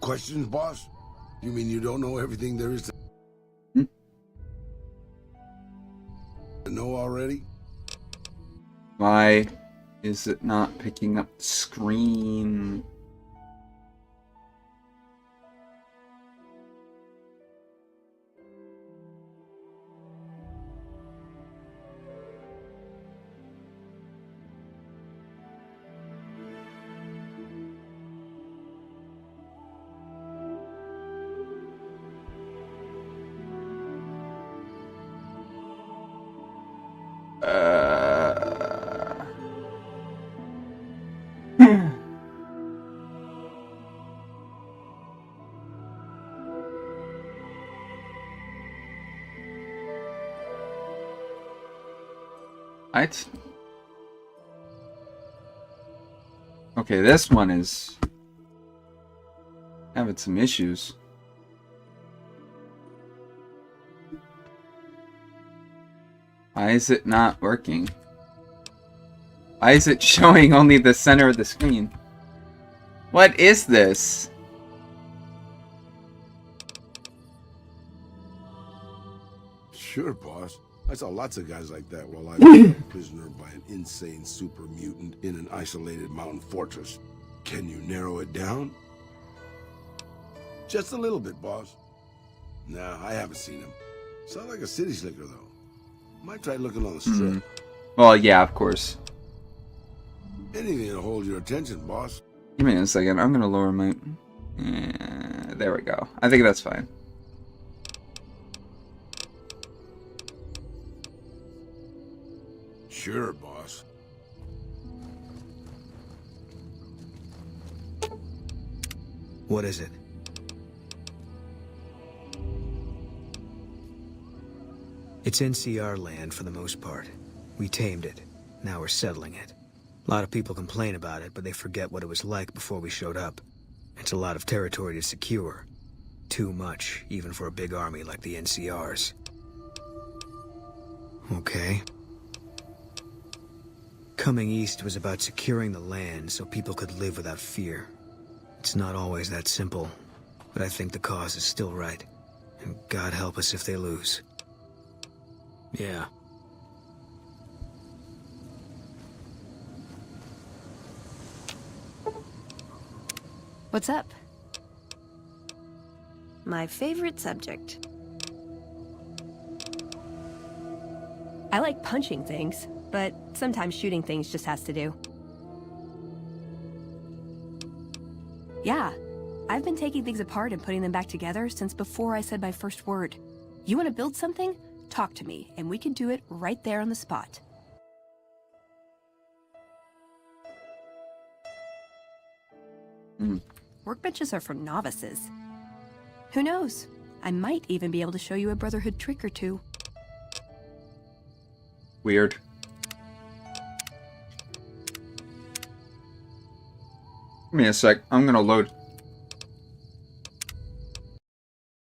questions, boss? You mean you don't know everything there is to know already? Why is it not picking up the screen? Right? Okay, this one is having some issues. Why is it not working? Why is it showing only the center of the screen? What is this? Sure, boss. I saw lots of guys like that while I was held prisoner by an insane super mutant in an isolated mountain fortress. Can you narrow it down? Just a little bit, boss. Nah, I haven't seen him. Sound like a city slicker, though. Might try looking on the strip. Well, yeah, of course. Anything to hold your attention, boss. Give me a second. I'm gonna lower my... there we go. I think that's fine. Sure, boss. What is it? It's NCR land for the most part. We tamed it. Now we're settling it. A lot of people complain about it, but they forget what it was like before we showed up. It's a lot of territory to secure. Too much, even for a big army like the NCR's. Okay. Coming east was about securing the land so people could live without fear. It's not always that simple, but I think the cause is still right. And God help us if they lose. Yeah. What's up? My favorite subject. I like punching things, but sometimes shooting things just has to do. Yeah, I've been taking things apart and putting them back together since before I said my first word. You want to build something? Talk to me, and we can do it right there on the spot. Workbenches are for novices. Who knows? I might even be able to show you a Brotherhood trick or two. Weird. Give me a sec. I'm gonna load.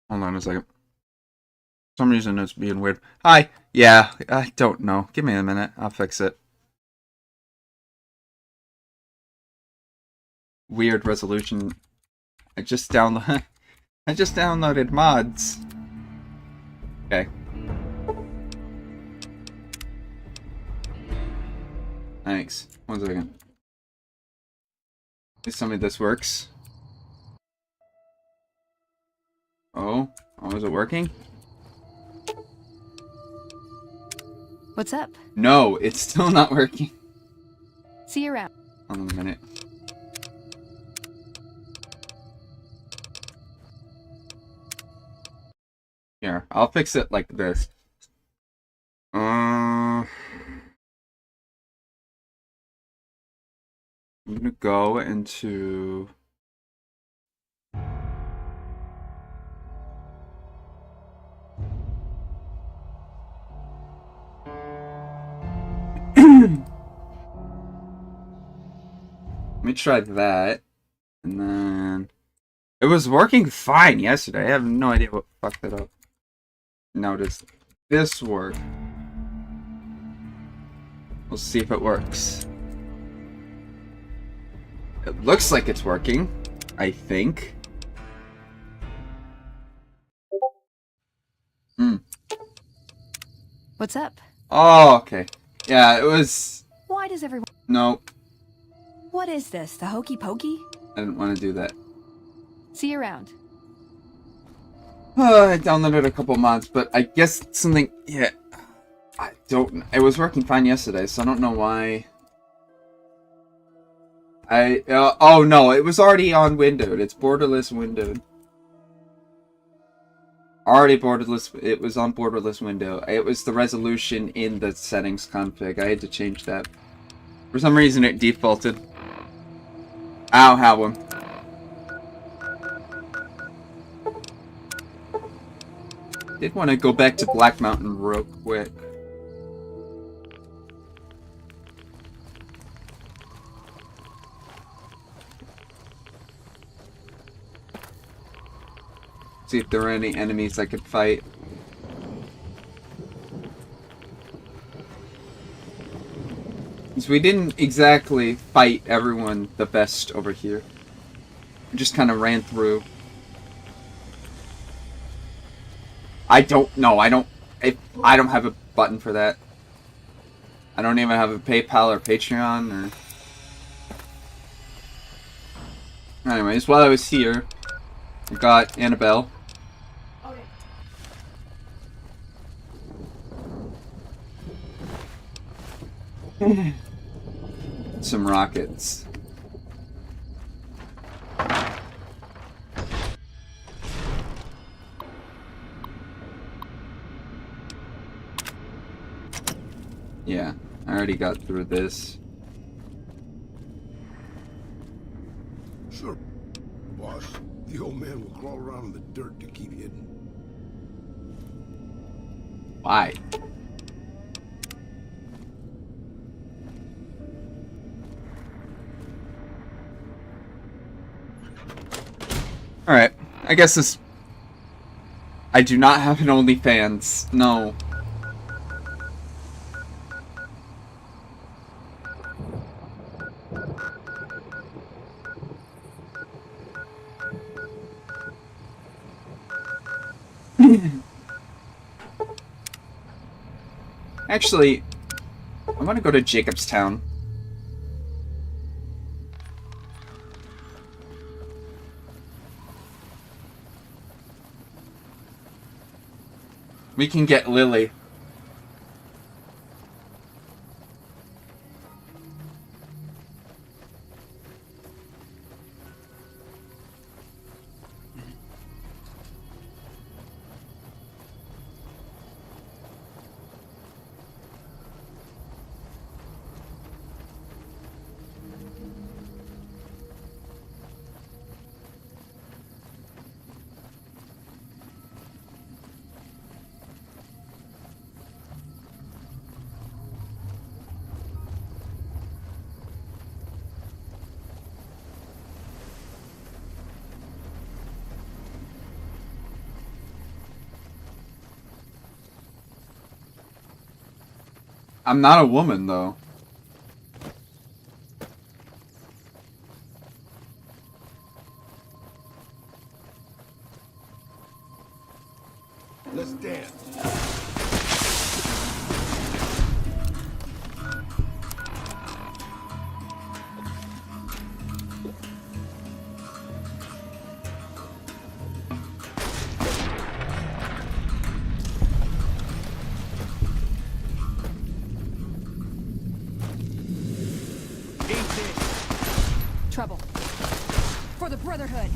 Hold on a second. For some reason it's being weird. Hi. Yeah, I don't know. Give me a minute. I'll fix it. Weird resolution. I just downloaded mods. Okay. Thanks. 1 second. Please tell me this works. Oh, is it working? What's up? No, it's still not working. See you around. Hold on a minute. Here, I'll fix it like this. I'm gonna go into... Let me try that. And then... It was working fine yesterday. I have no idea what fucked it up. Now does this work? We'll see if it works. It looks like it's working, I think. What's up? Oh, okay. Yeah, it was... Why does everyone... No, What is this, the hokey pokey? I didn't want to do that. See you around. I downloaded a couple mods, but I guess something... Yeah, I don't... It was working fine yesterday, so I don't know why... oh no, it was already on windowed. It's borderless windowed. Already borderless. It was on borderless window. It was the resolution in the settings config. I had to change that. For some reason it defaulted. Ow, have one. Did want to go back to Black Mountain real quick. See if there were any enemies I could fight. Because we didn't exactly fight everyone the best over here. We just kind of ran through. I don't know. I don't have a button for that. I don't even have a PayPal or Patreon or... Anyways, while I was here, I got Annabelle. Some rockets. Yeah, I already got through this. Sure, boss. The old man will crawl around in the dirt to keep hidden. Why? Alright, I guess this... I do not have an OnlyFans. No. Actually, I want to go to Jacobstown. We can get Lily. I'm not a woman, though. Let's dance. Trouble. For the Brotherhood.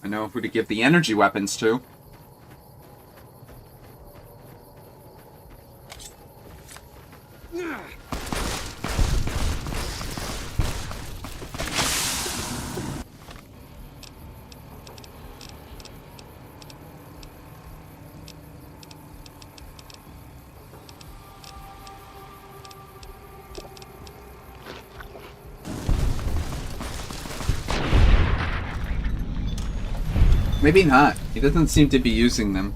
I know who to give the energy weapons to. Maybe not. He doesn't seem to be using them.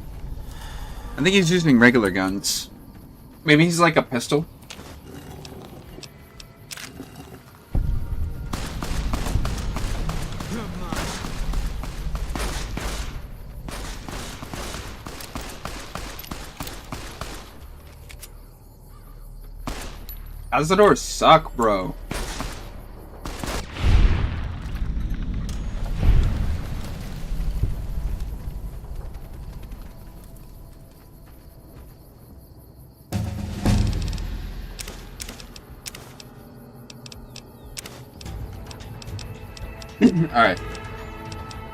I think he's using regular guns. Maybe he's like a pistol. Cazadors suck, bro. Alright.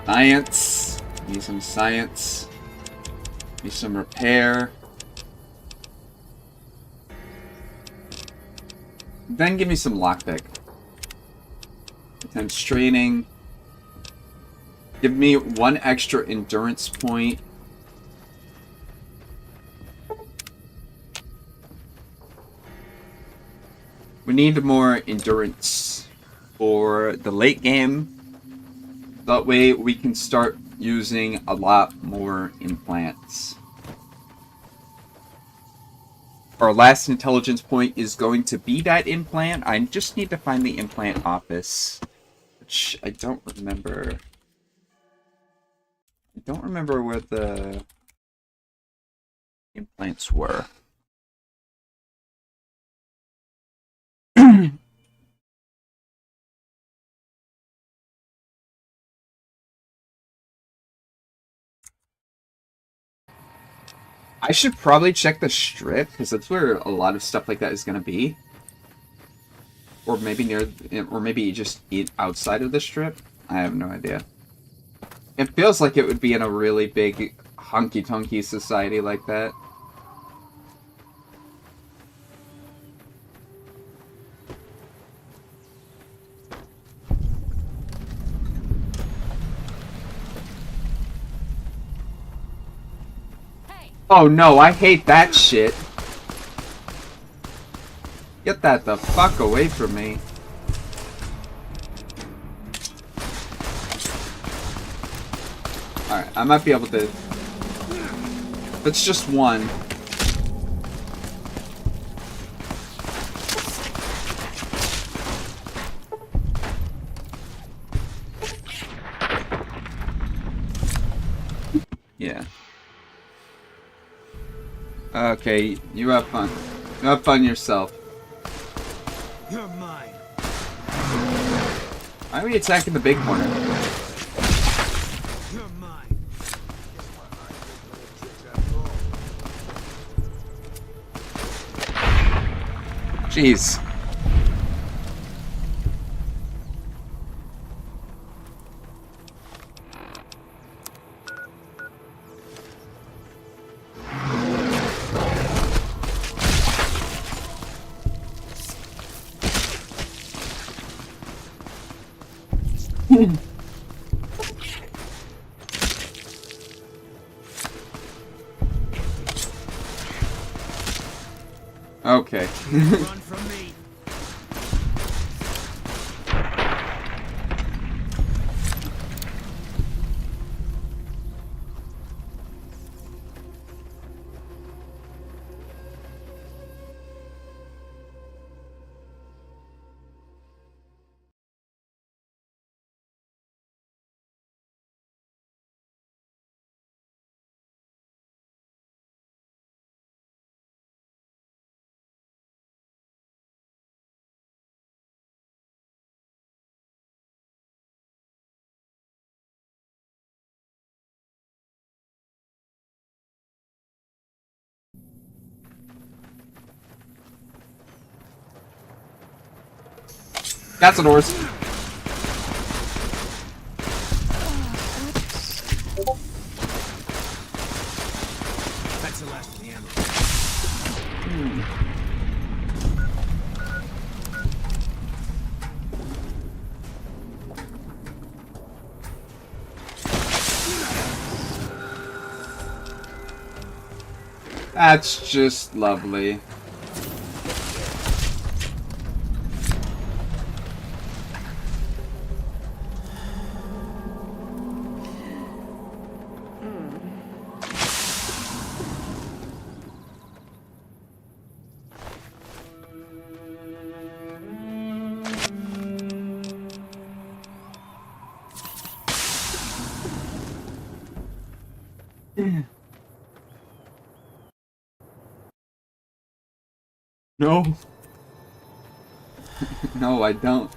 Science. Need some science. Need some repair. Then give me some lockpick. Intense training. Give me 1 extra endurance point. We need more endurance for the late game. That way we can start using a lot more implants. Our last intelligence point is going to be that implant. I just need to find the implant office, which I don't remember. I don't remember where the implants were. I should probably check the strip, because that's where a lot of stuff like that is going to be. Or maybe near, or maybe just outside of the strip. I have no idea. It feels like it would be in a really big honky-tonky society like that. Oh no, I hate that shit. Get that the fuck away from me. Alright, I might be able to... It's just one. Yeah. Okay, you have fun. You have fun yourself. You're mine. Why are we attacking the big corner? You're mine. Jeez. Okay. Run from me. That's the doors. That's the last of the ammo. That's just lovely. No. No, I don't.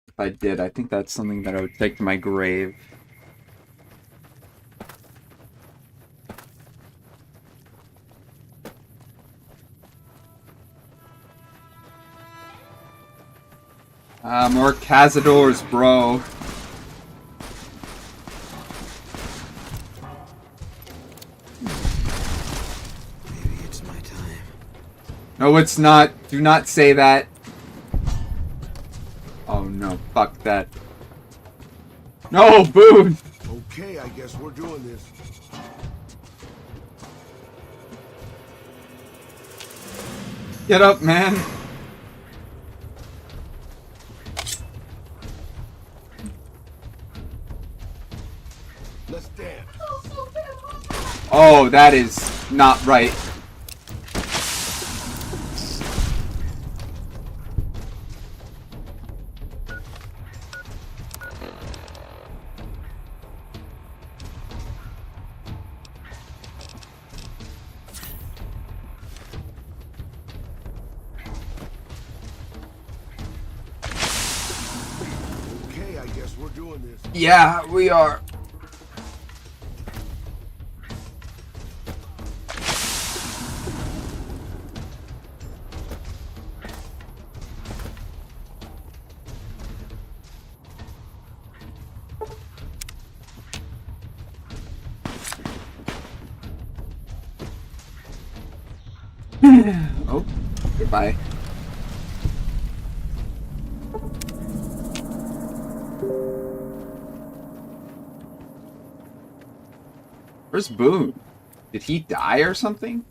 If I did, I think that's something that I would take to my grave. More Cazadors, bro. Maybe it's my time. No, it's not. Do not say that. Oh no, fuck that. No, Boone! Okay, I guess we're doing this. Get up, man. Let's dance. Oh, that is not right. Okay, I guess we're doing this. Yeah, we are. Oh, goodbye. Where's Boone? Did he die or something?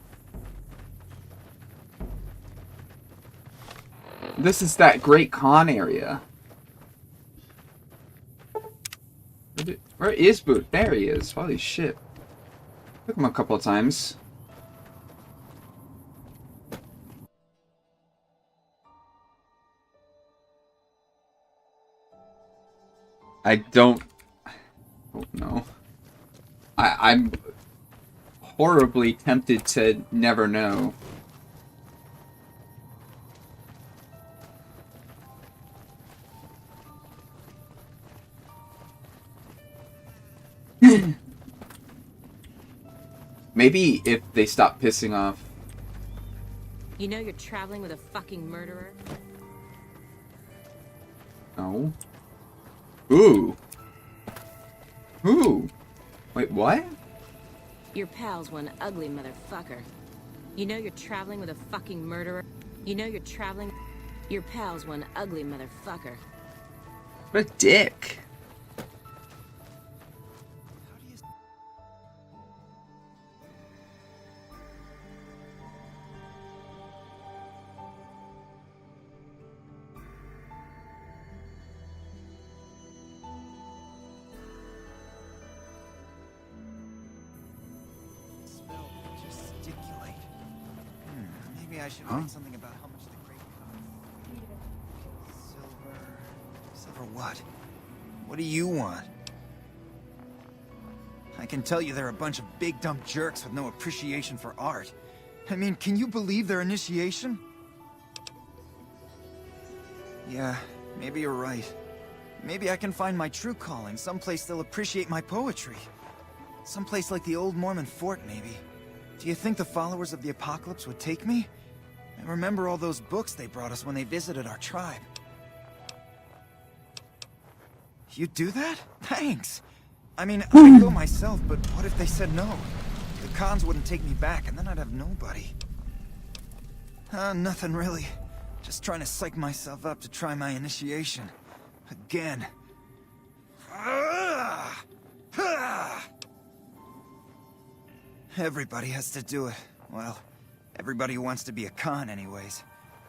This is that Great Khan area. Where is Boone? There he is. Holy shit. Took him a couple of times. I don't know. I'm horribly tempted to never know. Maybe if they stop pissing off. You know you're traveling with a fucking murderer? No. Ooh. Ooh. Wait, what? Your pal's one ugly motherfucker. You know you're traveling with a fucking murderer? You know you're traveling... Your pal's one ugly motherfucker. What a dick. Gesticulate. Maybe I should write something about how much the Great Khan... Silver... Silver what? What do you want? I can tell you they're a bunch of big dumb jerks with no appreciation for art. I mean, can you believe their initiation? Yeah, maybe you're right. Maybe I can find my true calling, someplace they'll appreciate my poetry. Someplace like the old Mormon fort, maybe. Do you think the followers of the apocalypse would take me? I remember all those books they brought us when they visited our tribe. You'd do that? Thanks! I mean, I'd go myself, but what if they said no? The Khans wouldn't take me back, and then I'd have nobody. Nothing really. Just trying to psych myself up to try my initiation. Again. Everybody has to do it. Well, everybody who wants to be a Khan anyways.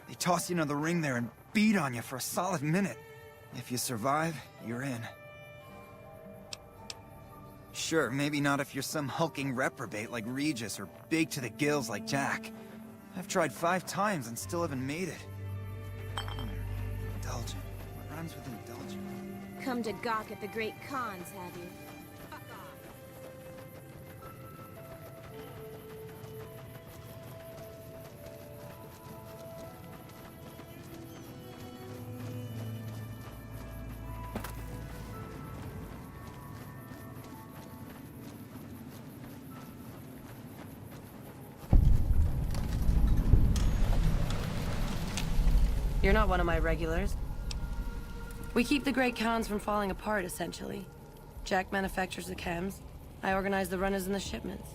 They toss you into the ring there and beat on you for a solid minute. If you survive, you're in. Sure, maybe not if you're some hulking reprobate like Regis or big to the gills like Jack. I've tried 5 times and still haven't made it. Indulgent. What rhymes with indulgent? Come to gawk at the great cons, have you? Fuck off. You're not one of my regulars. We keep the great cons from falling apart, essentially. Jack manufactures the chems. I organize the runners and the shipments.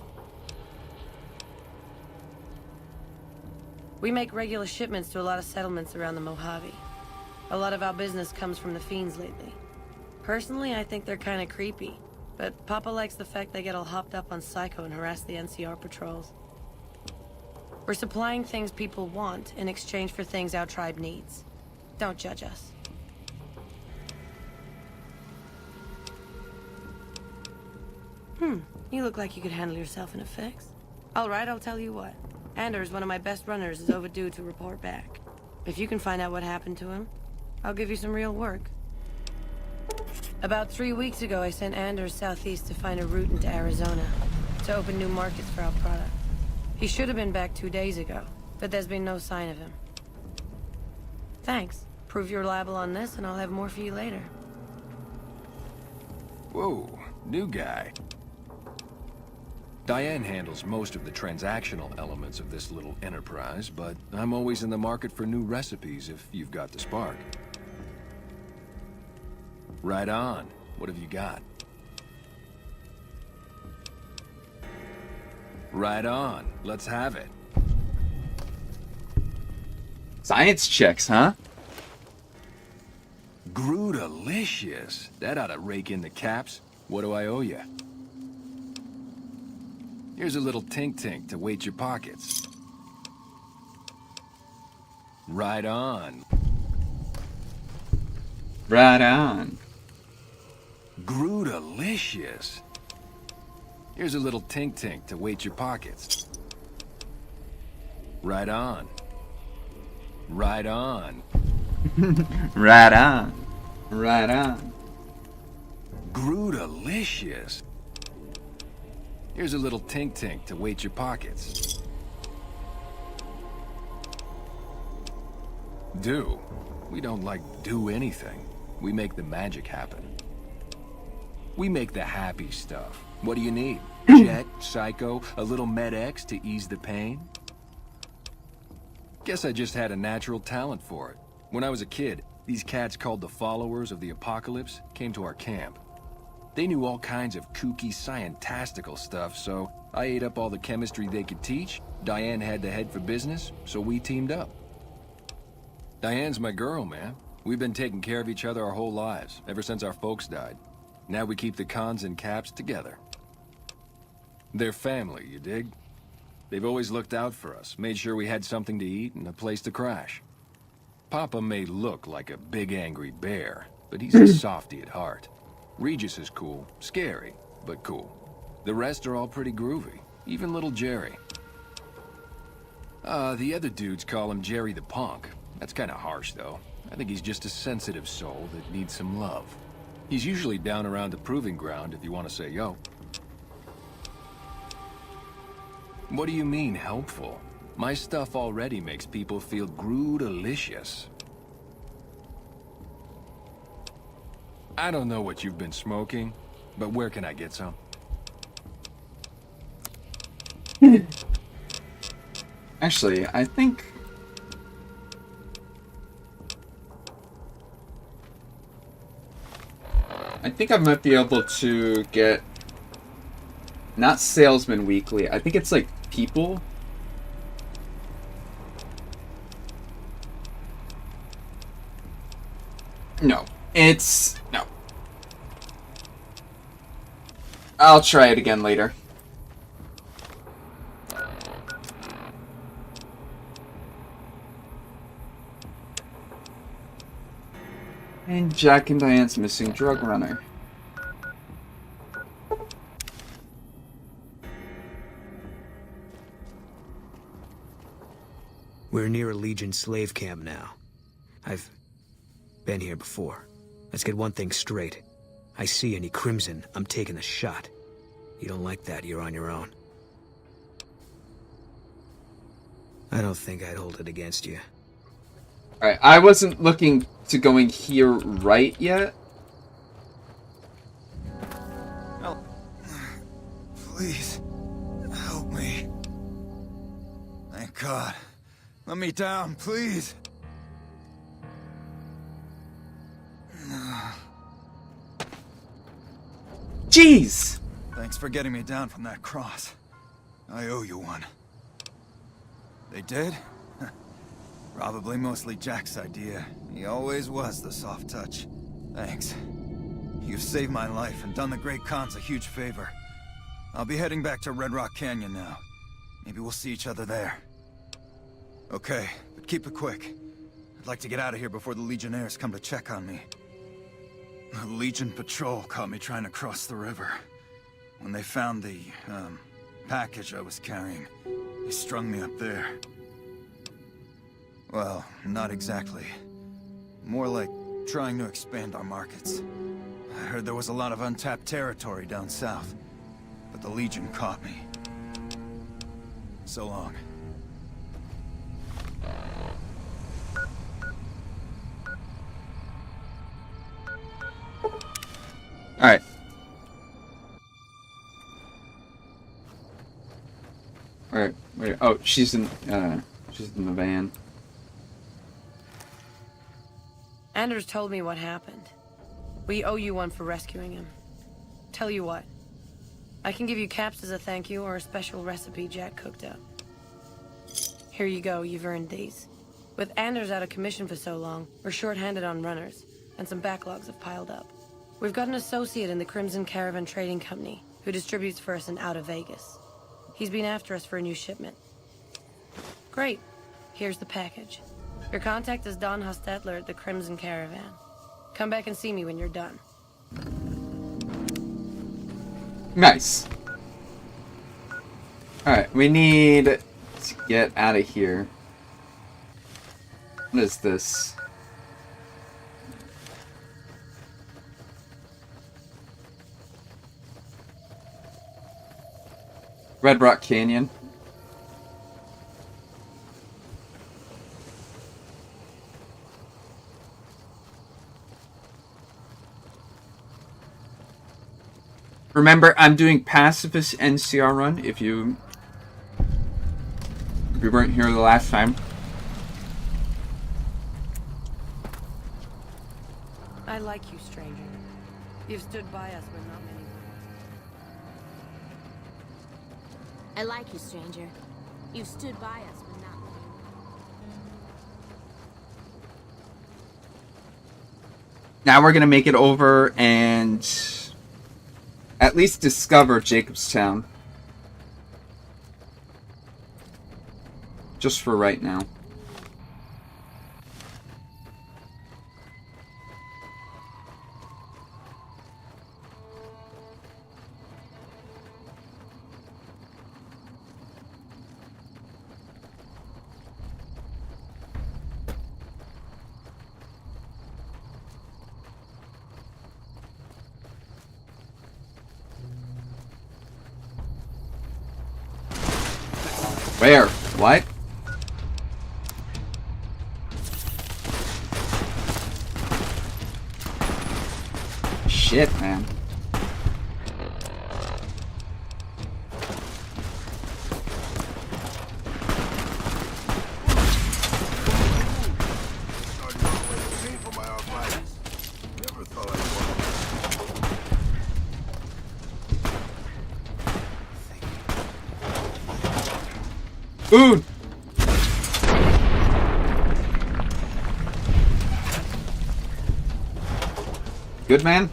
We make regular shipments to a lot of settlements around the Mojave. A lot of our business comes from the fiends lately. Personally, I think they're kind of creepy. But Papa likes the fact they get all hopped up on Psycho and harass the NCR patrols. We're supplying things people want in exchange for things our tribe needs. Don't judge us. You look like you could handle yourself in a fix. All right, I'll tell you what. Anders, one of my best runners, is overdue to report back. If you can find out what happened to him, I'll give you some real work. About 3 weeks ago, I sent Anders southeast to find a route into Arizona, to open new markets for our product. He should have been back 2 days ago, but there's been no sign of him. Thanks. Prove you're reliable on this, and I'll have more for you later. Whoa, new guy. Diane handles most of the transactional elements of this little enterprise, but I'm always in the market for new recipes if you've got the spark. Right on. What have you got? Right on. Let's have it. Science checks, huh? Grootalicious. That ought to rake in the caps. What do I owe you? Here's a little tink-tink to weight your pockets. Right on. Right on. Grootalicious. Here's a little tink-tink to weight your pockets. Right on. Right on. Right on. Right on. Grootalicious. Here's a little tink-tink to weight your pockets. Do. We don't like do anything. We make the magic happen. We make the happy stuff. What do you need? Jet, Psycho, a little Med-X to ease the pain? Guess I just had a natural talent for it. When I was a kid, these cats called the Followers of the Apocalypse came to our camp. They knew all kinds of kooky, scientistical stuff, so I ate up all the chemistry they could teach. Diane had to head for business, so we teamed up. Diane's my girl, man. We've been taking care of each other our whole lives, ever since our folks died. Now we keep the cons and caps together. They're family, you dig? They've always looked out for us, made sure we had something to eat and a place to crash. Papa may look like a big angry bear, but he's a softy at heart. Regis is cool, scary, but cool. The rest are all pretty groovy, even little Jerry. The other dudes call him Jerry the Punk. That's kinda harsh, though. I think he's just a sensitive soul that needs some love. He's usually down around the proving ground if you want to say yo. What do you mean, helpful? My stuff already makes people feel grootalicious. I don't know what you've been smoking, but where can I get some? Actually, I think I might be able to get not Salesman Weekly. I think it's like People. No, it's no. I'll try it again later. Find Jack and Diane's missing drug runner. We're near a Legion slave camp now. I've been here before. Let's get one thing straight. I see any Crimson, I'm taking a shot. You don't like that, you're on your own. I don't think I'd hold it against you. Alright, I wasn't looking to going here right yet. Help. Please, help me. Thank God. Let me down, please. Jeez! Thanks for getting me down from that cross. I owe you one. They did? Probably mostly Jack's idea. He always was the soft touch. Thanks. You've saved my life and done the Great Khans a huge favor. I'll be heading back to Red Rock Canyon now. Maybe we'll see each other there. Okay, but keep it quick. I'd like to get out of here before the Legionnaires come to check on me. The Legion patrol caught me trying to cross the river. When they found the, package I was carrying, they strung me up there. Well, not exactly. More like trying to expand our markets. I heard there was a lot of untapped territory down south, but the Legion caught me. So long. Alright. Alright, wait. Oh, she's in the van. Anders told me what happened. We owe you one for rescuing him. Tell you what. I can give you caps as a thank you or a special recipe Jack cooked up. Here you go, you've earned these. With Anders out of commission for so long, we're short-handed on runners, and some backlogs have piled up. We've got an associate in the Crimson Caravan Trading Company who distributes for us and out of Vegas. He's been after us for a new shipment. Great. Here's the package. Your contact is Don Hostetler at the Crimson Caravan. Come back and see me when you're done. Nice. Alright, we need to get out of here. What is this? Red Rock Canyon. Remember, I'm doing pacifist NCR run if you weren't here the last time. I like you, stranger. You've stood by us when not many would. I like you, stranger. You've stood by us when not many. Now we're gonna make it over and at least discover Jacobstown. Just for right now. Where? What? Shit, man. Food! Good, man?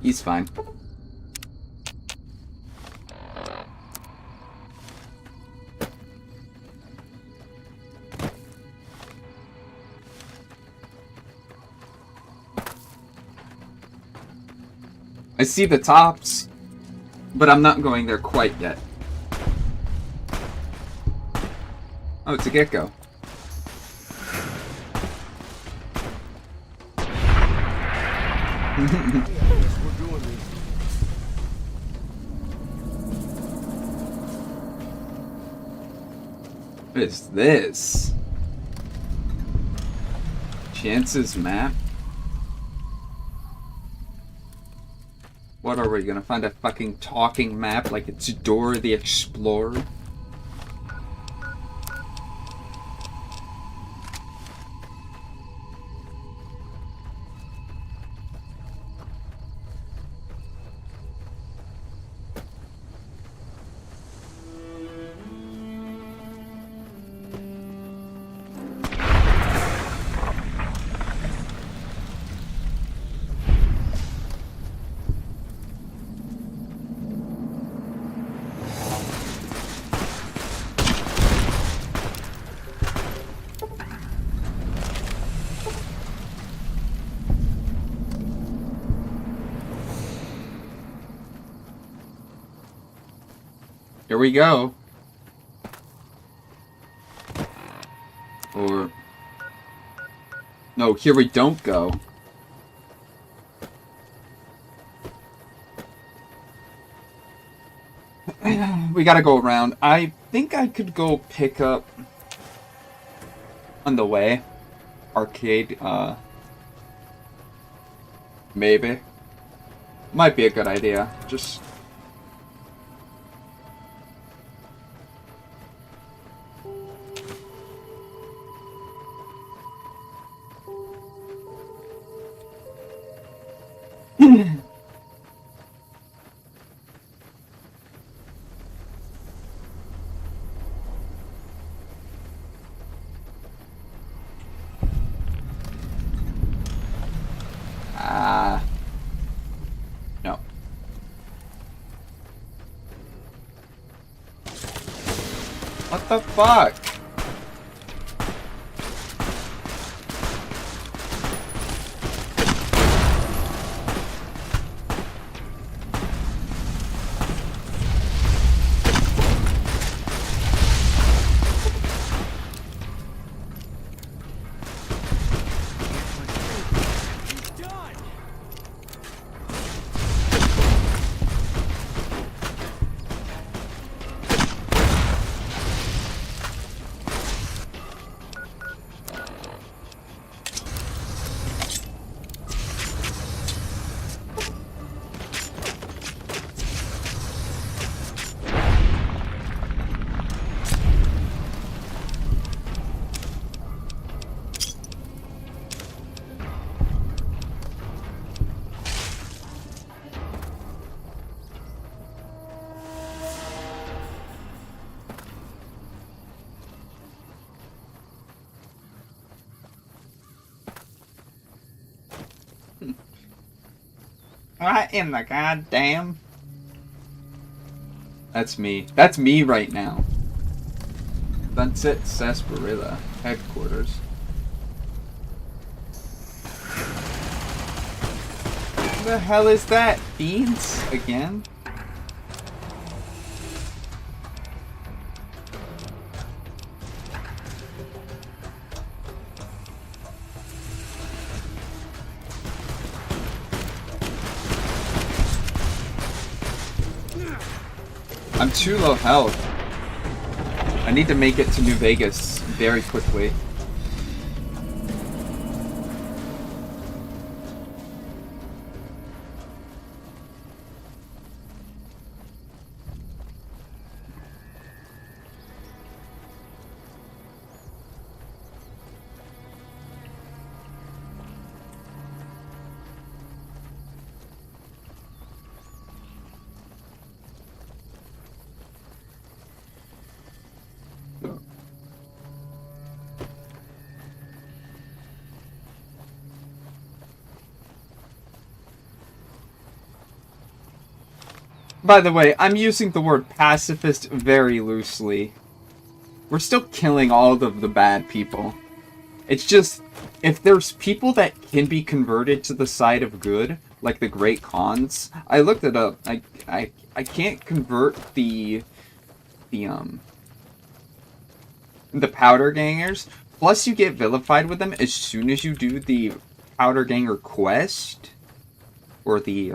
He's fine. I see the tops, but I'm not going there quite yet. Oh, it's a gecko. What is this? Chance's map? What are we gonna find a fucking talking map like it's Dora the Explorer? Here we go. Or... no, here we don't go. We gotta go around. I think I could go pick up... on the way. Arcade, maybe. Might be a good idea. Just... no. What the fuck? What in the goddamn? That's me. That's me right now. Sunset Sarsaparilla headquarters. What the hell is that? Fiends? Again? I'm too low health. I need to make it to New Vegas very quickly. By the way, I'm using the word pacifist very loosely. We're still killing all of the bad people. It's just, if there's people that can be converted to the side of good, like the great cons. I looked it up. I can't convert the powder gangers. Plus, you get vilified with them as soon as you do the powder ganger quest, or the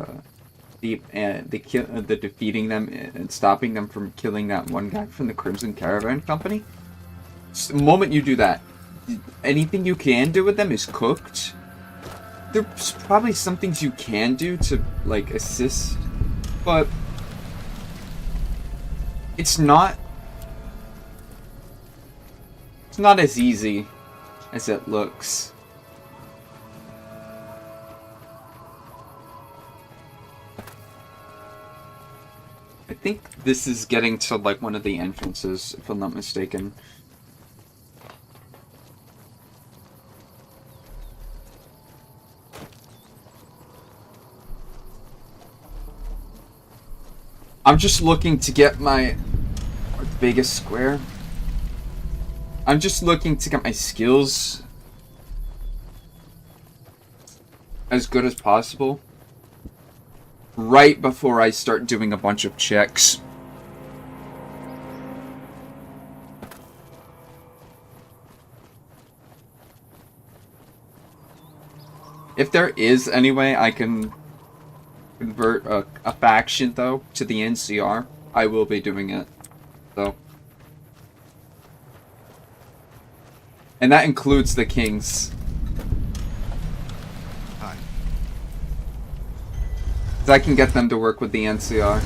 defeating them and stopping them from killing that one guy from the Crimson Caravan Company. The moment you do that, anything you can do with them is cooked. There's probably some things you can do to, like, assist, but it's not as easy as it looks. I think this is getting to, like, one of the entrances, if I'm not mistaken. I'm just looking to get my Vegas square. I'm just looking to get my skills as good as possible right before I start doing a bunch of checks. If there is any way I can convert a faction, though, to the NCR, I will be doing it, though. And that includes the Kings. Hi. 'Cause I can get them to work with the NCR.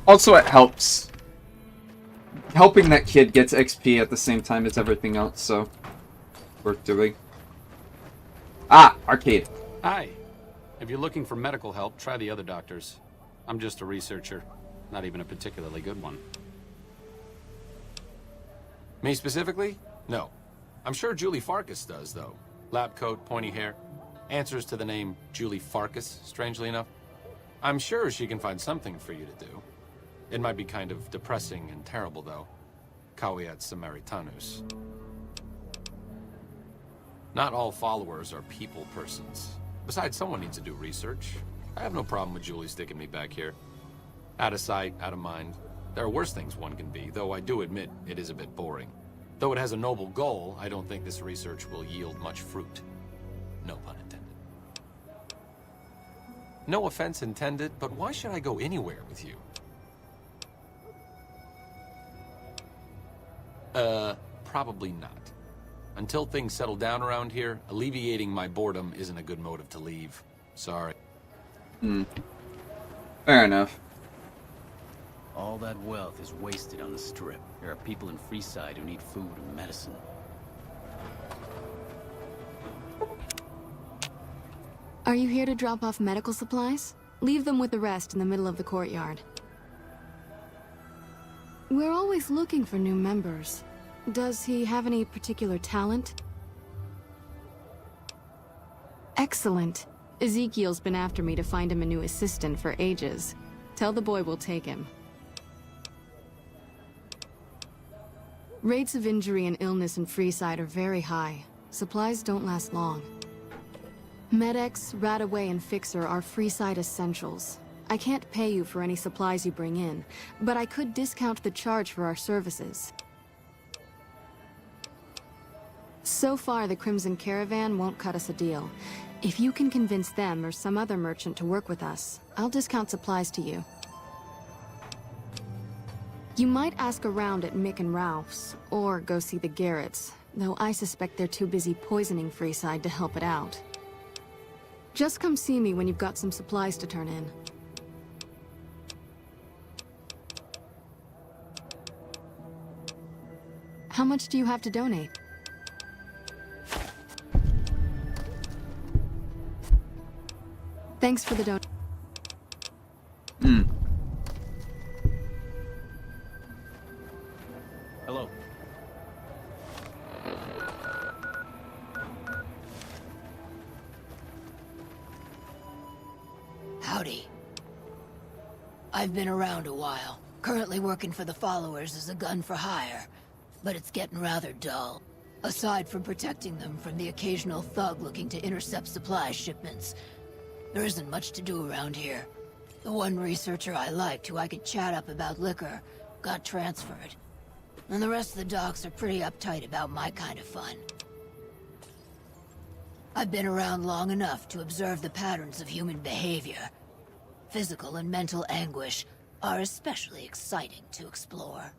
Also, it helps. Helping that kid gets XP at the same time as everything else, so worth doing. Ah, arcade. Hi. If you're looking for medical help, try the other doctors. I'm just a researcher, not even a particularly good one. Me specifically? No. I'm sure Julie Farkas does, though. Lab coat, pointy hair. Answers to the name Julie Farkas, strangely enough. I'm sure she can find something for you to do. It might be kind of depressing and terrible, though. Caveat Samaritanus. Not all followers are people persons. Besides, someone needs to do research. I have no problem with Julie sticking me back here. Out of sight, out of mind. There are worse things one can be, though I do admit it is a bit boring. Though it has a noble goal, I don't think this research will yield much fruit. No pun intended. No offense intended, but why should I go anywhere with you? Probably not. Until things settle down around here, alleviating my boredom isn't a good motive to leave. Sorry. Fair enough. All that wealth is wasted on the Strip. There are people in Freeside who need food and medicine. Are you here to drop off medical supplies? Leave them with the rest in the middle of the courtyard. We're always looking for new members. Does he have any particular talent? Excellent. Ezekiel's been after me to find him a new assistant for ages. Tell the boy we'll take him. Rates of injury and illness in Freeside are very high. Supplies don't last long. Med-X, Radaway, and Fixer are Freeside essentials. I can't pay you for any supplies you bring in, but I could discount the charge for our services. So far, the Crimson Caravan won't cut us a deal. If you can convince them or some other merchant to work with us, I'll discount supplies to you. You might ask around at Mick and Ralph's, or go see the Garretts, though I suspect they're too busy poisoning Freeside to help it out. Just come see me when you've got some supplies to turn in. How much do you have to donate? Thanks for the donation. Hello. Howdy. I've been around a while. Currently working for the followers as a gun for hire, but it's getting rather dull. Aside from protecting them from the occasional thug looking to intercept supply shipments, there isn't much to do around here. The one researcher I liked, who I could chat up about liquor, got transferred. And the rest of the docs are pretty uptight about my kind of fun. I've been around long enough to observe the patterns of human behavior. Physical and mental anguish are especially exciting to explore.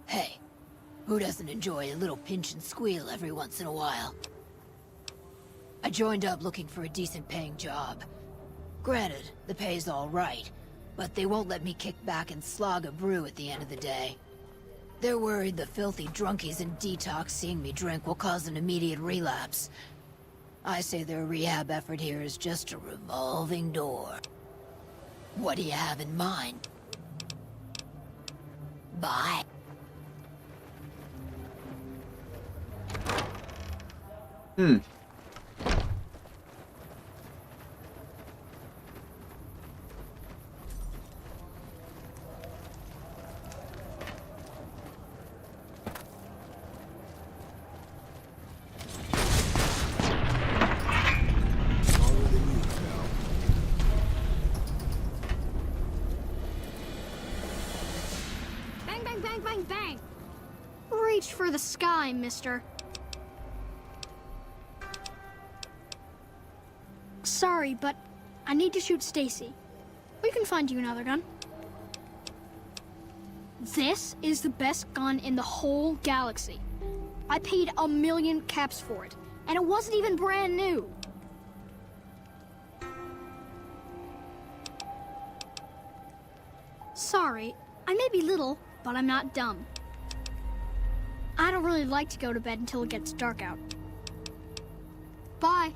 Hey, who doesn't enjoy a little pinch and squeal every once in a while? I joined up looking for a decent paying job. Granted, the pay's all right, but they won't let me kick back and slog a brew at the end of the day. They're worried the filthy drunkies in detox seeing me drink will cause an immediate relapse. I say their rehab effort here is just a revolving door. What do you have in mind? Bye. Bang, bang, bang, bang, bang! Reach for the sky, mister. Sorry, but I need to shoot Stacy. We can find you another gun. This is the best gun in the whole galaxy. I paid 1,000,000 caps for it, and it wasn't even brand new. Sorry, I may be little, but I'm not dumb. I don't really like to go to bed until it gets dark out. Bye.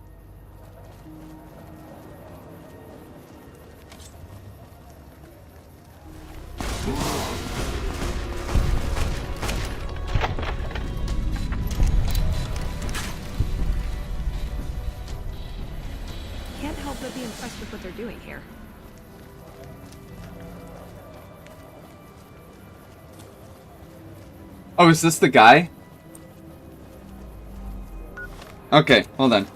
Can't help but be impressed with what they're doing here. Oh, is this the guy? Okay, hold on.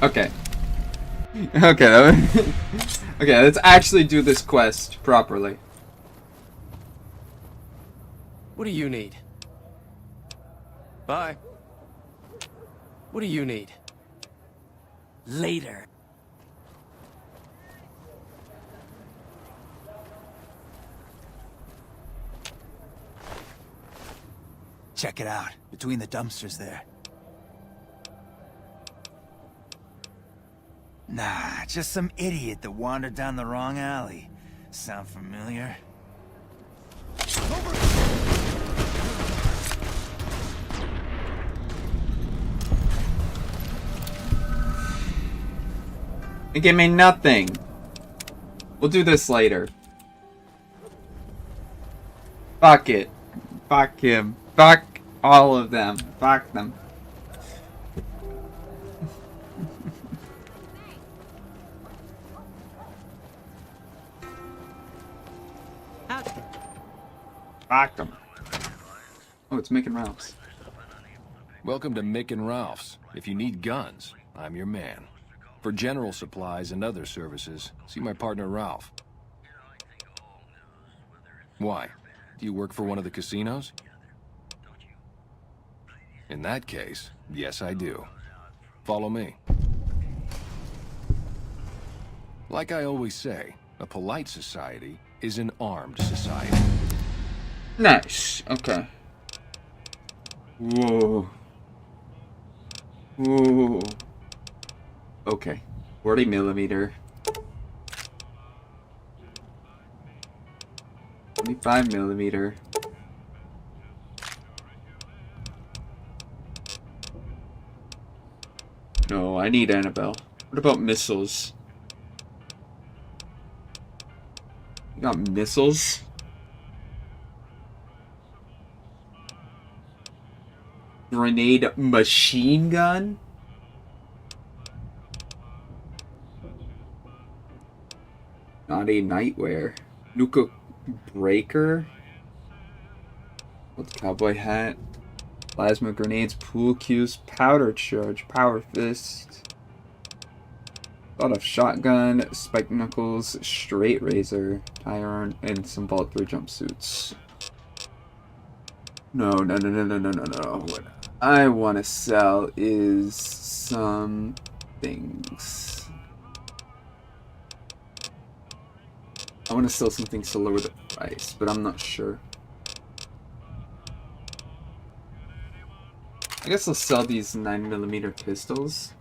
Okay. Okay, okay, let's actually do this quest properly. What do you need? Bye. What do you need? Later. Check it out, between the dumpsters there. Nah, just some idiot that wandered down the wrong alley. Sound familiar? It gave me nothing. We'll do this later. Fuck it. Fuck him. Fuck all of them. Fuck them. Fuck them. Oh, it's Mick and Ralph's. Welcome to Mick and Ralph's. If you need guns, I'm your man. For general supplies and other services, see my partner Ralph. Why? Do you work for one of the casinos? In that case, yes I do. Follow me. Like I always say, a polite society is an armed society. Nice. Okay. Whoa. Whoa. Okay. 40 millimeter. 25 millimeter. No, I need Annabelle. What about missiles? You got missiles? Grenade machine gun? Naughty nightwear. Nuka breaker? What's cowboy hat? Plasma grenades, pool cues, powder charge, power fist. Thought of shotgun, spike knuckles, straight razor, iron, and some bulletproof jumpsuits. No. What I want to sell is some things. I want to sell something to lower the price, but I'm not sure. I guess I'll sell these 9mm pistols.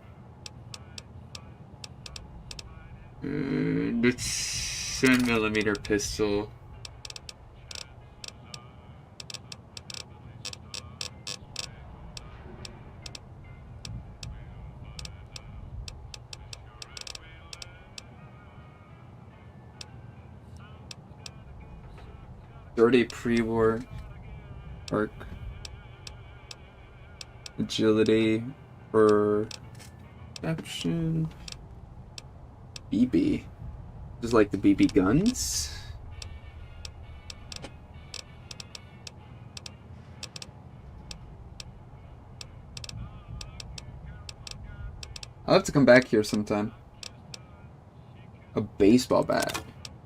It's 10mm pistol. Dirty pre-war arc. Agility for action. BB. Just like the BB guns. I'll have to come back here sometime. A baseball bat.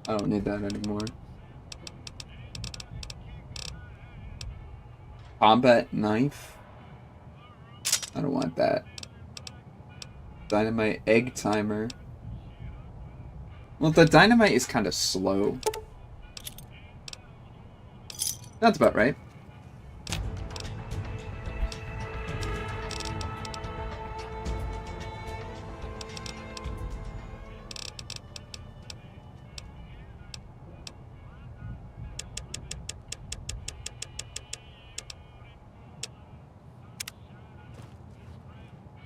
I don't need that anymore. Combat knife. I don't want that. Dynamite egg timer. Well, the dynamite is kind of slow. That's about right.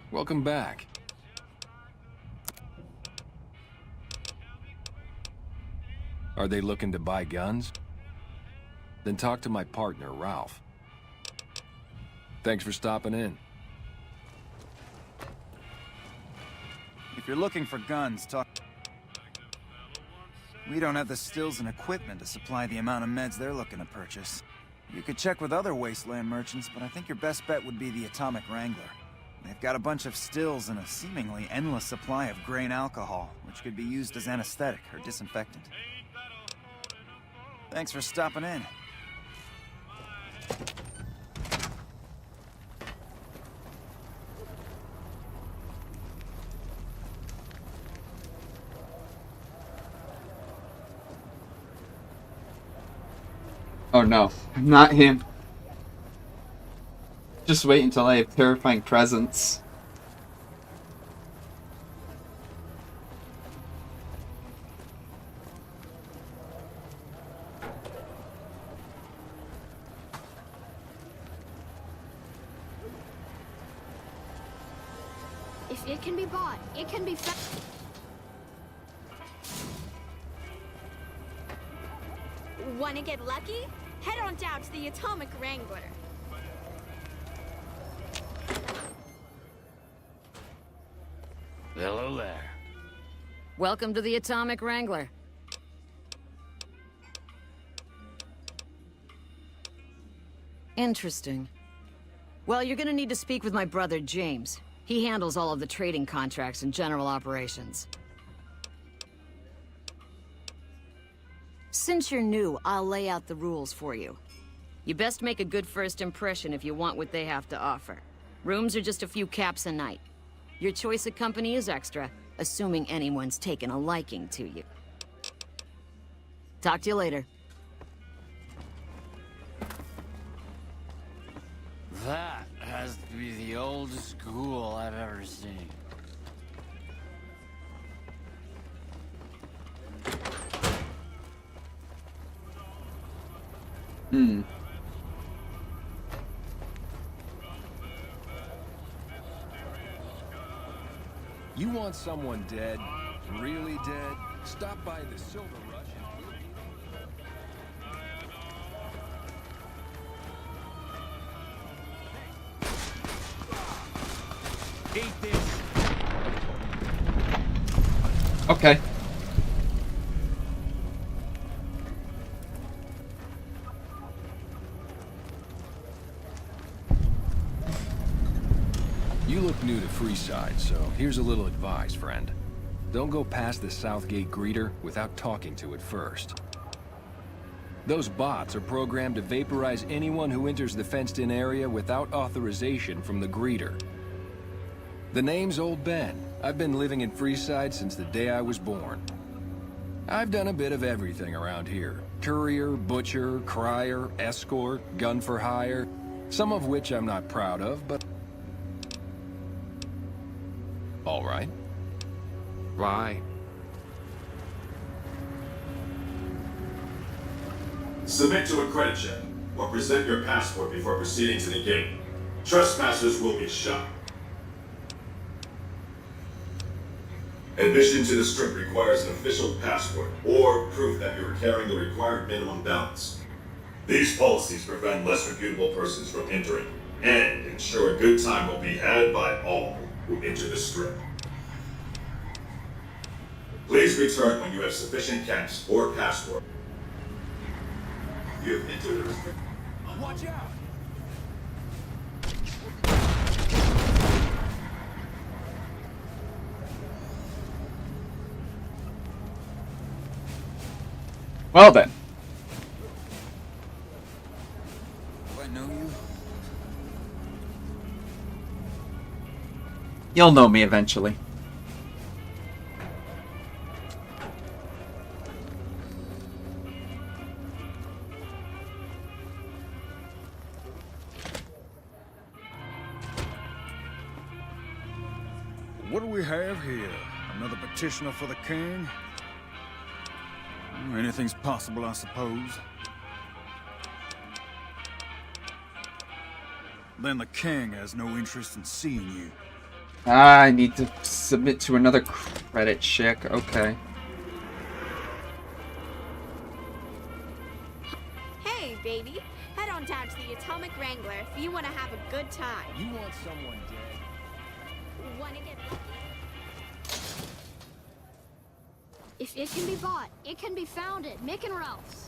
Welcome back. Are they looking to buy guns? Then talk to my partner, Ralph. Thanks for stopping in. If you're looking for guns, talk... We don't have the stills and equipment to supply the amount of meds they're looking to purchase. You could check with other wasteland merchants, but I think your best bet would be the Atomic Wrangler. They've got a bunch of stills and a seemingly endless supply of grain alcohol, which could be used as anesthetic or disinfectant. Thanks for stopping in. Oh no, not him. Just wait until I have terrifying presence. If it can be bought, it can be Wanna get lucky? Head on down to the Atomic Wrangler. Hello there. Welcome to the Atomic Wrangler. Interesting. Well, you're gonna need to speak with my brother, James. He handles all of the trading contracts and general operations. Since you're new, I'll lay out the rules for you. You best make a good first impression if you want what they have to offer. Rooms are just a few caps a night. Your choice of company is extra, assuming anyone's taken a liking to you. Talk to you later. That has to be the oldest school I've ever seen. You want someone dead? Really dead? Stop by the Silver Rush and... Eat this! Okay. You look new to Freeside, so here's a little advice, friend. Don't go past the Southgate greeter without talking to it first. Those bots are programmed to vaporize anyone who enters the fenced-in area without authorization from the greeter. The name's Old Ben. I've been living in Freeside since the day I was born. I've done a bit of everything around here. Courier, butcher, crier, escort, gun for hire. Some of which I'm not proud of, but... all right. Why? Submit to a credit check, or present your passport before proceeding to the gate. Trespassers will be shot. Admission to the strip requires an official passport, or proof that you are carrying the required minimum balance. These policies prevent less reputable persons from entering, and ensure a good time will be had by all who enter the strip. Please return when you have sufficient cash or passport. You have entered the strip. Watch out! Well then. Do I know you? You'll know me eventually. What do we have here? Another petitioner for the king? Anything's possible, I suppose. Then the king has no interest in seeing you. I need to submit to another credit check. Okay. Hey, baby. Head on down to the Atomic Wrangler if you want to have a good time. You want someone dead? Want to get lucky? If it can be bought, it can be found at Mick and Ralph's.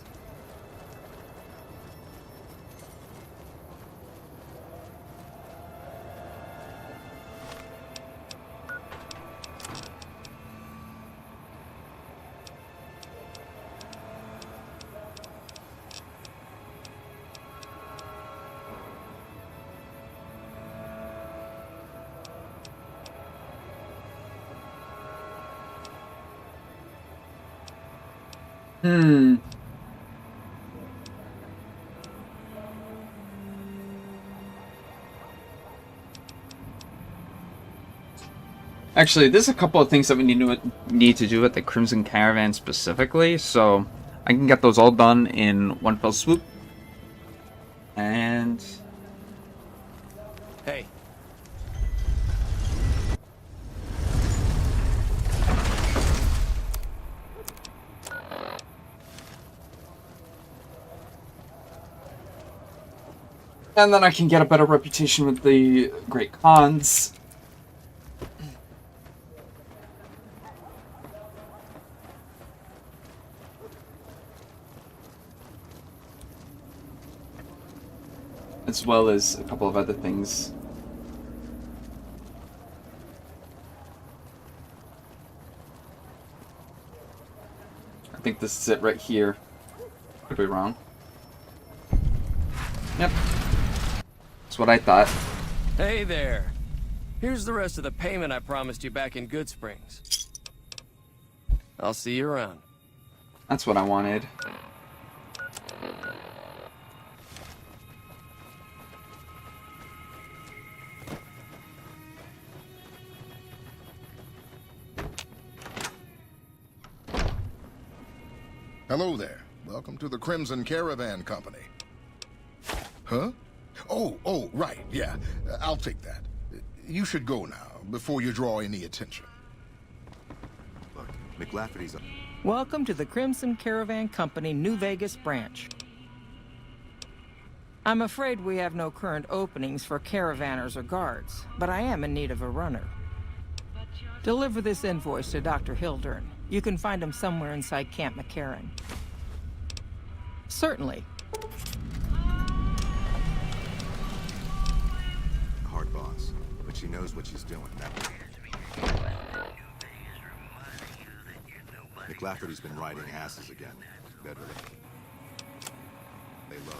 Actually, there's a couple of things that we need to do at the Crimson Caravan specifically, so I can get those all done in one fell swoop. And Hey. and then I can get a better reputation with the Great Khans. As well as a couple of other things. I think this is it right here. Could be wrong. Yep. That's what I thought. Hey there. Here's the rest of the payment I promised you back in Good Springs. I'll see you around. That's what I wanted. Hello there. Welcome to the Crimson Caravan Company. Huh? Oh, right, yeah. I'll take that. You should go now, before you draw any attention. McLafferty's up. Welcome to the Crimson Caravan Company New Vegas branch. I'm afraid we have no current openings for caravanners or guards, but I am in need of a runner. Deliver this invoice to Dr. Hildern. You can find him somewhere inside Camp McCarran. Certainly. Hard boss, but she knows what she's doing. McLafferty's been riding asses again. Better lay low.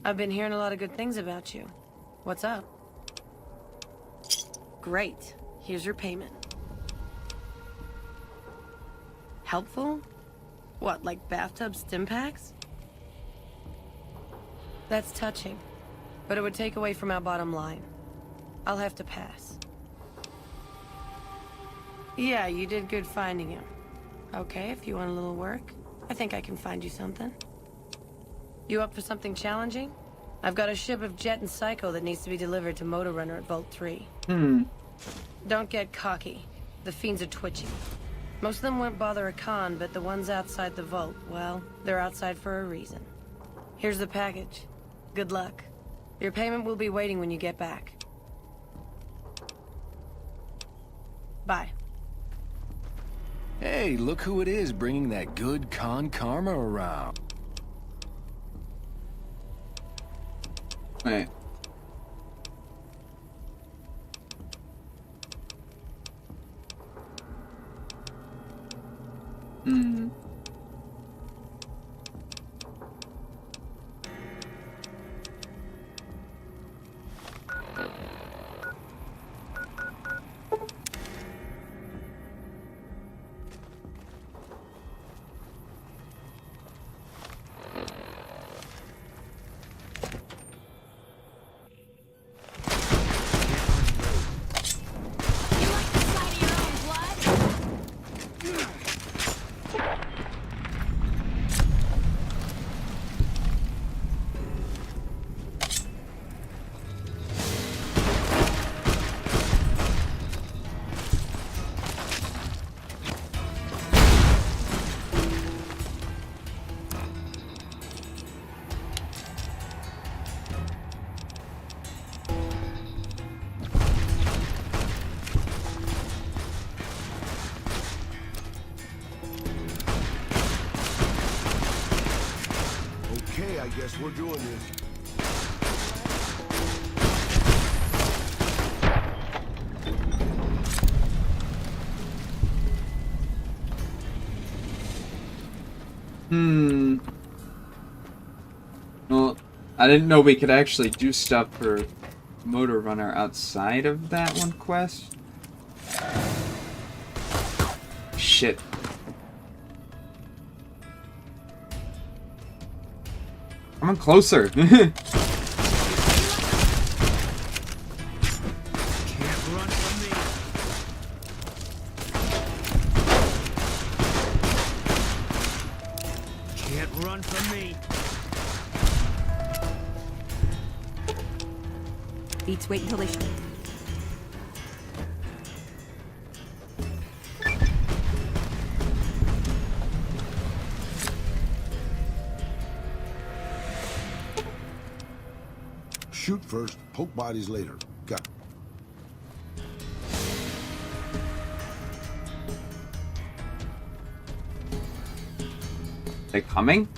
I've been hearing a lot of good things about you. What's up? Great. Here's your payment. Helpful? What, like bathtub stim packs? That's touching, but it would take away from our bottom line. I'll have to pass. Yeah, you did good finding him. Okay, if you want a little work, I think I can find you something. You up for something challenging? I've got a ship of Jet and Psycho that needs to be delivered to Motor Runner at Vault 3. Don't get cocky. The fiends are twitchy. Most of them won't bother a con, but the ones outside the vault, well, they're outside for a reason. Here's the package. Good luck. Your payment will be waiting when you get back. Bye. Hey, look who it is bringing that good con karma around. Wait. Okay, I guess we're doing this. Well, I didn't know we could actually do stuff for Motor Runner outside of that one quest. Shit. Come on closer. Can't run from me. Beats wait until they shoot. Shoot first, poke bodies later. Got it. They coming?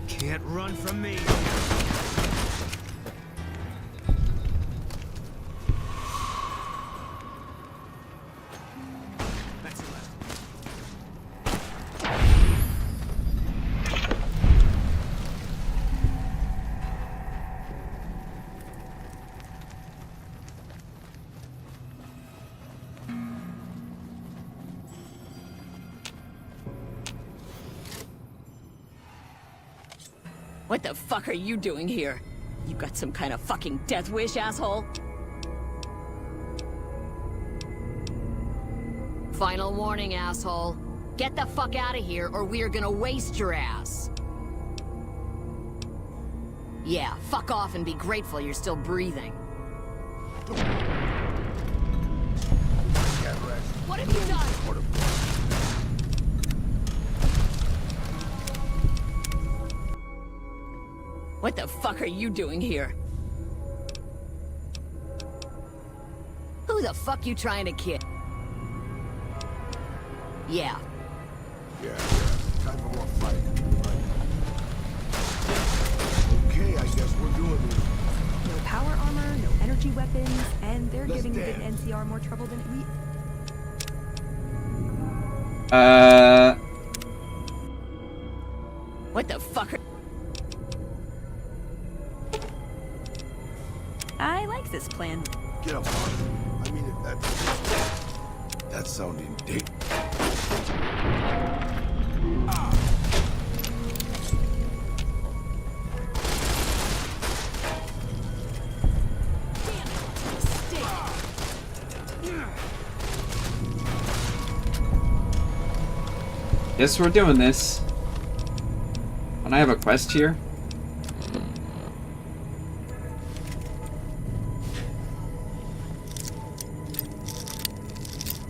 Can't run from me. What the fuck are you doing here? You got some kind of fucking death wish, asshole? Final warning, asshole. Get the fuck out of here or we are gonna waste your ass. Yeah, fuck off and be grateful you're still breathing. What have you done? What the fuck are you doing here? Who the fuck you trying to kid? Yeah. Yeah. Time for more fighting. Okay, I guess we're doing this. No power armor, no energy weapons, and they're giving the NCR more trouble than we... What the fuck are... I like this plan. Get up, Mark. I mean, if that's sounding dick. Guess we're doing this. And I have a quest here.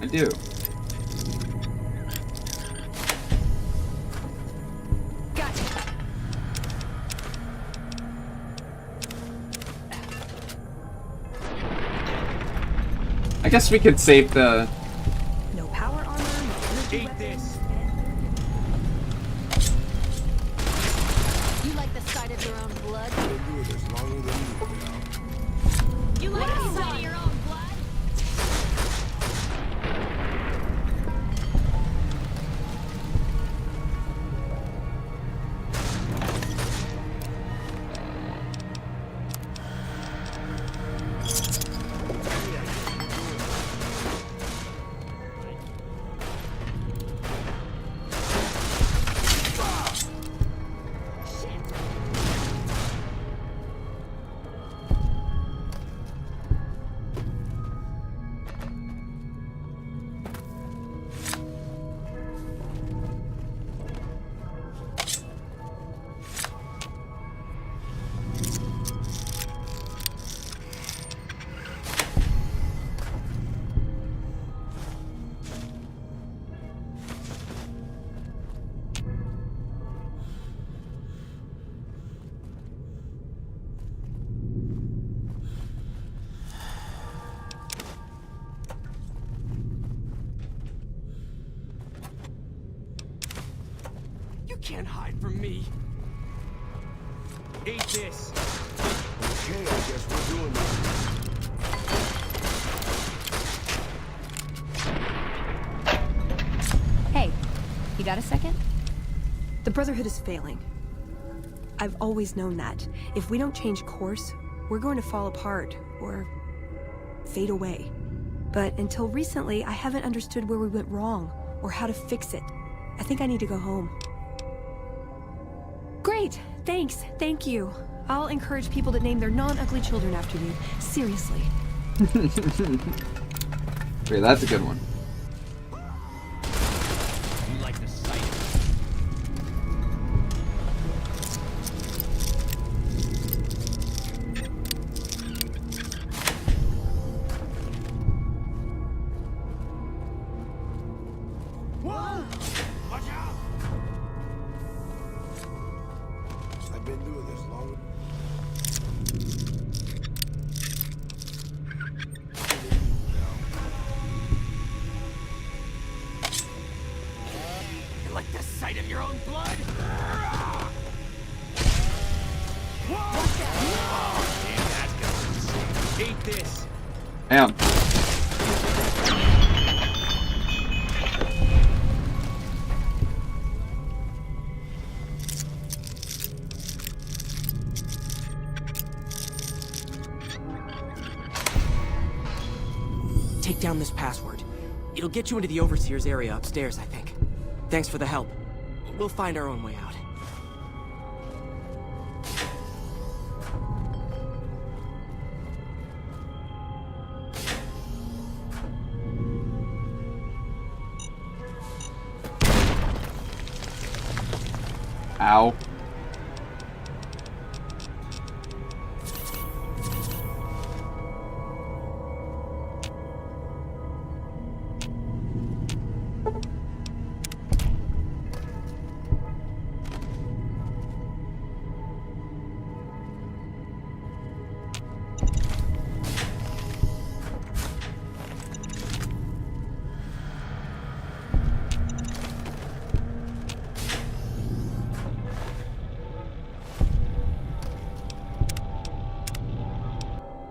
I do. Gotcha. I guess we could save the... No power armor, no energy weapons. You like the sight of your own blood? I've been doing this longer than you, now. You like the sight of your own blood? Can't hide from me. Eat this. Okay, I guess we're doing this. Hey, you got a second? The Brotherhood is failing. I've always known that. If we don't change course, we're going to fall apart, or fade away. But until recently, I haven't understood where we went wrong, or how to fix it. I think I need to go home. Great! Thanks, thank you. I'll encourage people to name their non-ugly children after you. Seriously. Wait, that's a good one. You like the sight Whoa! Watch out! I've been doing this long. You like the sight of your own blood? Eat this. Damn. Take down this password. It'll get you into the Overseer's area upstairs, I think. Thanks for the help. We'll find our own way out. Ow.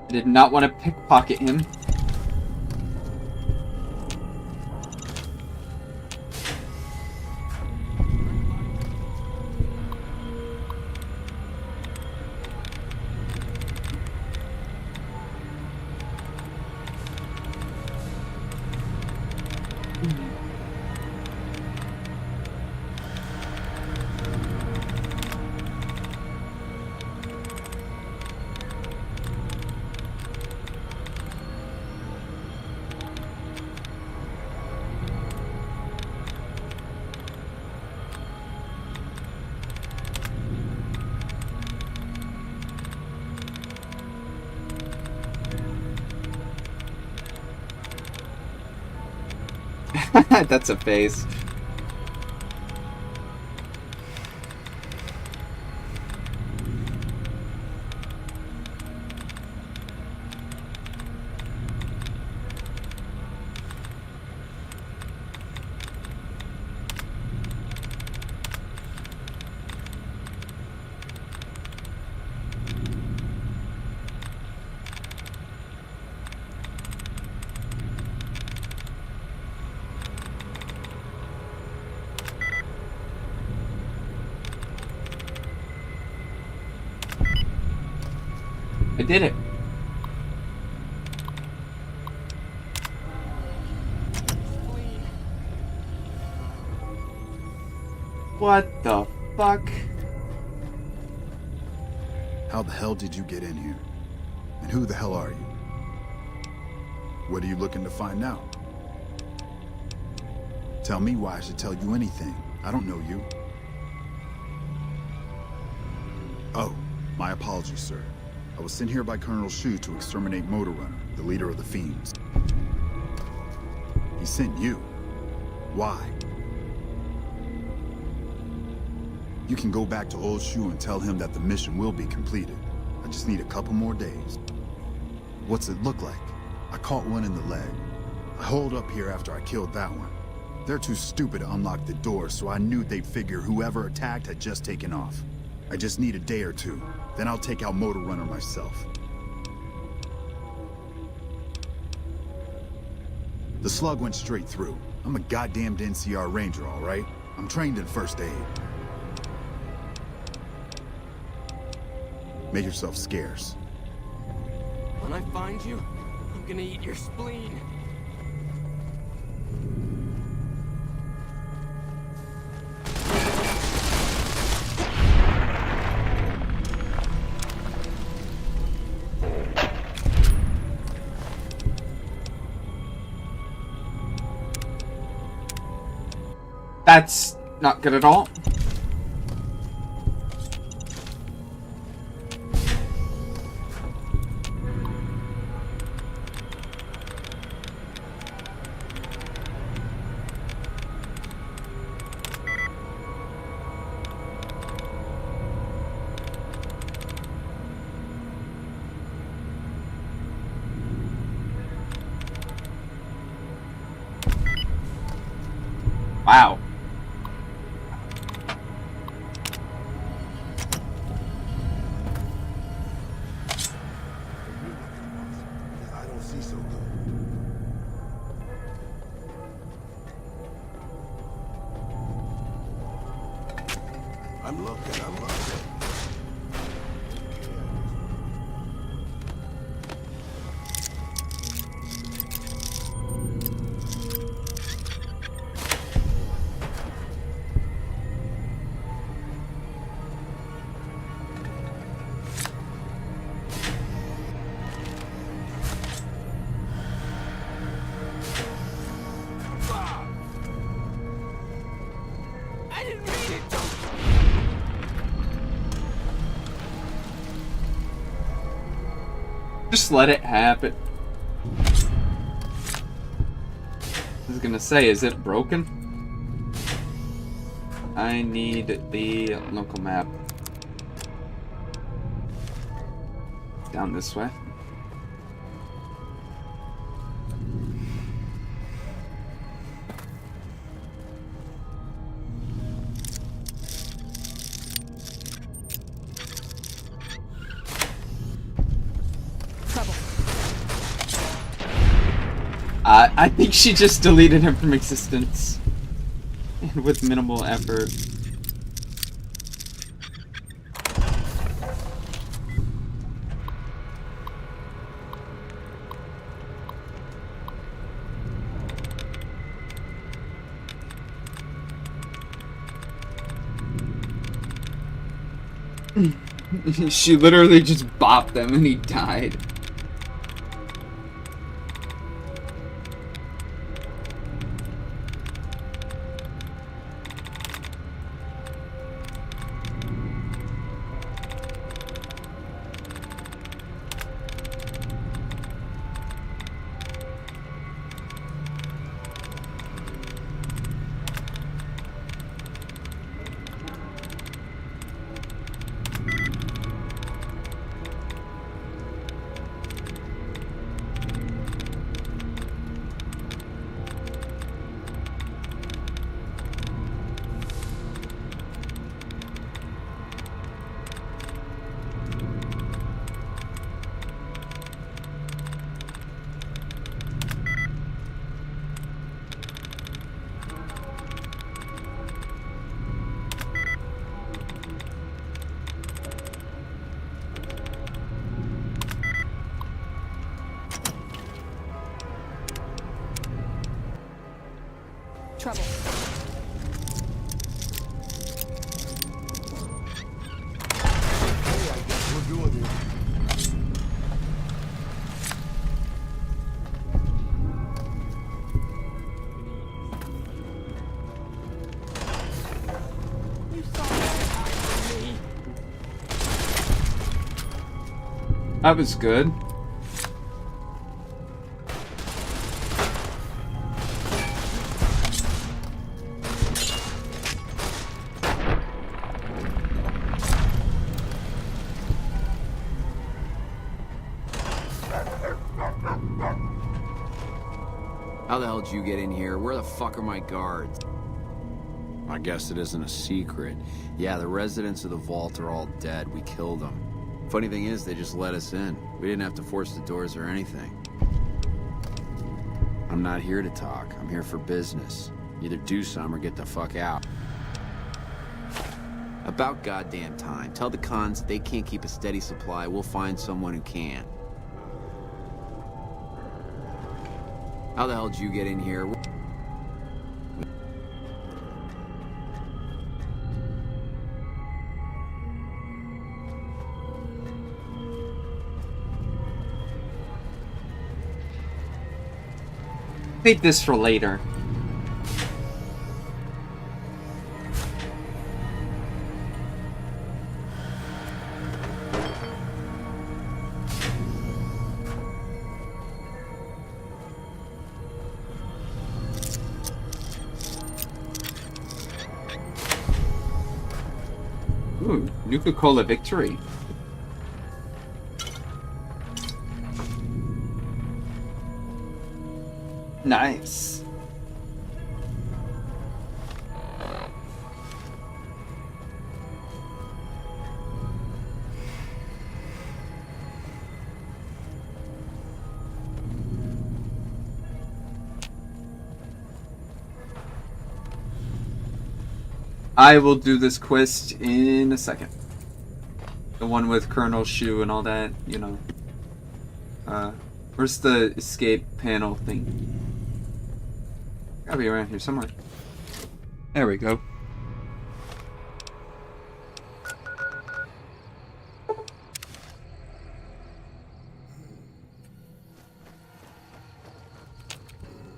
I did not want to pickpocket him. That's a face. I did it. What the fuck? How the hell did you get in here? And who the hell are you? What are you looking to find out? Tell me why I should tell you anything. I don't know you. Oh, my apologies, sir. I was sent here by Colonel Shu to exterminate Motor Runner, the leader of the Fiends. He sent you. Why? You can go back to old Shu and tell him that the mission will be completed. I just need a couple more days. What's it look like? I caught one in the leg. I holed up here after I killed that one. They're too stupid to unlock the door, so I knew they'd figure whoever attacked had just taken off. I just need a day or two. Then I'll take out Motor Runner myself. The slug went straight through. I'm a goddamned NCR Ranger, all right? I'm trained in first aid. Make yourself scarce. When I find you, I'm gonna eat your spleen. That's not good at all. Wow. I don't see so good. I'm looking, I'm looking. I didn't mean it! Just let it happen. I was gonna say, is it broken? I need the local map. Down this way. I think she just deleted him from existence. And with minimal effort. She literally just bopped them and he died. Trouble. Hey, I guess we're doing this. That was good. How the hell did you get in here? Where the fuck are my guards? I guess it isn't a secret. Yeah, the residents of the vault are all dead. We killed them. Funny thing is, they just let us in. We didn't have to force the doors or anything. I'm not here to talk. I'm here for business. Either do some or get the fuck out. About goddamn time. Tell the cons that they can't keep a steady supply. We'll find someone who can. How the hell did you get in here? Save this for later. Ooh, Nuka-Cola victory. Nice. I will do this quest in a second. The one with Colonel Shu and all that, you know. Where's the escape panel thing? Gotta be around here somewhere. There we go.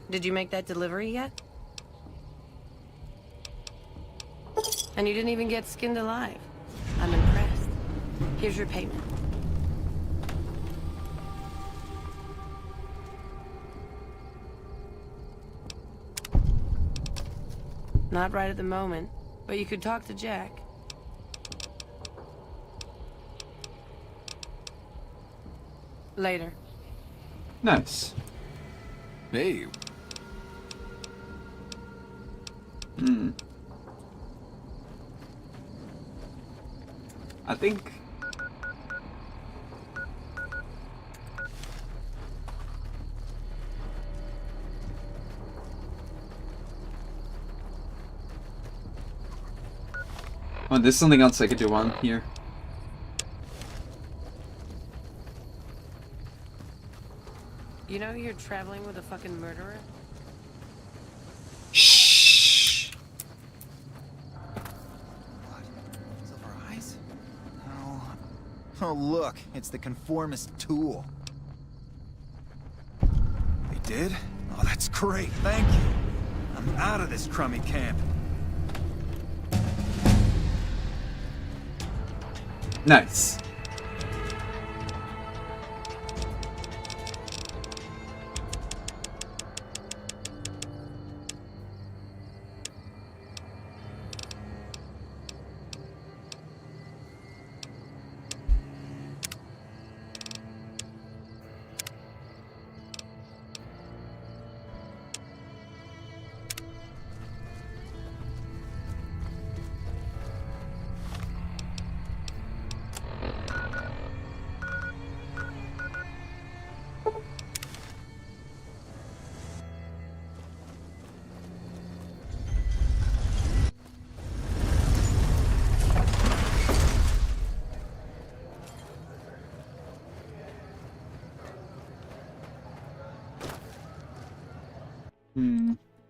Did you make that delivery yet? And you didn't even get skinned alive. I'm impressed. Here's your payment. Not right at the moment, but you could talk to Jack. Later. Nice. Hey. I think... Oh, there's something else I could do on here. You know you're traveling with a fucking murderer? Shh. Silver eyes? Oh. Oh, look. It's the conformist tool. They did? Oh, that's great. Thank you. I'm out of this crummy camp. Nice.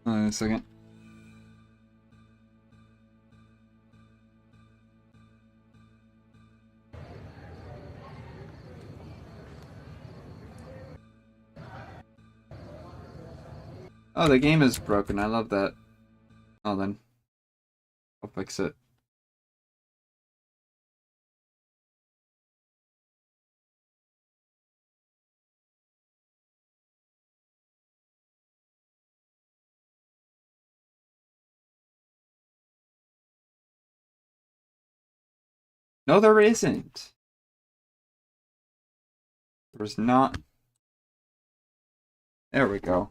Hold on a second. Oh, the game is broken. I love that. Oh, then. I'll fix it. No, there isn't. There's not. There we go.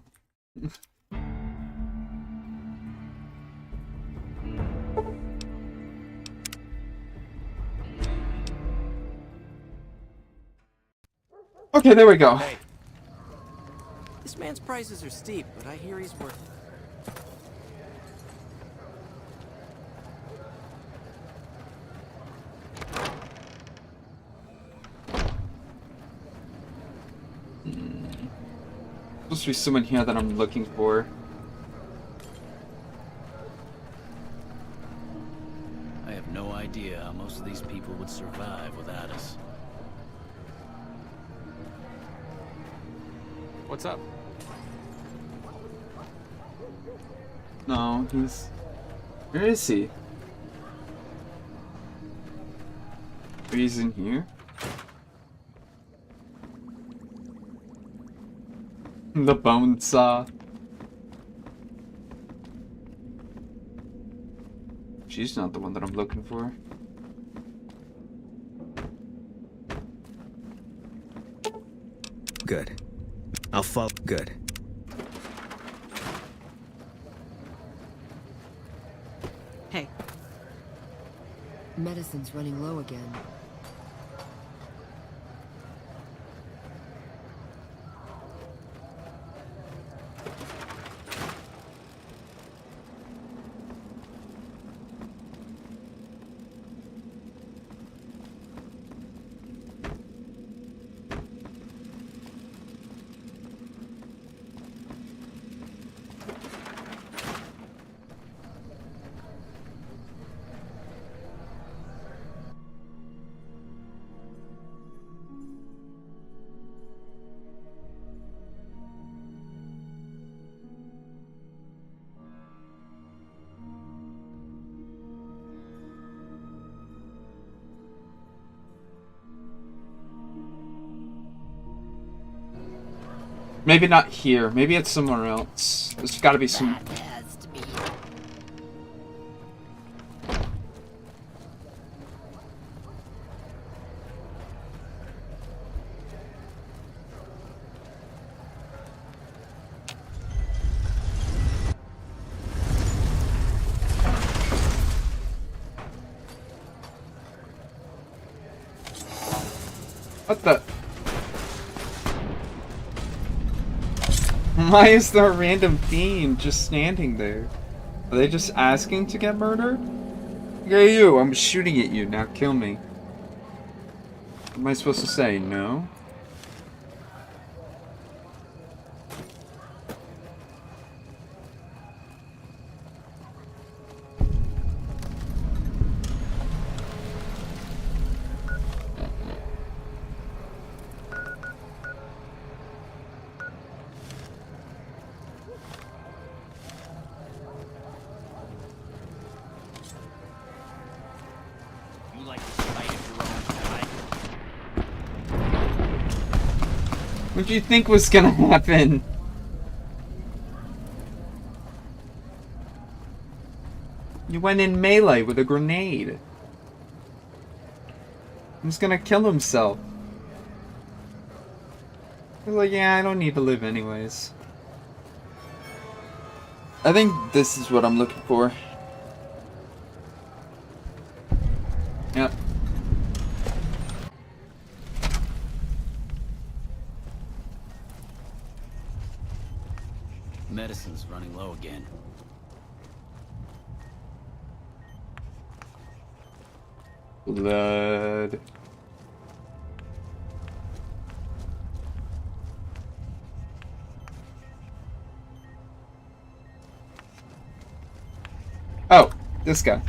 Okay, there we go. Hey. This man's prices are steep, but I hear he's worth it. Supposed to be someone here that I'm looking for. I have no idea how most of these people would survive without us. What's up? No, he's... Where is he? He's in here? The bone saw. She's not the one that I'm looking for. Good. I'll follow. Good. Hey. Medicine's running low again. Maybe not here. Maybe it's somewhere else. There's gotta be some... What the? Why is there a random fiend just standing there? Are they just asking to get murdered? Hey you, I'm shooting at you, now kill me. What am I supposed to say? No? You like to fight at your own time? What do you think was gonna happen? You went in melee with a grenade. He's gonna kill himself. He's like, yeah, I don't need to live anyways. I think this is what I'm looking for. Yep. Medicine's running low again. Blood. Oh, this guy.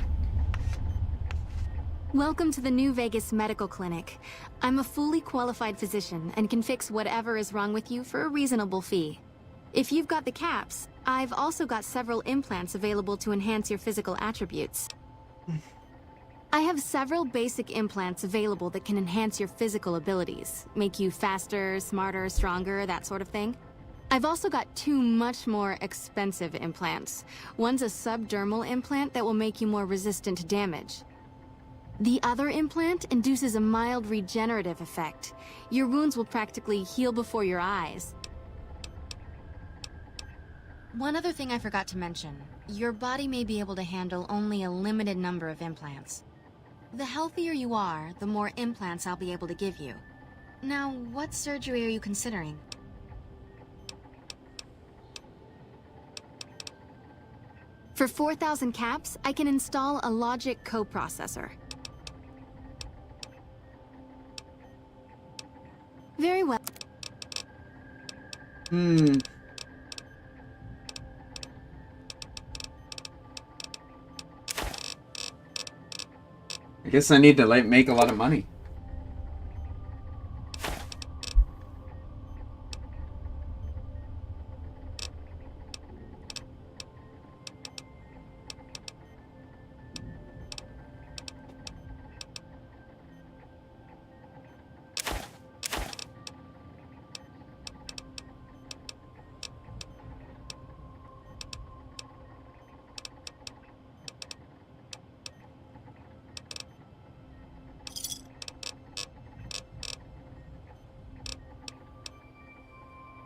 Welcome to the New Vegas Medical Clinic. I'm a fully qualified physician and can fix whatever is wrong with you for a reasonable fee. If you've got the caps, I've also got several implants available to enhance your physical attributes. I have several basic implants available that can enhance your physical abilities, make you faster, smarter, stronger, that sort of thing. I've also got two much more expensive implants. One's a subdermal implant that will make you more resistant to damage. The other implant induces a mild regenerative effect. Your wounds will practically heal before your eyes. One other thing I forgot to mention. Your body may be able to handle only a limited number of implants. The healthier you are, the more implants I'll be able to give you. Now, what surgery are you considering? For 4,000 caps, I can install a logic coprocessor. Very well. I guess I need to like make a lot of money.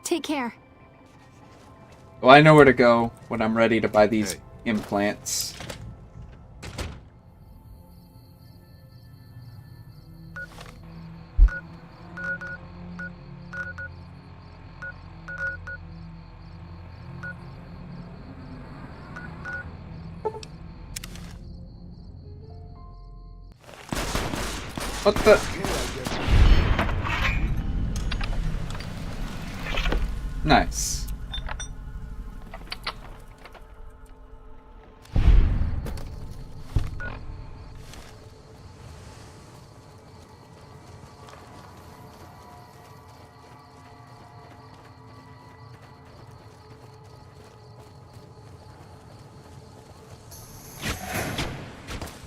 Take care. Well, I know where to go when I'm ready to buy these implants. What the? Nice.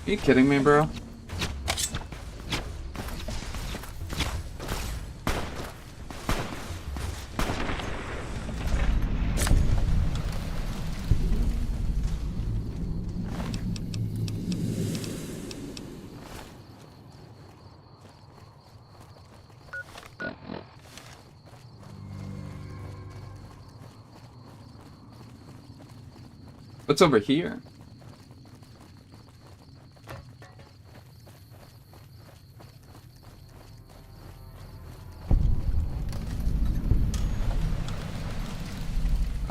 Are you kidding me, bro? What's over here?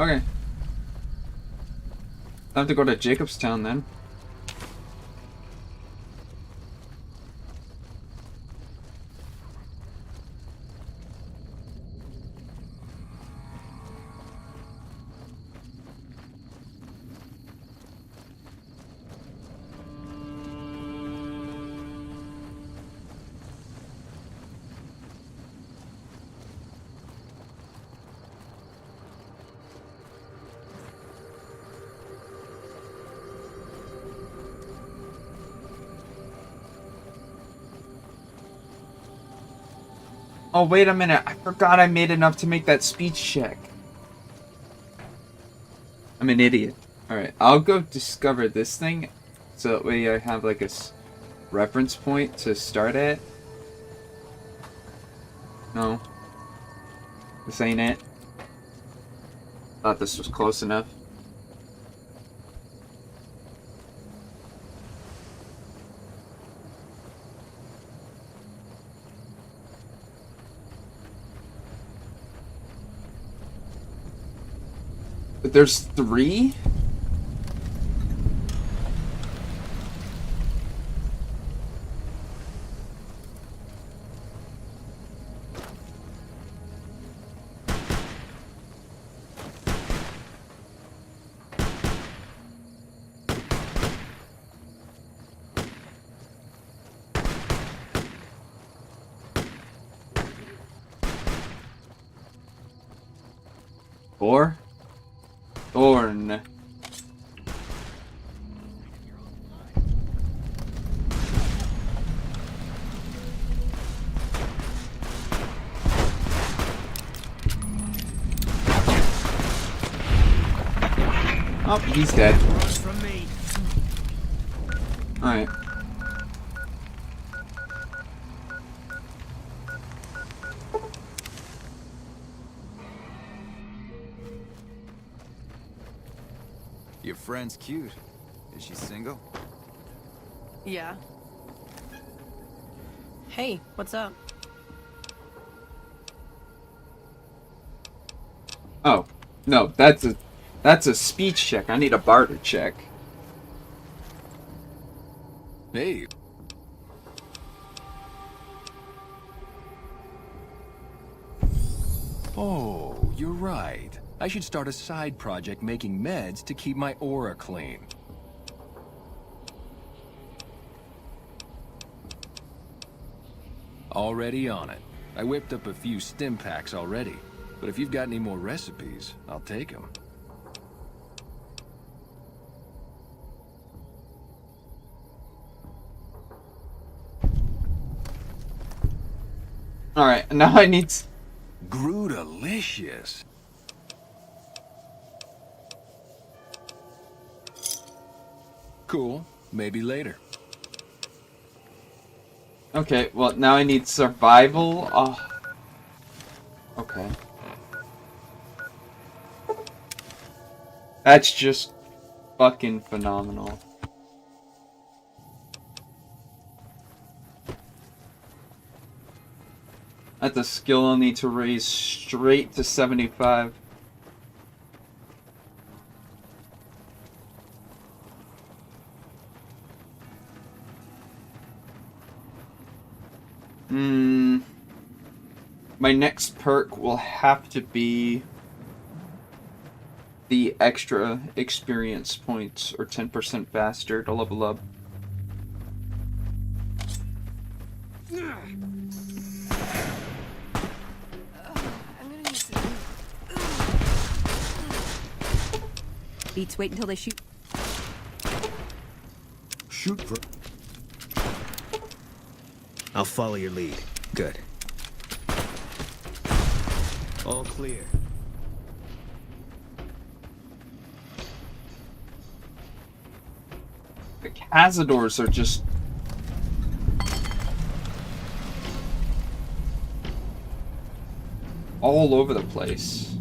Okay. Time to go to Jacobstown then. Oh, wait a minute. I forgot I made enough to make that speech check. I'm an idiot. Alright, I'll go discover this thing. So that way I have like a reference point to start at. No. This ain't it. Thought this was close enough. But there's 3? Four? Thorn. Oh, he's dead. Alright. Your friend's cute. Is she single? Yeah. Hey, what's up? Oh. No, that's a speech check. I need a barter check. Hey. Oh, you're right. I should start a side project making meds to keep my aura clean. Already on it. I whipped up a few stim packs already. But if you've got any more recipes, I'll take them. Alright, now I need... Grootalicious. Cool. Maybe later. Okay, well, now I need survival. Oh. Okay. That's just fucking phenomenal. That's a skill I'll need to raise straight to 75. My next perk will have to be the extra experience points, or 10% faster to level up. Beats wait until they shoot. Shoot for... I'll follow your lead. Good. All clear. The Cazadors are just... all over the place.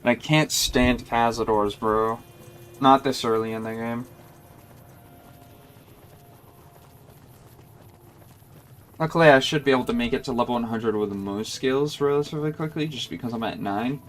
I can't stand Cazadors, bro. Not this early in the game. Luckily, I should be able to make it to level 100 with most skills relatively quickly, just because I'm at 9.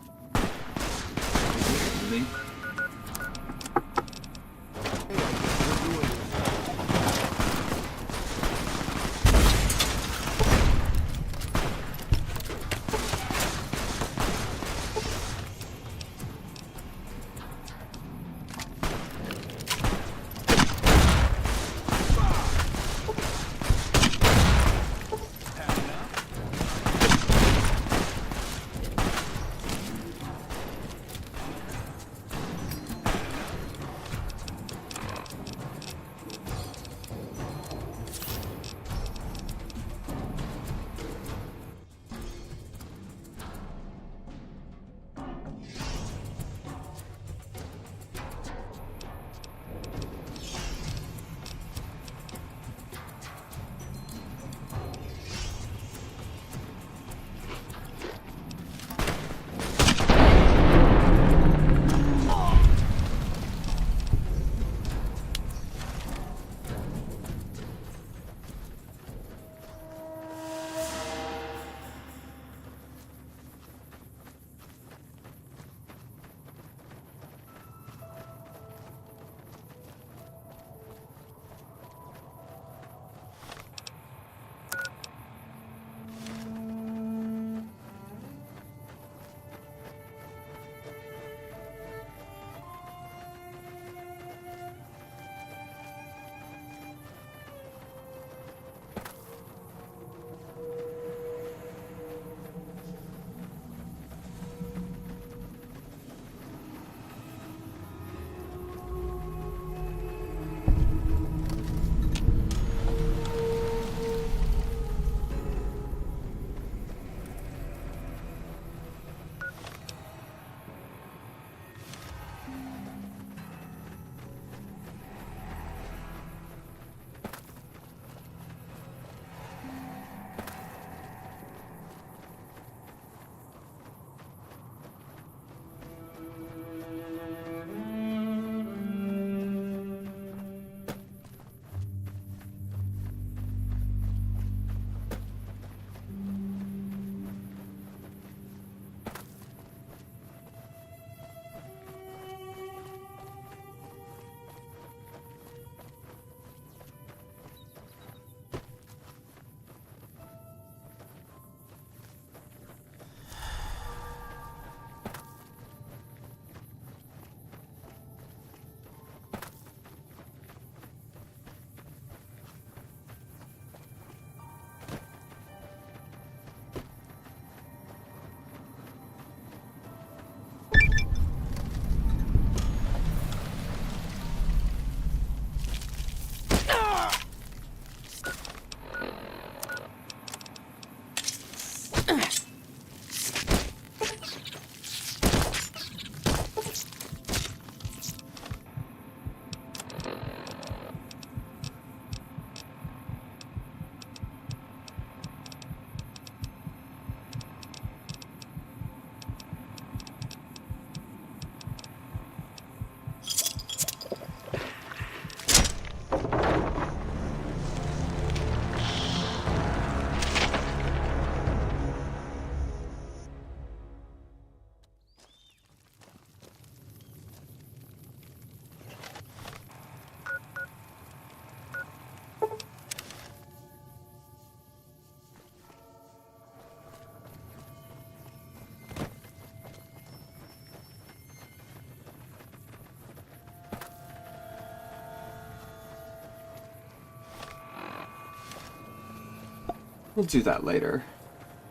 We'll do that later.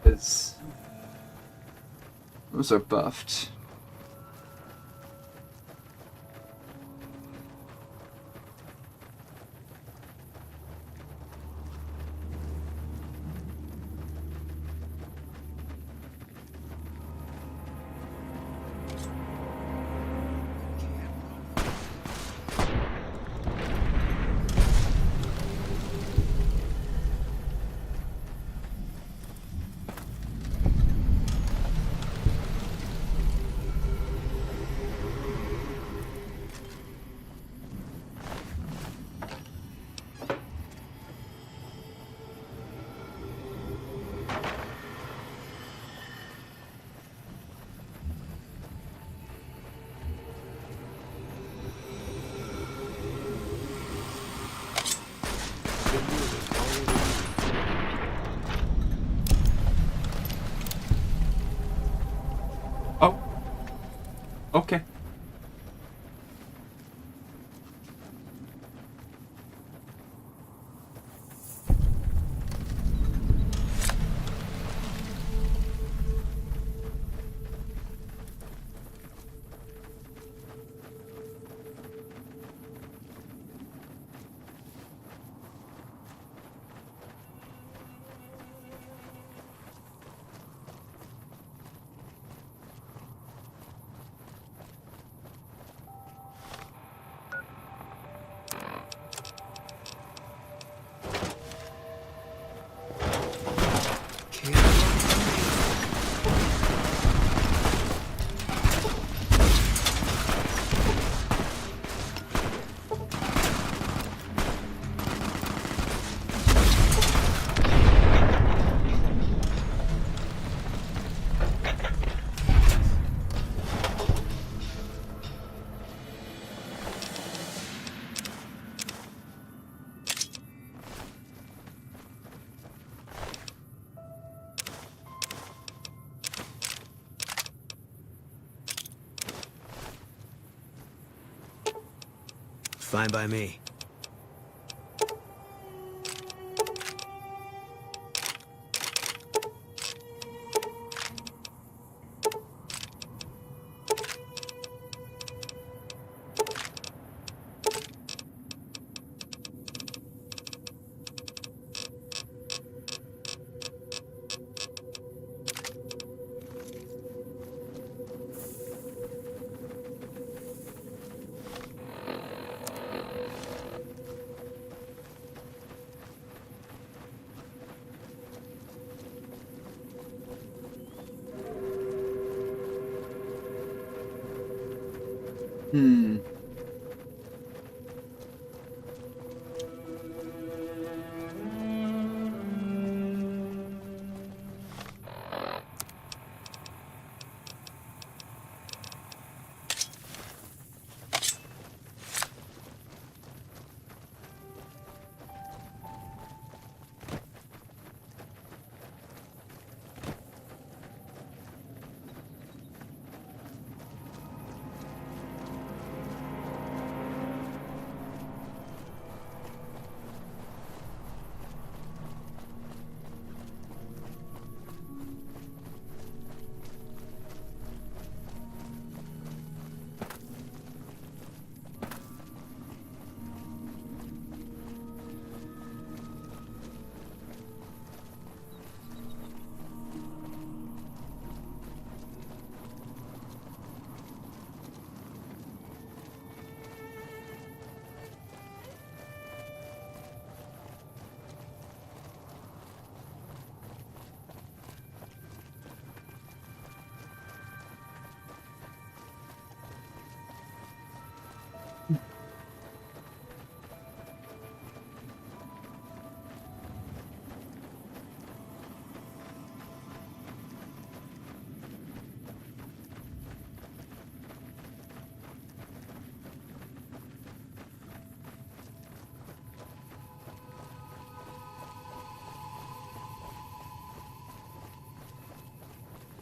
Because those are buffed. Fine by me.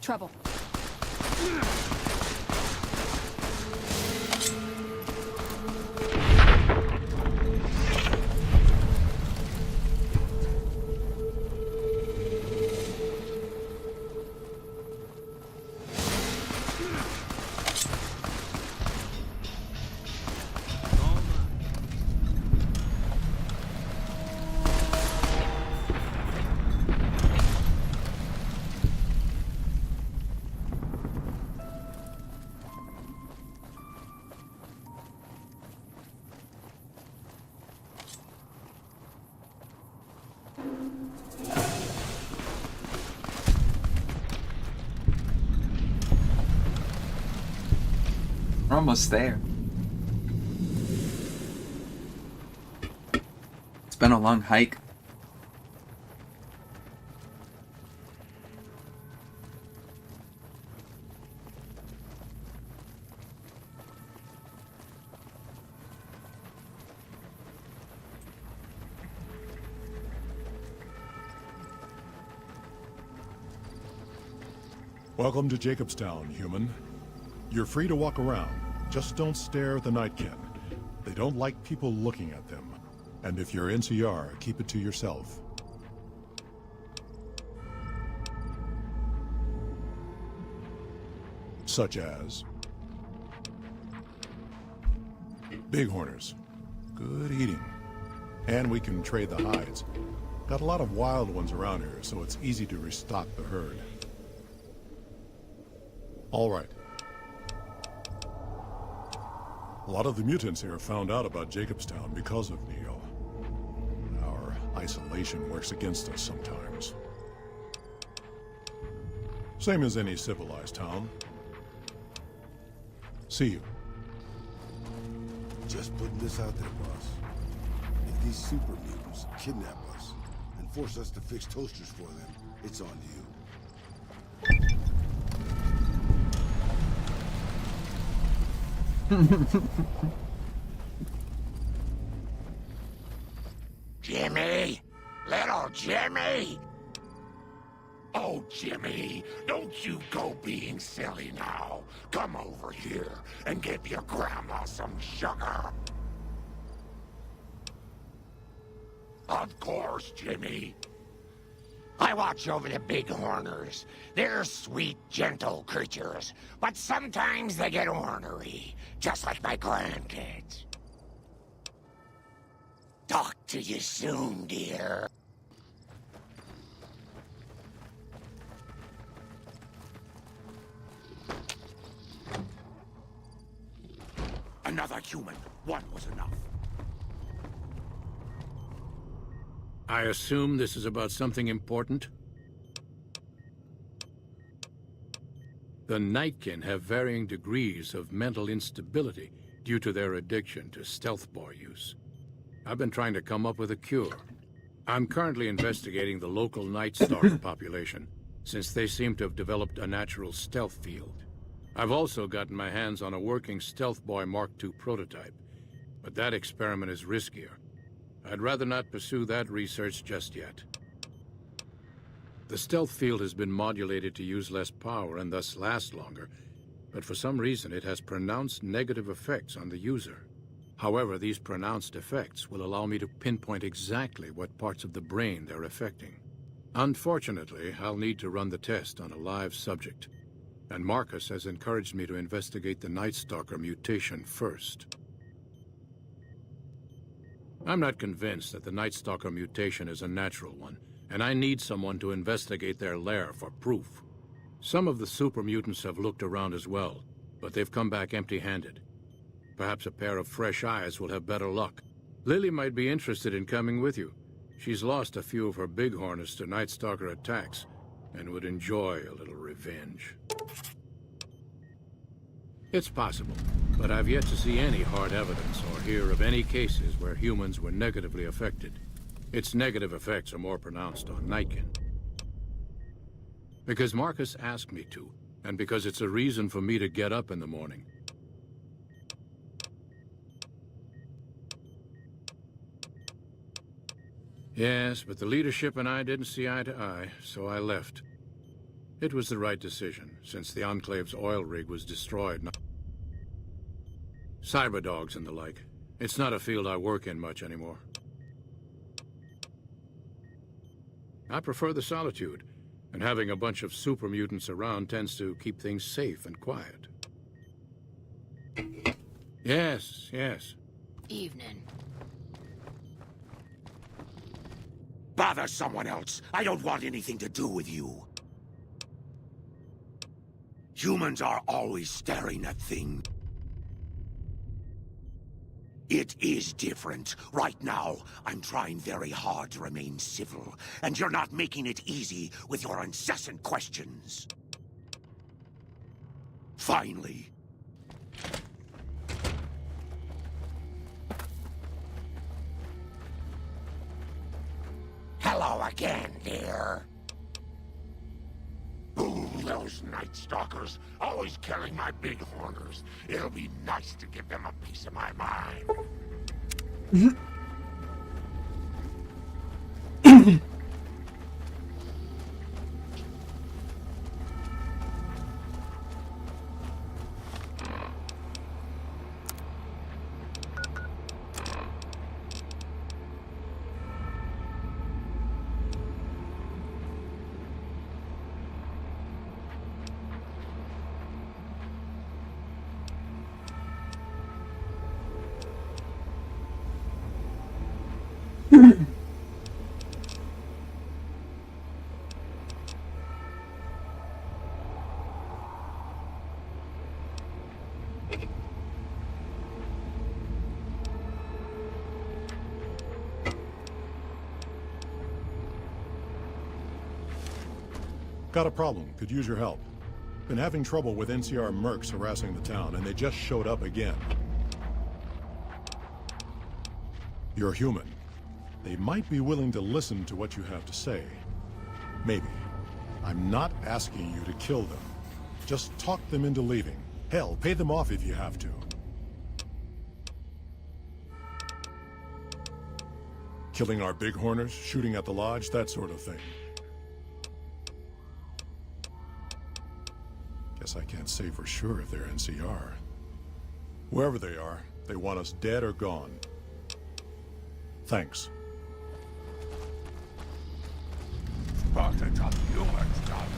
Trouble. We're almost there. It's been a long hike. Welcome to Jacobstown, human. You're free to walk around. Just don't stare at the Nightkin. They don't like people looking at them. And if you're NCR, keep it to yourself. Such as... Bighorners. Good eating. And we can trade the hides. Got a lot of wild ones around here, so it's easy to restock the herd. All right. A lot of the mutants here found out about Jacobstown because of Neo. Our isolation works against us sometimes. Same as any civilized town. See you. Just putting this out there, boss. If these super mutants kidnap us and force us to fix toasters for them, it's on you. Jimmy! Little Jimmy! Oh, Jimmy, don't you go being silly now. Come over here and give your grandma some sugar. Of course, Jimmy. I watch over the bighorners. They're sweet, gentle creatures, but sometimes they get ornery, just like my grandkids. Talk to you soon, dear. Another human. One was enough. I assume this is about something important? The Nightkin have varying degrees of mental instability due to their addiction to stealth boy use. I've been trying to come up with a cure. I'm currently investigating the local Night Stalker population, since they seem to have developed a natural stealth field. I've also gotten my hands on a working Stealth Boy Mark II prototype, but that experiment is riskier. I'd rather not pursue that research just yet. The stealth field has been modulated to use less power and thus last longer, but for some reason it has pronounced negative effects on the user. However, these pronounced effects will allow me to pinpoint exactly what parts of the brain they're affecting. Unfortunately, I'll need to run the test on a live subject, and Marcus has encouraged me to investigate the Night Stalker mutation first. I'm not convinced that the Night Stalker mutation is a natural one, and I need someone to investigate their lair for proof. Some of the super mutants have looked around as well, but they've come back empty-handed. Perhaps a pair of fresh eyes will have better luck. Lily might be interested in coming with you. She's lost a few of her bighorners to Night Stalker attacks, and would enjoy a little revenge. It's possible, but I've yet to see any hard evidence or hear of any cases where humans were negatively affected. Its negative effects are more pronounced on Nightkin. Because Marcus asked me to, and because it's a reason for me to get up in the morning. Yes, but the leadership and I didn't see eye to eye, so I left. It was the right decision, since the Enclave's oil rig was destroyed. Cyberdogs and the like. It's not a field I work in much anymore. I prefer the solitude, and having a bunch of super mutants around tends to keep things safe and quiet. Yes, yes. Evening. Bother someone else. I don't want anything to do with you. Humans are always staring at things. It is different. Right now, I'm trying very hard to remain civil, and you're not making it easy with your incessant questions. Finally. Hello again, dear. Ooh, those Night Stalkers, always killing my bighorners. It'll be nice to give them a piece of my mind. Got a problem. Could use your help. Been having trouble with NCR mercs harassing the town, and they just showed up again. You're human. They might be willing to listen to what you have to say. Maybe. I'm not asking you to kill them. Just talk them into leaving. Hell, pay them off if you have to. Killing our bighorners, shooting at the lodge, that sort of thing. Guess I can't say for sure if they're NCR. Whoever they are, they want us dead or gone. Thanks. But it's a human stuff.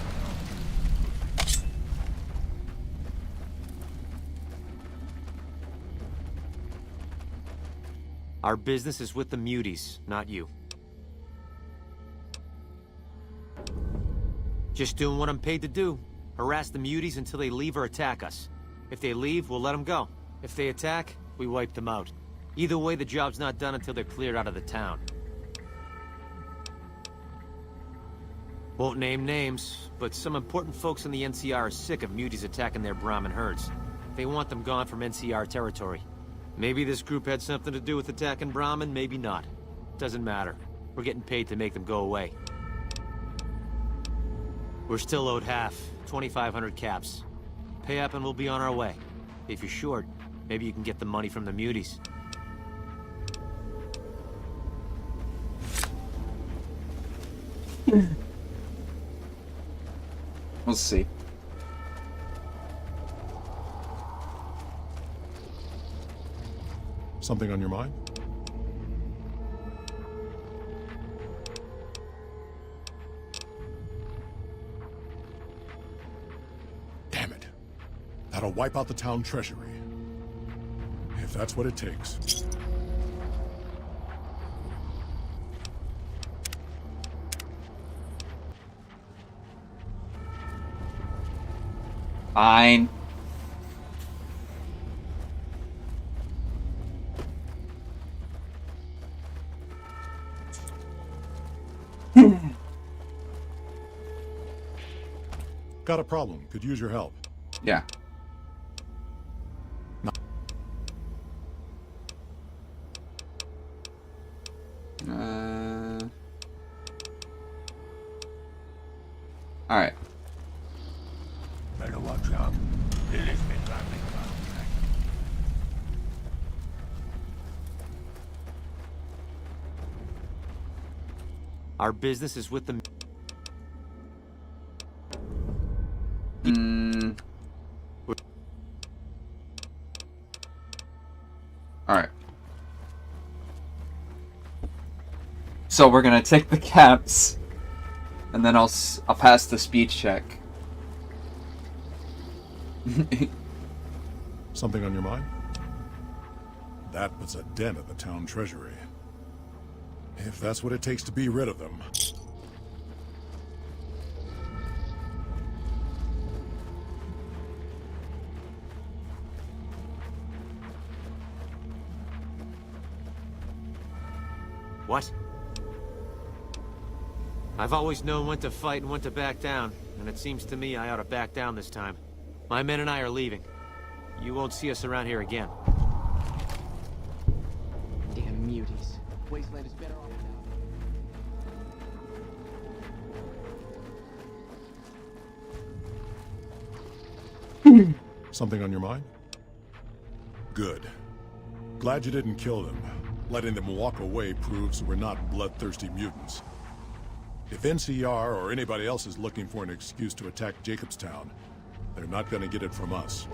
Our business is with the muties, not you. Just doing what I'm paid to do. Harass the muties until they leave or attack us. If they leave, we'll let them go. If they attack, we wipe them out. Either way, the job's not done until they're cleared out of the town. Won't name names, but some important folks in the NCR are sick of muties attacking their Brahmin herds. They want them gone from NCR territory. Maybe this group had something to do with attacking Brahmin, maybe not. Doesn't matter. We're getting paid to make them go away. We're still owed half, 2,500 caps. Pay up and we'll be on our way. If you're short, maybe you can get the money from the muties. We'll see. Something on your mind? Damn it. That'll wipe out the town treasury. If that's what it takes. Fine. Got a problem. Could use your help. Yeah. All right. Better watch out. Lily's been rambling about. Our business is with the... Alright. So we're gonna take the caps, and then I'll pass the speech check. Something on your mind? That puts a dent at the town treasury. If that's what it takes to be rid of them. What? I've always known when to fight and when to back down, and it seems to me I ought to back down this time. My men and I are leaving. You won't see us around here again. Damn muties. Wasteland is better off now. Something on your mind? Good. Glad you didn't kill them. Letting them walk away proves we're not bloodthirsty mutants. If NCR or anybody else is looking for an excuse to attack Jacobstown, they're not gonna get it from us.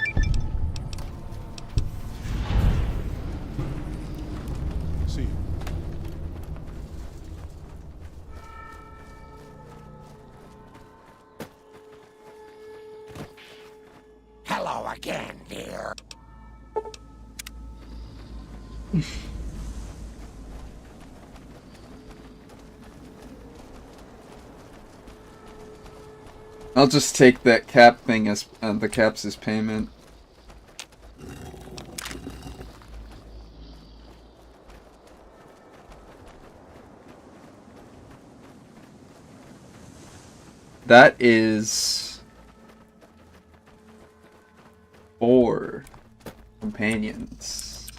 See you. Hello again, dear. I'll just take that cap thing as the caps as payment. That is 4 companions.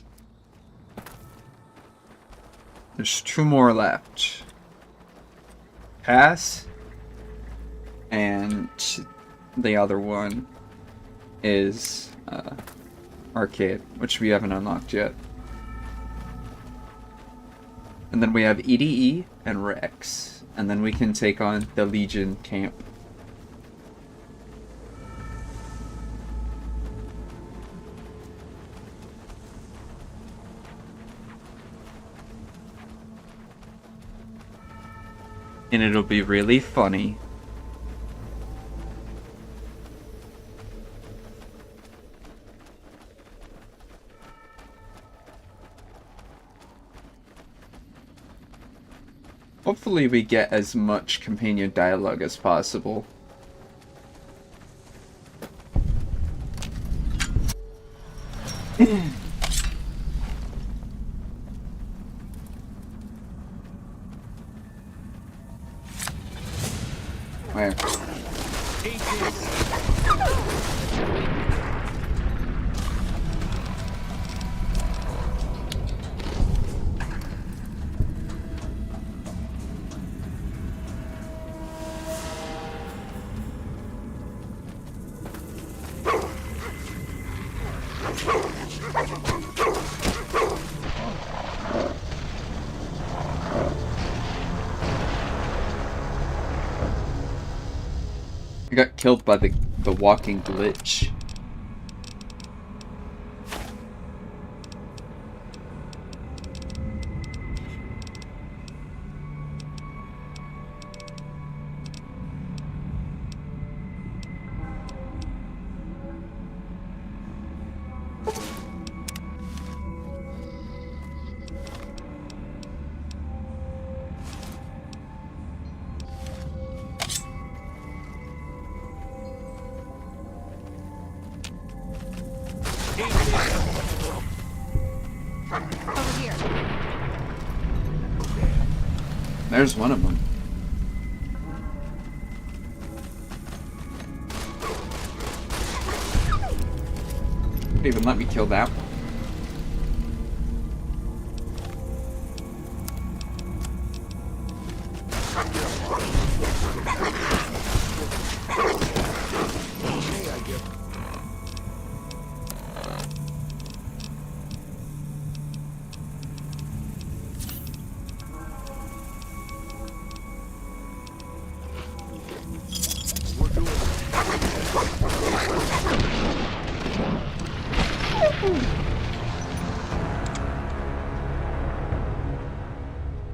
There's 2 more left. Pass. And the other one is Arcade, which we haven't unlocked yet. And then we have EDE and Rex. And then we can take on the Legion camp. And it'll be really funny. Hopefully we get as much companion dialogue as possible. Where? I got killed by the walking glitch. Over here. There's one of them. Didn't even let me kill that one.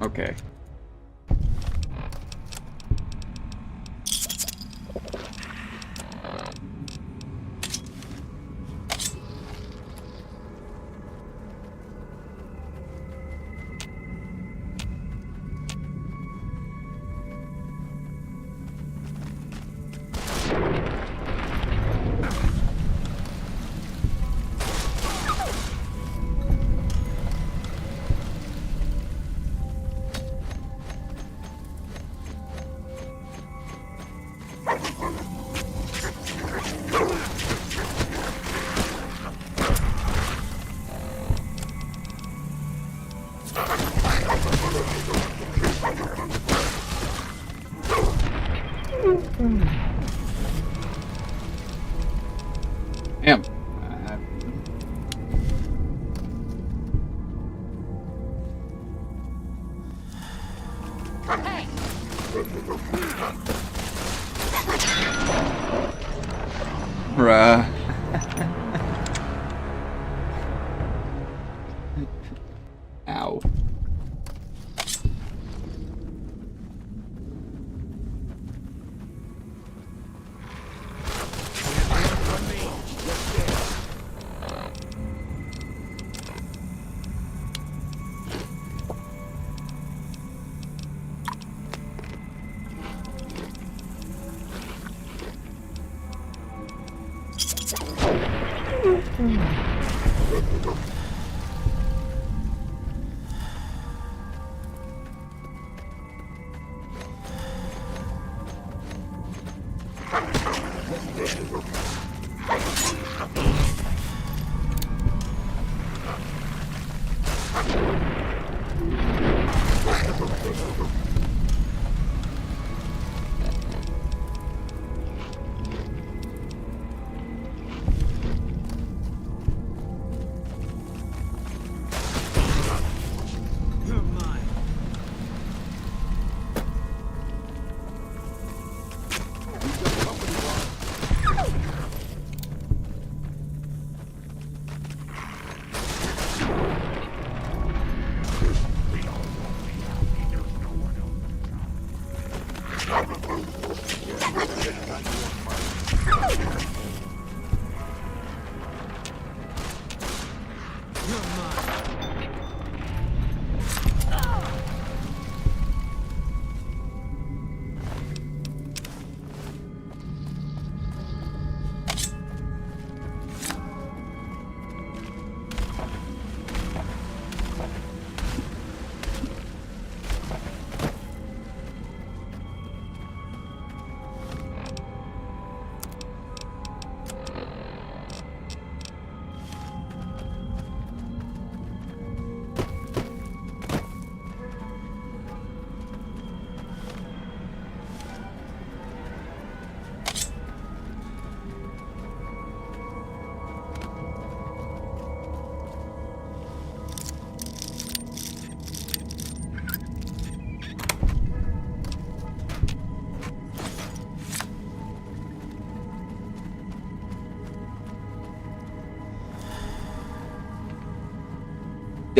Okay. Damn. Hey. Bruh. Ow.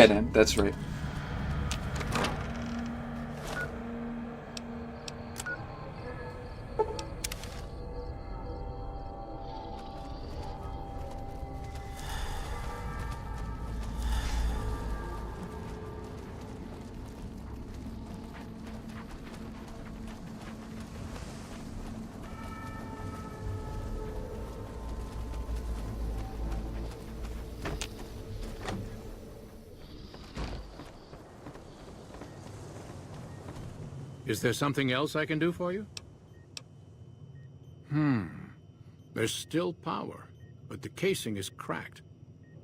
Dead end, that's right. Is there something else I can do for you? There's still power, but the casing is cracked.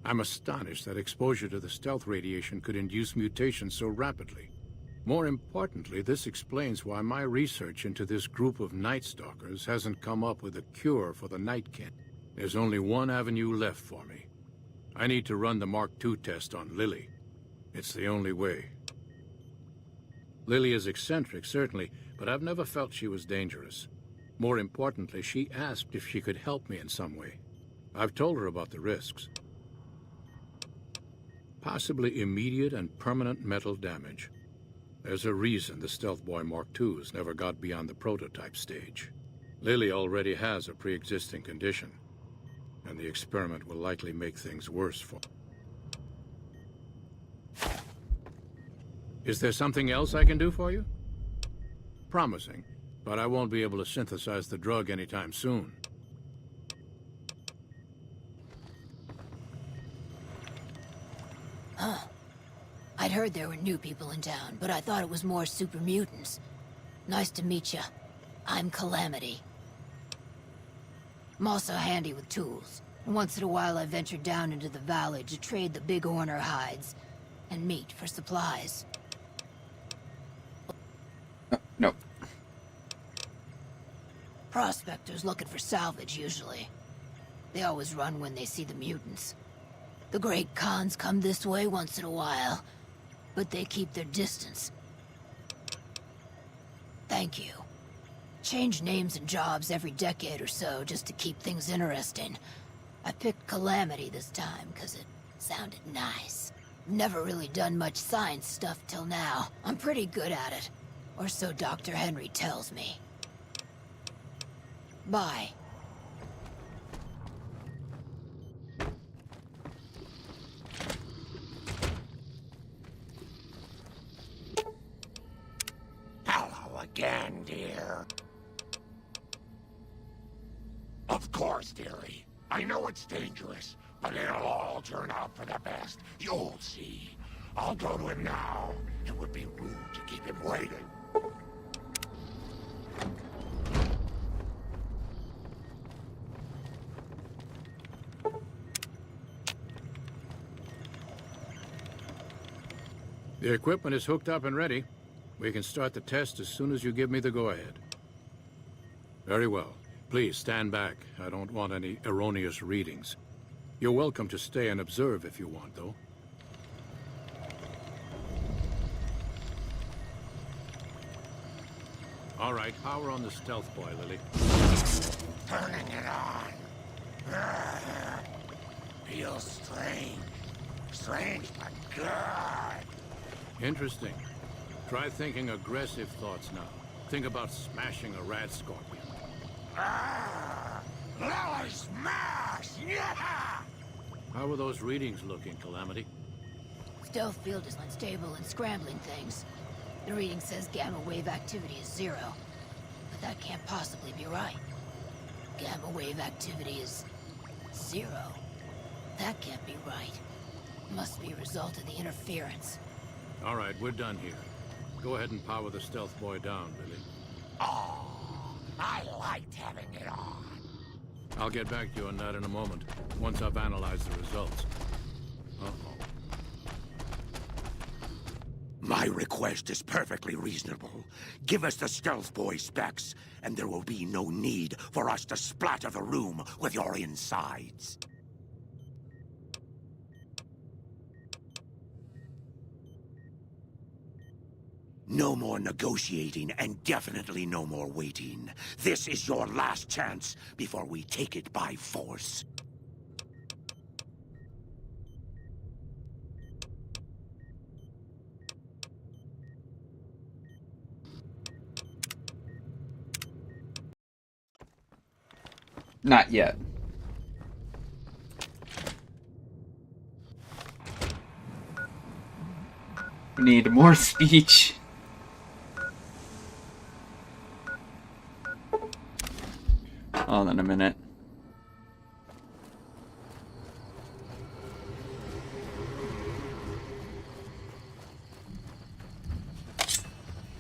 I'm astonished that exposure to the stealth radiation could induce mutations so rapidly. More importantly, this explains why my research into this group of Night Stalkers hasn't come up with a cure for the Nightkin. There's only one avenue left for me. I need to run the Mark II test on Lily. It's the only way. Lily is eccentric, certainly, but I've never felt she was dangerous. More importantly, she asked if she could help me in some way. I've told her about the risks. Possibly immediate and permanent metal damage. There's a reason the Stealth Boy Mark IIs never got beyond the prototype stage. Lily already has a pre-existing condition, and the experiment will likely make things worse for her. Is there something else I can do for you? Promising, but I won't be able to synthesize the drug anytime soon. Huh. I'd heard there were new people in town, but I thought it was more super mutants. Nice to meet ya. I'm Calamity. I'm also handy with tools. Once in a while I venture down into the valley to trade the big horner hides and meat for supplies. No. Prospectors looking for salvage, usually. They always run when they see the mutants. The Great Khans come this way once in a while, but they keep their distance. Thank you. Change names and jobs every decade or so just to keep things interesting. I picked Calamity this time because it sounded nice. Never really done much science stuff till now. I'm pretty good at it. Or so Dr. Henry tells me. Bye. Hello again, dear. Of course, dearie. I know it's dangerous, but it'll all turn out for the best. You'll see. I'll go to him now. It would be rude to keep him waiting. The equipment is hooked up and ready. We can start the test as soon as you give me the go-ahead. Very well. Please stand back. I don't want any erroneous readings. You're welcome to stay and observe if you want, though. All right, power on the stealth boy, Lily. Turning it on. Feels strange. Strange, but good. Interesting. Try thinking aggressive thoughts now. Think about smashing a rat scorpion. Lily smash! Yeah! How are those readings looking, Calamity? Stealth field is unstable and scrambling things. The reading says gamma wave activity is 0. But that can't possibly be right. Gamma wave activity is 0. That can't be right. Must be a result of the interference. All right, we're done here. Go ahead and power the stealth boy down, Lily. Oh, I liked having it on. I'll get back to you on that in a moment, once I've analyzed the results. Uh-oh. My request is perfectly reasonable. Give us the stealth boy specs, and there will be no need for us to splatter the room with your insides. No more negotiating, and definitely no more waiting. This is your last chance before we take it by force. Not yet. We need more speech. Hold on a minute.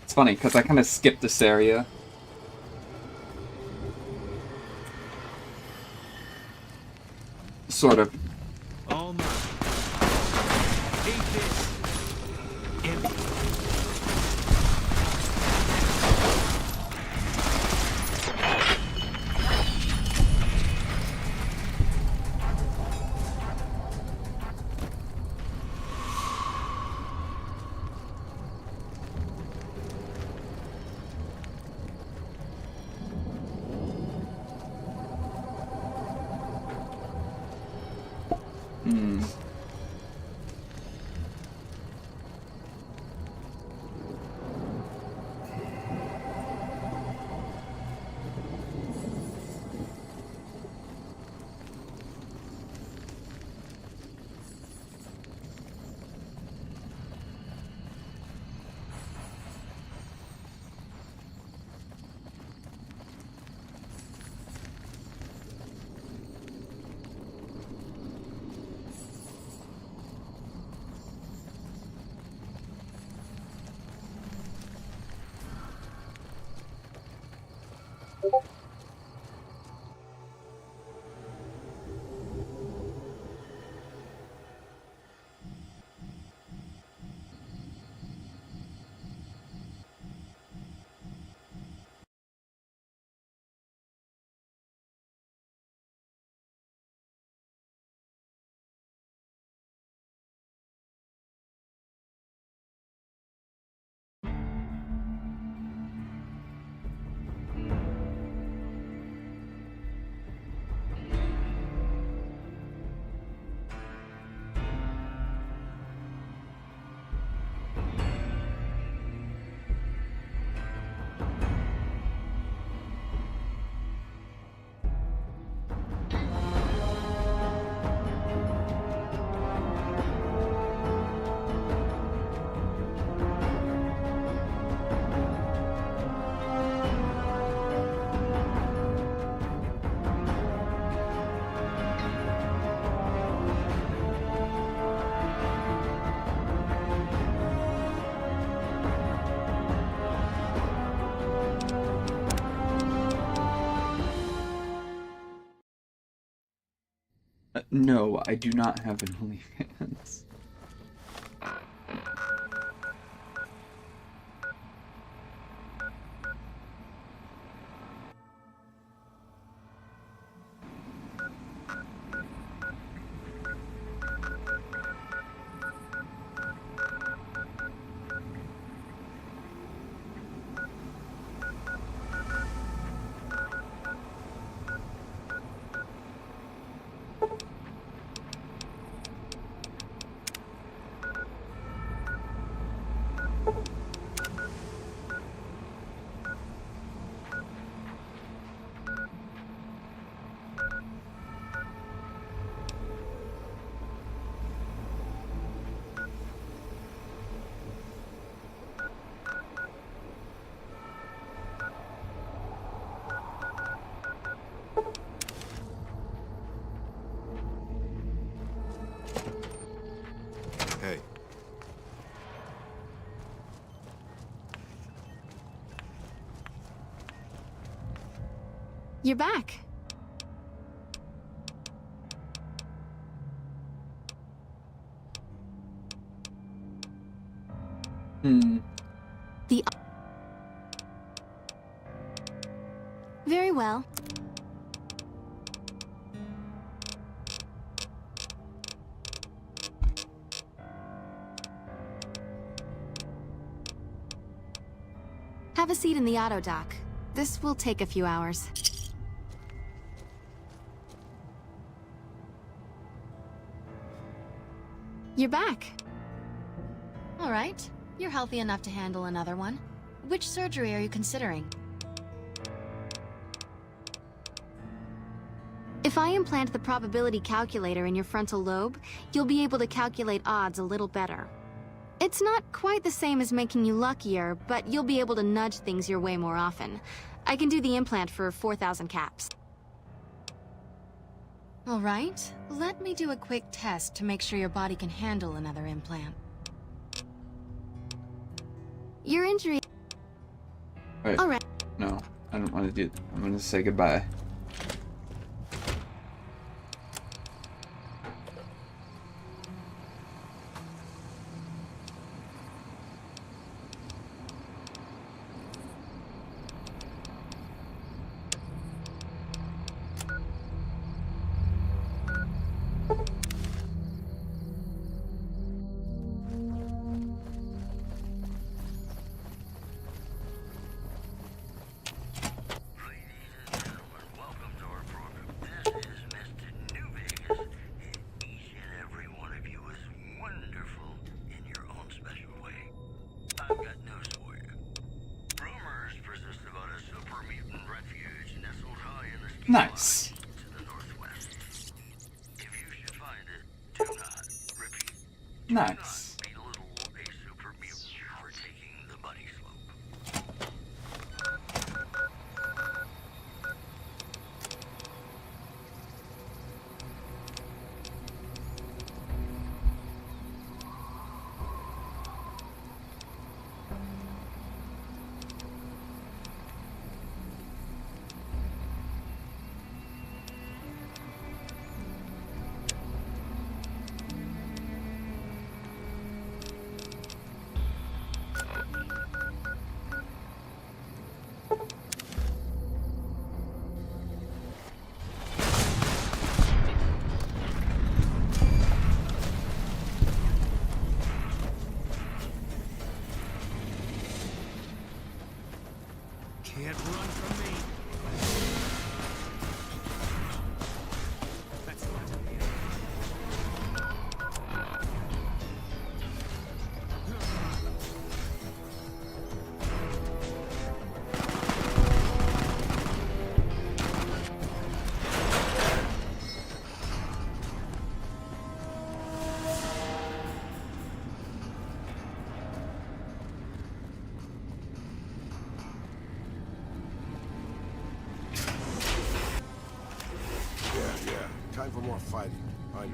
It's funny, because I kind of skipped this area. Sort of. All mine. Take this. Empty. No, I do not have an OnlyFans. Hey. You're back. The... Very well. Have a seat in the auto dock. This will take a few hours. You're back. All right. You're healthy enough to handle another one. Which surgery are you considering? If I implant the probability calculator in your frontal lobe, you'll be able to calculate odds a little better. It's not quite the same as making you luckier, but you'll be able to nudge things your way more often. I can do the implant for 4,000 caps. All right, let me do a quick test to make sure your body can handle another implant. Your injury... Wait. All right. No, I don't want to do... I'm going to say goodbye. Nice. Nice. Can't run from me. That's Time for more fighting. I know.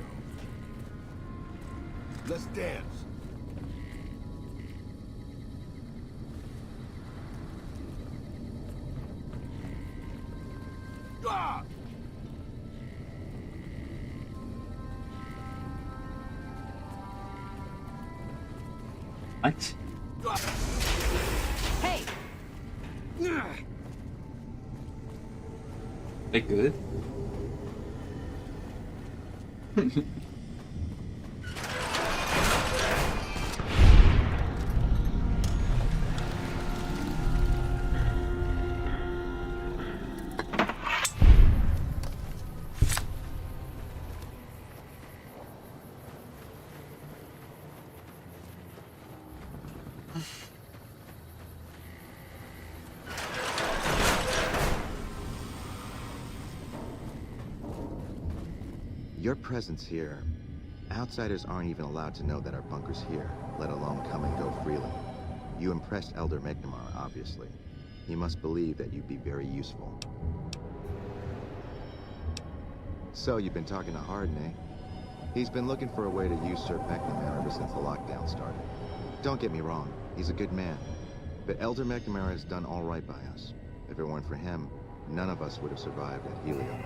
Let's dance. Ah! What? Hey! They good? Your presence here, outsiders aren't even allowed to know that our bunker's here, let alone come and go freely. You impressed Elder McNamara, obviously. He must believe that you'd be very useful. So you've been talking to Hardin, eh? He's been looking for a way to usurp McNamara ever since the lockdown started. Don't get me wrong, he's a good man. But Elder McNamara has done all right by us. If it weren't for him, none of us would have survived at Helio.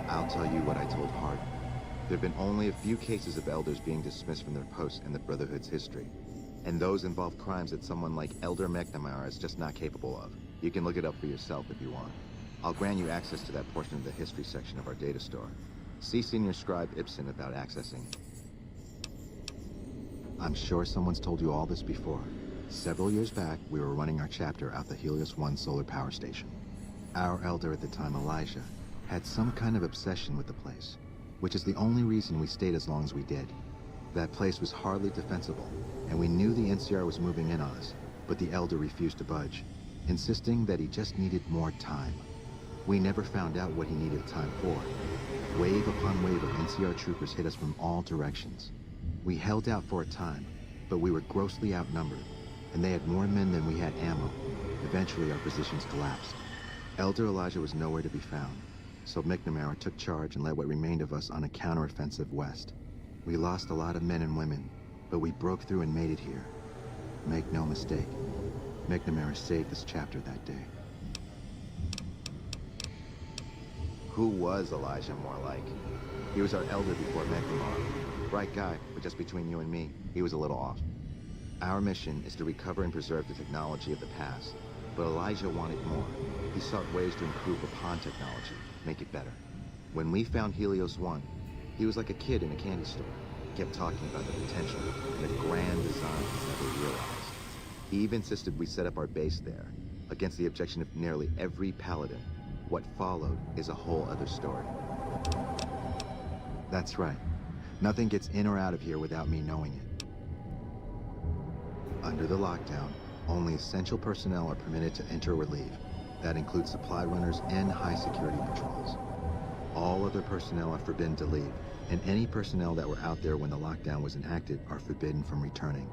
I'll tell you what I told Hardin. There have been only a few cases of elders being dismissed from their posts in the Brotherhood's history. And those involve crimes that someone like Elder McNamara is just not capable of. You can look it up for yourself if you want. I'll grant you access to that portion of the history section of our data store. See Senior Scribe Ibsen about accessing. I'm sure someone's told you all this before. Several years back, we were running our chapter out the Helios 1 solar power station. Our elder at the time, Elijah, had some kind of obsession with the place, which is the only reason we stayed as long as we did. That place was hardly defensible, and we knew the NCR was moving in on us, but the elder refused to budge, insisting that he just needed more time. We never found out what he needed time for. Wave upon wave of NCR troopers hit us from all directions. We held out for a time, but we were grossly outnumbered, and they had more men than we had ammo. Eventually, our positions collapsed. Elder Elijah was nowhere to be found, so McNamara took charge and led what remained of us on a counteroffensive west. We lost a lot of men and women, but we broke through and made it here. Make no mistake, McNamara saved this chapter that day. Who was Elijah more like? He was our elder before McNamara. Bright guy, but just between you and me, he was a little off. Our mission is to recover and preserve the technology of the past, but Elijah wanted more. He sought ways to improve upon technology, make it better. When we found Helios 1, he was like a kid in a candy store. He kept talking about the potential and the grand design he's never realized. He even insisted we set up our base there, against the objection of nearly every paladin. What followed is a whole other story. That's right. Nothing gets in or out of here without me knowing it. Under the lockdown, only essential personnel are permitted to enter or leave. That includes supply runners and high-security patrols. All other personnel are forbidden to leave, and any personnel that were out there when the lockdown was enacted are forbidden from returning.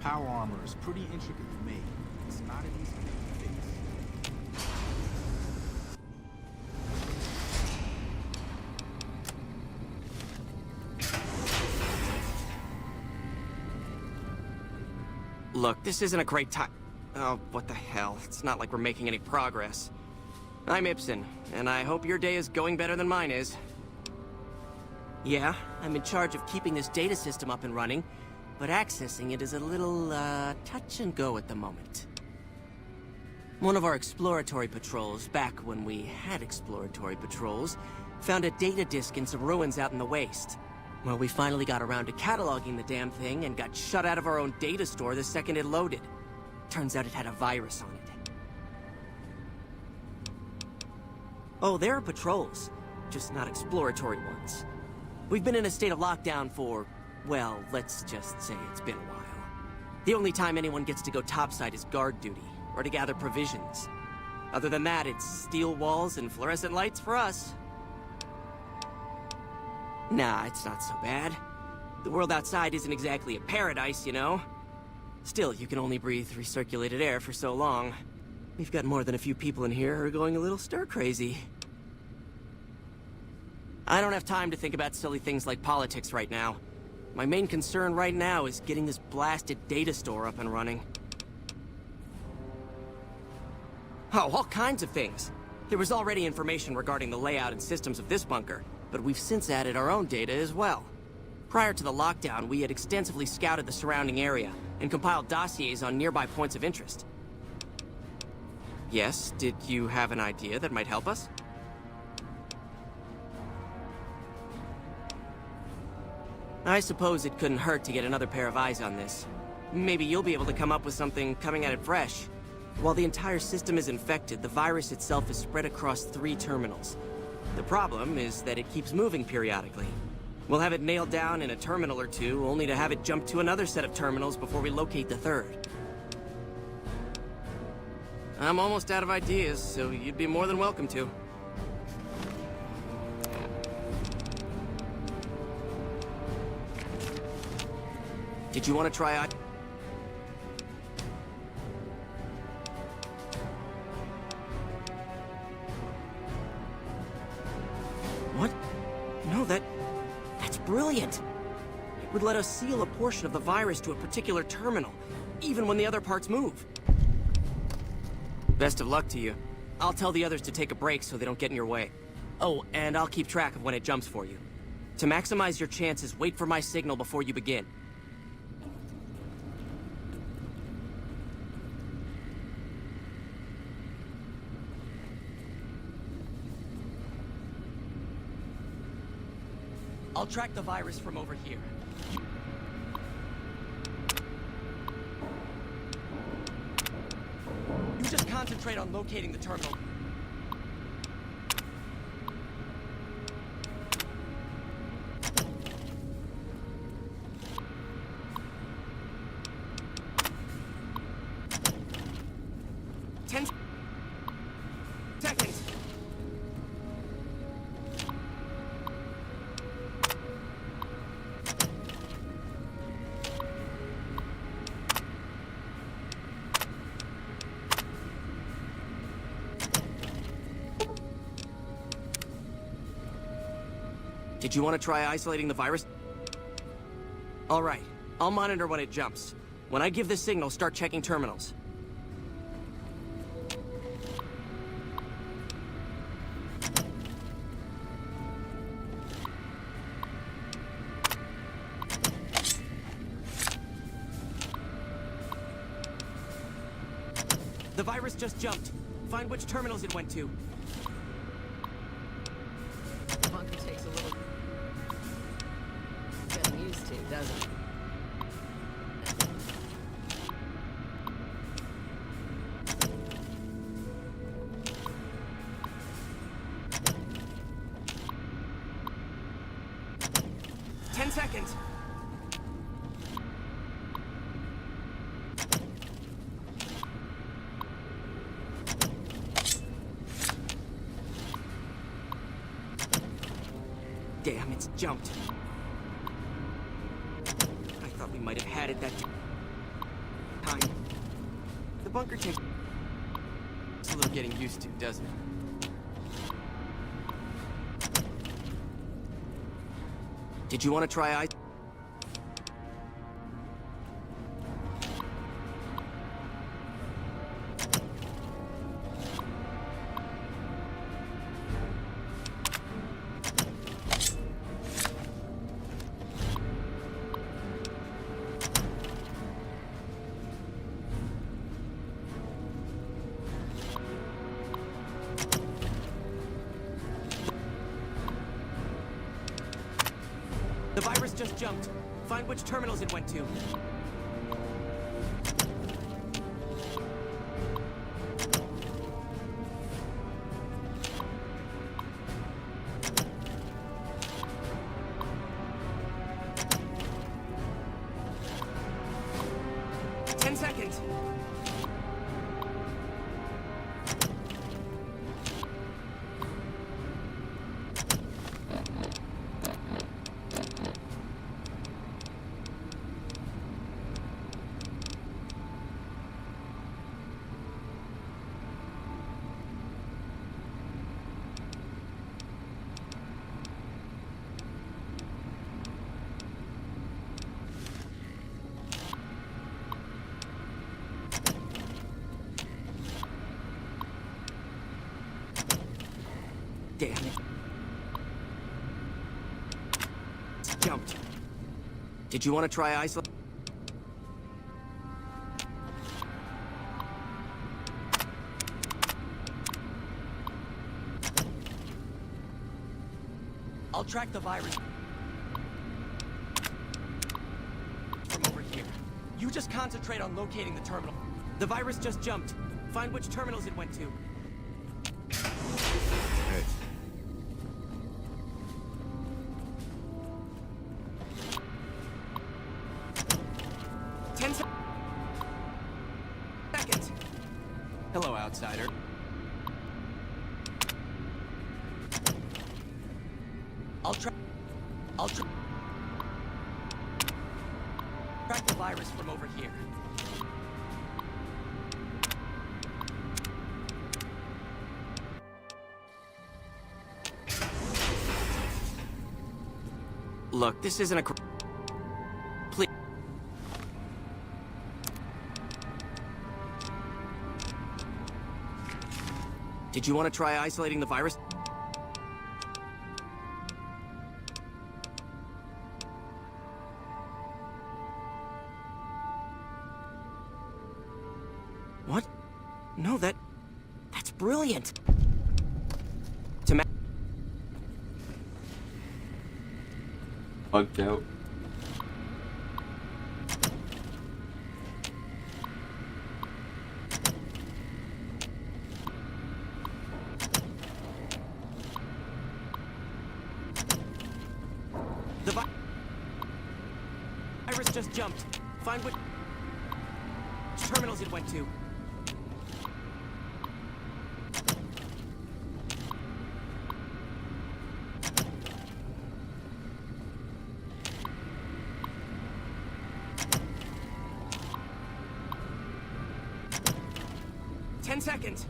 Power armor is pretty intricately made. It's not an easy thing to fix. Look, this isn't a great time. Oh, what the hell. It's not like we're making any progress. I'm Ibsen, and I hope your day is going better than mine is. Yeah, I'm in charge of keeping this data system up and running, but accessing it is a little, touch and go at the moment. One of our exploratory patrols, back when we had exploratory patrols, found a data disk in some ruins out in the waste. Well, we finally got around to cataloging the damn thing and got shut out of our own data store the second it loaded. Turns out it had a virus on it. Oh, there are patrols, just not exploratory ones. We've been in a state of lockdown for, well, let's just say it's been a while. The only time anyone gets to go topside is guard duty, or to gather provisions. Other than that, it's steel walls and fluorescent lights for us. Nah, it's not so bad. The world outside isn't exactly a paradise, you know? Still, you can only breathe recirculated air for so long. We've got more than a few people in here who are going a little stir-crazy. I don't have time to think about silly things like politics right now. My main concern right now is getting this blasted data store up and running. Oh, all kinds of things. There was already information regarding the layout and systems of this bunker, but we've since added our own data as well. Prior to the lockdown, we had extensively scouted the surrounding area and compiled dossiers on nearby points of interest. Yes, did you have an idea that might help us? I suppose it couldn't hurt to get another pair of eyes on this. Maybe you'll be able to come up with something coming at it fresh. While the entire system is infected, the virus itself is spread across 3 terminals. The problem is that it keeps moving periodically. We'll have it nailed down in a terminal or 2, only to have it jump to another set of terminals before we locate the 3rd. I'm almost out of ideas, so you'd be more than welcome to. Did you want to try out? What? No, that's brilliant. It would let us seal a portion of the virus to a particular terminal, even when the other parts move. Best of luck to you. I'll tell the others to take a break so they don't get in your way. Oh, and I'll keep track of when it jumps for you. To maximize your chances, wait for my signal before you begin. track the virus from over here. You just concentrate on locating the terminal. Did you want to try isolating the virus? All right, I'll monitor when it jumps. When I give the signal, start checking terminals. The virus just jumped. Find which terminals it went to. Bunker takes a little getting used to, doesn't it? Seconds. Damn, it's jumped. I thought we might have had it that time. The bunker takes a little getting used to, doesn't it? Did you want to try ice? The virus just jumped. Find which terminals it went to. Seconds. Damn it. It's jumped. Did you want to try isolate? I'll track the virus from over here. You just concentrate on locating the terminal. The virus just jumped. Find which terminals it went to. Hey. Seconds. Hello, outsider. I'll track the virus from over here. Look, this isn't a... Please. Did you want to try isolating the virus? What? No, that's brilliant. bugged out. The virus just jumped. Find which terminals it went to. Seconds.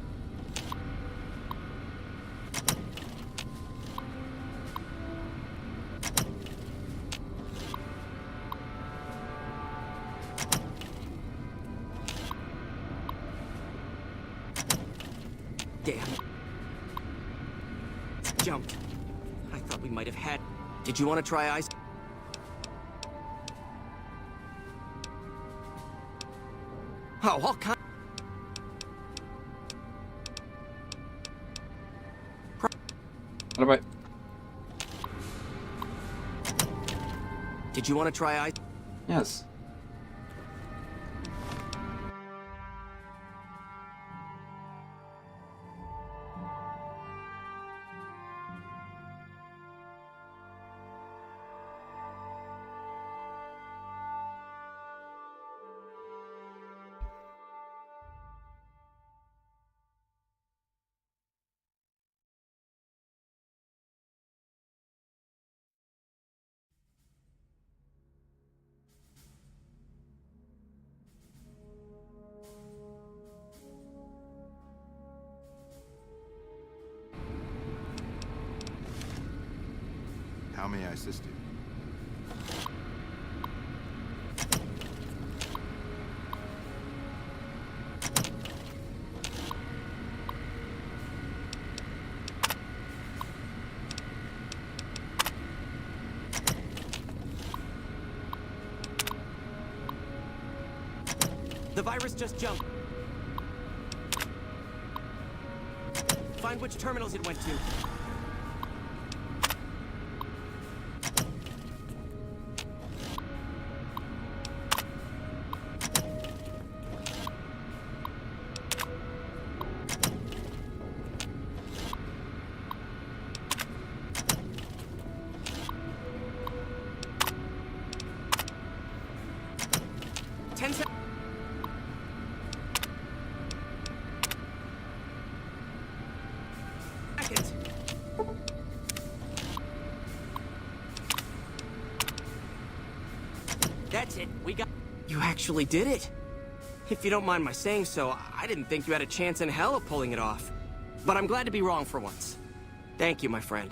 Damn. Jumped. I thought we might have had... Did you want to try ice? Oh, all kinds... What about... Did you want to try ice? Yes. How may I assist you? The virus just jumped. Find which terminals it went to. That's it. We got... You actually did it. If you don't mind my saying so, I didn't think you had a chance in hell of pulling it off. But I'm glad to be wrong for once. Thank you, my friend.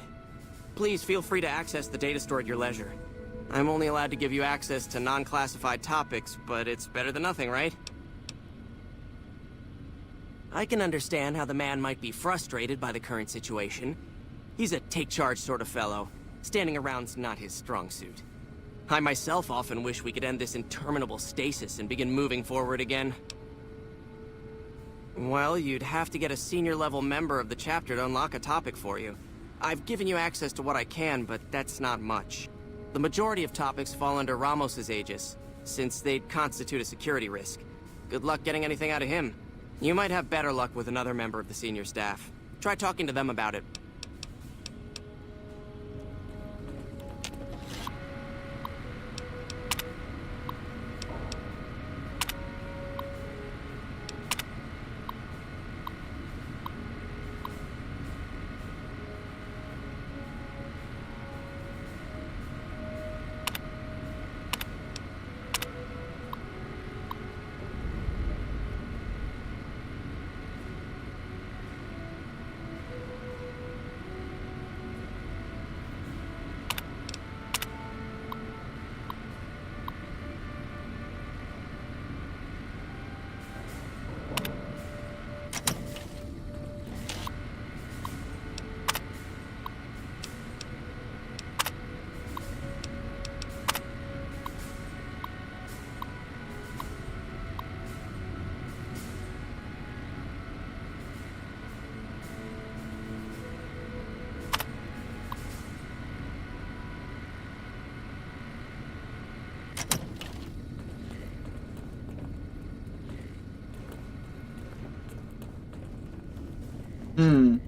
Please feel free to access the data store at your leisure. I'm only allowed to give you access to non-classified topics, but it's better than nothing, right? I can understand how the man might be frustrated by the current situation. He's a take-charge sort of fellow. Standing around's not his strong suit. I myself often wish we could end this interminable stasis and begin moving forward again. Well, you'd have to get a senior-level member of the chapter to unlock a topic for you. I've given you access to what I can, but that's not much. The majority of topics fall under Ramos's aegis, since they'd constitute a security risk. Good luck getting anything out of him. You might have better luck with another member of the senior staff. Try talking to them about it. When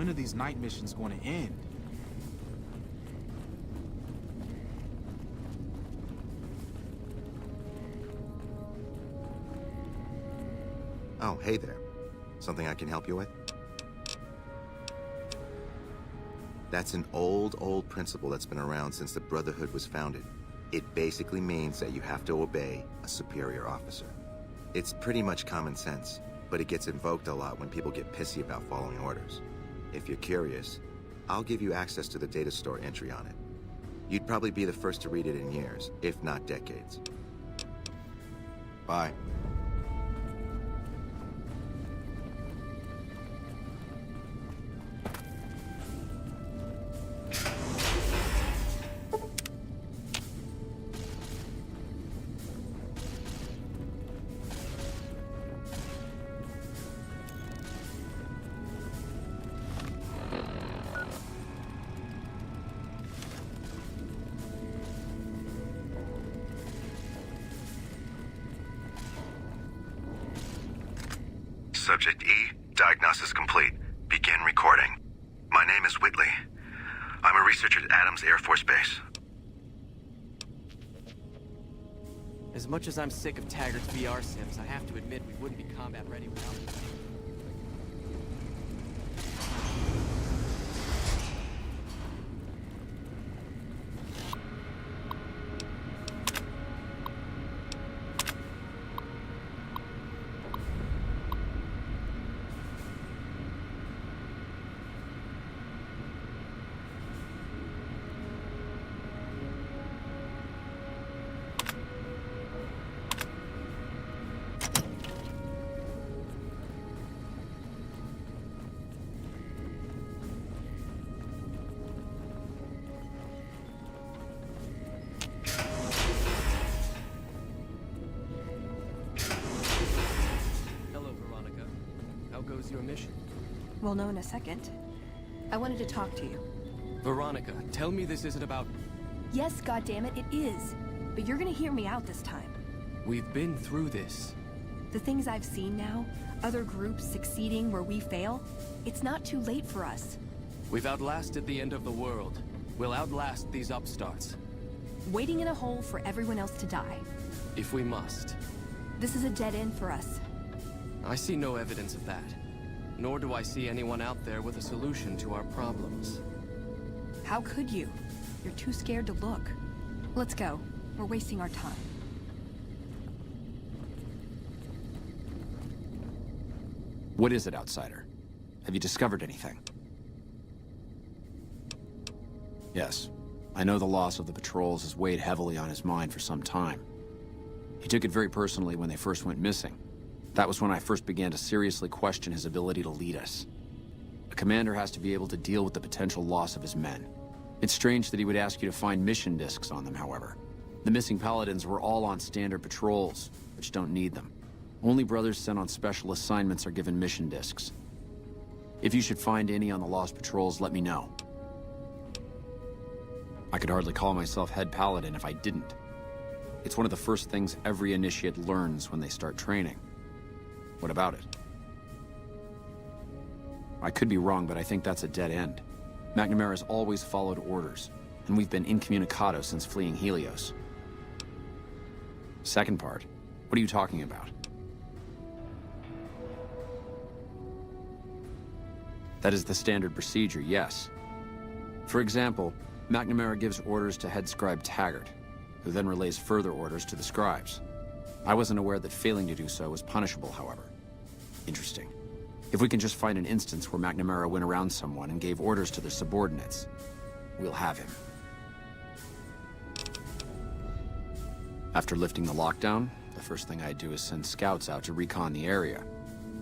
are these night missions going to end? Oh, hey there. Something I can help you with? That's an old principle that's been around since the Brotherhood was founded. It basically means that you have to obey a superior officer. It's pretty much common sense, but it gets invoked a lot when people get pissy about following orders. If you're curious, I'll give you access to the data store entry on it. You'd probably be the first to read it in years, if not decades. Bye. Subject E, diagnosis complete. Begin recording. My name is Whitley. I'm a researcher at Adams Air Force Base. As much as I'm sick of Taggart's VR sims, I have to admit we wouldn't be combat ready without them. Your mission? We'll know in a second. I wanted to talk to you. Veronica, tell me this isn't about... Yes, goddammit, it is. But you're gonna hear me out this time. We've been through this. The things I've seen now, other groups succeeding where we fail, it's not too late for us. We've outlasted the end of the world. We'll outlast these upstarts. Waiting in a hole for everyone else to die. If we must. This is a dead end for us. I see no evidence of that. Nor do I see anyone out there with a solution to our problems. How could you? You're too scared to look. Let's go. We're wasting our time. What is it, outsider? Have you discovered anything? Yes. I know the loss of the patrols has weighed heavily on his mind for some time. He took it very personally when they first went missing. That was when I first began to seriously question his ability to lead us. A commander has to be able to deal with the potential loss of his men. It's strange that he would ask you to find mission discs on them, however. The missing paladins were all on standard patrols, which don't need them. Only brothers sent on special assignments are given mission discs. If you should find any on the lost patrols, let me know. I could hardly call myself head paladin if I didn't. It's one of the first things every initiate learns when they start training. What about it? I could be wrong, but I think that's a dead end. McNamara's always followed orders, and we've been incommunicado since fleeing Helios. Second part, what are you talking about? That is the standard procedure, yes. For example, McNamara gives orders to head scribe Taggart, who then relays further orders to the scribes. I wasn't aware that failing to do so was punishable, however. Interesting. If we can just find an instance where McNamara went around someone and gave orders to their subordinates, we'll have him. After lifting the lockdown, the first thing I'd do is send scouts out to recon the area.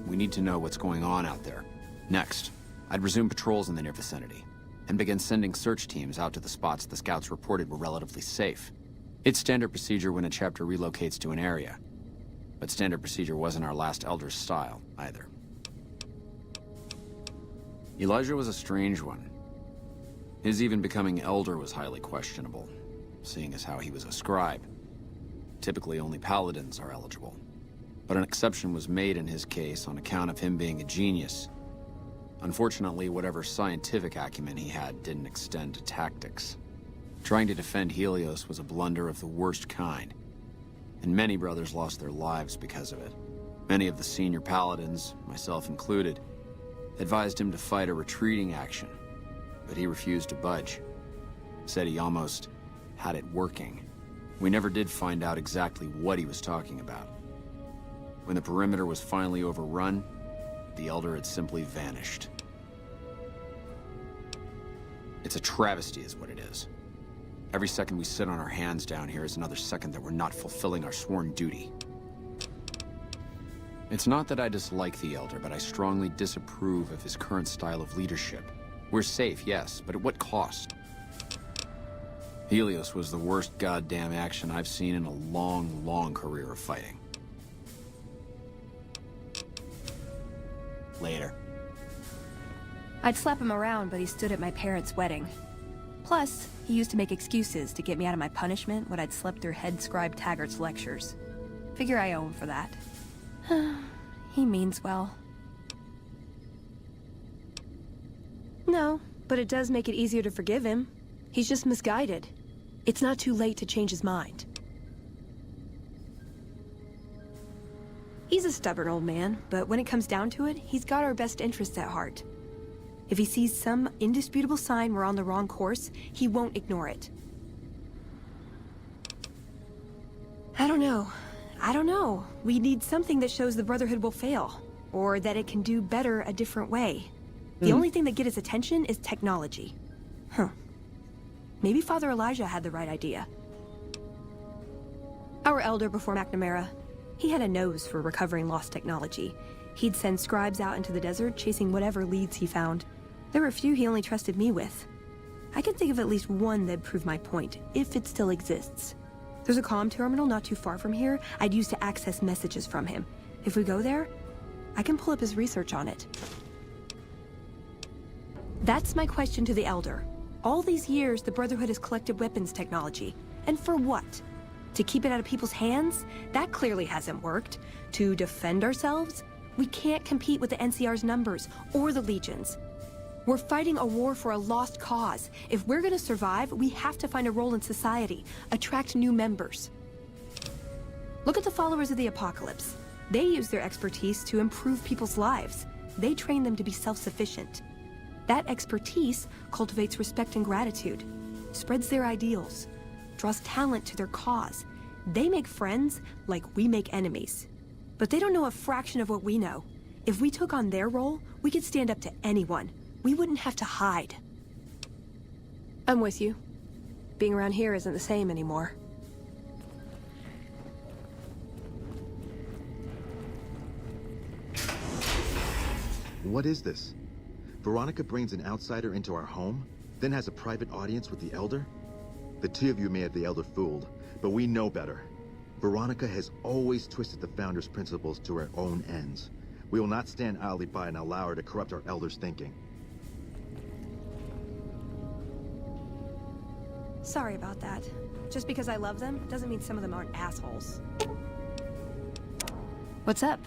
We need to know what's going on out there. Next, I'd resume patrols in the near vicinity, and begin sending search teams out to the spots the scouts reported were relatively safe. It's standard procedure when a chapter relocates to an area. But standard procedure wasn't our last Elder's style, either. Elijah was a strange one. His even becoming Elder was highly questionable, seeing as how he was a scribe. Typically, only paladins are eligible. But an exception was made in his case on account of him being a genius. Unfortunately, whatever scientific acumen he had didn't extend to tactics. Trying to defend Helios was a blunder of the worst kind, and many brothers lost their lives because of it. Many of the senior paladins, myself included, advised him to fight a retreating action, but he refused to budge. Said he almost had it working. We never did find out exactly what he was talking about. When the perimeter was finally overrun, the Elder had simply vanished. It's a travesty is what it is. Every second we sit on our hands down here is another second that we're not fulfilling our sworn duty. It's not that I dislike the Elder, but I strongly disapprove of his current style of leadership. We're safe, yes, but at what cost? Helios was the worst goddamn action I've seen in a long, long career of fighting. Later. I'd slap him around, but he stood at my parents' wedding. Plus, he used to make excuses to get me out of my punishment when I'd slept through head scribe Taggart's lectures. Figure I owe him for that. He means well. No, but it does make it easier to forgive him. He's just misguided. It's not too late to change his mind. He's a stubborn old man, but when it comes down to it, he's got our best interests at heart. If he sees some indisputable sign we're on the wrong course, he won't ignore it. I don't know. We need something that shows the Brotherhood will fail, or that it can do better a different way. The only thing that gets his attention is technology. Maybe Father Elijah had the right idea. Our elder before McNamara, he had a nose for recovering lost technology. He'd send scribes out into the desert chasing whatever leads he found. There were a few he only trusted me with. I can think of at least one that'd prove my point, if it still exists. There's a comm terminal not too far from here I'd use to access messages from him. If we go there, I can pull up his research on it. That's my question to the Elder. All these years, the Brotherhood has collected weapons technology. And for what? To keep it out of people's hands? That clearly hasn't worked. To defend ourselves? We can't compete with the NCR's numbers, or the Legions. We're fighting a war for a lost cause. If we're gonna survive, we have to find a role in society, attract new members. Look at the followers of the Apocalypse. They use their expertise to improve people's lives. They train them to be self-sufficient. That expertise cultivates respect and gratitude, spreads their ideals, draws talent to their cause. They make friends like we make enemies. But they don't know a fraction of what we know. If we took on their role, we could stand up to anyone. We wouldn't have to hide. I'm with you. Being around here isn't the same anymore. What is this? Veronica brings an outsider into our home, then has a private audience with the Elder? The two of you may have the Elder fooled, but we know better. Veronica has always twisted the Founder's principles to her own ends. We will not stand idly by and allow her to corrupt our Elder's thinking. Sorry about that. Just because I love them doesn't mean some of them aren't assholes. What's up?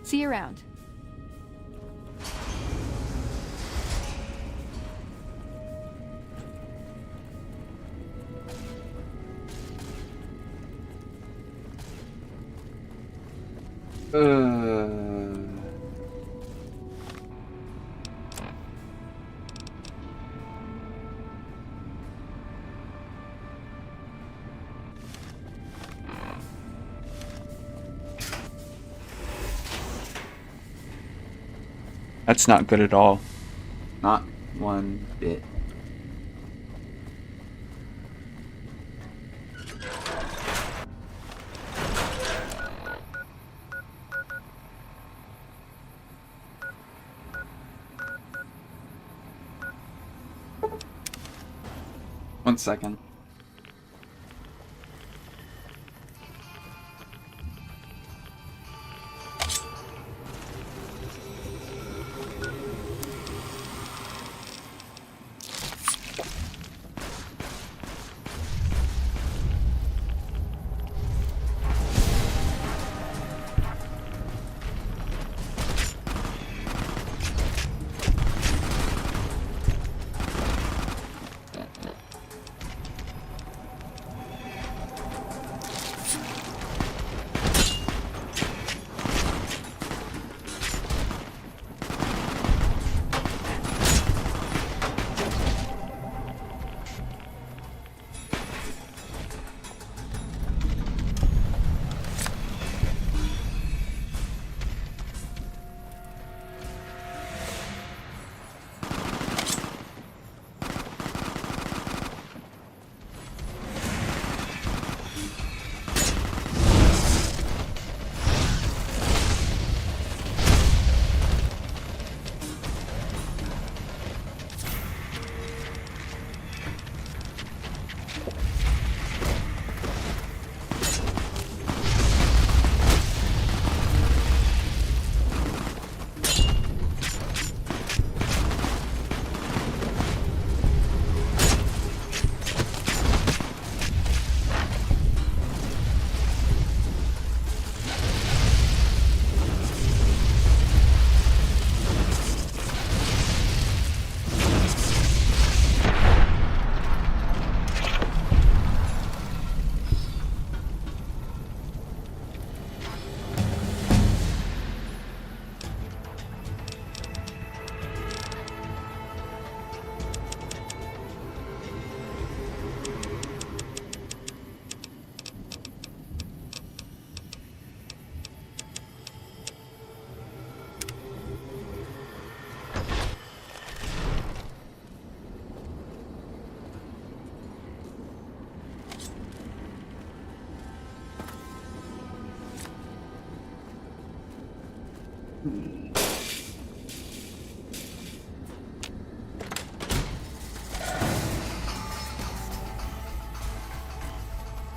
See you around. That's not good at all. Not one bit. One second.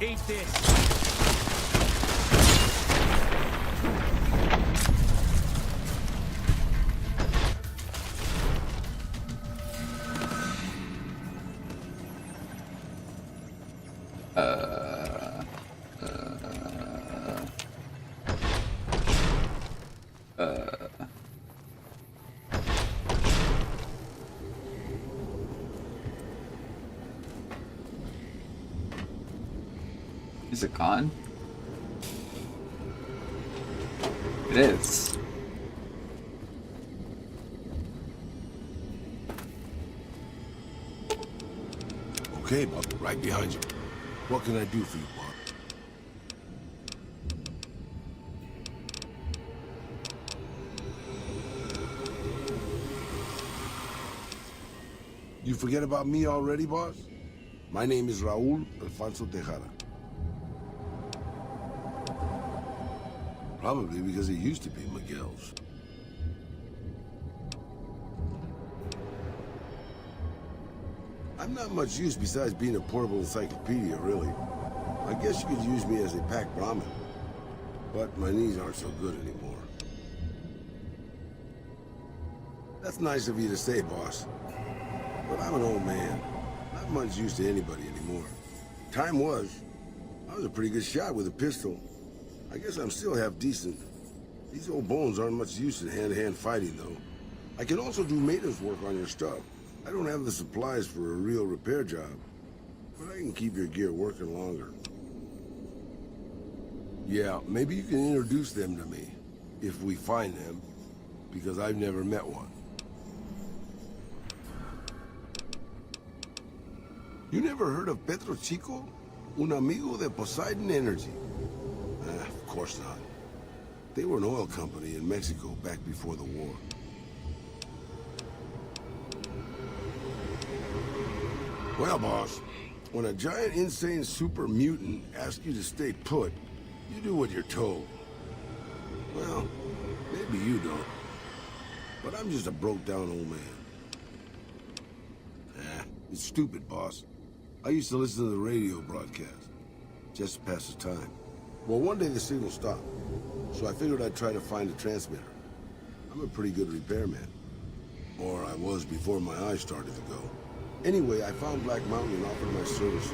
Eat this. Is it gone? It is. Okay, Bob, right behind you. What can I do for you, Bob? You forget about me already, boss? My name is Raul Alfonso Tejada. Probably because it used to be Miguel's. I'm not much use besides being a portable encyclopedia, really. I guess you could use me as a pack Brahmin. But my knees aren't so good anymore. That's nice of you to say, boss. But I'm an old man. Not much use to anybody anymore. Time was. I was a pretty good shot with a pistol. I guess I'm still half decent. These old bones aren't much use in hand-to-hand fighting, though. I can also do maintenance work on your stuff. I don't have the supplies for a real repair job, but I can keep your gear working longer. Yeah, maybe you can introduce them to me, if we find them, because I've never met one. You never heard of Pedro Chico? Un amigo de Poseidon Energy. Of course not. They were an oil company in Mexico back before the war. Well, boss, when a giant insane super mutant asks you to stay put, you do what you're told. Well, maybe you don't. But I'm just a broke-down old man. It's stupid, boss. I used to listen to the radio broadcast, just to pass the time. Well, one day the signal stopped, so I figured I'd try to find a transmitter. I'm a pretty good repairman. Or I was before my eyes started to go. Anyway, I found Black Mountain and offered my service.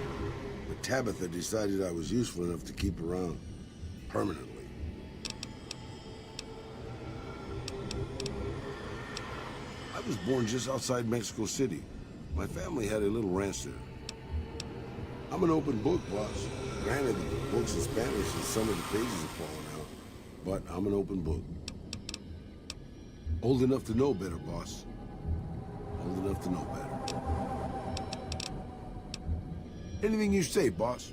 But Tabitha decided I was useful enough to keep around. Permanently. I was born just outside Mexico City. My family had a little ranch there. I'm an open book, boss. Granted, the book's in Spanish and some of the pages have fallen out. But I'm an open book. Old enough to know better, boss. Old enough to know better. Anything you say, boss.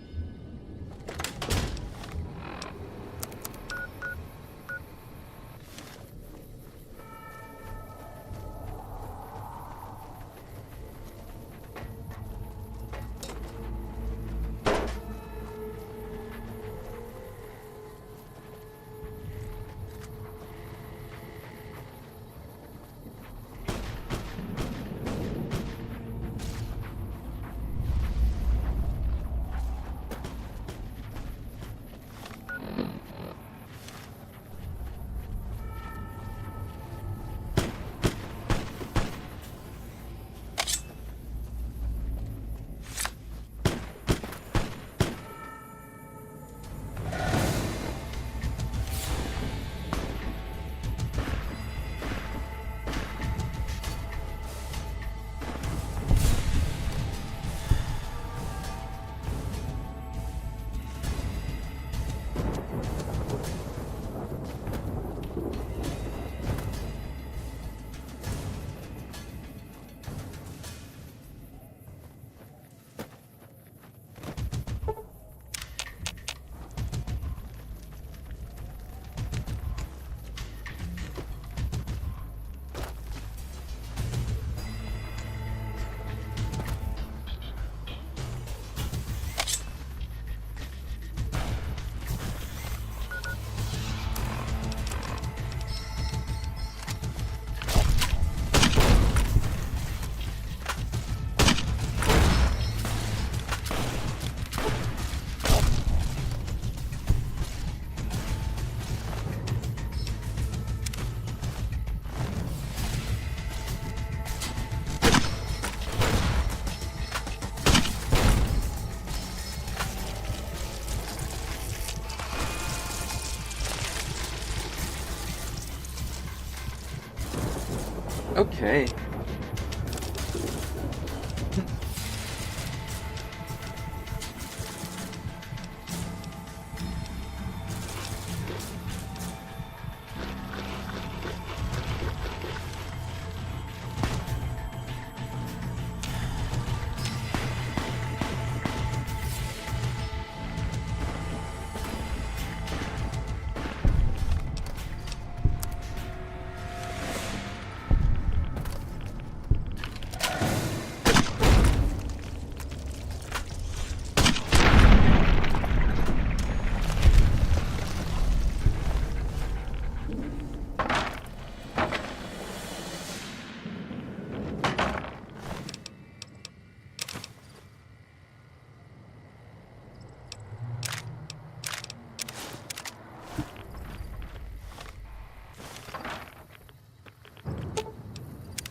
Okay.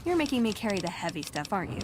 You're making me carry the heavy stuff, aren't you?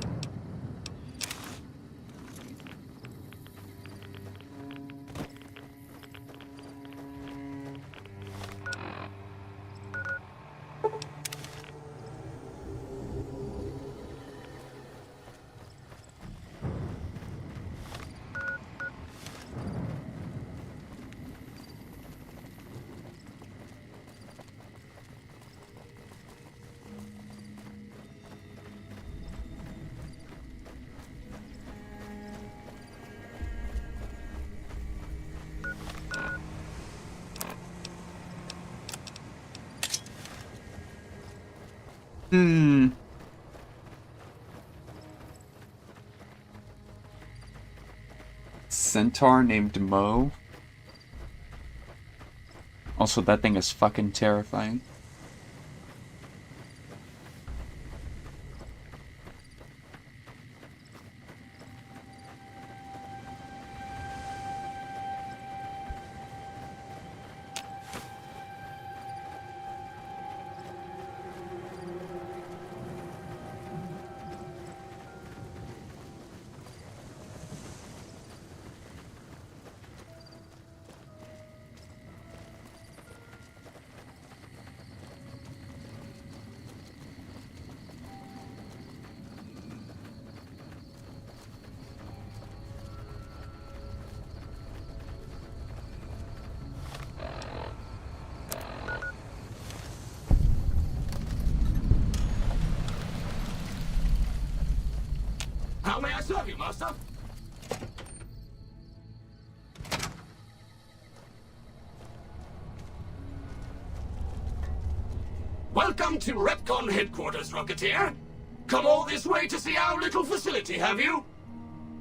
Centaur named Mo. Also, that thing is fucking terrifying. How may I serve you, master? Welcome to Repcon headquarters, Rocketeer. Come all this way to see our little facility, have you?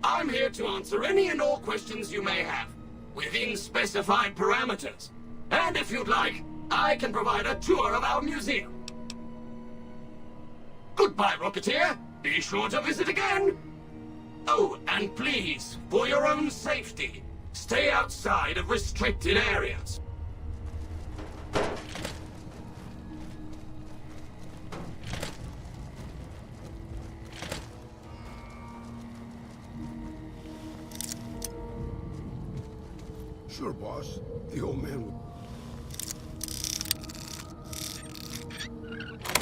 I'm here to answer any and all questions you may have, within specified parameters. And if you'd like, I can provide a tour of our museum. Goodbye, Rocketeer. Be sure to visit again. Oh, and please, for your own safety, stay outside of restricted areas. Sure, boss. The old man will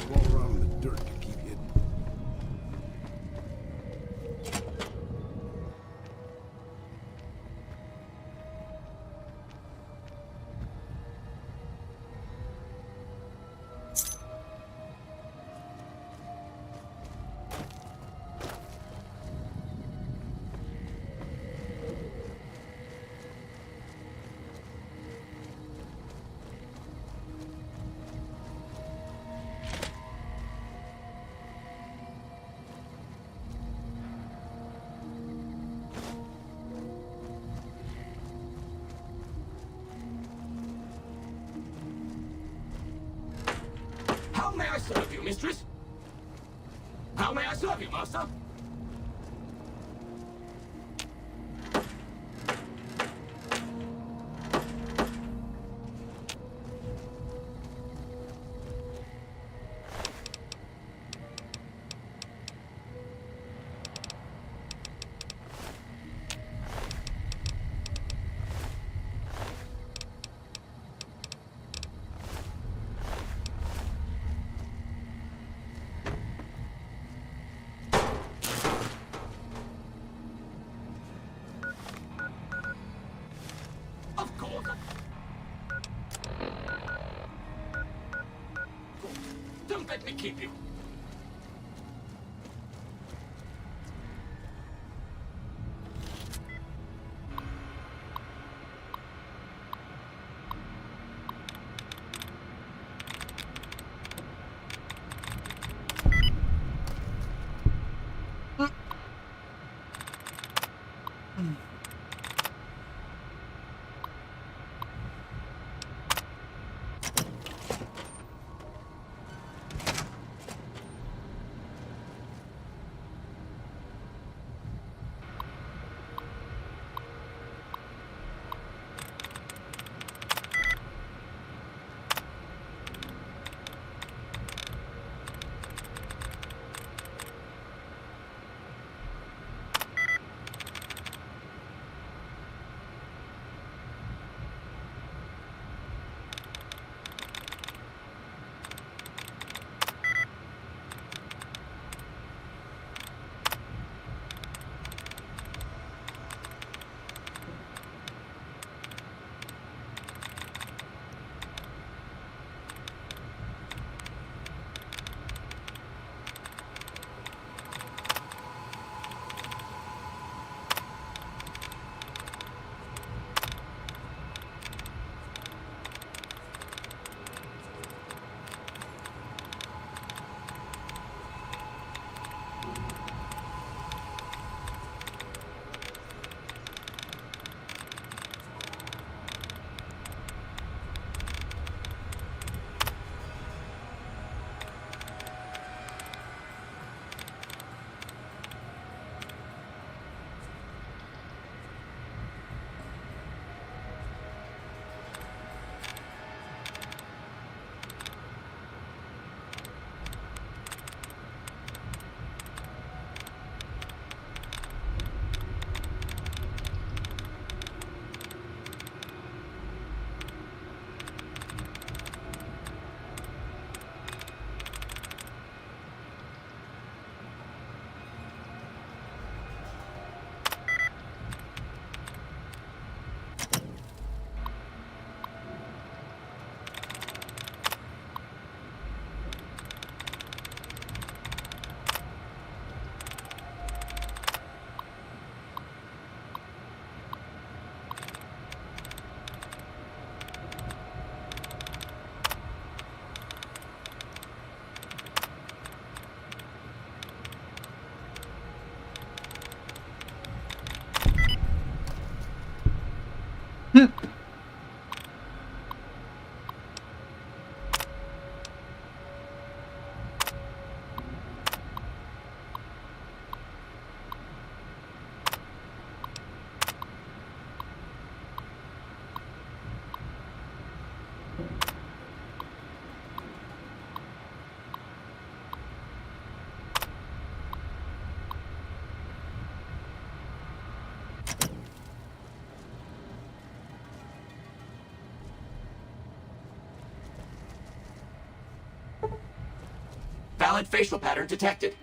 walk around in the dirt to keep hidden. How may I serve you, mistress? How may I serve you, master? Let me keep him. Valid facial pattern detected.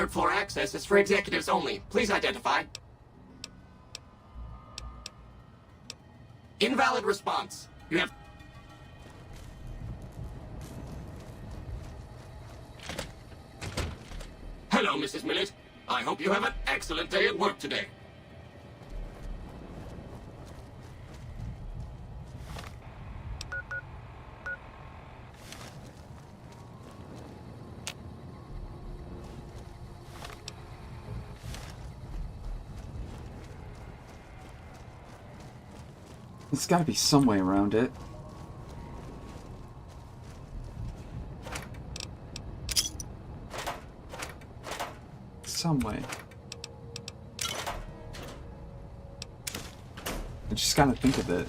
Third floor access is for executives only. Please identify. Invalid response. You have... Hello, Mrs. Millett. I hope you have an excellent day at work today. There's gotta be some way around it. Some way. I just gotta think of it.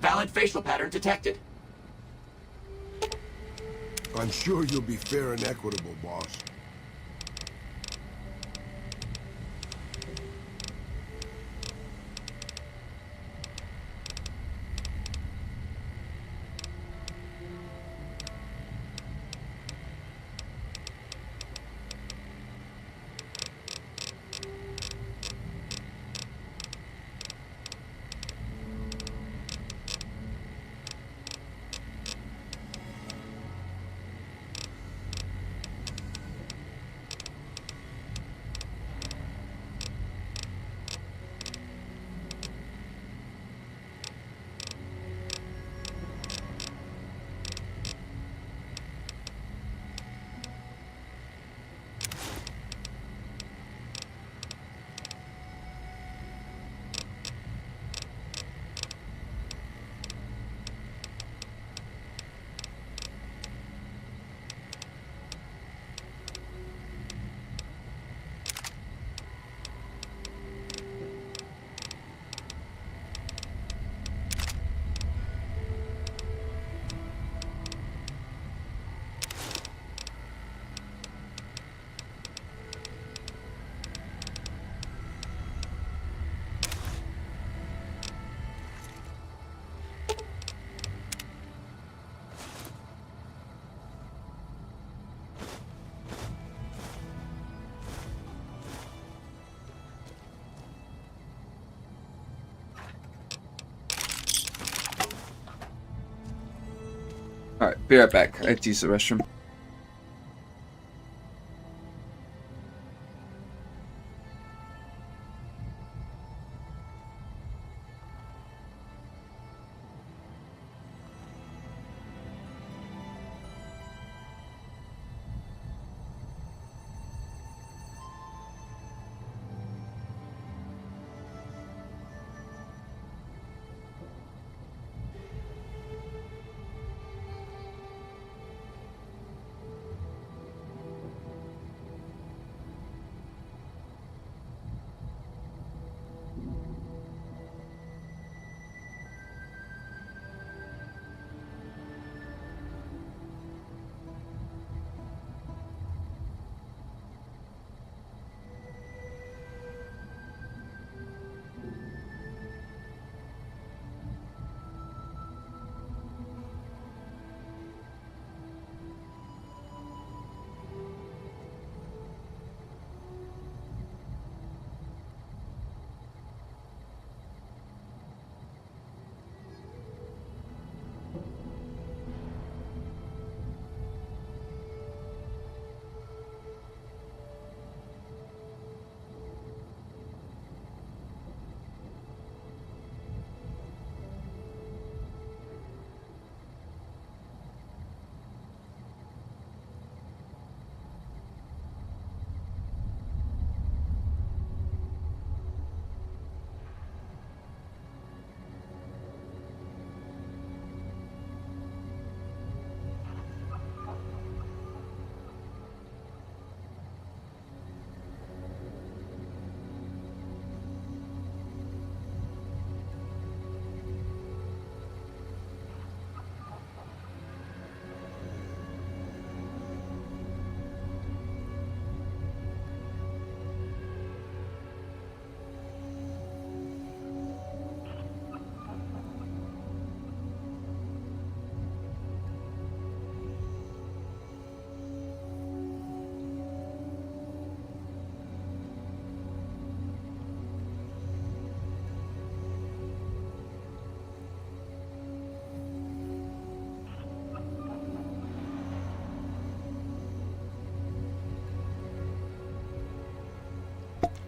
Valid facial pattern detected. I'm sure you'll be fair and equitable, boss. Alright, be right back. I have to use the restroom.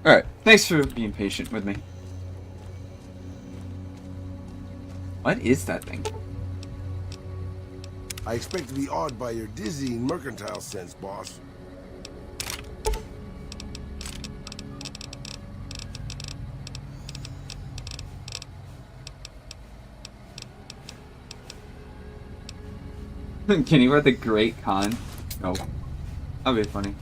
Alright, thanks for being patient with me. What is that thing? I expect to be awed by your dizzying mercantile sense, boss. Can you wear the Great Khan? No. That'd be funny.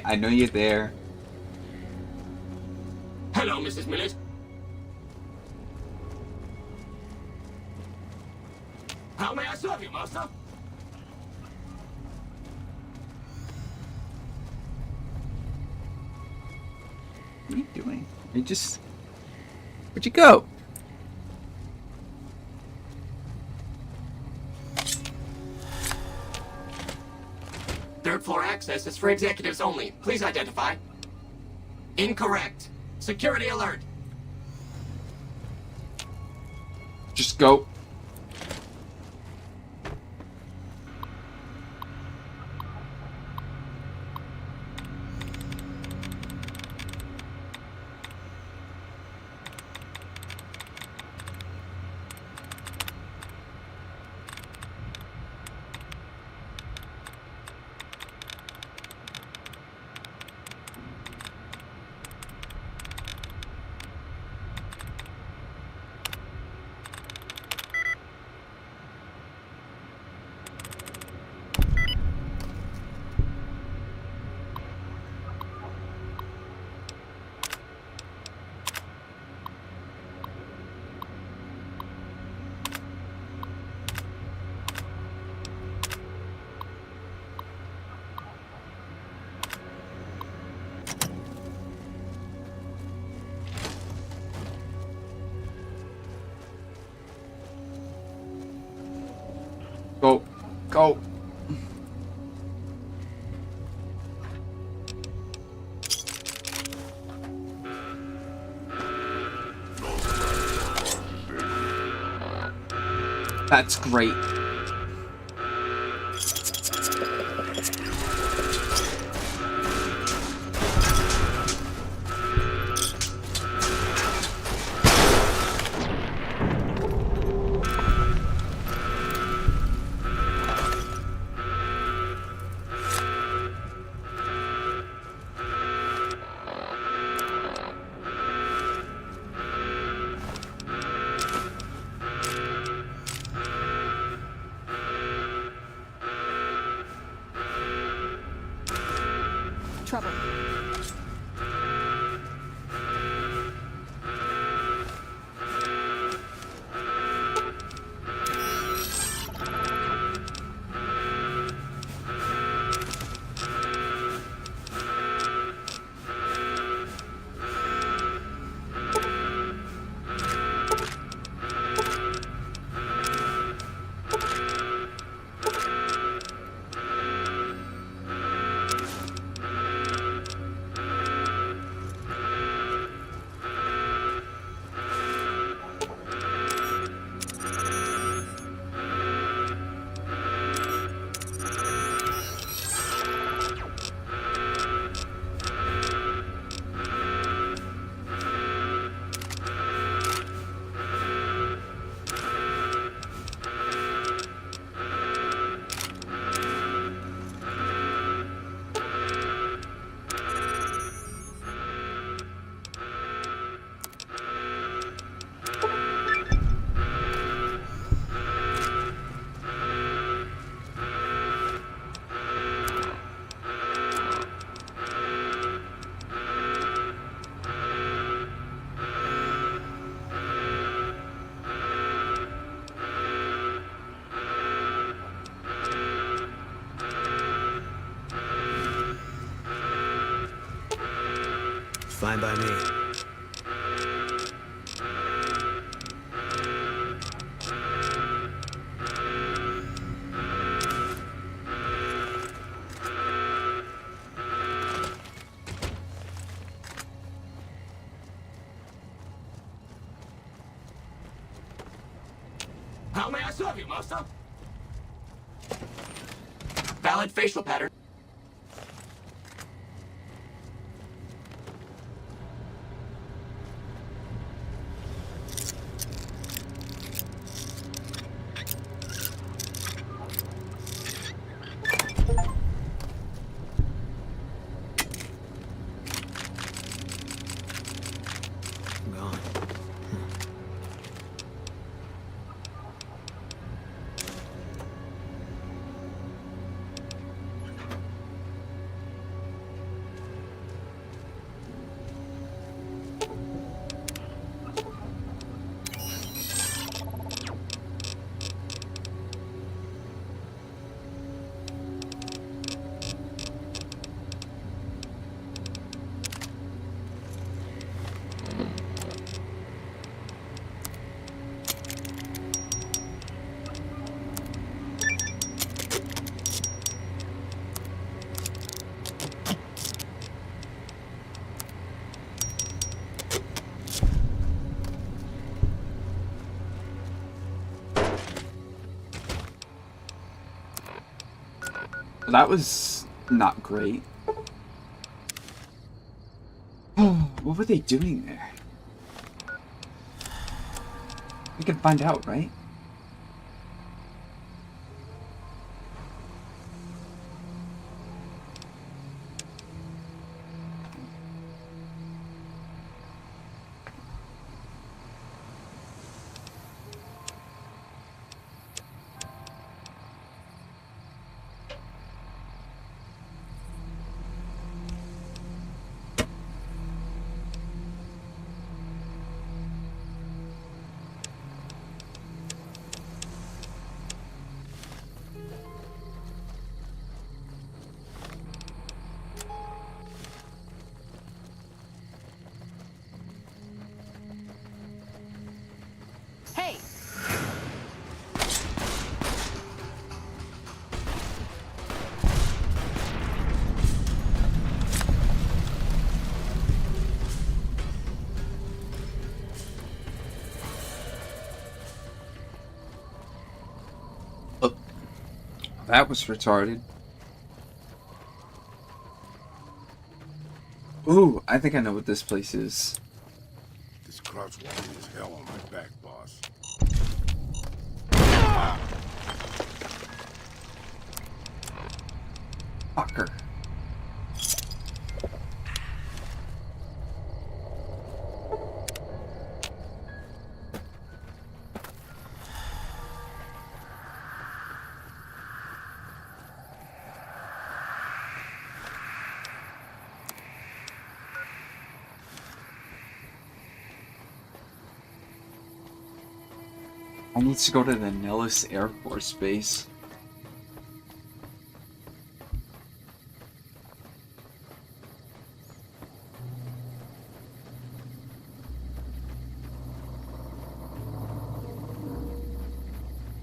I know you're there. Hello, Mrs. Millet. How may I serve you, master? What are you doing? You just... Where'd you go? Third floor access is for executives only. Please identify. Incorrect. Security alert. Just go. Go. Go. That's great. Trouble. Fine by me. How may I serve you, master? Valid facial pattern. Gone. That was not great. Oh, what were they doing there? We can find out, right? Hey! Oh, that was retarded. Ooh, I think I know what this place is. This crouch walking is hell on my back, boss. Fucker. I need to go to the Nellis Air Force Base.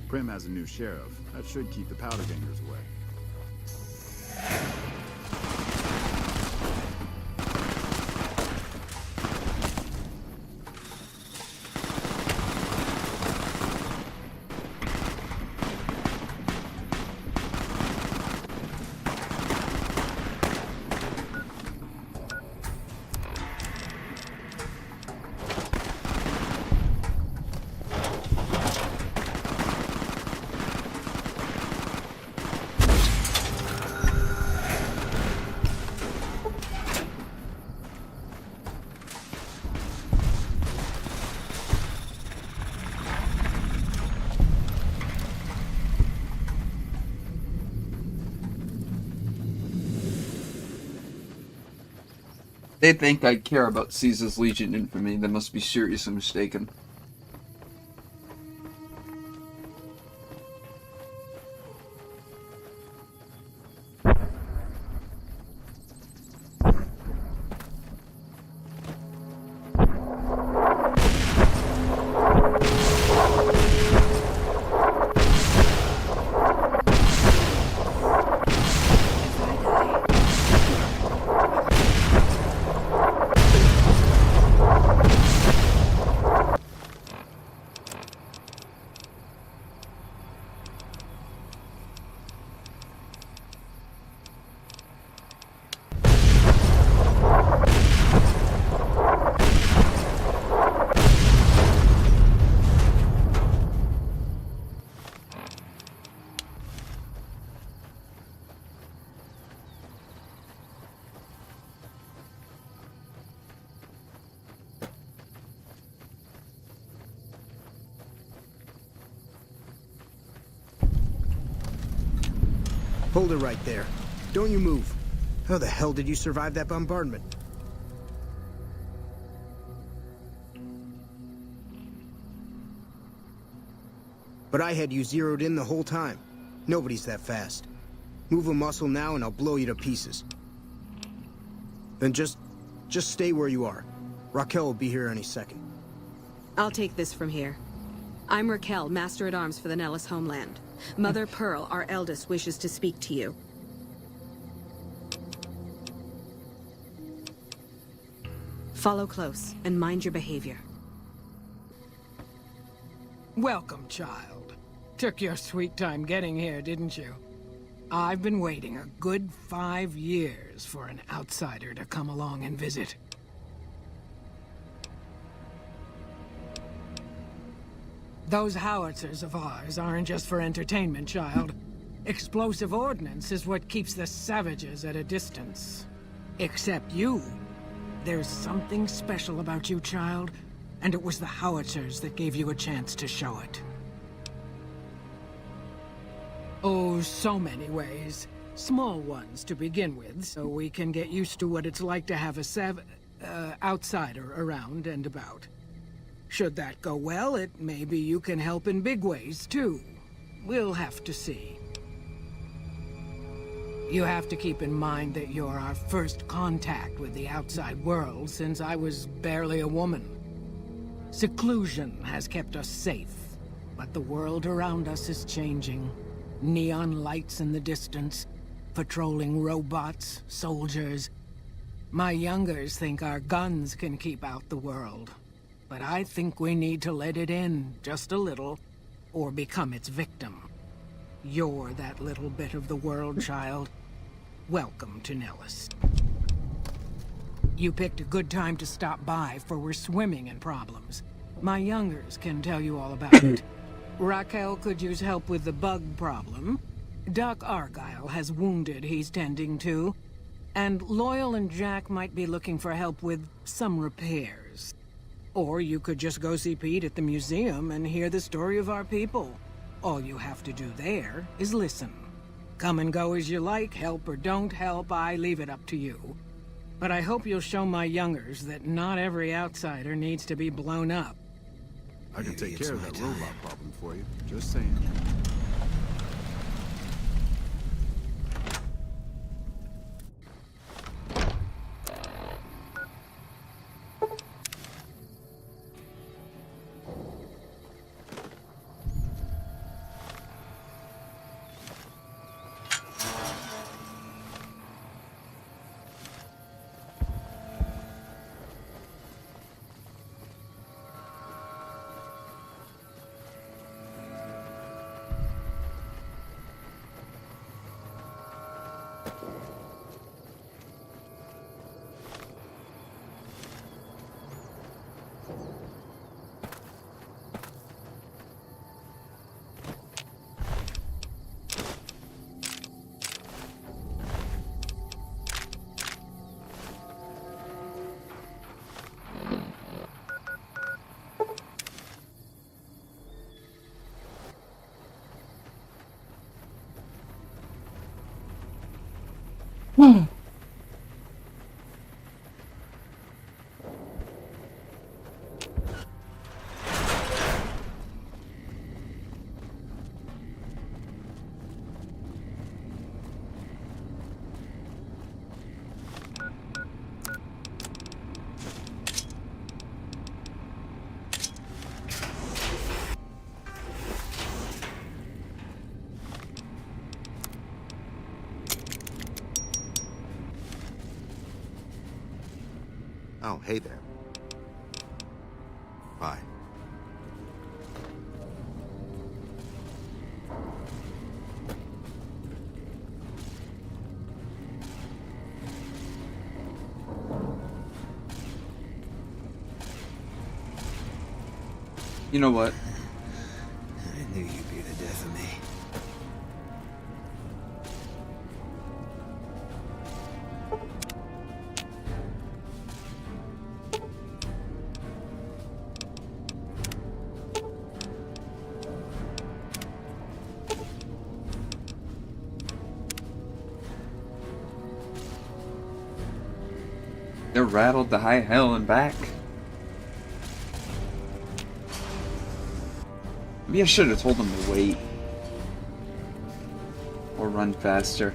Prim has a new sheriff. That should keep the powder gangers away. They think I care about Caesar's Legion infamy. They must be seriously mistaken. Hold it right there. Don't you move. How the hell did you survive that bombardment? But I had you zeroed in the whole time. Nobody's that fast. Move a muscle now and I'll blow you to pieces. Then just stay where you are. Raquel will be here any second. I'll take this from here. I'm Raquel, Master-at-Arms for the Nellis homeland. Mother Pearl, our eldest, wishes to speak to you. Follow close and mind your behavior. Welcome, child. Took your sweet time getting here, didn't you? I've been waiting a good 5 years for an outsider to come along and visit. Those howitzers of ours aren't just for entertainment, child. Explosive ordnance is what keeps the savages at a distance. Except you. There's something special about you, child, and it was the howitzers that gave you a chance to show it. Oh, so many ways. Small ones to begin with, so we can get used to what it's like to have a outsider around and about. Should that go well, maybe you can help in big ways, too. We'll have to see. You have to keep in mind that you're our first contact with the outside world since I was barely a woman. Seclusion has kept us safe, but the world around us is changing. Neon lights in the distance, patrolling robots, soldiers. My youngers think our guns can keep out the world. But I think we need to let it in, just a little, or become its victim. You're that little bit of the world, child. Welcome to Nellis. You picked a good time to stop by, for we're swimming in problems. My youngers can tell you all about it. Raquel could use help with the bug problem. Doc Argyle has wounded he's tending to. And Loyal and Jack might be looking for help with some repairs. Or you could just go see Pete at the museum and hear the story of our people. All you have to do there is listen. Come and go as you like, help or don't help, I leave it up to you. But I hope you'll show my youngers that not every outsider needs to be blown up. I can take care of that robot problem for you. Just saying. Oh, hey there. Bye. You know what? I knew you'd be the death of me. They're rattled to high hell and back. Maybe I should have told them to wait. Or run faster.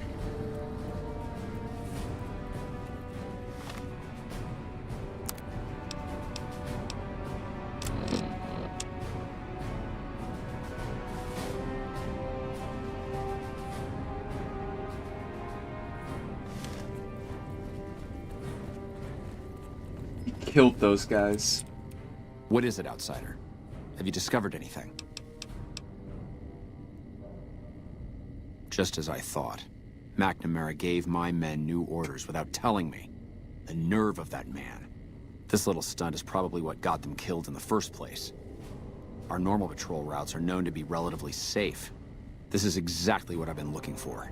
Killed those guys. What is it, outsider? Have you discovered anything? Just as I thought. McNamara gave my men new orders without telling me. The nerve of that man. This little stunt is probably what got them killed in the first place. Our normal patrol routes are known to be relatively safe. This is exactly what I've been looking for.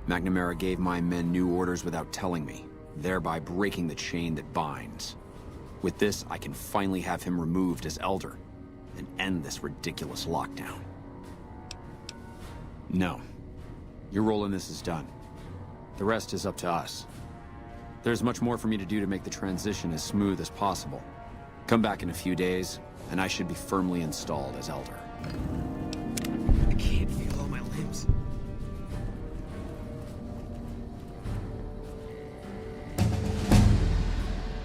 McNamara gave my men new orders without telling me, thereby breaking the chain that binds. With this, I can finally have him removed as Elder, and end this ridiculous lockdown. No. Your role in this is done. The rest is up to us. There's much more for me to do to make the transition as smooth as possible. Come back in a few days, and I should be firmly installed as Elder. I can't feel all my limbs.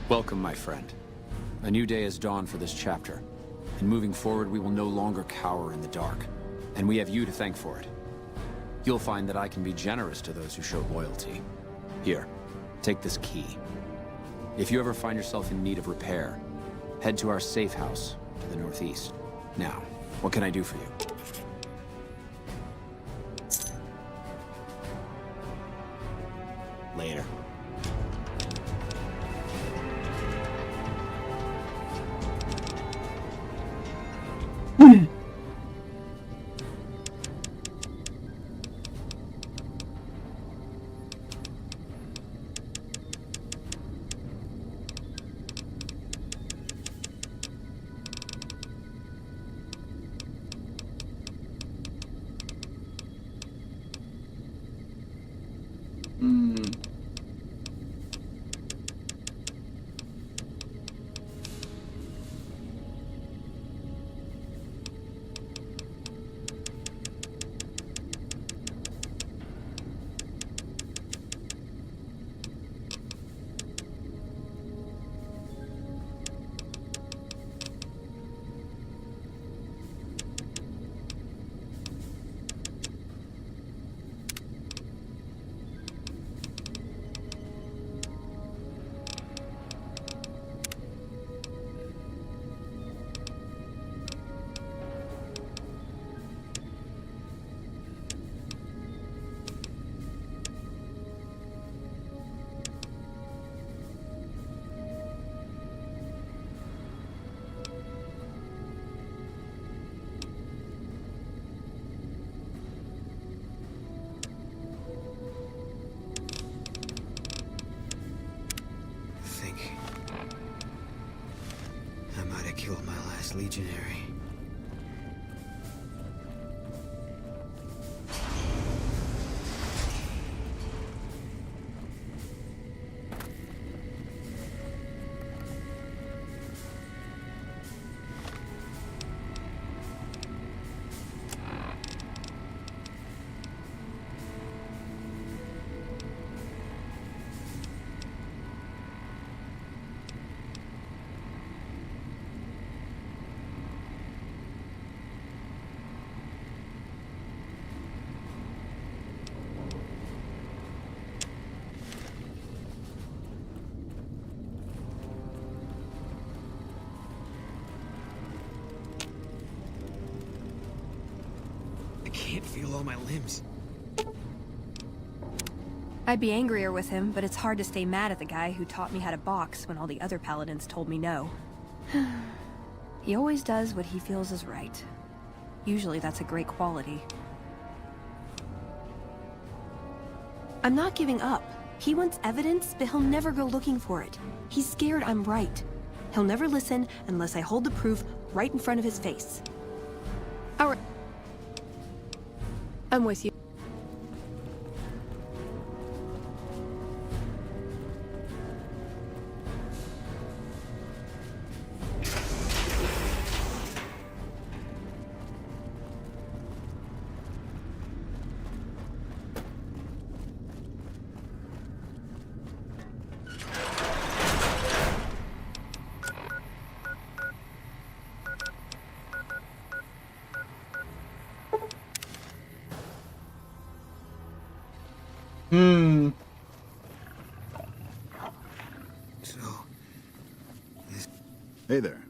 Welcome, my friend. A new day has dawned for this chapter, and moving forward we will no longer cower in the dark, and we have you to thank for it. You'll find that I can be generous to those who show loyalty. Here, take this key. If you ever find yourself in need of repair, head to our safe house to the northeast. Now, what can I do for you? Later. Killed my last legionary. I can't feel all my limbs. I'd be angrier with him, but it's hard to stay mad at the guy who taught me how to box when all the other paladins told me no. He always does what he feels is right. Usually that's a great quality. I'm not giving up. He wants evidence, but he'll never go looking for it. He's scared I'm right. He'll never listen unless I hold the proof right in front of his face. Alright. I'm with you. Hmm. So... Hey there.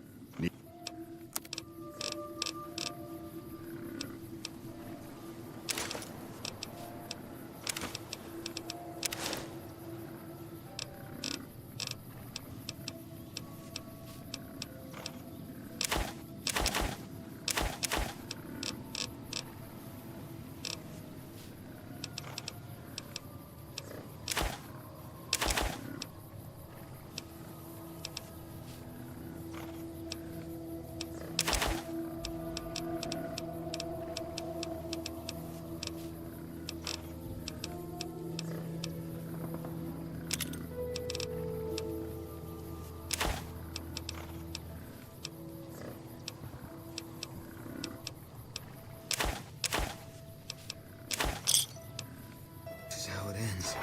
This is how it ends.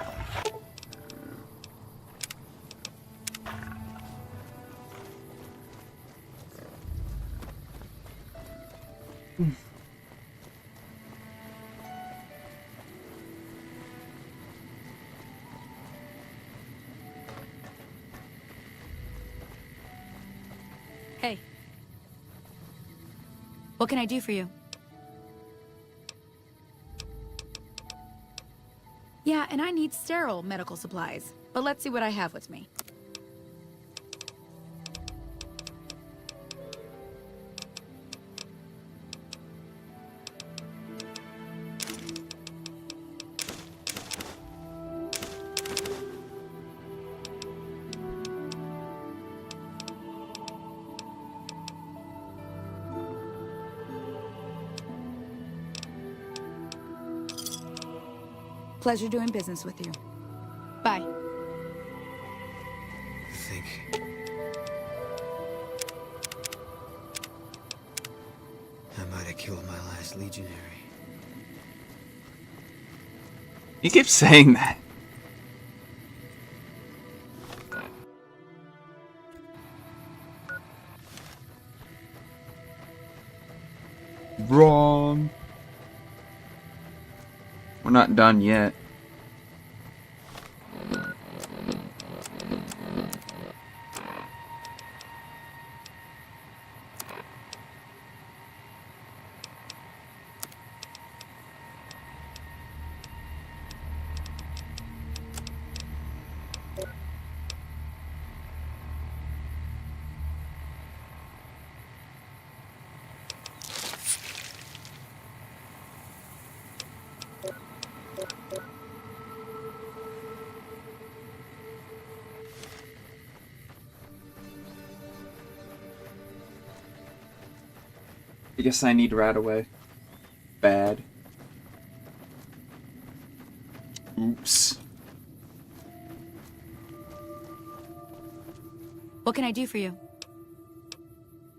Hey. What can I do for you? Yeah, and I need sterile medical supplies. But let's see what I have with me. Pleasure doing business with you. Bye. I think... I might have killed my last legionary. You keep saying that. Wrong. We're not done yet. I guess I need Radaway. Bad. Oops. What can I do for you?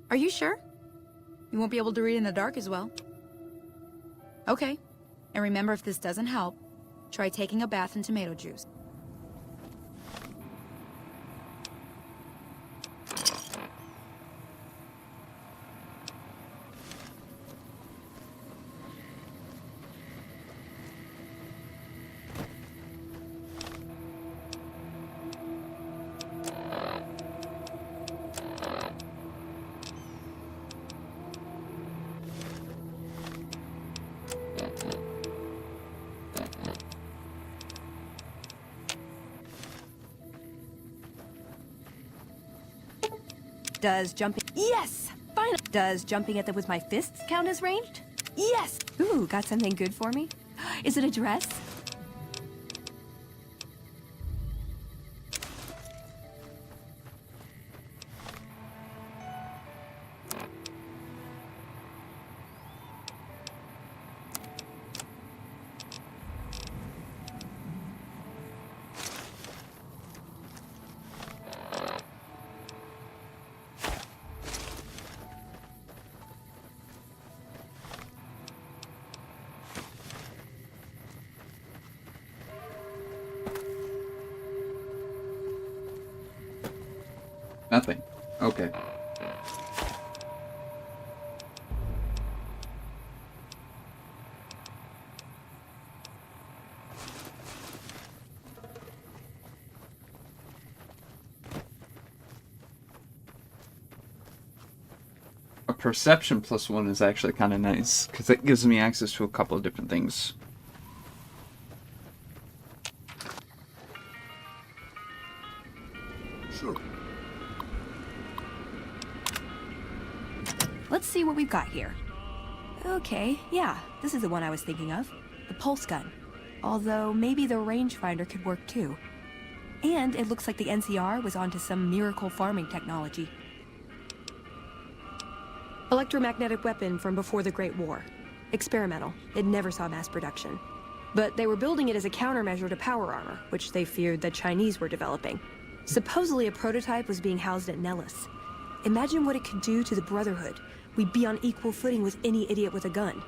Are you sure? You won't be able to read in the dark as well. Okay. And remember, if this doesn't help, try taking a bath in tomato juice. Does jumping... Yes! Finally! Does jumping at them with my fists count as ranged? Yes! Ooh, got something good for me? Is it a dress? Nothing. Okay. perception +1 is actually kind of nice, because it gives me access to a couple of different things. Sure. Let's see what we've got here. Okay, yeah, this is the one I was thinking of. The pulse gun. Although, maybe the rangefinder could work too. And it looks like the NCR was onto some miracle farming technology. Electromagnetic weapon from before the Great War. Experimental. It never saw mass production. But they were building it as a countermeasure to power armor, which they feared the Chinese were developing. Supposedly a prototype was being housed at Nellis. Imagine what it could do to the Brotherhood. We'd be on equal footing with any idiot with a gun.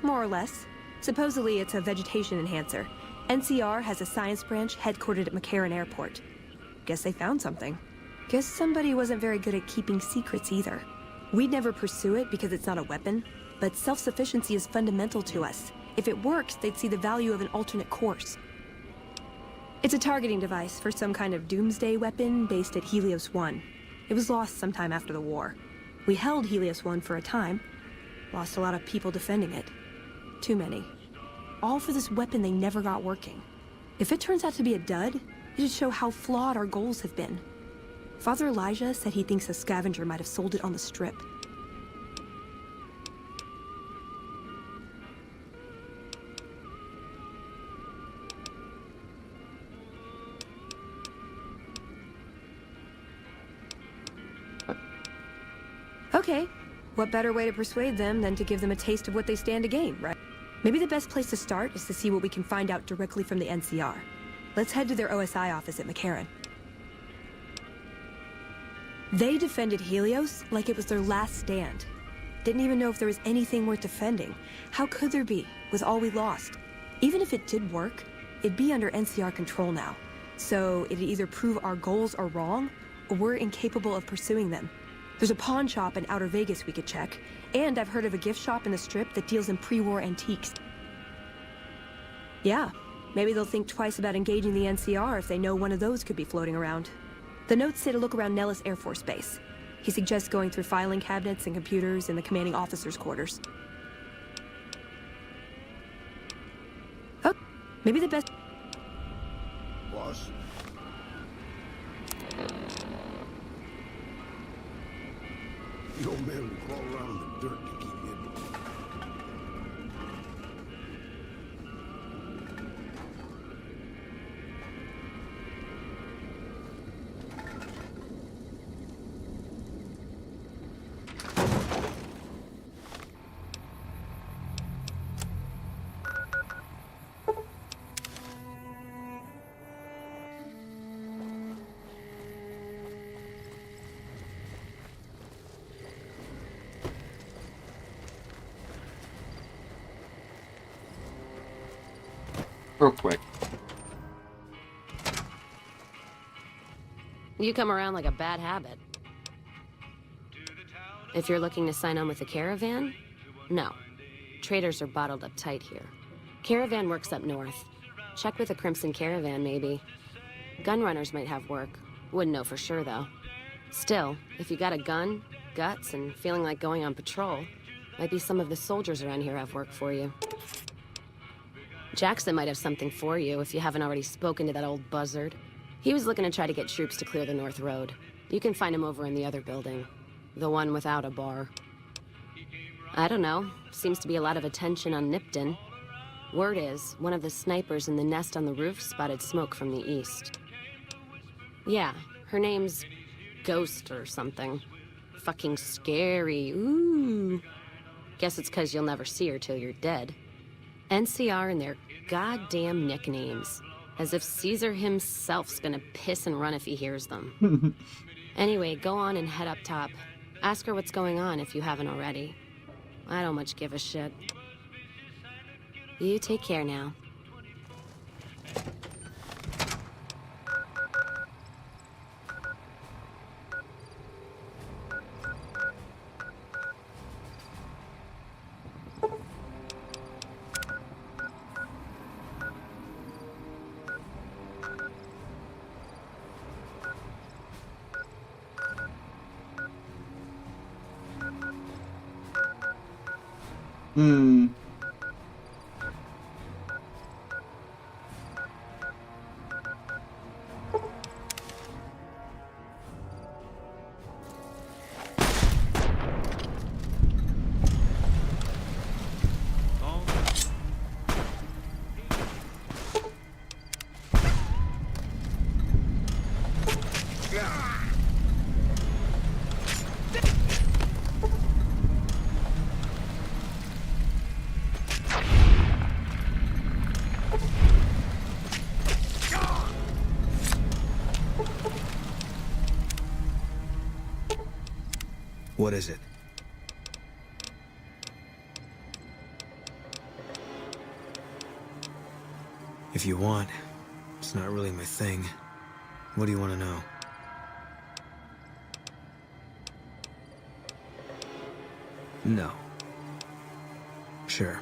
More or less. Supposedly it's a vegetation enhancer. NCR has a science branch headquartered at McCarran Airport. Guess they found something. Guess somebody wasn't very good at keeping secrets either. We'd never pursue it because it's not a weapon, but self-sufficiency is fundamental to us. If it works, they'd see the value of an alternate course. It's a targeting device for some kind of doomsday weapon based at Helios 1. It was lost sometime after the war. We held Helios 1 for a time. Lost a lot of people defending it. Too many. All for this weapon they never got working. If it turns out to be a dud, it'd show how flawed our goals have been. Father Elijah said he thinks a scavenger might have sold it on the strip. Okay, what better way to persuade them than to give them a taste of what they stand to gain, right? Maybe the best place to start is to see what we can find out directly from the NCR. Let's head to their OSI office at McCarran. They defended Helios like it was their last stand. Didn't even know if there was anything worth defending. How could there be, with all we lost? Even if it did work, it'd be under NCR control now. So it'd either prove our goals are wrong, or we're incapable of pursuing them. There's a pawn shop in Outer Vegas we could check, and I've heard of a gift shop in the Strip that deals in pre-war antiques. Yeah, maybe they'll think twice about engaging the NCR if they know one of those could be floating around. The notes say to look around Nellis Air Force Base. He suggests going through filing cabinets and computers in the commanding officer's quarters. Oh, maybe the best... Boss? The old man will crawl around in the dirt to keep hidden. Real quick. You come around like a bad habit. If you're looking to sign on with the caravan, no. Traders are bottled up tight here. Caravan works up north. Check with the Crimson Caravan, maybe. Gunrunners might have work. Wouldn't know for sure, though. Still, if you got a gun, guts, and feeling like going on patrol, might be some of the soldiers around here have work for you. Jackson might have something for you if you haven't already spoken to that old buzzard. He was looking to try to get troops to clear the North Road. You can find him over in the other building. The one without a bar. I don't know. Seems to be a lot of attention on Nipton. Word is, one of the snipers in the nest on the roof spotted smoke from the east. Yeah, her name's Ghost or something. Fucking scary. Ooh. Guess it's 'cause you'll never see her till you're dead. NCR and their goddamn nicknames. As if Caesar himself's gonna piss and run if he hears them. Anyway, go on and head up top. Ask her what's going on if you haven't already. I don't much give a shit. You take care now. Hmm. What is it? If you want, it's not really my thing. What do you want to know? No. Sure.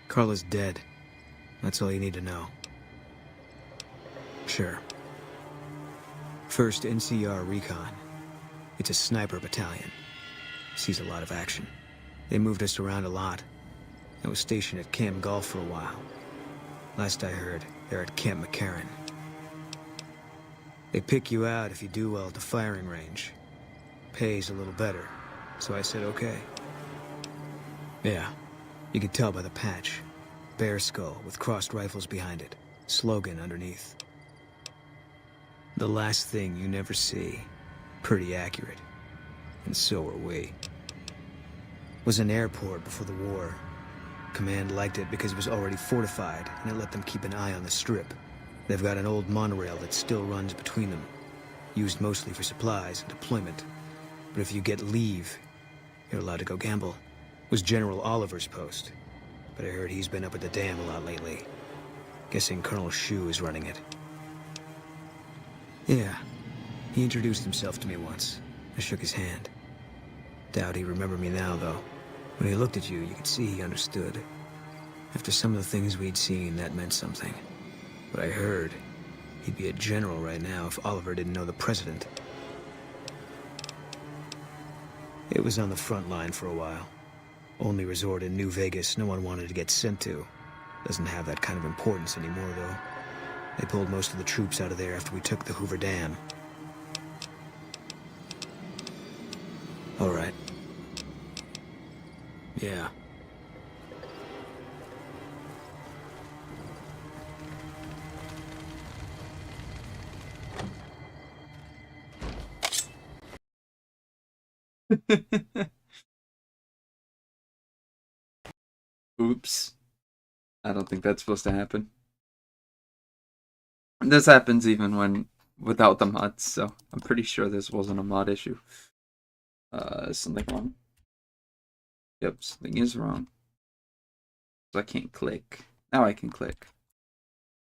Carla's dead. That's all you need to know. Sure. First NCR Recon. It's a sniper battalion. Sees a lot of action. They moved us around a lot. I was stationed at Camp Golf for a while. Last I heard, they're at Camp McCarran. They pick you out if you do well at the firing range. Pays a little better, so I said okay. Yeah, you could tell by the patch. Bear skull with crossed rifles behind it. Slogan underneath. The last thing you never see. Pretty accurate. And so are we. Was an airport before the war. Command liked it because it was already fortified, and it let them keep an eye on the strip. They've got an old monorail that still runs between them. Used mostly for supplies and deployment. But if you get leave, you're allowed to go gamble. Was General Oliver's post. But I heard he's been up at the dam a lot lately. Guessing Colonel Shu is running it. Yeah. He introduced himself to me once. I shook his hand. Doubt he remembered me now, though. When he looked at you, you could see he understood. After some of the things we'd seen, that meant something. But I heard he'd be a general right now if Oliver didn't know the president. It was on the front line for a while. Only resort in New Vegas no one wanted to get sent to. Doesn't have that kind of importance anymore, though. They pulled most of the troops out of there after we took the Hoover Dam. All right. Yeah. Oops. I don't think that's supposed to happen. This happens even when without the mods, so I'm pretty sure this wasn't a mod issue. Something wrong? Yep, something is wrong. So I can't click. Now I can click.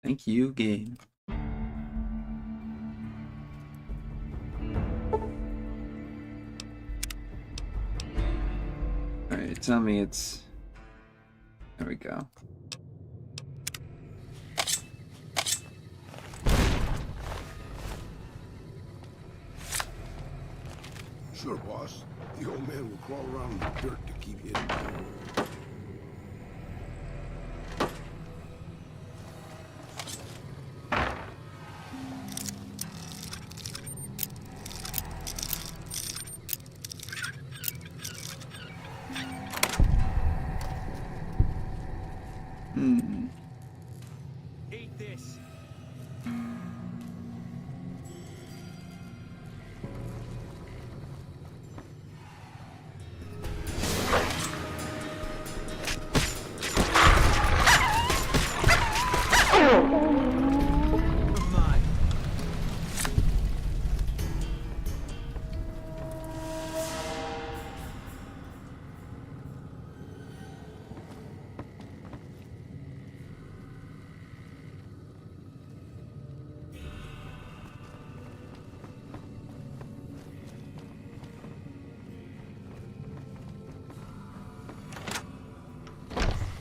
Thank you, game. Alright, tell me it's... There we go. Sure, boss. The old man will crawl around in the dirt to keep hidden. Eat this.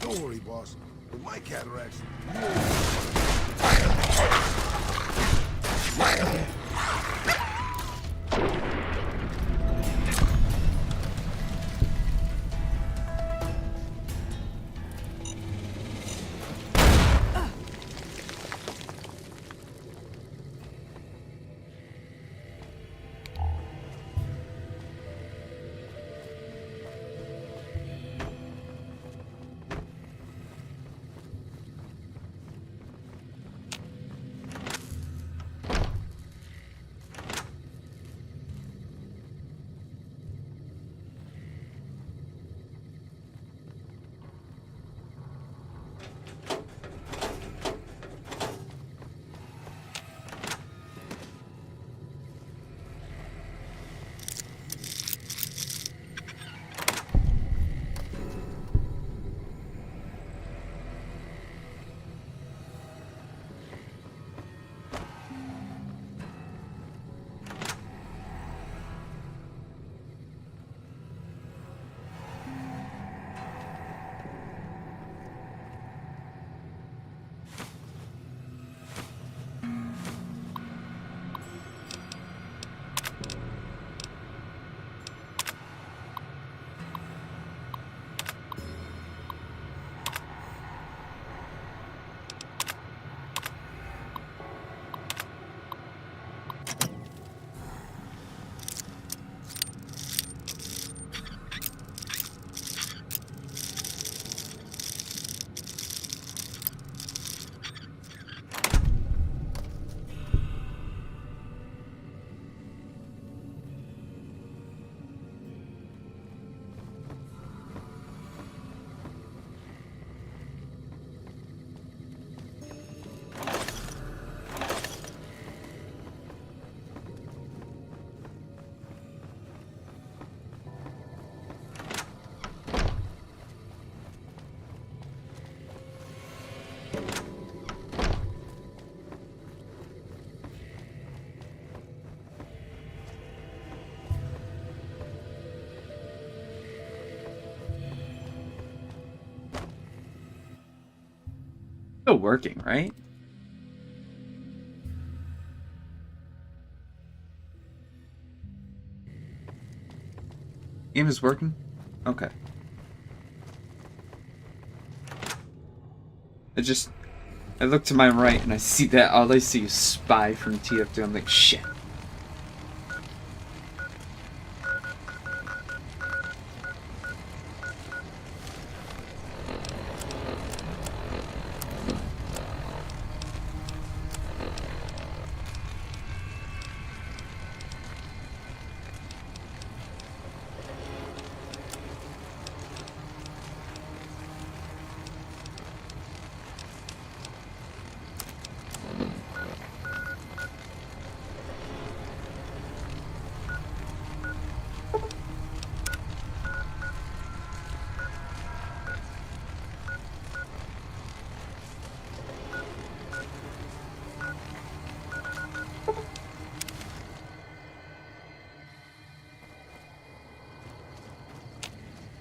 Don't worry, boss. With my cataracts, still working, right? Game is working? Okay. I look to my right and I see that all I see is Spy from TF2. I'm like, shit.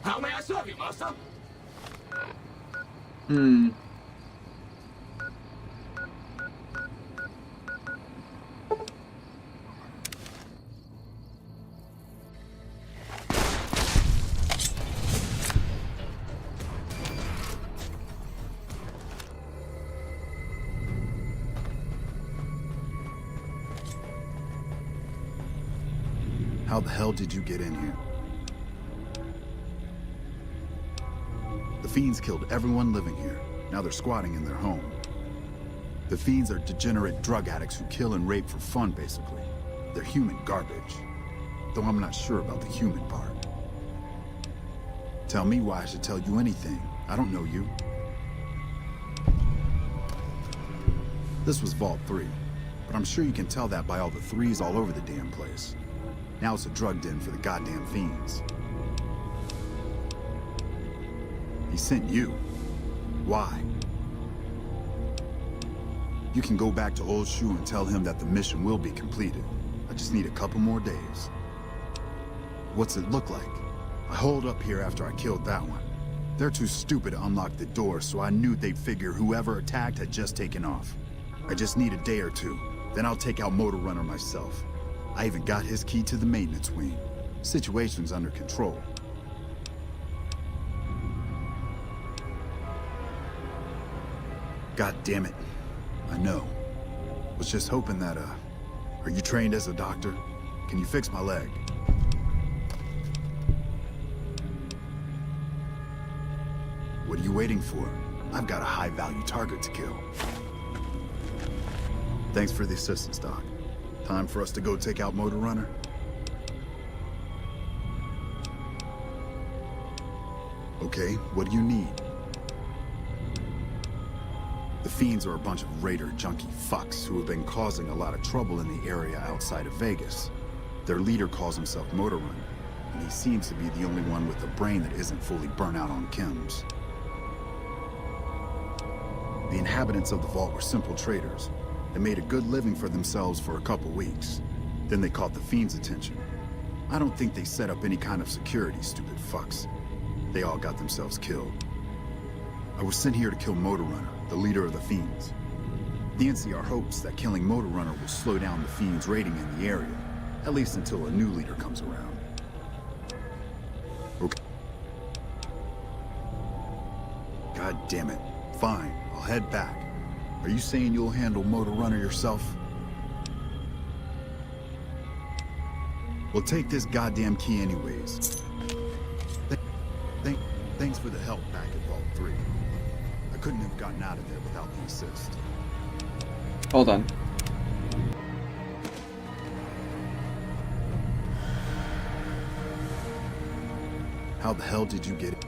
How may I serve you, master? How the hell did you get in here? The Fiends killed everyone living here. Now they're squatting in their home. The Fiends are degenerate drug addicts who kill and rape for fun, basically. They're human garbage. Though I'm not sure about the human part. Tell me why I should tell you anything. I don't know you. This was Vault 3, but I'm sure you can tell that by all the threes all over the damn place. Now it's a drug den for the goddamn Fiends. He sent you. Why? You can go back to Old Shoe and tell him that the mission will be completed. I just need a couple more days. What's it look like? I holed up here after I killed that one. They're too stupid to unlock the door, so I knew they'd figure whoever attacked had just taken off. I just need a day or two, then I'll take out Motor Runner myself. I even got his key to the maintenance wing. Situation's under control. God damn it. I know. Was just hoping that, are you trained as a doctor? Can you fix my leg? What are you waiting for? I've got a high-value target to kill. Thanks for the assistance, Doc. Time for us to go take out Motor Runner? Okay, what do you need? The Fiends are a bunch of raider junkie fucks who have been causing a lot of trouble in the area outside of Vegas. Their leader calls himself Motor Runner, and he seems to be the only one with a brain that isn't fully burnt out on chems. The inhabitants of the vault were simple traders. They made a good living for themselves for a couple weeks. Then they caught the Fiends' attention. I don't think they set up any kind of security, stupid fucks. They all got themselves killed. I was sent here to kill Motor Runner, the leader of the Fiends. The NCR hopes that killing Motor Runner will slow down the Fiends' raiding in the area, at least until a new leader comes around. Okay. God damn it. Fine, I'll head back. Are you saying you'll handle Motor Runner yourself? We'll take this goddamn key anyways. Thanks for the help back at Vault 3. I couldn't have gotten out of there without the assist. Hold on. How the hell did you get it?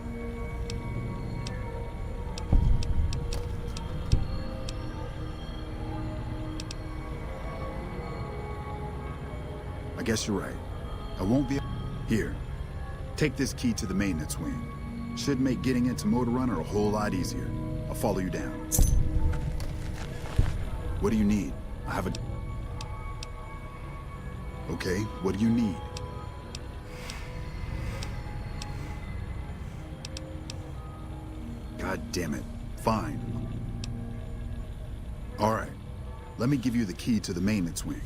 I guess you're right. I won't be... Here. Take this key to the maintenance wing. Should make getting into Motor Runner a whole lot easier. I'll follow you down. What do you need? I have a... Okay, what do you need? God damn it. Fine. All right. Let me give you the key to the maintenance wing.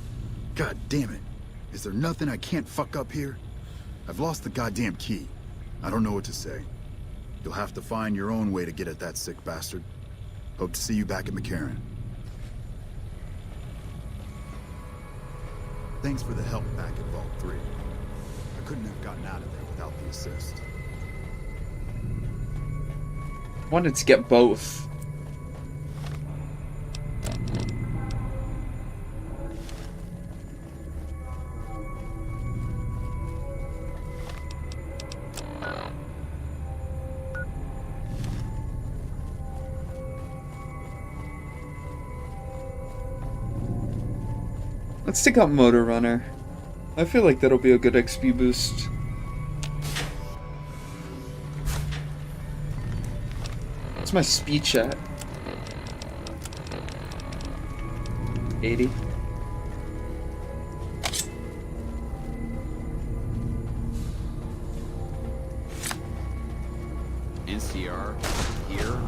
God damn it. Is there nothing I can't fuck up here? I've lost the goddamn key. I don't know what to say. You'll have to find your own way to get at that sick bastard. Hope to see you back at McCarran. Thanks for the help back at Vault 3. I couldn't have gotten out of there without the assist. Wanted to get both. Let's take out Motor Runner. I feel like that'll be a good XP boost. What's my speech at? 80. NCR here.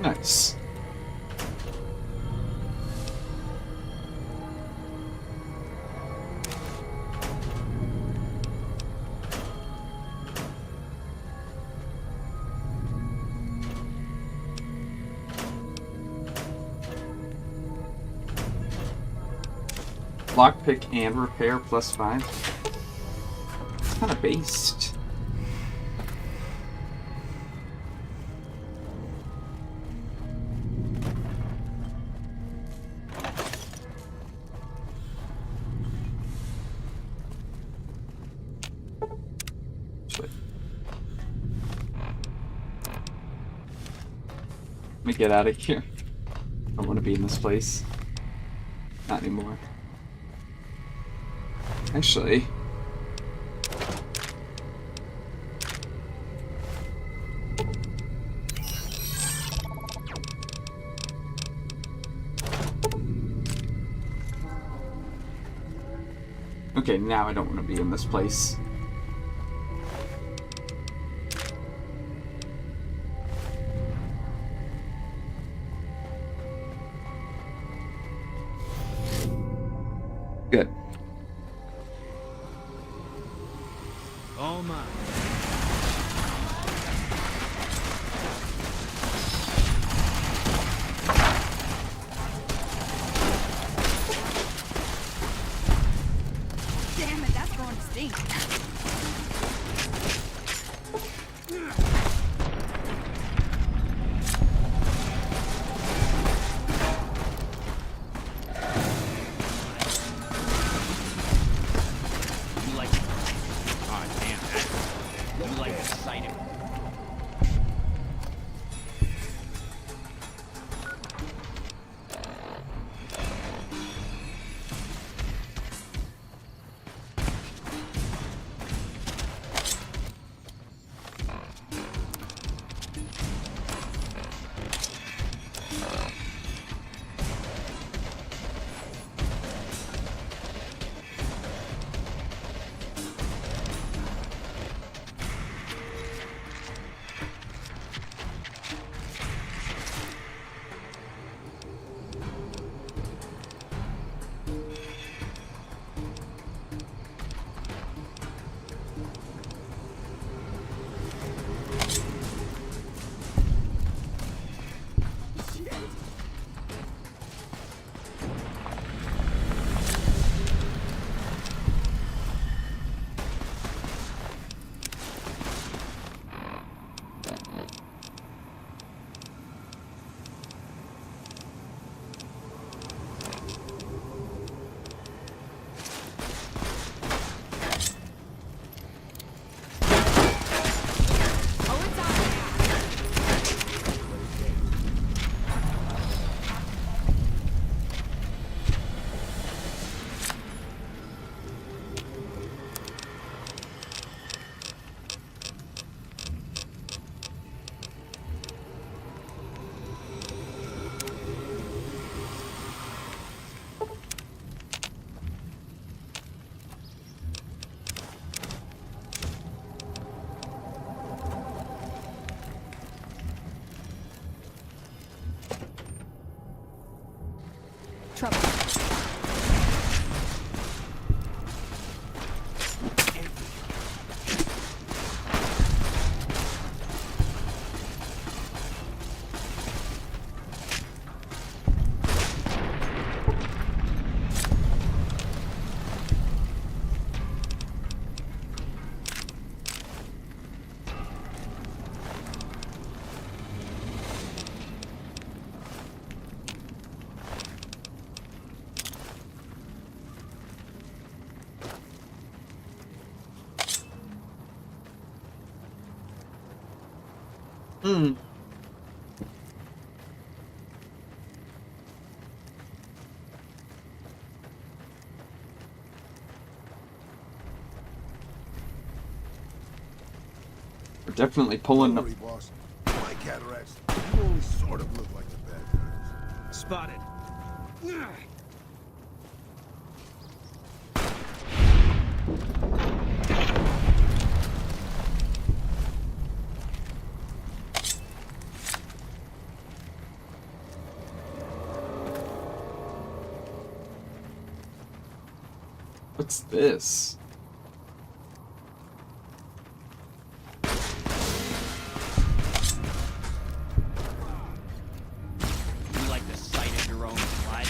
Nice. Lockpick and repair +5. It's kind of based. Let me get out of here. I don't want to be in this place. Not anymore. Actually. Okay, now I don't want to be in this place. Good. Oh my. Damn it, that's going to stink. Oh, damn that. You like the sight of it. Trouble. Hmm. We're definitely pulling Don't worry, boss. My cataracts, you only sort of look like the bad guys. Spotted. What's this? You like the sight of your own blood?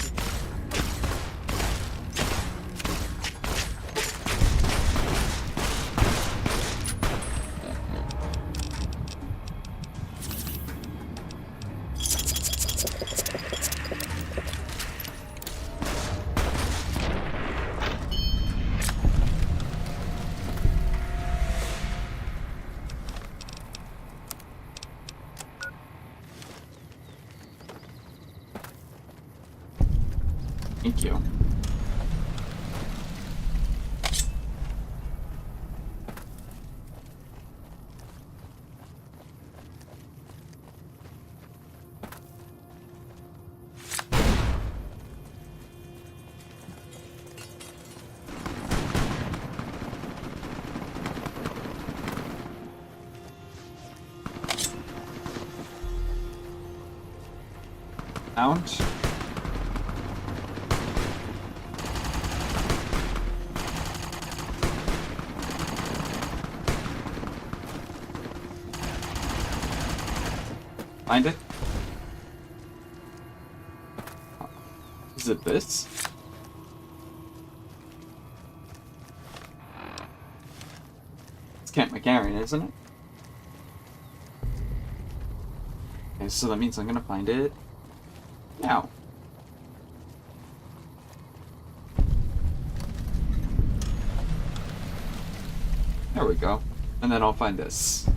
Thank you. Out. Find it. Is it this? It's Camp McCarran, isn't it? Okay, so that means I'm gonna find it now. There we go. And then I'll find this.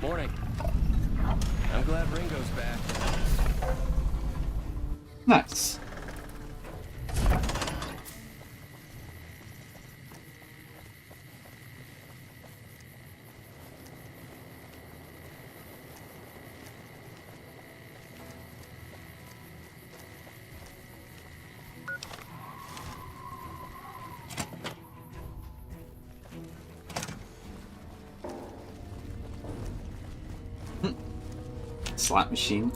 Morning. I'm glad Ringo's back. Nice. Slot machine.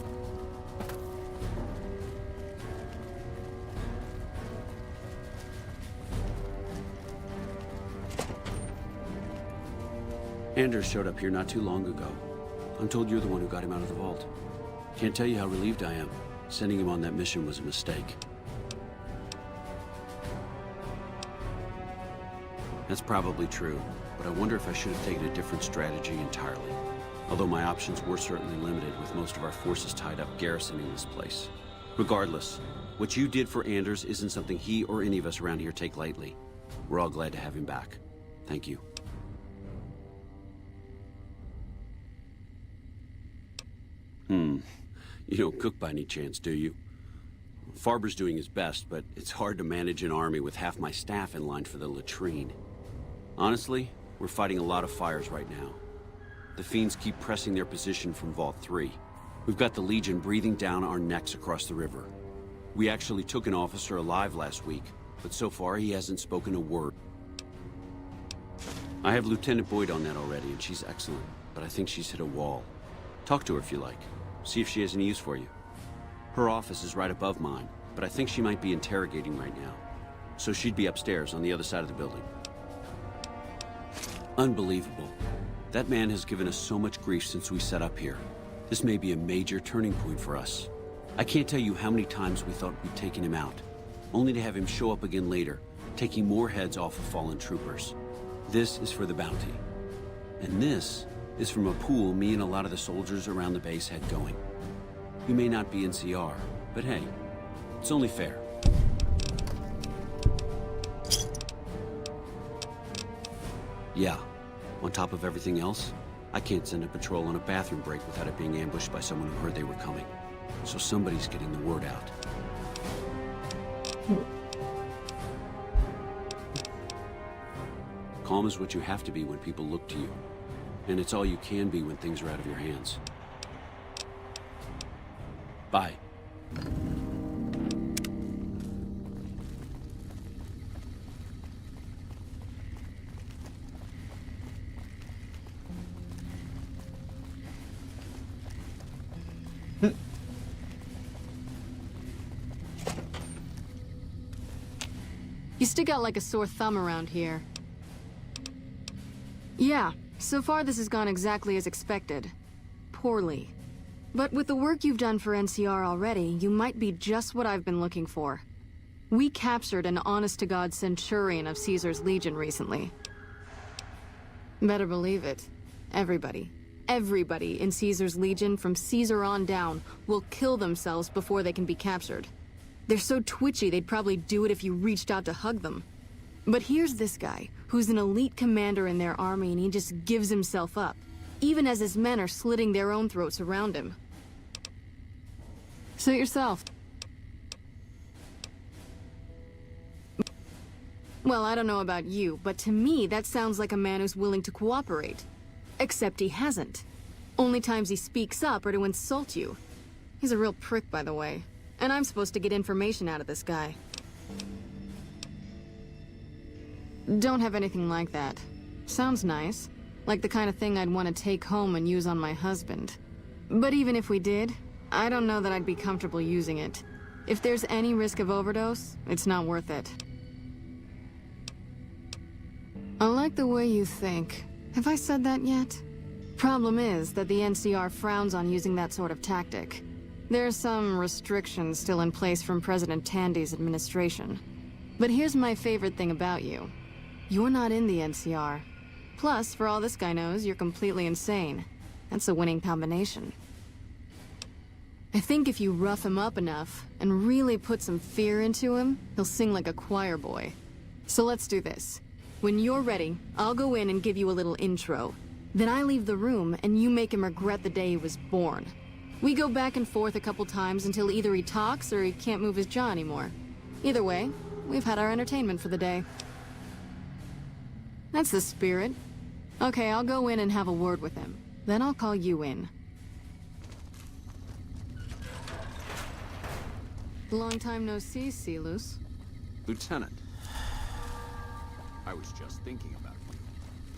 Anders showed up here not too long ago. I'm told you're the one who got him out of the vault. Can't tell you how relieved I am. Sending him on that mission was a mistake. That's probably true, but I wonder if I should have taken a different strategy entirely. Although my options were certainly limited, with most of our forces tied up garrisoning this place. Regardless, what you did for Anders isn't something he or any of us around here take lightly. We're all glad to have him back. Thank you. You don't cook by any chance, do you? Farber's doing his best, but it's hard to manage an army with half my staff in line for the latrine. Honestly, we're fighting a lot of fires right now. The Fiends keep pressing their position from Vault 3. We've got the Legion breathing down our necks across the river. We actually took an officer alive last week, but so far he hasn't spoken a word. I have Lieutenant Boyd on that already, and she's excellent, but I think she's hit a wall. Talk to her if you like. See if she has any use for you. Her office is right above mine, but I think she might be interrogating right now. So she'd be upstairs on the other side of the building. Unbelievable. That man has given us so much grief since we set up here. This may be a major turning point for us. I can't tell you how many times we thought we'd taken him out, only to have him show up again later, taking more heads off of fallen troopers. This is for the bounty. And this is from a pool me and a lot of the soldiers around the base had going. You may not be NCR, but hey, it's only fair. Yeah, on top of everything else, I can't send a patrol on a bathroom break without it being ambushed by someone who heard they were coming. So somebody's getting the word out. Calm is what you have to be when people look to you. And it's all you can be when things are out of your hands. Bye. You stick out like a sore thumb around here. Yeah, so far this has gone exactly as expected. Poorly. But with the work you've done for NCR already, you might be just what I've been looking for. We captured an honest-to-God centurion of Caesar's Legion recently. Better believe it. Everybody in Caesar's Legion from Caesar on down will kill themselves before they can be captured. They're so twitchy they'd probably do it if you reached out to hug them. But here's this guy, who's an elite commander in their army, and he just gives himself up, even as his men are slitting their own throats around him. Suit yourself. Well, I don't know about you, but to me that sounds like a man who's willing to cooperate. Except he hasn't. Only times he speaks up are to insult you. He's a real prick, by the way. And I'm supposed to get information out of this guy. Don't have anything like that. Sounds nice. Like the kind of thing I'd want to take home and use on my husband. But even if we did, I don't know that I'd be comfortable using it. If there's any risk of overdose, it's not worth it. I like the way you think. Have I said that yet? Problem is that the NCR frowns on using that sort of tactic. There's some restrictions still in place from President Tandy's administration. But here's my favorite thing about you. You're not in the NCR. Plus, for all this guy knows, you're completely insane. That's a winning combination. I think if you rough him up enough, and really put some fear into him, he'll sing like a choir boy. So let's do this. When you're ready, I'll go in and give you a little intro. Then I leave the room, and you make him regret the day he was born. We go back and forth a couple times until either he talks or he can't move his jaw anymore. Either way, we've had our entertainment for the day. That's the spirit. Okay, I'll go in and have a word with him. Then I'll call you in. Long time no see, Silus. Lieutenant. I was just thinking about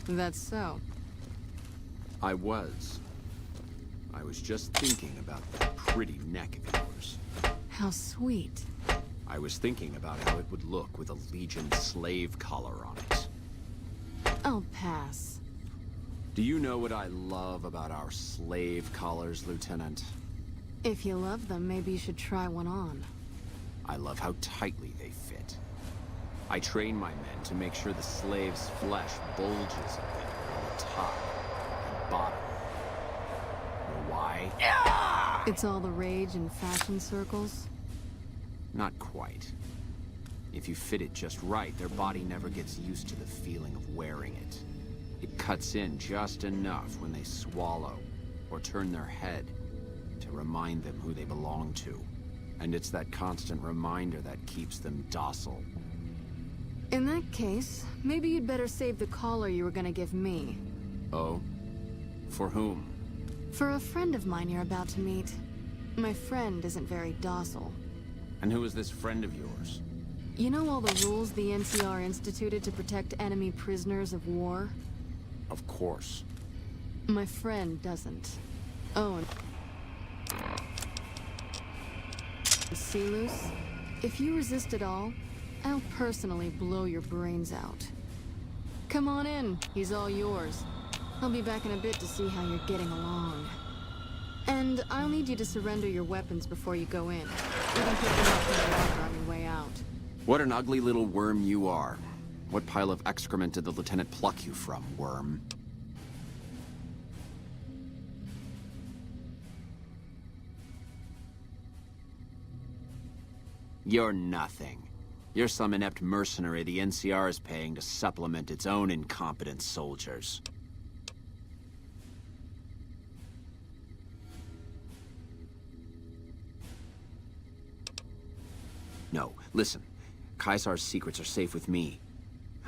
you. That's so. I was just thinking about that pretty neck of yours. How sweet. I was thinking about how it would look with a Legion slave collar on it. I'll pass. Do you know what I love about our slave collars, Lieutenant? If you love them, maybe you should try one on. I love how tightly they fit. I train my men to make sure the slave's flesh bulges a bit on the top and bottom. Know why? It's all the rage in fashion circles? Not quite. If you fit it just right, their body never gets used to the feeling of wearing it. It cuts in just enough when they swallow or turn their head to remind them who they belong to. And it's that constant reminder that keeps them docile. In that case, maybe you'd better save the collar you were gonna give me. Oh? For whom? For a friend of mine you're about to meet. My friend isn't very docile. And who is this friend of yours? You know all the rules the NCR instituted to protect enemy prisoners of war? Of course. My friend doesn't. Oh, and Silus, if you resist at all, I'll personally blow your brains out. Come on in, he's all yours. I'll be back in a bit to see how you're getting along. And I'll need you to surrender your weapons before you go in. We can pick them up in the locker on your way out. What an ugly little worm you are. What pile of excrement did the lieutenant pluck you from, worm? You're nothing. You're some inept mercenary the NCR is paying to supplement its own incompetent soldiers. No, listen. Caesar's secrets are safe with me.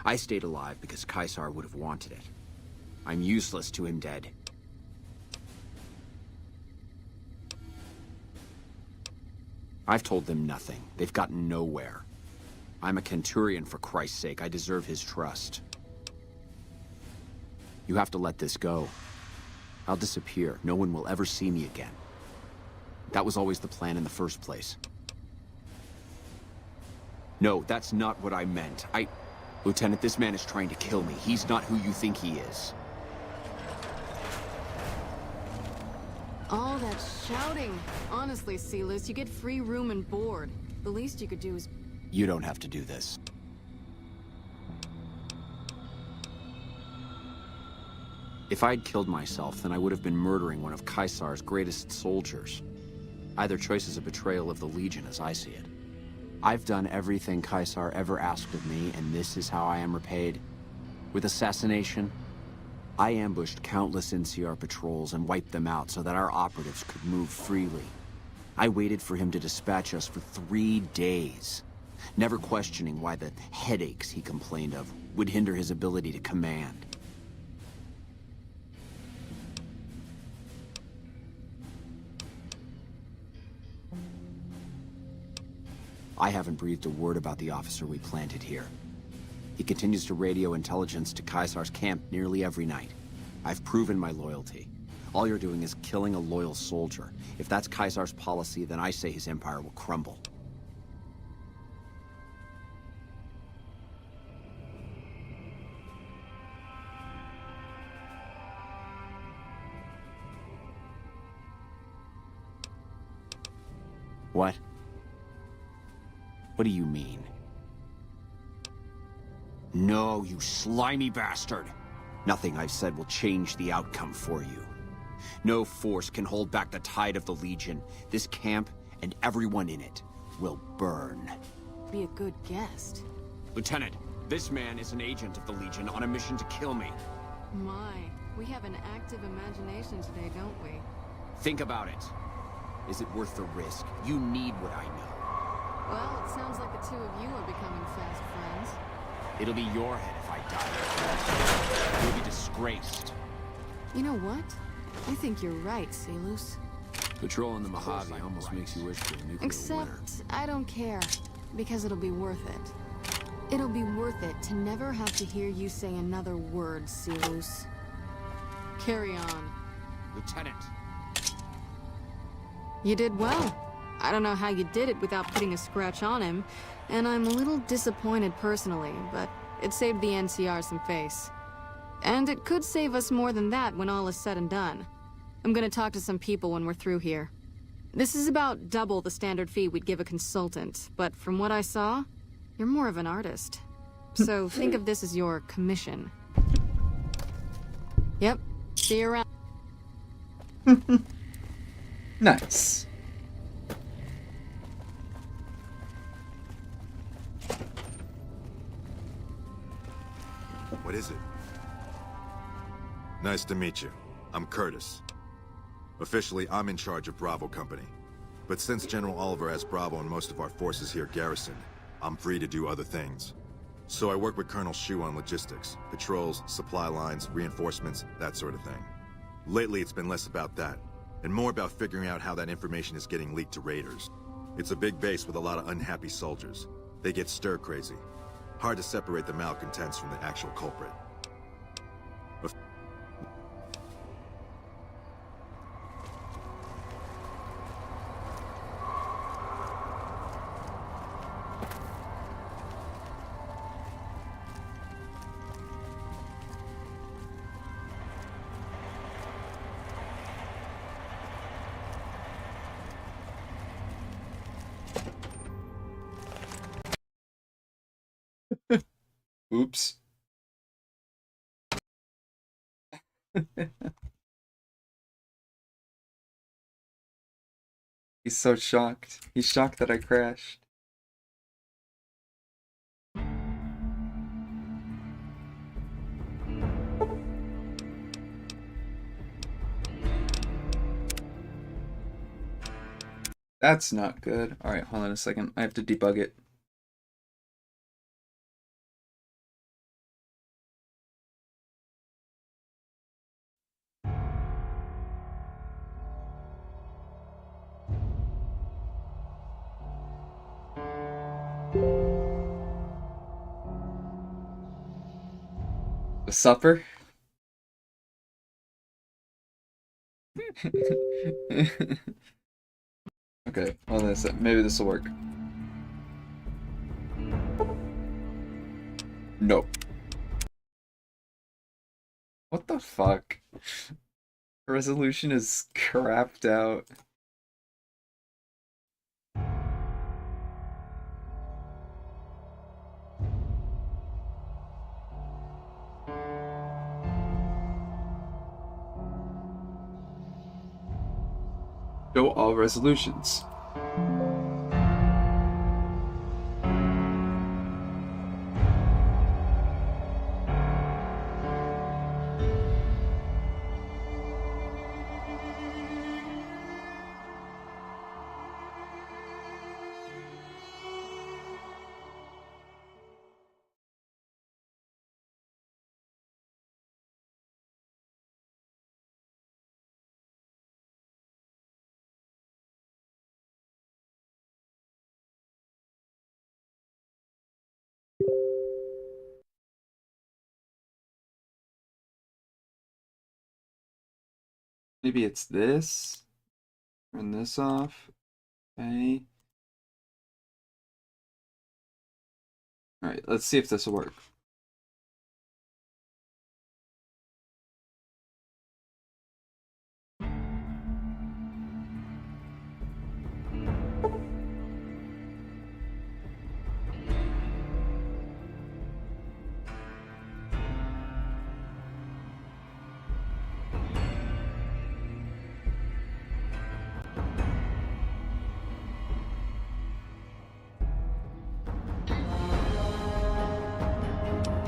I stayed alive because Caesar would have wanted it. I'm useless to him dead. I've told them nothing. They've gotten nowhere. I'm a Centurion, for Christ's sake. I deserve his trust. You have to let this go. I'll disappear. No one will ever see me again. That was always the plan in the first place. No, that's not what I meant. Lieutenant, this man is trying to kill me. He's not who you think he is. All that shouting. Honestly, Silus, you get free room and board. The least you could do is... You don't have to do this. If I'd killed myself, then I would have been murdering one of Caesar's greatest soldiers. Either choice is a betrayal of the Legion, as I see it. I've done everything Caesar ever asked of me, and this is how I am repaid. With assassination, I ambushed countless NCR patrols and wiped them out so that our operatives could move freely. I waited for him to dispatch us for 3 days, never questioning why the headaches he complained of would hinder his ability to command. I haven't breathed a word about the officer we planted here. He continues to radio intelligence to Caesar's camp nearly every night. I've proven my loyalty. All you're doing is killing a loyal soldier. If that's Caesar's policy, then I say his empire will crumble. What? What do you mean? No, you slimy bastard! Nothing I've said will change the outcome for you. No force can hold back the tide of the Legion. This camp and everyone in it will burn. Be a good guest. Lieutenant, This man is an agent of the Legion on a mission to kill me. My, we have an active imagination today, don't we? Think about it. Is it worth the risk? You need what I know. Well, it sounds like the two of you are becoming fast friends. It'll be your head if I die. You'll be disgraced. You know what? I think you're right, Celus. Patrolling the Mojave almost makes you wish for a nuclear winter. Except, I don't care. Because it'll be worth it. It'll be worth it to never have to hear you say another word, Celus. Carry on. Lieutenant. You did well. I don't know how you did it without putting a scratch on him, and I'm a little disappointed personally, but it saved the NCR some face. And it could save us more than that when all is said and done. I'm gonna talk to some people when we're through here. This is about double the standard fee we'd give a consultant, but from what I saw, you're more of an artist. So think of this as your commission. Yep, see you around. Nice. What is it? Nice to meet you. I'm Curtis. Officially, I'm in charge of Bravo Company. But since General Oliver has Bravo and most of our forces here garrisoned, I'm free to do other things. So I work with Colonel Shu on logistics, patrols, supply lines, reinforcements, that sort of thing. Lately, it's been less about that, and more about figuring out how that information is getting leaked to raiders. It's a big base with a lot of unhappy soldiers. They get stir-crazy. Hard to separate the malcontents from the actual culprit. Oops. He's so shocked. He's shocked that I crashed. That's not good. Alright, hold on a second. I have to debug it. The supper? Okay, hold on a sec. Maybe this will work. Nope. What the fuck? Resolution is crapped out. Show all resolutions. Maybe it's this. Turn this off. Okay. Alright, let's see if this will work.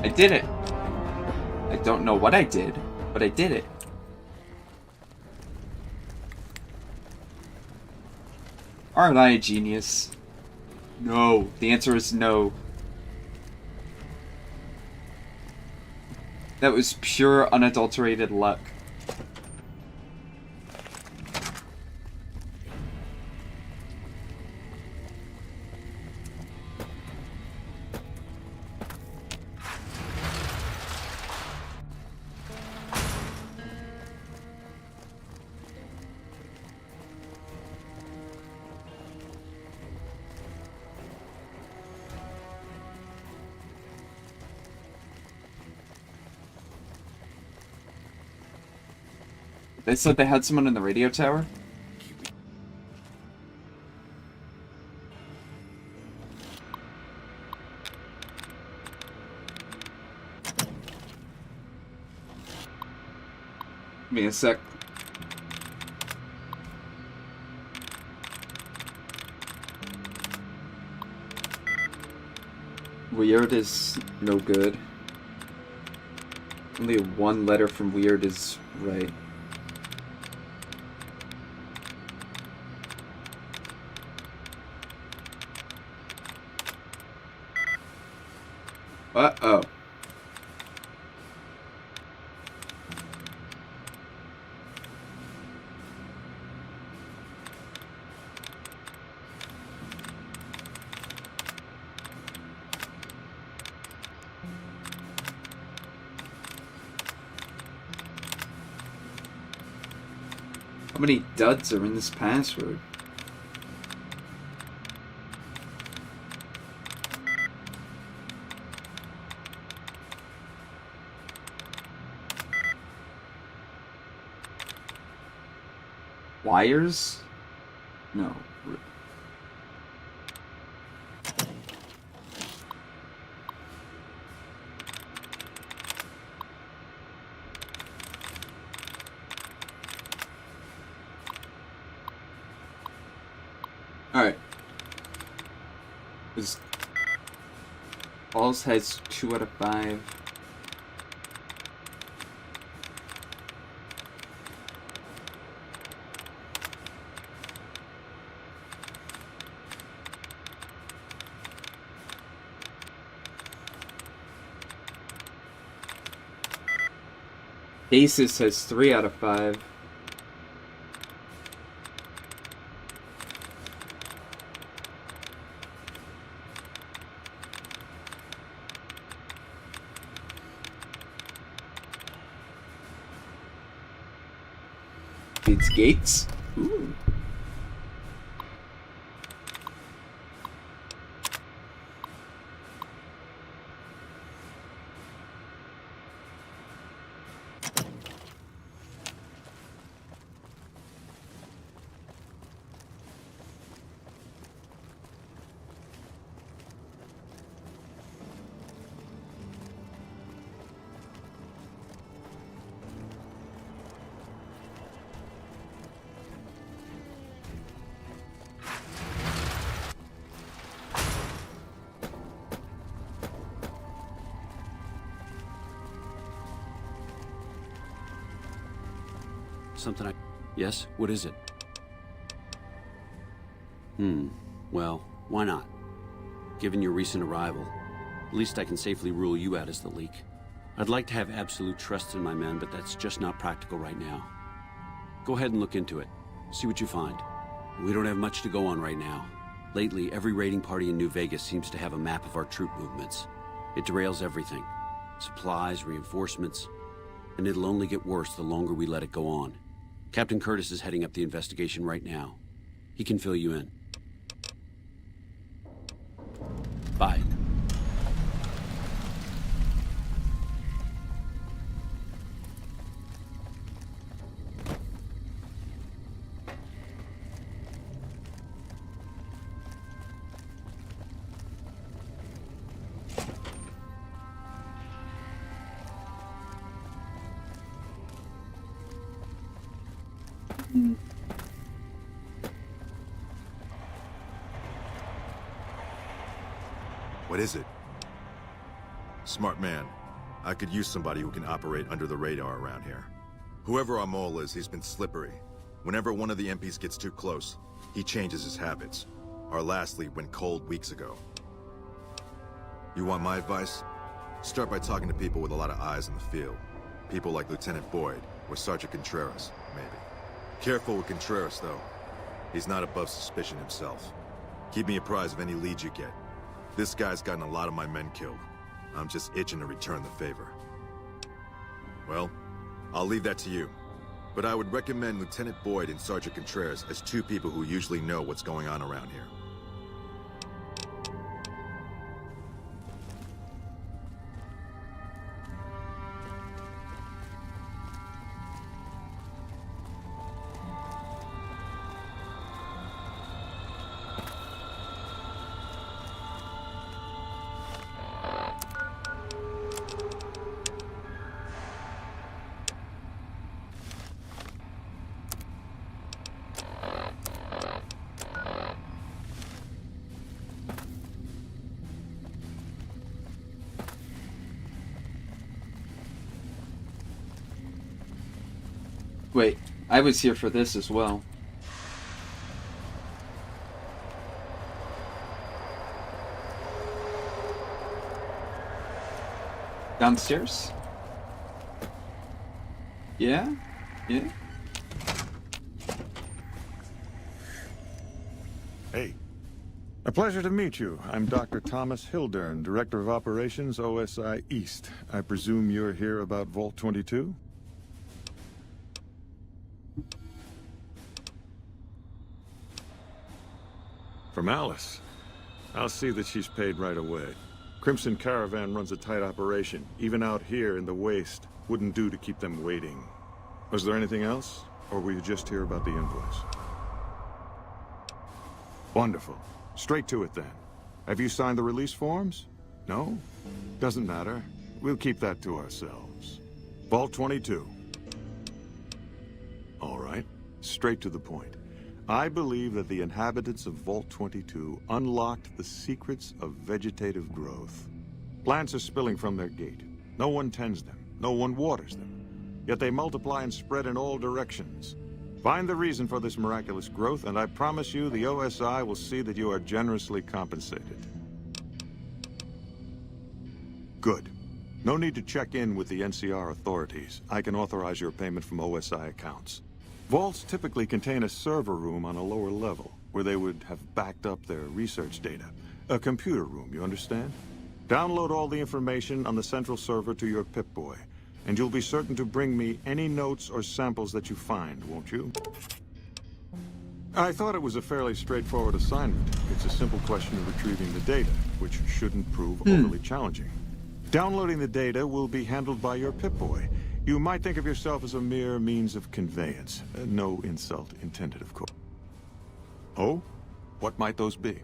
I did it. I don't know what I did, but I did it. Aren't I a genius? No. The answer is no. That was pure, unadulterated luck. They said they had someone in the radio tower? Give me a sec. Weird is no good. Only one letter from weird is right. Uh-oh. How many duds are in this password? Wires? No. Alright. Balls has 2 out of 5. Aces has 3 out of 5. It's gates. Ooh. Something I... Yes? What is it? Well, why not? Given your recent arrival, at least I can safely rule you out as the leak. I'd like to have absolute trust in my men, but that's just not practical right now. Go ahead and look into it. See what you find. We don't have much to go on right now. Lately, every raiding party in New Vegas seems to have a map of our troop movements. It derails everything. Supplies, reinforcements, and it'll only get worse the longer we let it go on. Captain Curtis is heading up the investigation right now. He can fill you in. Bye. What is it? Smart man. I could use somebody who can operate under the radar around here. Whoever our mole is, he's been slippery. Whenever one of the MPs gets too close, he changes his habits. Our last lead went cold weeks ago. You want my advice? Start by talking to people with a lot of eyes in the field. People like Lieutenant Boyd, or Sergeant Contreras, maybe. Careful with Contreras, though. He's not above suspicion himself. Keep me apprised of any leads you get. This guy's gotten a lot of my men killed. I'm just itching to return the favor. Well, I'll leave that to you. But I would recommend Lieutenant Boyd and Sergeant Contreras as two people who usually know what's going on around here. Wait, I was here for this as well. Downstairs? Yeah? Yeah? Hey. A pleasure to meet you. I'm Dr. Thomas Hildern, Director of Operations, OSI East. I presume you're here about Vault 22? From Alice. I'll see that she's paid right away. Crimson Caravan runs a tight operation. Even out here in the waste, wouldn't do to keep them waiting. Was there anything else? Or were you just here about the invoice? Wonderful. Straight to it then. Have you signed the release forms? No? Doesn't matter. We'll keep that to ourselves. Vault 22. All right. Straight to the point. I believe that the inhabitants of Vault 22 unlocked the secrets of vegetative growth. Plants are spilling from their gate. No one tends them. No one waters them. Yet they multiply and spread in all directions. Find the reason for this miraculous growth, and I promise you the OSI will see that you are generously compensated. Good. No need to check in with the NCR authorities. I can authorize your payment from OSI accounts. Vaults typically contain a server room on a lower level, where they would have backed up their research data. A computer room, you understand? Download all the information on the central server to your Pip-Boy, and you'll be certain to bring me any notes or samples that you find, won't you? I thought it was a fairly straightforward assignment. It's a simple question of retrieving the data, which shouldn't prove overly challenging. Downloading the data will be handled by your Pip-Boy. You might think of yourself as a mere means of conveyance. No insult intended, of course. Oh? What might those be?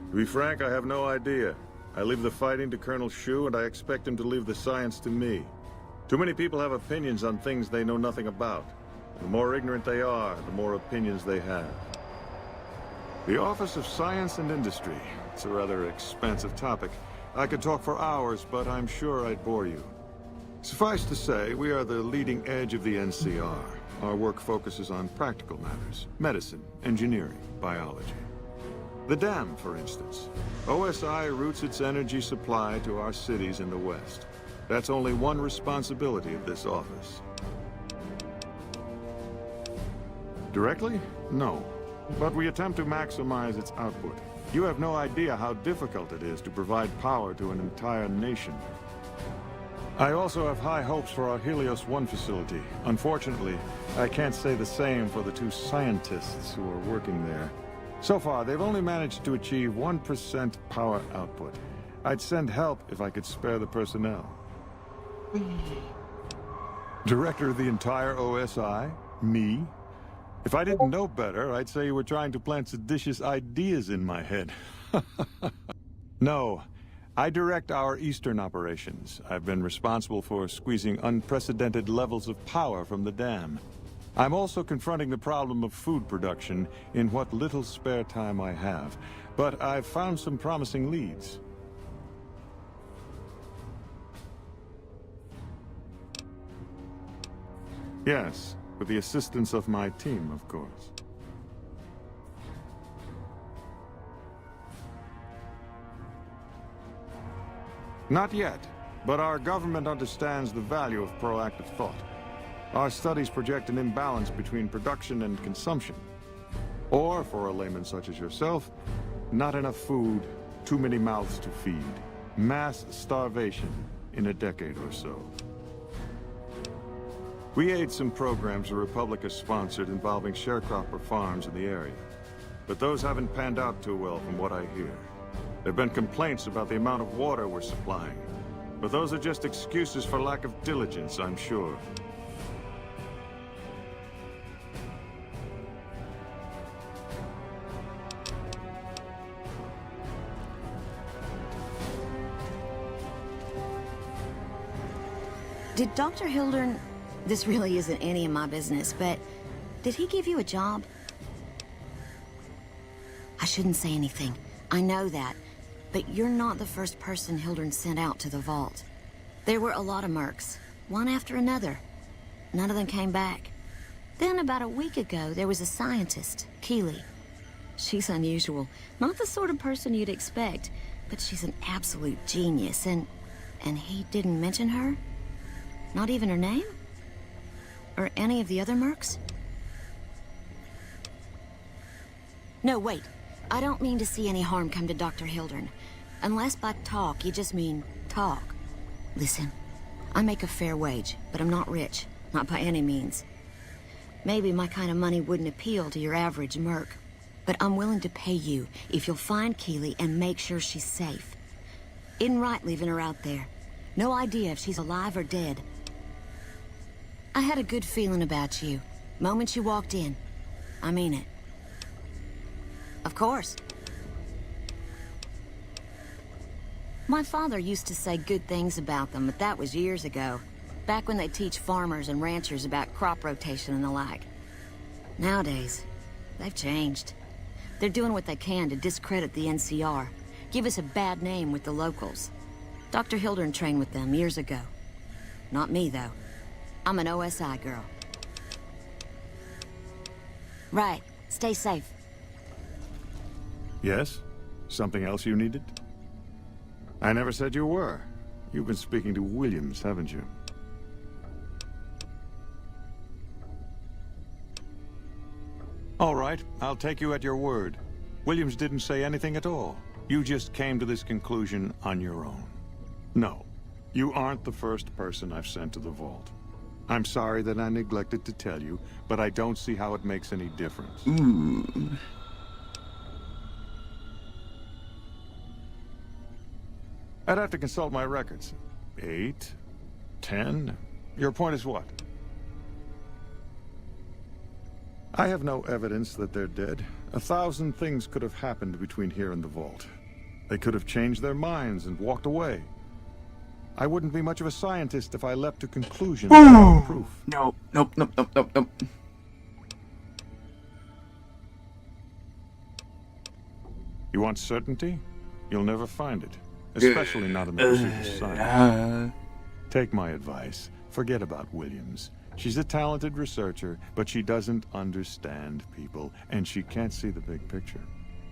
To be frank, I have no idea. I leave the fighting to Colonel Shu, and I expect him to leave the science to me. Too many people have opinions on things they know nothing about. The more ignorant they are, the more opinions they have. The Office of Science and Industry. It's a rather expansive topic. I could talk for hours, but I'm sure I'd bore you. Suffice to say, we are the leading edge of the NCR. Our work focuses on practical matters: medicine, engineering, biology. The dam, for instance. OSI routes its energy supply to our cities in the West. That's only one responsibility of this office. Directly? No. But we attempt to maximize its output. You have no idea how difficult it is to provide power to an entire nation. I also have high hopes for our Helios 1 facility. Unfortunately, I can't say the same for the two scientists who are working there. So far, they've only managed to achieve 1% power output. I'd send help if I could spare the personnel. Director of the entire OSI? Me? If I didn't know better, I'd say you were trying to plant seditious ideas in my head. No, I direct our eastern operations. I've been responsible for squeezing unprecedented levels of power from the dam. I'm also confronting the problem of food production in what little spare time I have. But I've found some promising leads. Yes, with the assistance of my team, of course. Not yet, but our government understands the value of proactive thought. Our studies project an imbalance between production and consumption. Or, for a layman such as yourself, not enough food, too many mouths to feed. Mass starvation in a decade or so. We aid some programs the Republic has sponsored involving sharecropper farms in the area. But those haven't panned out too well from what I hear. There have been complaints about the amount of water we're supplying. But those are just excuses for lack of diligence, I'm sure. Did Dr. Hildern... This really isn't any of my business, but... Did he give you a job? I shouldn't say anything. I know that. But you're not the first person Hildern sent out to the vault. There were a lot of mercs, one after another. None of them came back. Then about a week ago, there was a scientist, Keeley. She's unusual. Not the sort of person you'd expect, but she's an absolute genius, and he didn't mention her? Not even her name? Or any of the other mercs? No, wait. I don't mean to see any harm come to Dr. Hildern. Unless by talk, you just mean talk. Listen, I make a fair wage, but I'm not rich. Not by any means. Maybe my kind of money wouldn't appeal to your average merc, but I'm willing to pay you if you'll find Keeley and make sure she's safe. Isn't right leaving her out there. No idea if she's alive or dead. I had a good feeling about you. Moment you walked in. I mean it. Of course. My father used to say good things about them, but that was years ago. Back when they teach farmers and ranchers about crop rotation and the like. Nowadays, they've changed. They're doing what they can to discredit the NCR. Give us a bad name with the locals. Dr. Hildern trained with them years ago. Not me, though. I'm an OSI girl. Right. Stay safe. Yes? Something else you needed? I never said you were. You've been speaking to Williams, haven't you? All right, I'll take you at your word. Williams didn't say anything at all. You just came to this conclusion on your own. No, you aren't the first person I've sent to the vault. I'm sorry that I neglected to tell you, but I don't see how it makes any difference. I'd have to consult my records. 8, 10. Your point is what? I have no evidence that they're dead. 1,000 things could have happened between here and the vault. They could have changed their minds and walked away. I wouldn't be much of a scientist if I leapt to conclusions without proof. Nope. You want certainty? You'll never find it. Especially not in the pursuit of science. Take my advice. Forget about Williams. She's a talented researcher, but she doesn't understand people, and she can't see the big picture.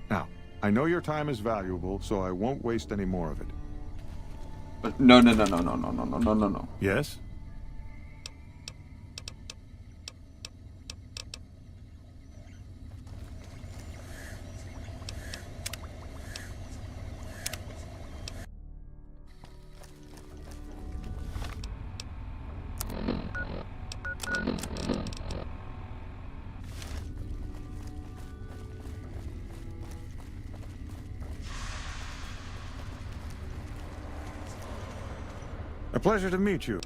Now, I know your time is valuable, so I won't waste any more of it. But no. Yes? A pleasure to meet you.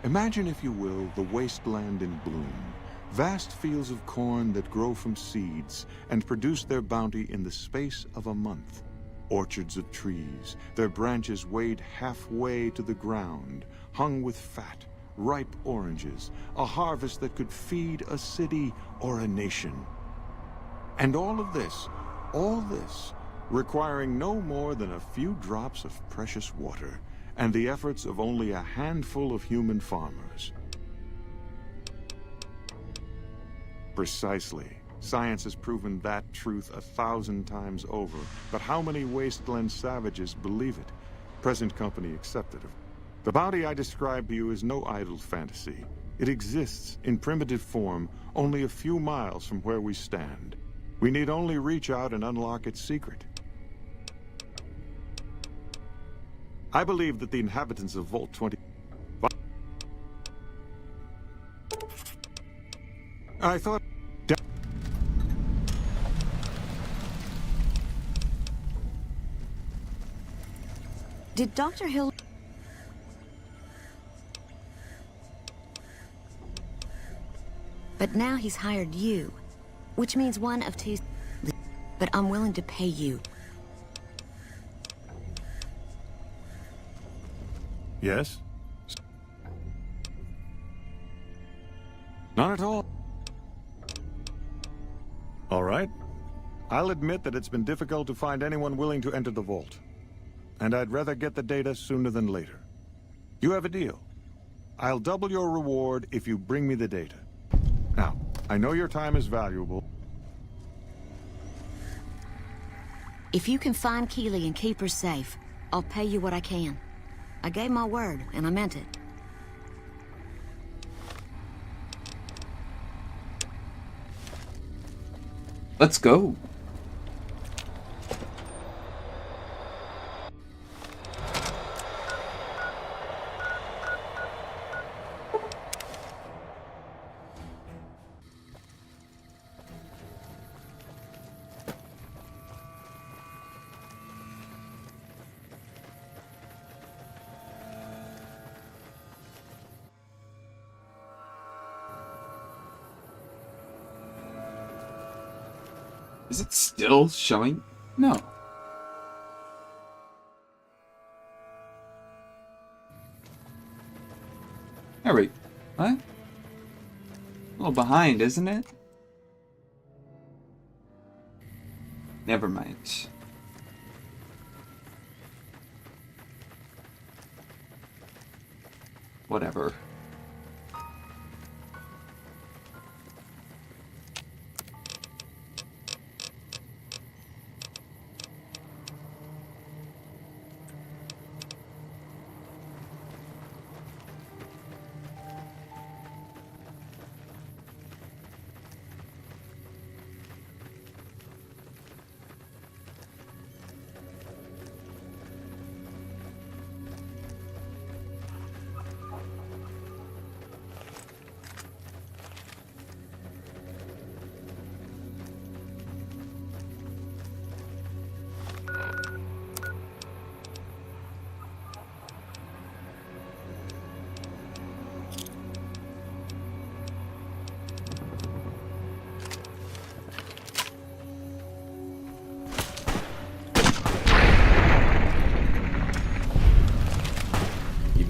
Imagine, if you will, the wasteland in bloom. Vast fields of corn that grow from seeds and produce their bounty in the space of a month. Orchards of trees, their branches weighed halfway to the ground, hung with fat, ripe oranges, a harvest that could feed a city or a nation. And all this, requiring no more than a few drops of precious water, and the efforts of only a handful of human farmers. Precisely. Science has proven that truth 1,000 times over. But how many wasteland savages believe it? Present company accepted. The bounty I described to you is no idle fantasy. It exists in primitive form only a few miles from where we stand. We need only reach out and unlock its secret. I believe that the inhabitants of Vault 20... I thought... Did Dr. Hill... But now he's hired you, which means one of two... But I'm willing to pay you. Yes? Not at all. All right. I'll admit that it's been difficult to find anyone willing to enter the vault. And I'd rather get the data sooner than later. You have a deal. I'll double your reward if you bring me the data. Now, I know your time is valuable. If you can find Keeley and keep her safe, I'll pay you what I can. I gave my word, and I meant it. Let's go. Is it still showing? No. There we... What? A little behind, isn't it? Never mind. Whatever.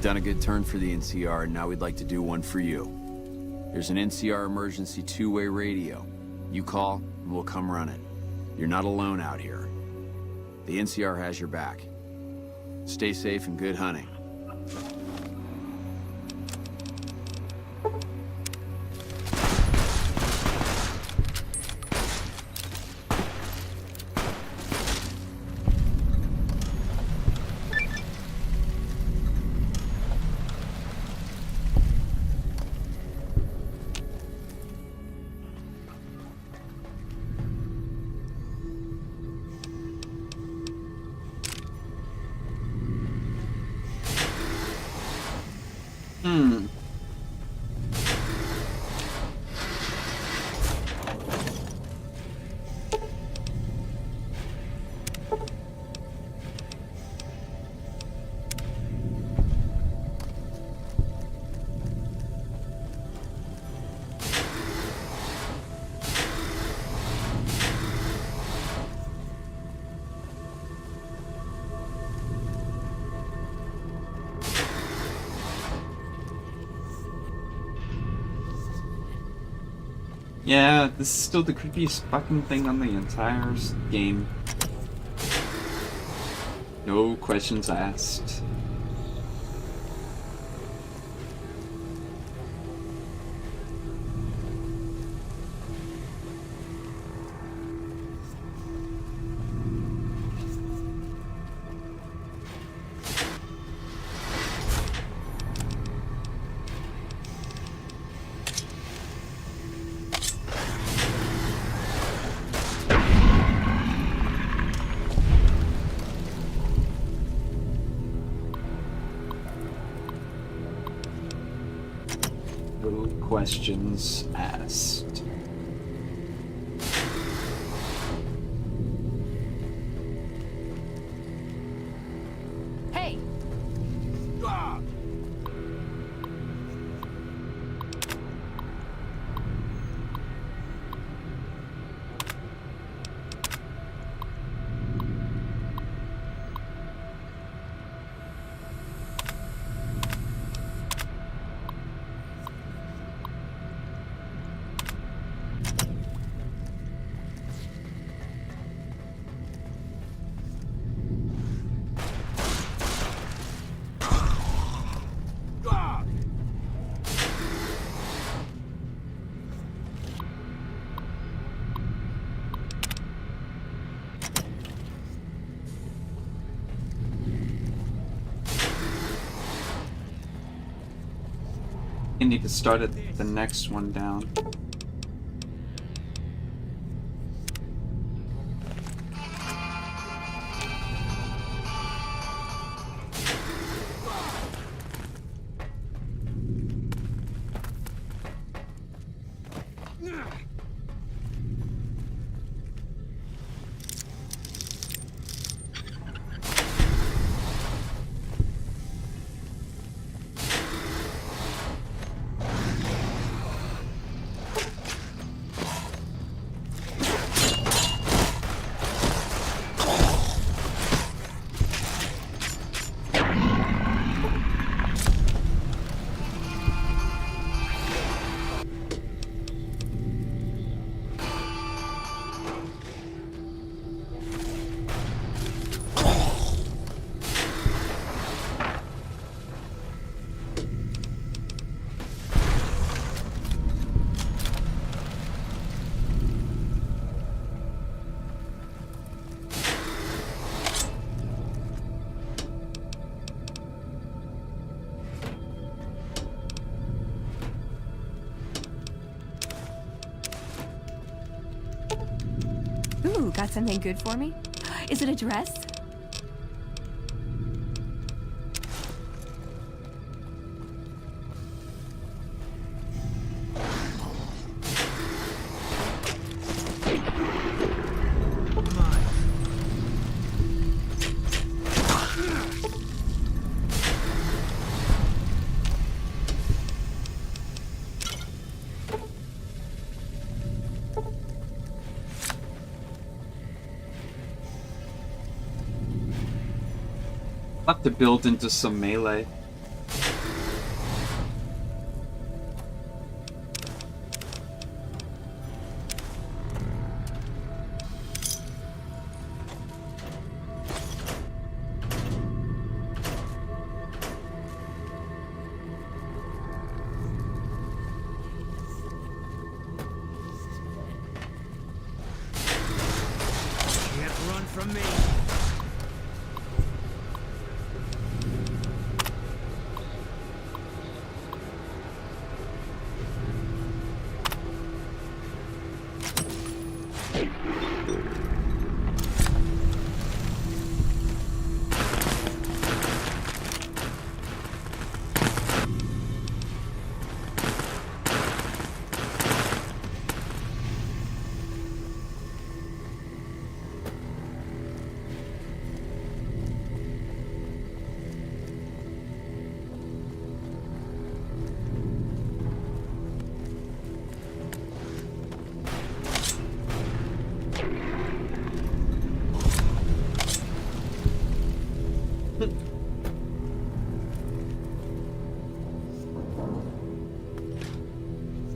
Done a good turn for the NCR, and now we'd like to do one for you. There's an NCR emergency two-way radio. You call, and we'll come run it. You're not alone out here. The NCR has your back. Stay safe and good hunting. Yeah, this is still the creepiest fucking thing on the entire game. No questions asked. questions asked. Hey! You need to start at the next one down. Ooh, got something good for me? Is it a dress? I'll have to build into some melee. Can't run from me.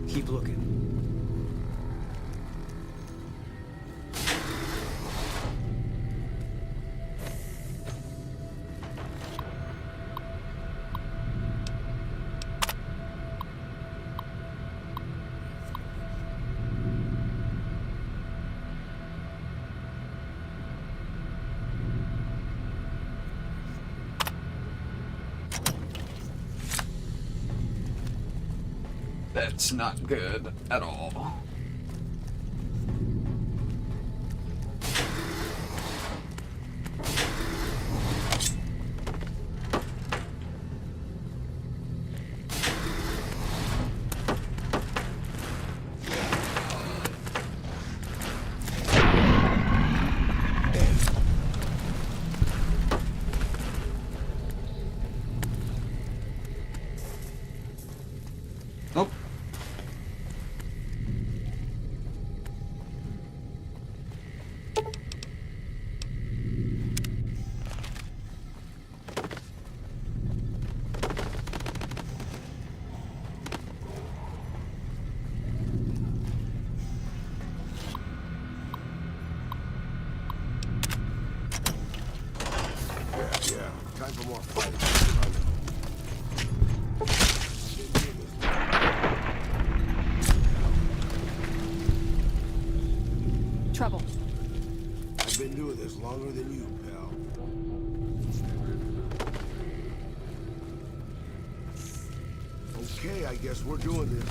Keep looking. That's not good at all. Time for more fighting. Trouble. I've been doing this longer than you, pal. Okay, I guess we're doing this.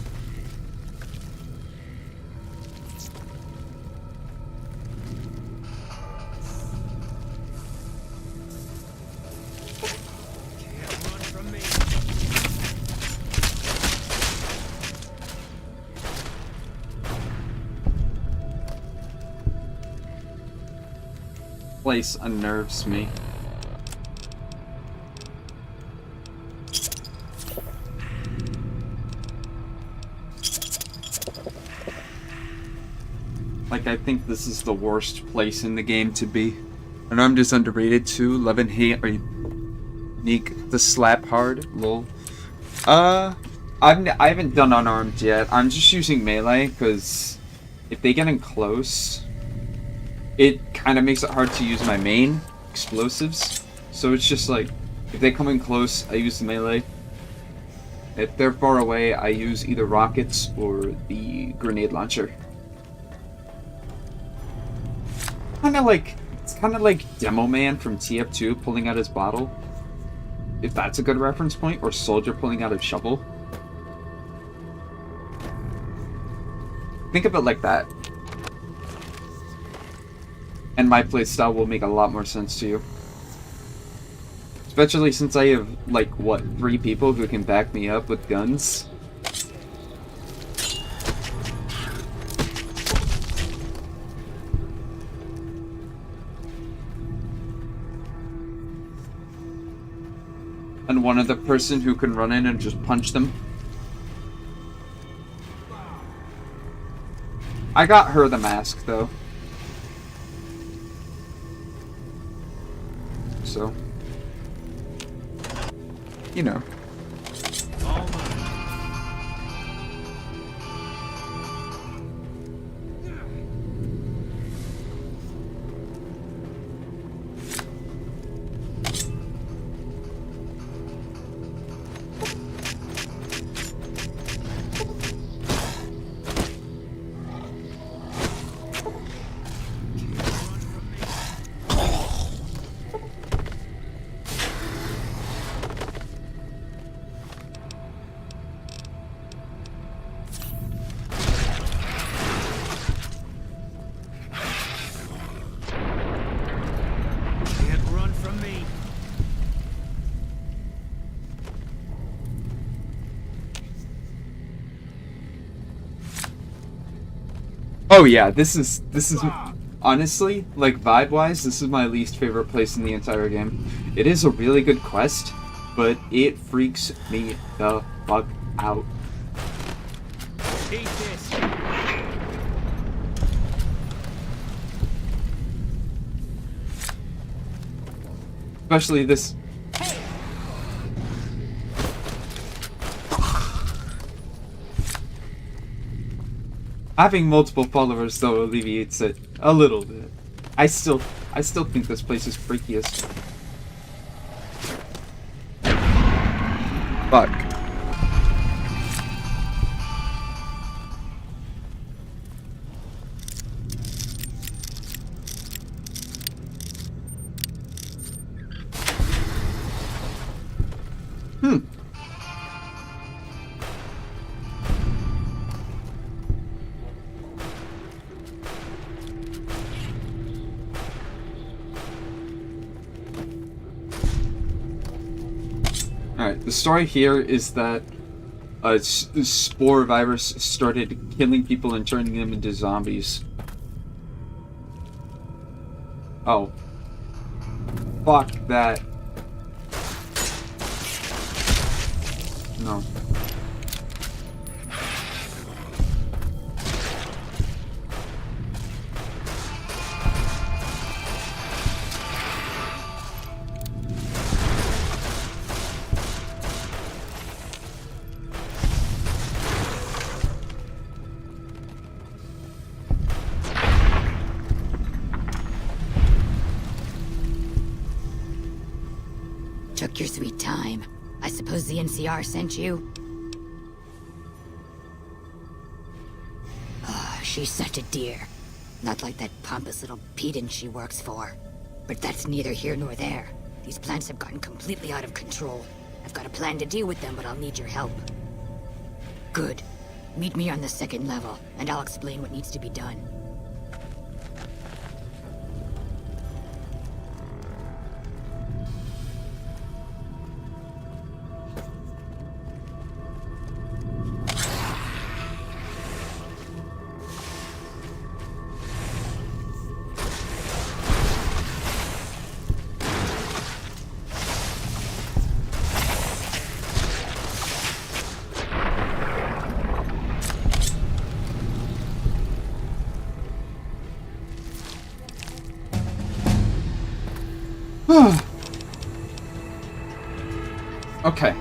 Place unnerves me. Like, I think this is the worst place in the game to be. Unarmed is underrated too. Love and hate are unique. The slap hard. Lol. I haven't done unarmed yet. I'm just using melee because if they get in close, it kind of makes it hard to use my main explosives. So it's just like, if they come in close, I use the melee. If they're far away, I use either rockets or the grenade launcher. It's kind of like Demo Man from TF2 pulling out his bottle. If that's a good reference point, or Soldier pulling out his shovel. Think of it like that. And my playstyle will make a lot more sense to you. Especially since I have, like, what, 3 people who can back me up with guns? And one other person who can run in and just punch them. I got her the mask, though. So, you know. Oh yeah, this is honestly, like, vibe-wise, this is my least favorite place in the entire game. It is a really good quest, but it freaks me the fuck out. Eat this. Especially this. Having multiple followers though alleviates it a little bit. I still think this place is freakiest. Fuck. Alright, the story here is that a spore virus started killing people and turning them into zombies. Oh. Fuck that. No. Took your sweet time. I suppose the NCR sent you? Oh, she's such a dear. Not like that pompous little pedant she works for. But that's neither here nor there. These plants have gotten completely out of control. I've got a plan to deal with them, but I'll need your help. Good. Meet me on the 2nd level, and I'll explain what needs to be done. Okay.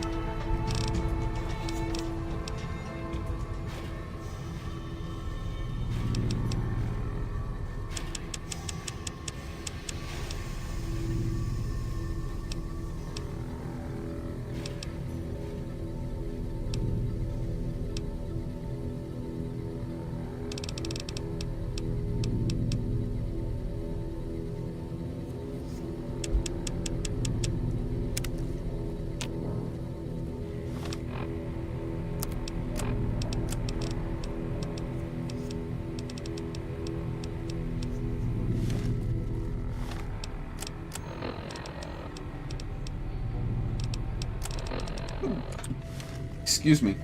Excuse me.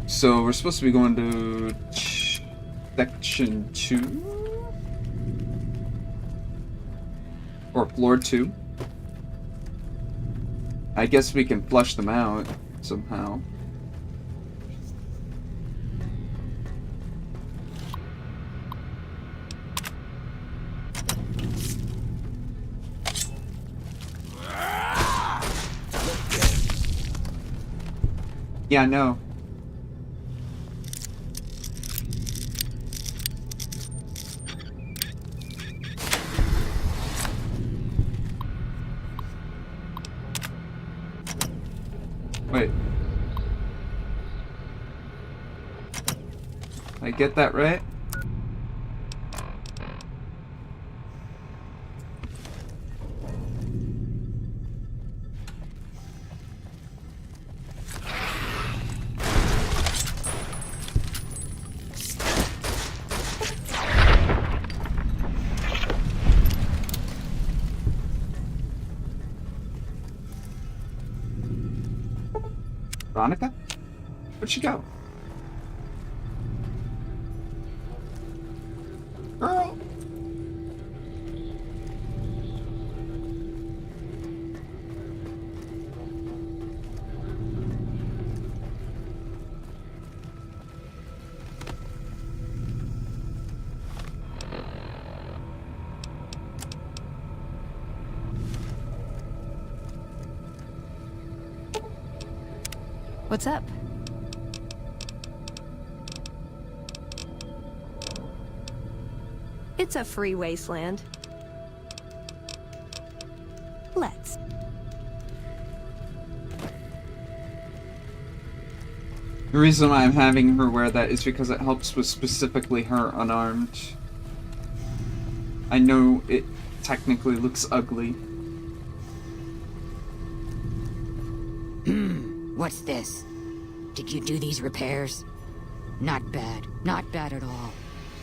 So we're supposed to be going to section 2? Or floor 2? I guess we can flush them out somehow. Yeah, no. Wait. I get that right? Veronica? Where'd she go? Girl! What's up? It's a free wasteland. Let's. The reason why I'm having her wear that is because it helps with specifically her unarmed. I know it technically looks ugly. What's this? Did you do these repairs? Not bad. Not bad at all.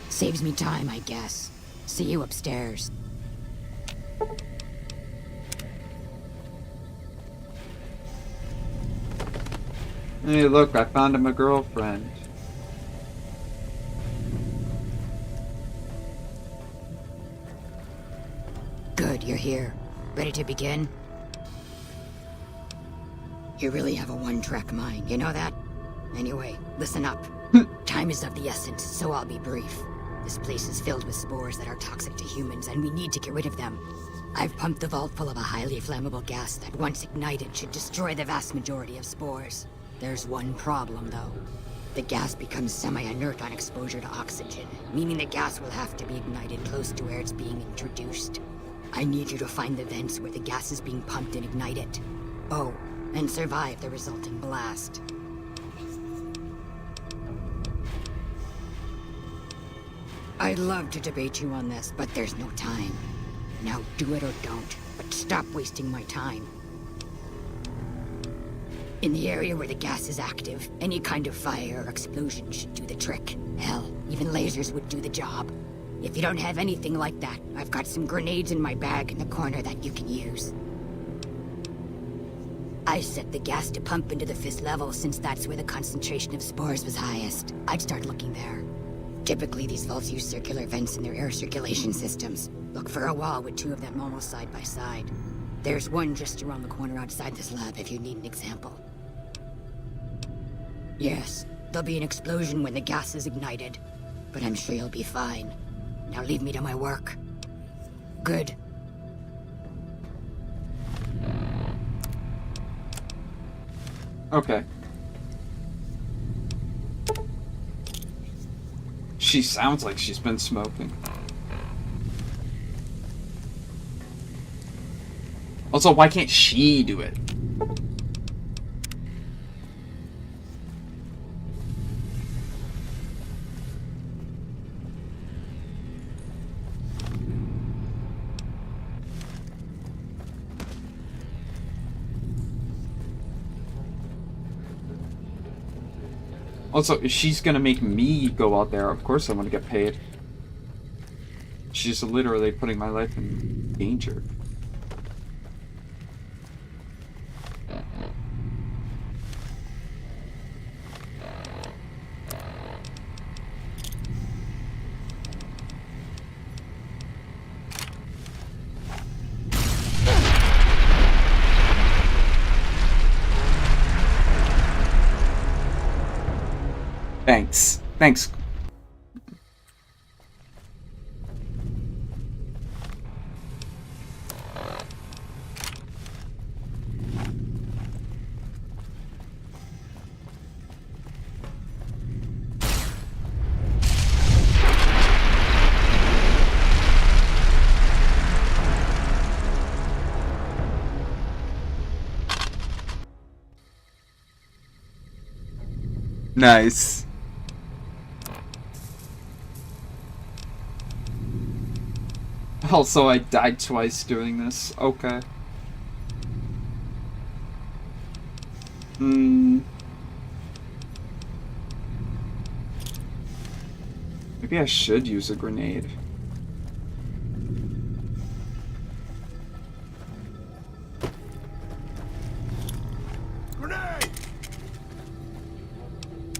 Saves me time, I guess. See you upstairs. Hey, look, I found him a girlfriend. Good, you're here. Ready to begin? You really have a one-track mind, you know that? Anyway, listen up. Time is of the essence, so I'll be brief. This place is filled with spores that are toxic to humans, and we need to get rid of them. I've pumped the vault full of a highly flammable gas that, once ignited, should destroy the vast majority of spores. There's one problem, though. The gas becomes semi-inert on exposure to oxygen, meaning the gas will have to be ignited close to where it's being introduced. I need you to find the vents where the gas is being pumped and ignite it. Oh, and survive the resulting blast. I'd love to debate you on this, but there's no time. Now do it or don't, but stop wasting my time. In the area where the gas is active, any kind of fire or explosion should do the trick. Hell, even lasers would do the job. If you don't have anything like that, I've got some grenades in my bag in the corner that you can use. I set the gas to pump into the 5th level since that's where the concentration of spores was highest. I'd start looking there. Typically, these vaults use circular vents in their air circulation systems. Look for a wall with 2 of them almost side by side. There's one just around the corner outside this lab if you need an example. Yes, there'll be an explosion when the gas is ignited, but I'm sure you'll be fine. Now leave me to my work. Good. Okay. She sounds like she's been smoking. Also, why can't she do it? Also, if she's gonna make me go out there, of course I want to get paid. She's literally putting my life in danger. Thanks. Thanks. Nice. Also, I died twice doing this. Okay. Maybe I should use a grenade. Grenade!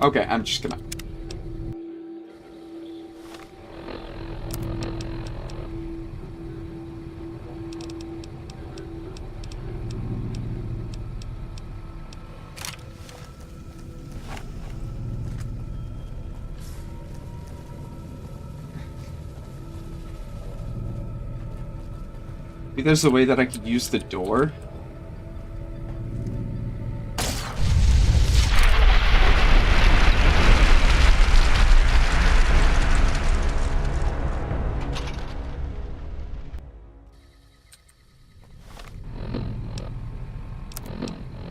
Okay, I'm just gonna... Maybe there's a way that I could use the door.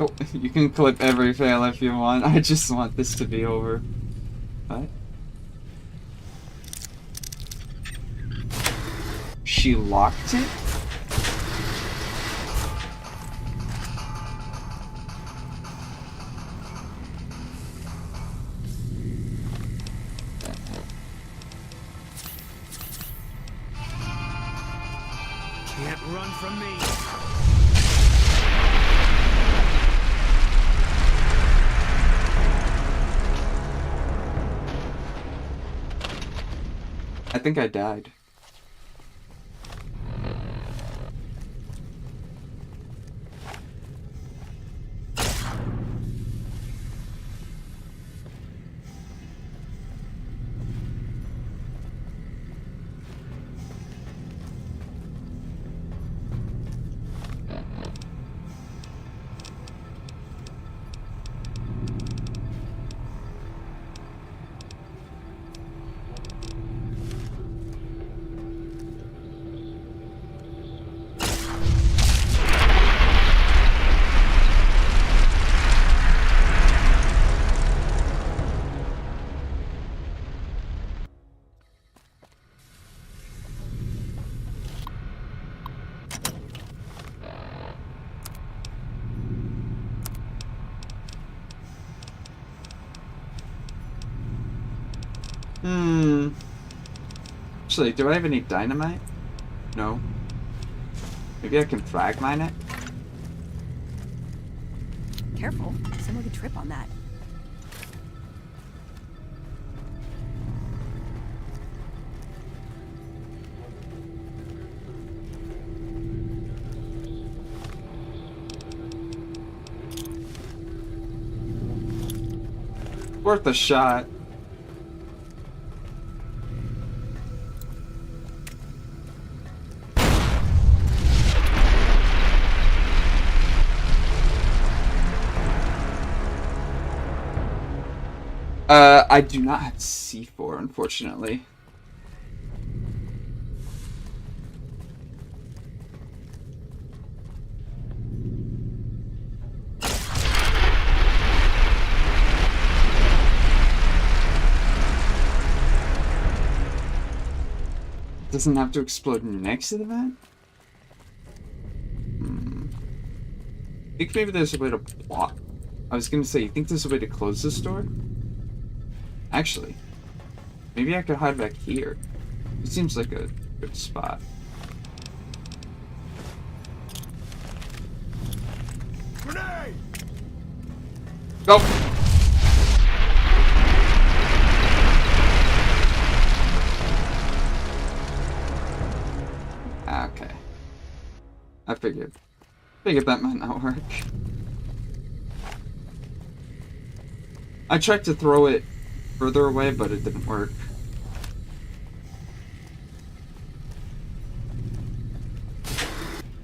Oh, you can clip every fail if you want. I just want this to be over. What? She locked it? Can't run from me. I think I died. Actually, do I have any dynamite? No. Maybe I can frag mine it? Careful, someone could trip on that. Worth a shot. I do not have C4, unfortunately. Doesn't have to explode next to the vent? I think maybe there's a way to block. I was gonna say, you think there's a way to close this door? Actually, maybe I could hide back here. It seems like a good spot. Grenade! Go! Okay. I figured that might not work. I tried to throw it further away, but it didn't work.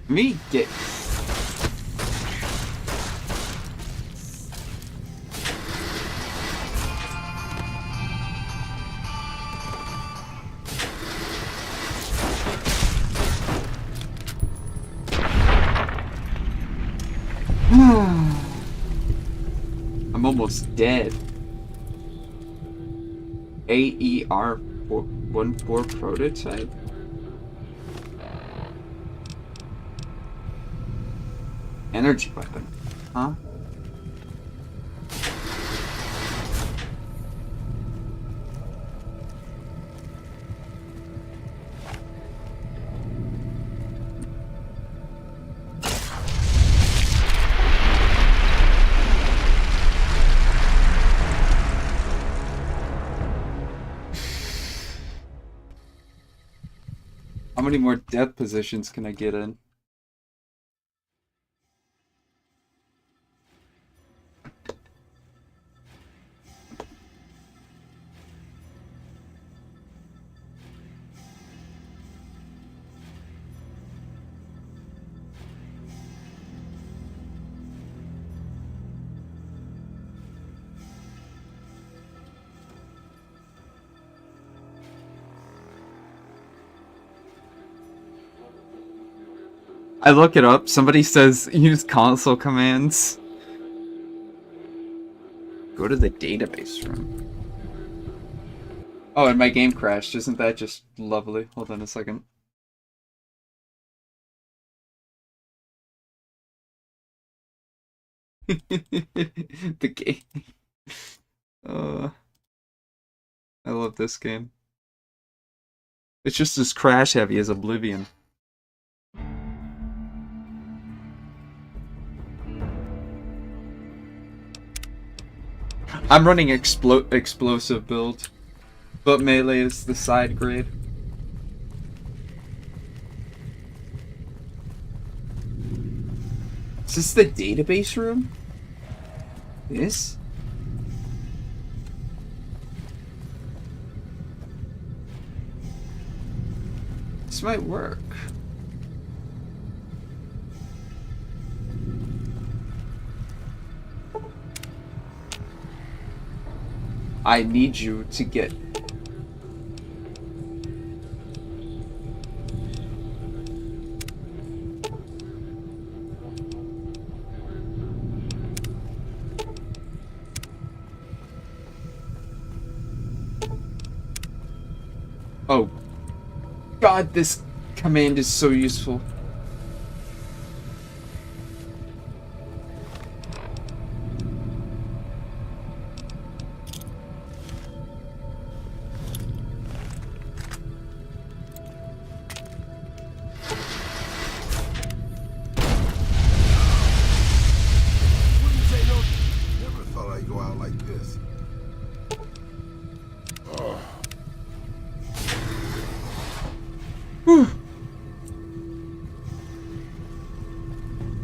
Me get... I'm almost dead. AER-14 prototype? Energy weapon, huh? How many more death positions can I get in? I look it up, somebody says use console commands. Go to the database room. Oh, and my game crashed. Isn't that just lovely? Hold on a second. The game. I love this game. It's just as crash heavy as Oblivion. I'm running explosive build, but melee is the side grade. Is this the database room? This? This might work. I need you to get... Oh. God, this command is so useful.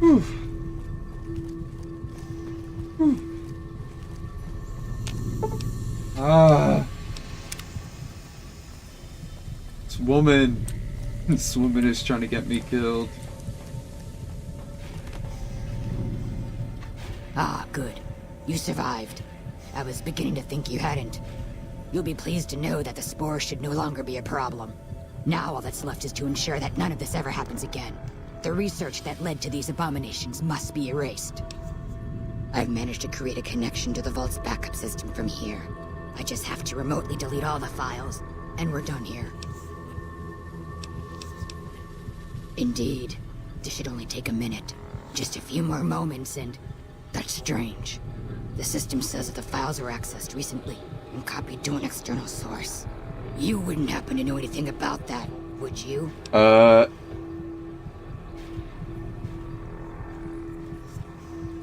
This woman. This woman is trying to get me killed. Ah, good. You survived. I was beginning to think you hadn't. You'll be pleased to know that the spores should no longer be a problem. Now all that's left is to ensure that none of this ever happens again. The research that led to these abominations must be erased. I've managed to create a connection to the Vault's backup system from here. I just have to remotely delete all the files, and we're done here. Indeed. This should only take a minute. Just a few more moments and... That's strange. The system says that the files were accessed recently and copied to an external source. You wouldn't happen to know anything about that, would you?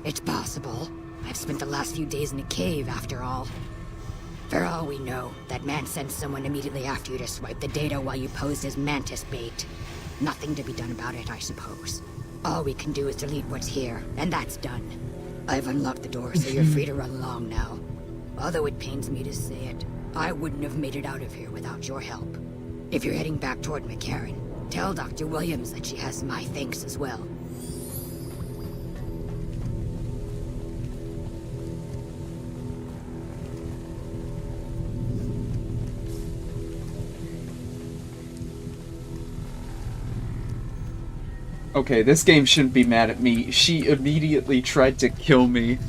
It's possible. I've spent the last few days in a cave, after all. For all we know, that man sent someone immediately after you to swipe the data while you posed as mantis bait. Nothing to be done about it, I suppose. All we can do is delete what's here, and that's done. I've unlocked the door, so you're free to run along now. Although it pains me to say it, I wouldn't have made it out of here without your help. If you're heading back toward McCarran, tell Dr. Williams that she has my thanks as well. Okay, this game shouldn't be mad at me. She immediately tried to kill me.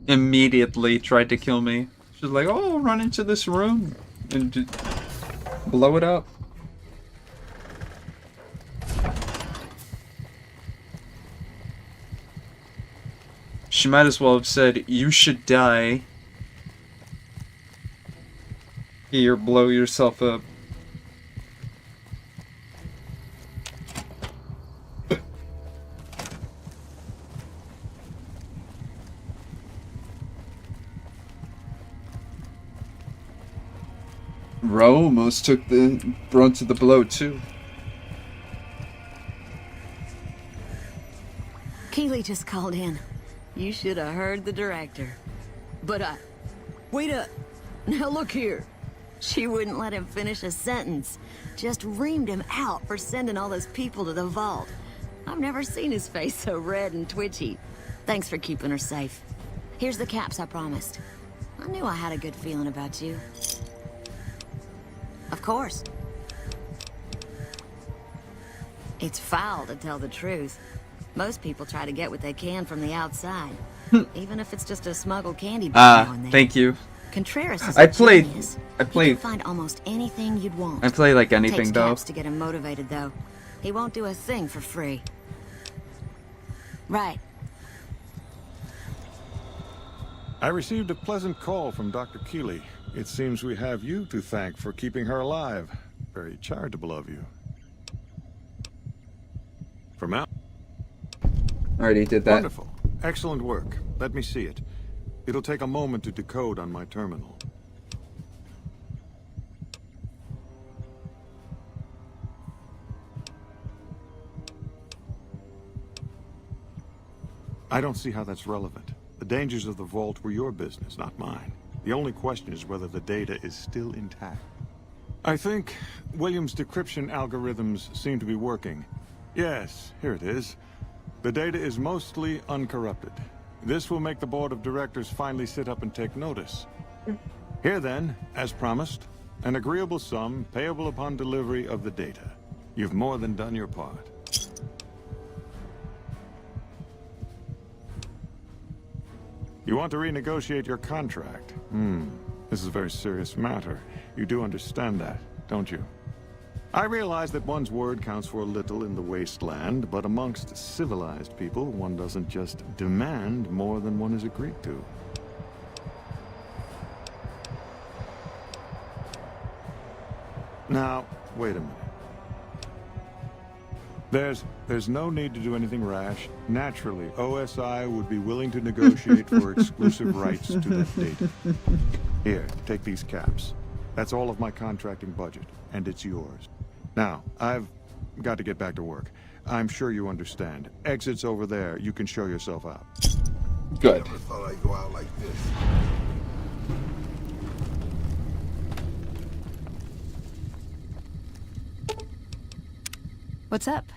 Immediately tried to kill me. She's like, oh, run into this room and just blow it up. She might as well have said, you should die. Here, blow yourself up. Ro almost took the brunt of the blow, too. Keeley just called in. You should have heard the director. But wait up. Now look here. She wouldn't let him finish a sentence. Just reamed him out for sending all those people to the vault. I've never seen his face so red and twitchy. Thanks for keeping her safe. Here's the caps I promised. I knew I had a good feeling about you. Of course. It's foul to tell the truth. Most people try to get what they can from the outside, even if it's just a smuggled candy bar now and then. Thank you. Contreras is I a played. genius. I played. You can find almost anything you'd want. I play like anything Takes though. caps to get him motivated, though. He won't do a thing for free. Right. I received a pleasant call from Dr. Keeley. It seems we have you to thank for keeping her alive. Very charitable of you. From out. Already did that. Wonderful. Excellent work. Let me see it. It'll take a moment to decode on my terminal. I don't see how that's relevant. The dangers of the vault were your business, not mine. The only question is whether the data is still intact. I think Williams' decryption algorithms seem to be working. Yes, here it is. The data is mostly uncorrupted. This will make the board of directors finally sit up and take notice. Here then, as promised, an agreeable sum payable upon delivery of the data. You've more than done your part. You want to renegotiate your contract? This is a very serious matter. You do understand that, don't you? I realize that one's word counts for a little in the wasteland, but amongst civilized people, one doesn't just demand more than one is agreed to. Now, wait a minute. There's no need to do anything rash. Naturally, OSI would be willing to negotiate for exclusive rights to that data. Here, take these caps. That's all of my contracting budget, and it's yours. Now, I've got to get back to work. I'm sure you understand. Exit's over there. You can show yourself out. Good. Never thought I'd go out like this. What's up?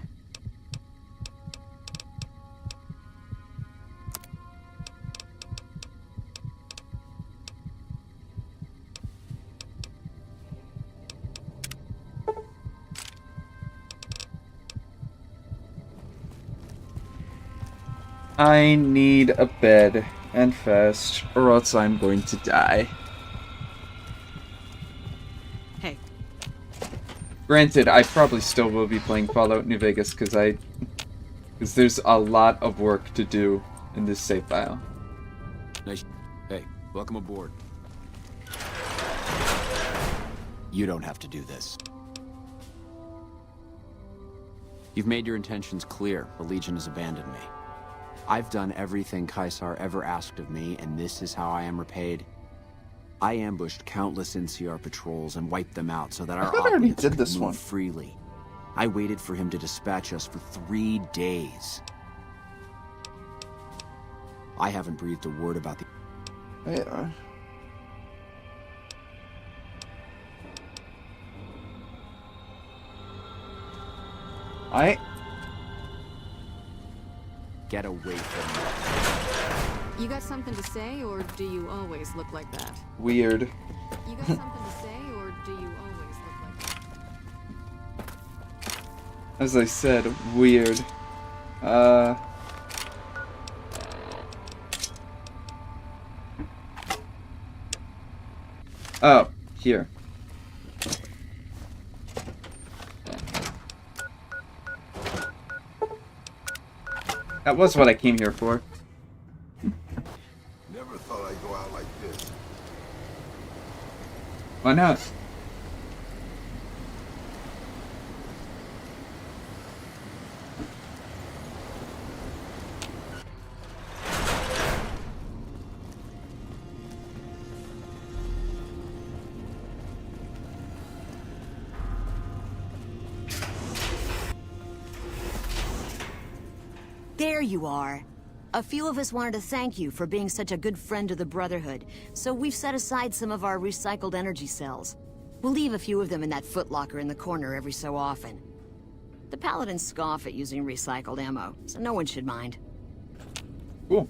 I need a bed, and fast, or else I'm going to die. Hey. Granted, I probably still will be playing Fallout New Vegas because there's a lot of work to do in this save file. Nice. Hey, welcome aboard. You don't have to do this. You've made your intentions clear. The Legion has abandoned me. I've done everything Caesar ever asked of me, and this is how I am repaid. I ambushed countless NCR patrols and wiped them out so that our operatives could move freely. I waited for him to dispatch us for 3 days. I haven't breathed a word about the... Yeah. Get away from me. You got something to say, or do you always look like that? Weird. You got something to say, or do you always look like that? As I said, weird. Oh, here. That was what I came here for. Never thought I'd go out like this. Why not? There you are. A few of us wanted to thank you for being such a good friend to the Brotherhood, so we've set aside some of our recycled energy cells. We'll leave a few of them in that footlocker in the corner every so often. The Paladins scoff at using recycled ammo, so no one should mind. Cool.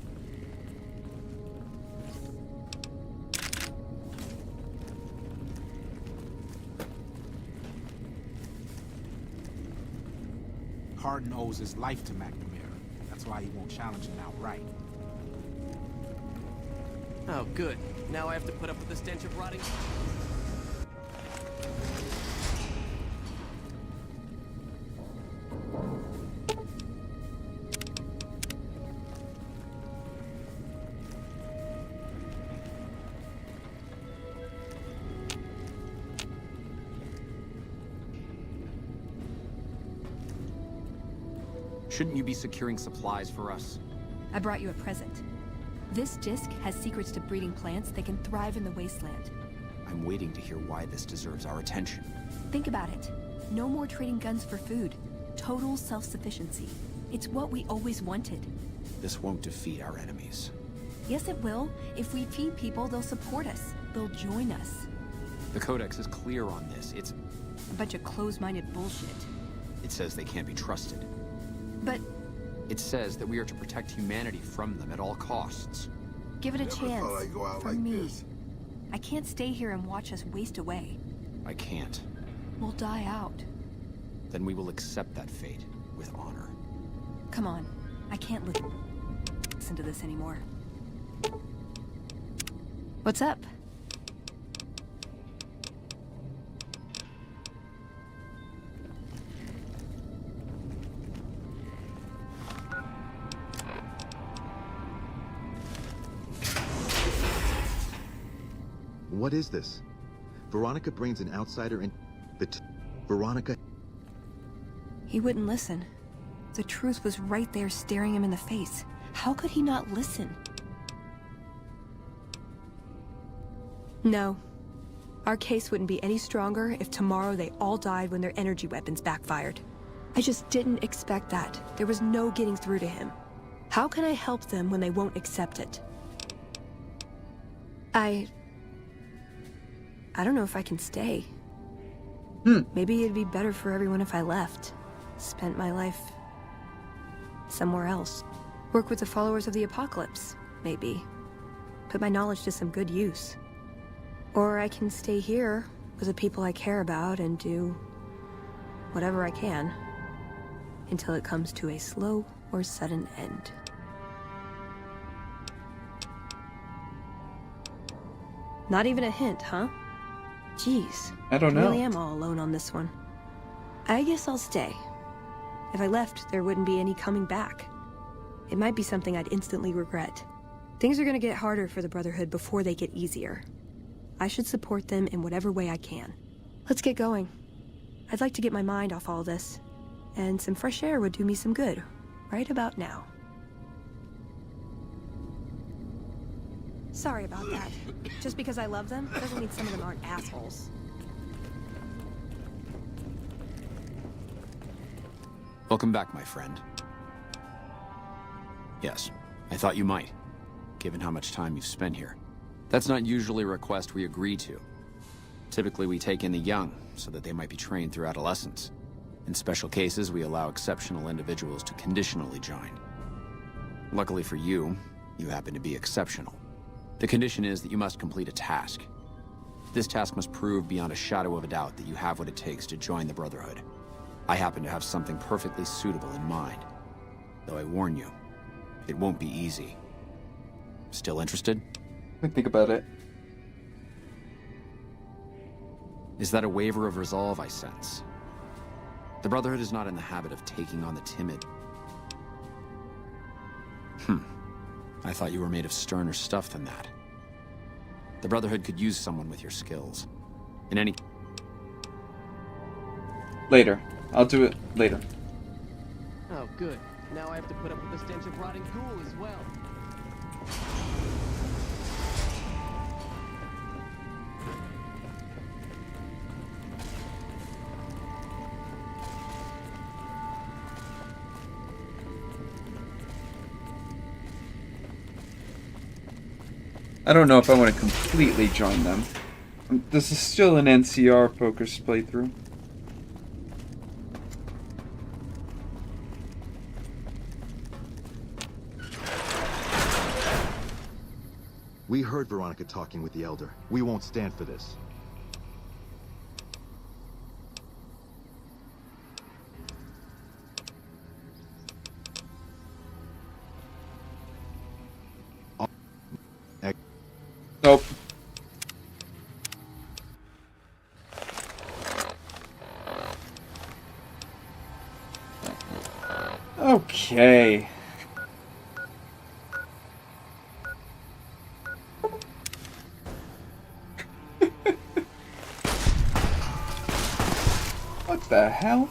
Hardin owes his life to McNamara. That's why he won't challenge him outright. Oh, good. Now I have to put up with the stench of rotting. Shouldn't you be securing supplies for us? I brought you a present. This disc has secrets to breeding plants that can thrive in the wasteland. I'm waiting to hear why this deserves our attention. Think about it. No more trading guns for food. Total self-sufficiency. It's what we always wanted. This won't defeat our enemies. Yes, it will. If we feed people, they'll support us. They'll join us. The Codex is clear on this. It's a bunch of closed-minded bullshit. It says they can't be trusted. But... It says that we are to protect humanity from them at all costs. Give it a chance. For like me. This. I can't stay here and watch us waste away. I can't. We'll die out. Then we will accept that fate with honor. Come on. I can't listen to this anymore. What's up? What is this? Veronica brings an outsider in... Veronica... He wouldn't listen. The truth was right there staring him in the face. How could he not listen? No. Our case wouldn't be any stronger if tomorrow they all died when their energy weapons backfired. I just didn't expect that. There was no getting through to him. How can I help them when they won't accept it? I don't know if I can stay. Maybe it'd be better for everyone if I left. Spent my life somewhere else. Work with the followers of the apocalypse, maybe. Put my knowledge to some good use. Or I can stay here with the people I care about and do whatever I can until it comes to a slow or sudden end. Not even a hint, huh? Jeez. I don't know. I really am all alone on this one. I guess I'll stay. If I left, there wouldn't be any coming back. It might be something I'd instantly regret. Things are gonna get harder for the Brotherhood before they get easier. I should support them in whatever way I can. Let's get going. I'd like to get my mind off all this, and some fresh air would do me some good, right about now. Sorry about that. Just because I love them doesn't mean some of them aren't assholes. Welcome back, my friend. Yes, I thought you might, given how much time you've spent here. That's not usually a request we agree to. Typically, we take in the young, so that they might be trained through adolescence. In special cases, we allow exceptional individuals to conditionally join. Luckily for you, you happen to be exceptional. The condition is that you must complete a task. This task must prove beyond a shadow of a doubt that you have what it takes to join the Brotherhood. I happen to have something perfectly suitable in mind. Though I warn you, it won't be easy. Still interested? Let me think about it. Is that a waiver of resolve I sense? The Brotherhood is not in the habit of taking on the timid. I thought you were made of sterner stuff than that. The Brotherhood could use someone with your skills. In any... Later. I'll do it later. Oh, good. Now I have to put up with the stench of rotting ghoul as well. I don't know if I want to completely join them. This is still an NCR focused playthrough. We heard Veronica talking with the Elder. We won't stand for this. Nope. Okay. What the hell?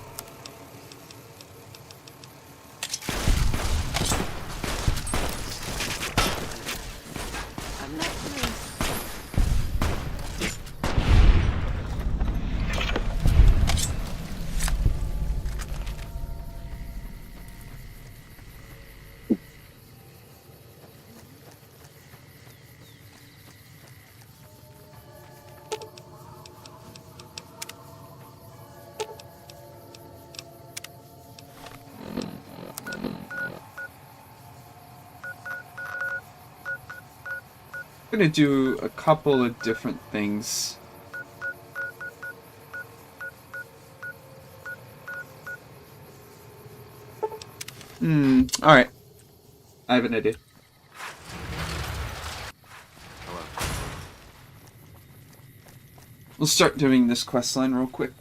I'm gonna do a couple of different things. Alright. I have an idea. We'll start doing this questline real quick.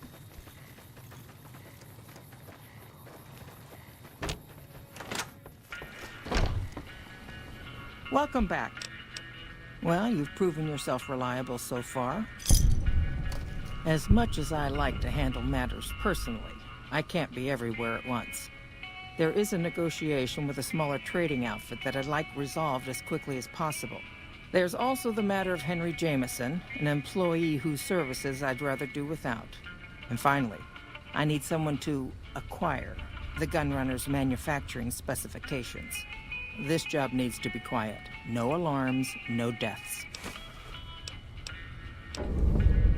Welcome back. Well, you've proven yourself reliable so far. As much as I like to handle matters personally, I can't be everywhere at once. There is a negotiation with a smaller trading outfit that I'd like resolved as quickly as possible. There's also the matter of Henry Jameson, an employee whose services I'd rather do without. And finally, I need someone to acquire the gunrunner's manufacturing specifications. This job needs to be quiet. No alarms, no deaths.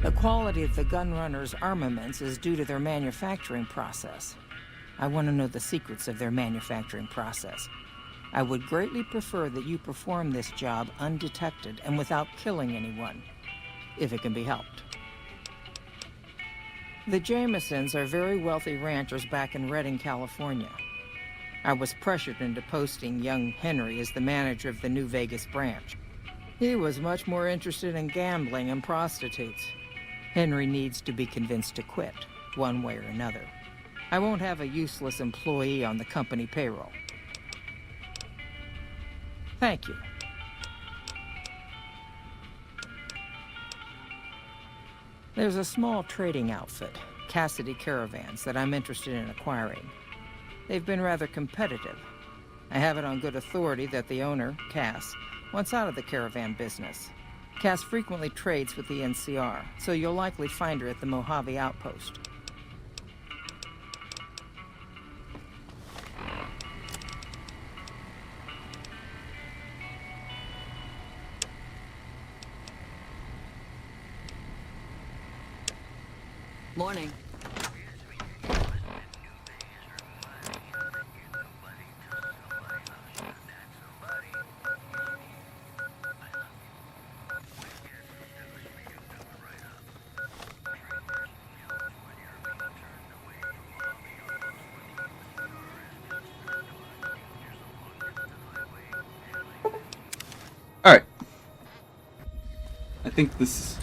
The quality of the gunrunner's armaments is due to their manufacturing process. I want to know the secrets of their manufacturing process. I would greatly prefer that you perform this job undetected and without killing anyone, if it can be helped. The Jamesons are very wealthy ranchers back in Redding, California. I was pressured into posting young Henry as the manager of the New Vegas branch. He was much more interested in gambling and prostitutes. Henry needs to be convinced to quit, one way or another. I won't have a useless employee on the company payroll. Thank you. There's a small trading outfit, Cassidy Caravans, that I'm interested in acquiring. They've been rather competitive. I have it on good authority that the owner, Cass, wants out of the caravan business. Cass frequently trades with the NCR, so you'll likely find her at the Mojave outpost. Morning. Alright. I think this...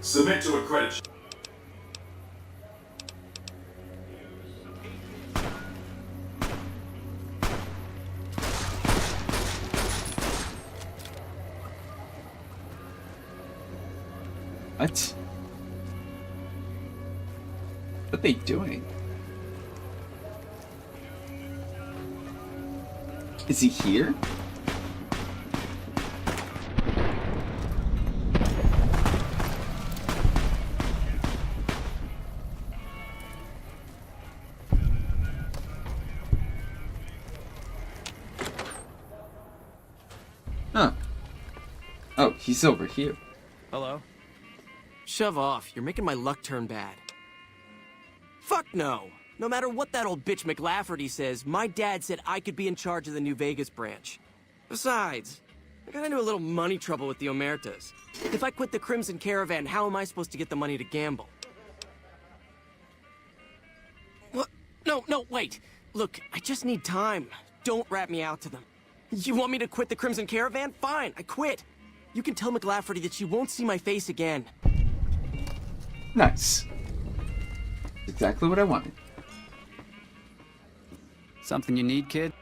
Submit to a credit. What? What are they doing? Is he here? Huh. Oh, he's over here. Hello? Shove off. You're making my luck turn bad. Fuck no! No matter what that old bitch McLafferty says, my dad said I could be in charge of the New Vegas branch. Besides, I got into a little money trouble with the Omertas. If I quit the Crimson Caravan, how am I supposed to get the money to gamble? What? No, wait! Look, I just need time. Don't rat me out to them. You want me to quit the Crimson Caravan? Fine, I quit. You can tell McLafferty that she won't see my face again. Nice. Exactly what I wanted. Something you need, kid?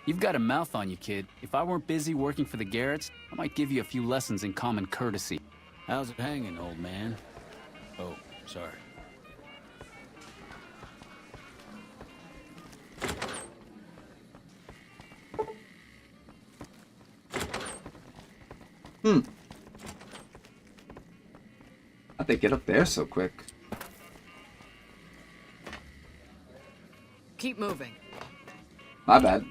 You've got a mouth on you, kid. If I weren't busy working for the Garretts, I might give you a few lessons in common courtesy. How's it hanging, old man? Oh, sorry. How'd they get up there so quick? Keep moving. My bad.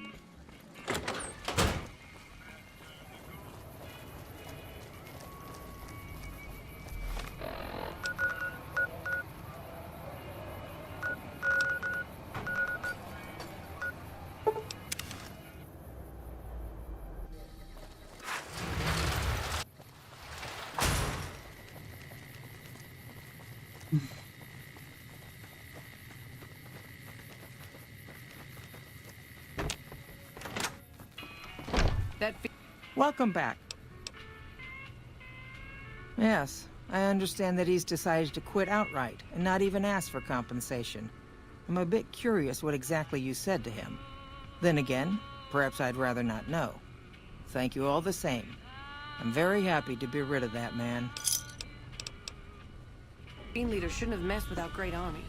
Welcome back. Yes, I understand that he's decided to quit outright and not even ask for compensation. I'm a bit curious what exactly you said to him. Then again, perhaps I'd rather not know. Thank you all the same. I'm very happy to be rid of that man. Team leader shouldn't have messed with our great army.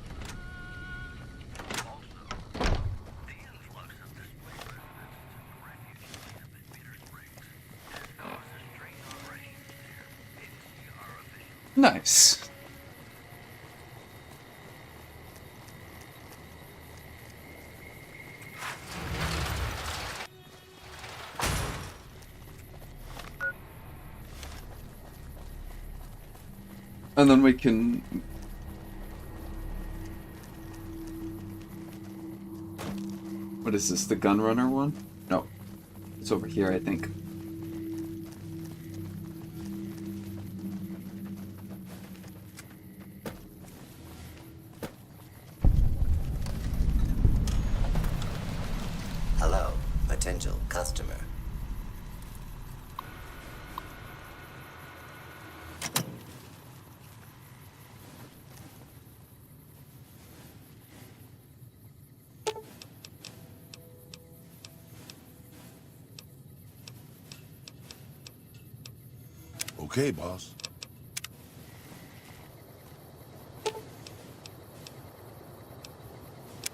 Nice. And then we can... What is this, the gunrunner one? No. It's over here, I think. Hello, potential customer. Okay, boss.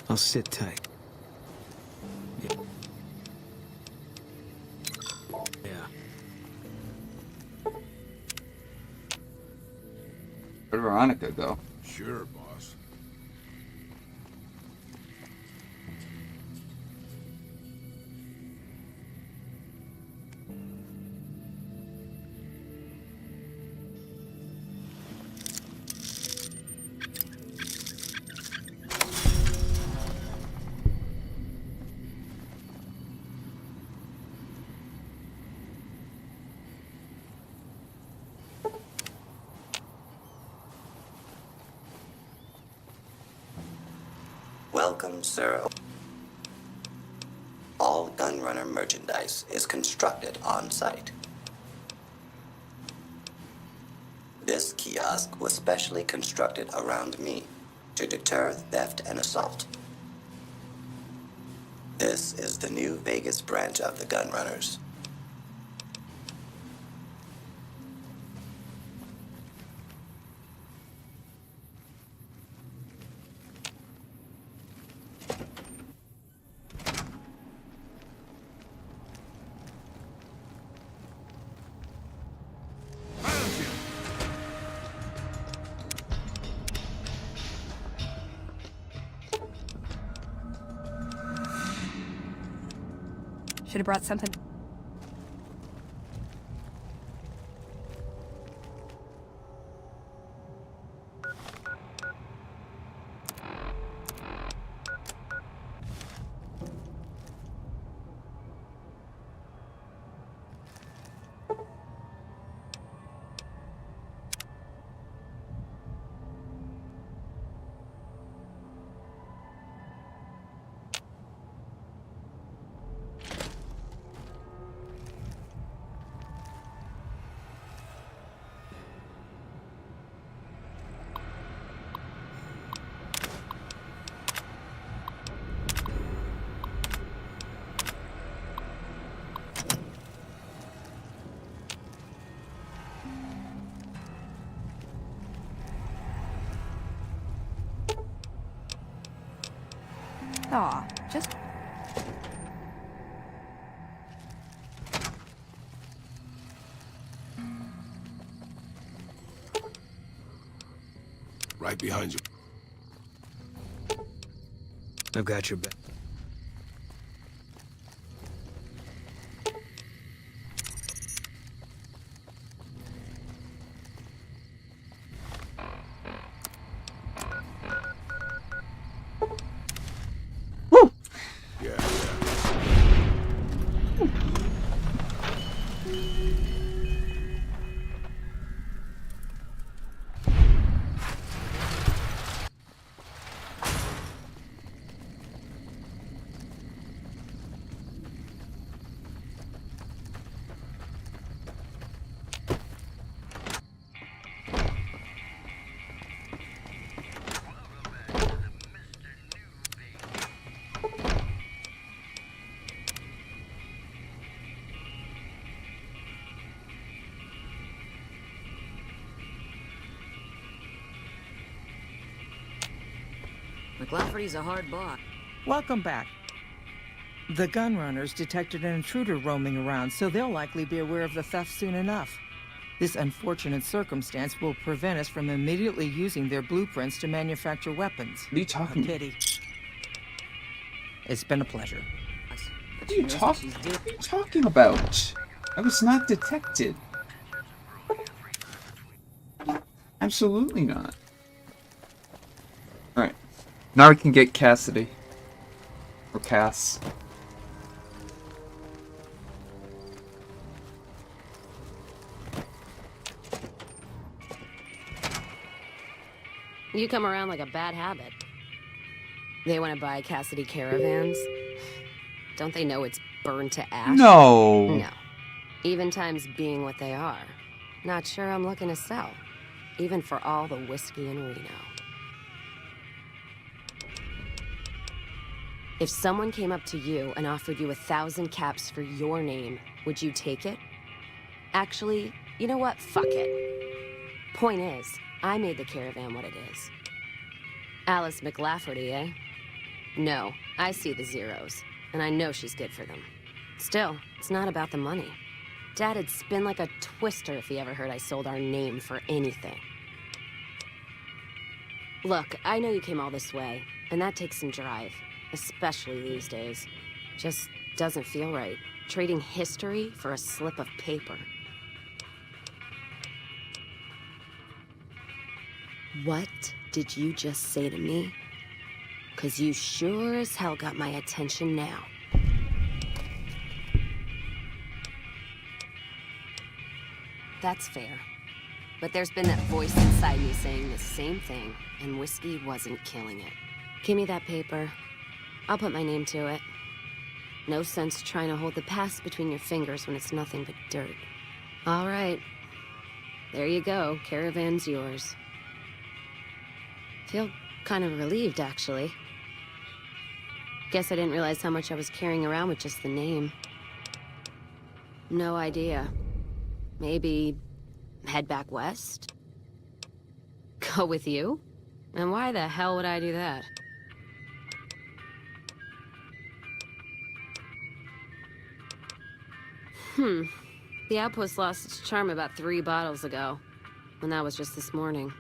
I'll sit tight. Yeah. Where'd Veronica go? Sure, boss. Welcome, sir. All Gunrunner merchandise is constructed on site. This kiosk was specially constructed around me to deter theft and assault. This is the new Vegas branch of the Gunrunners. Should have brought something. Aw, just... Right behind you. I've got your back. McLafferty's a hard block. Welcome back. The gun runners detected an intruder roaming around, so they'll likely be aware of the theft soon enough. This unfortunate circumstance will prevent us from immediately using their blueprints to manufacture weapons. What are you talking about? A pity. It's been a pleasure. What are you talking about? I was not detected. Absolutely not. Alright. Now we can get Cassidy. Or Cass. You come around like a bad habit. They want to buy Cassidy caravans? Don't they know it's burned to ash? No. No. Even times being what they are. Not sure I'm looking to sell. Even for all the whiskey in Reno. If someone came up to you and offered you 1,000 caps for your name, would you take it? Actually, you know what? Fuck it. Point is, I made the caravan what it is. Alice McLafferty, eh? No, I see the zeros, and I know she's good for them. Still, it's not about the money. Dad'd spin like a twister if he ever heard I sold our name for anything. Look, I know you came all this way, and that takes some drive. Especially these days. Just doesn't feel right. Trading history for a slip of paper. What did you just say to me? 'Cause you sure as hell got my attention now. That's fair. But there's been that voice inside me saying the same thing, and whiskey wasn't killing it. Give me that paper. I'll put my name to it. No sense trying to hold the past between your fingers when it's nothing but dirt. All right. There you go. Caravan's yours. Feel kind of relieved, actually. Guess I didn't realize how much I was carrying around with just the name. No idea. Maybe head back west? Go with you? And why the hell would I do that? The outpost lost its charm about 3 bottles ago. And that was just this morning.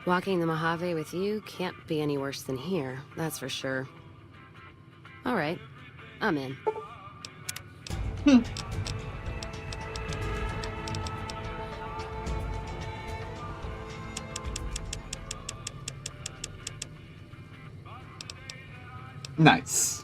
Walking the Mojave with you can't be any worse than here, that's for sure. Alright, I'm in. Nice.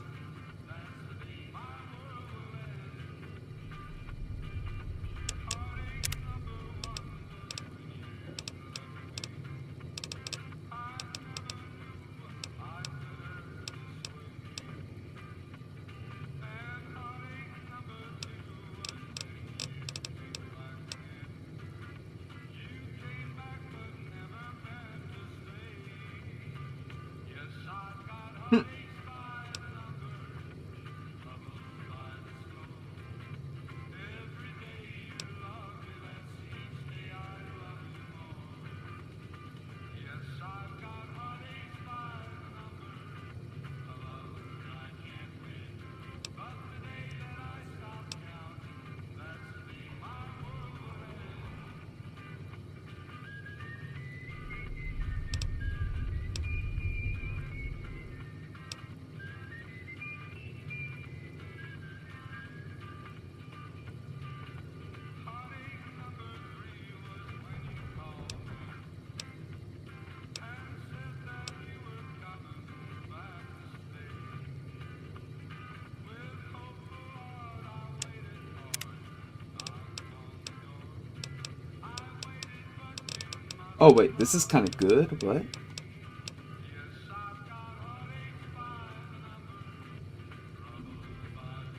Oh wait, this is kind of good. What?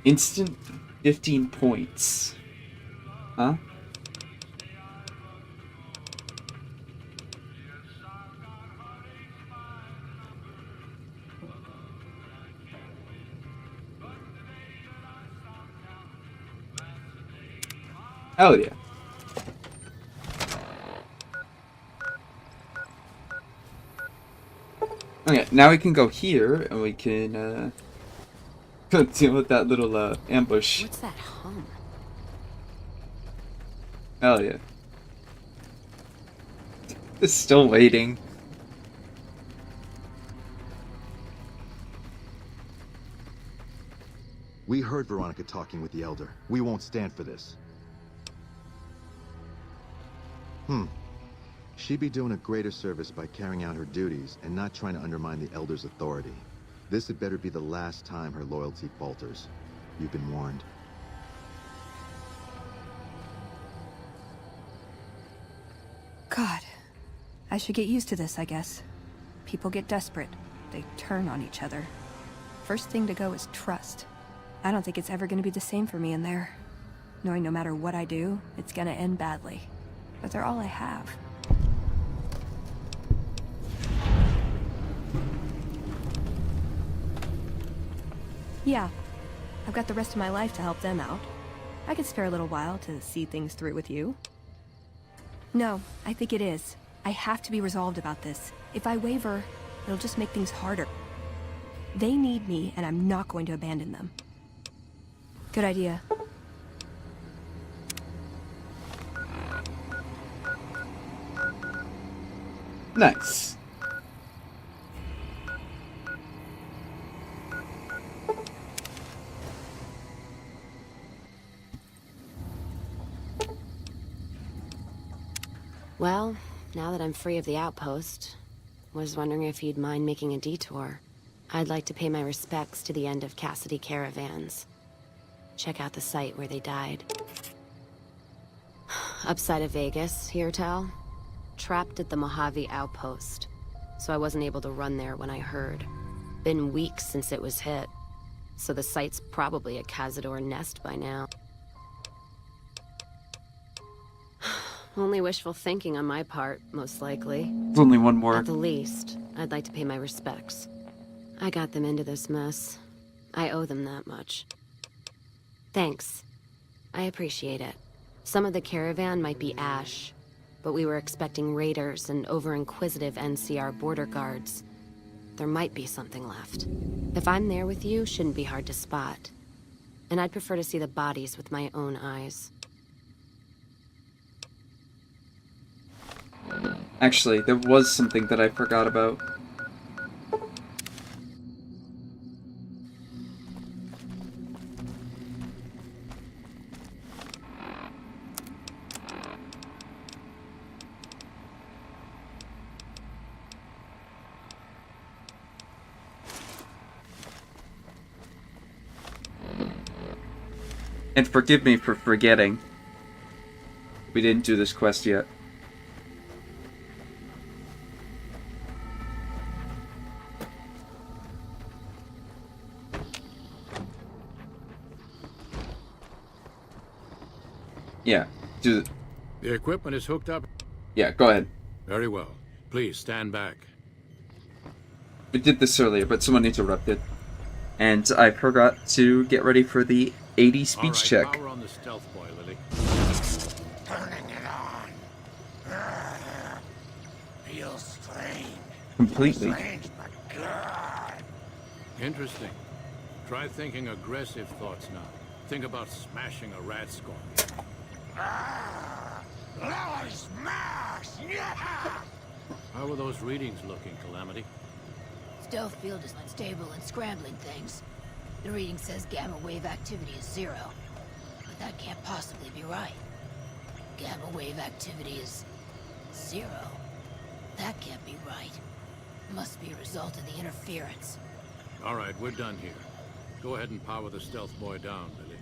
Instant 15 points. Huh? Hell yeah. Okay. Alright, now we can go here, and we can, go deal with that little, ambush. What's that hum? Hell yeah. It's still waiting. We heard Veronica talking with the Elder. We won't stand for this. She'd be doing a greater service by carrying out her duties and not trying to undermine the Elder's authority. This had better be the last time her loyalty falters. You've been warned. God. I should get used to this, I guess. People get desperate. They turn on each other. First thing to go is trust. I don't think it's ever going to be the same for me in there. Knowing no matter what I do, it's going to end badly. But they're all I have. Yeah, I've got the rest of my life to help them out. I could spare a little while to see things through with you. No, I think it is. I have to be resolved about this. If I waver, it'll just make things harder. They need me, and I'm not going to abandon them. Good idea. Nice. Well, now that I'm free of the outpost, was wondering if you'd mind making a detour. I'd like to pay my respects to the end of Cassidy caravans. Check out the site where they died. Upside of Vegas, here, Tal. Trapped at the Mojave outpost, so I wasn't able to run there when I heard. Been weeks since it was hit, so the site's probably a Cazador nest by now. Only wishful thinking on my part, most likely. There's only one more. At the least, I'd like to pay my respects. I got them into this mess. I owe them that much. Thanks. I appreciate it. Some of the caravan might be ash, but we were expecting raiders and over-inquisitive NCR border guards. There might be something left. If I'm there with you, shouldn't be hard to spot. And I'd prefer to see the bodies with my own eyes. Actually, there was something that I forgot about. And forgive me for forgetting. We didn't do this quest yet. Yeah, do the equipment is hooked up. Yeah, go ahead. Very well. Please stand back. We did this earlier, but someone interrupted. And I forgot to get ready for the 80 speech check. Power on the stealth boy, Lily. Turning it on. Feels strange. Completely. Strange, but good. Interesting. Try thinking aggressive thoughts now. Think about smashing a rat scorpion. Lily smash! Yeah! How are those readings looking, Calamity? Stealth field is unstable and scrambling things. The reading says gamma wave activity is 0. But that can't possibly be right. Gamma wave activity is 0. That can't be right. Must be a result of the interference. All right, we're done here. Go ahead and power the stealth boy down, Lily.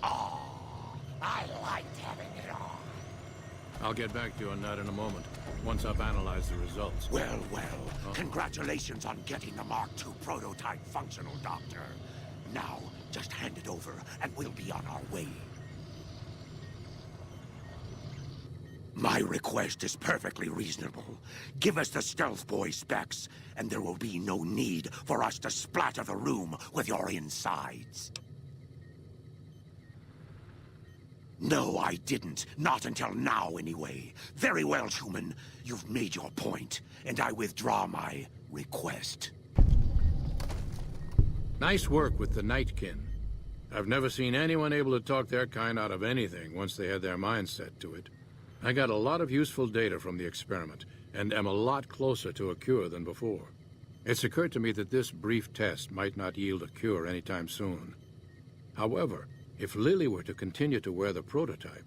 Oh, I liked having it on. I'll get back to you on that in a moment, once I've analyzed the results. Well, congratulations on getting the Mark II prototype functional, Doctor. Now, just hand it over, and we'll be on our way. My request is perfectly reasonable. Give us the stealth boy specs, and there will be no need for us to splatter the room with your insides. No, I didn't. Not until now, anyway. Very well, human. You've made your point, and I withdraw my request. Nice work with the Nightkin. I've never seen anyone able to talk their kind out of anything once they had their mind set to it. I got a lot of useful data from the experiment, and am a lot closer to a cure than before. It's occurred to me that this brief test might not yield a cure anytime soon. However, if Lily were to continue to wear the prototype...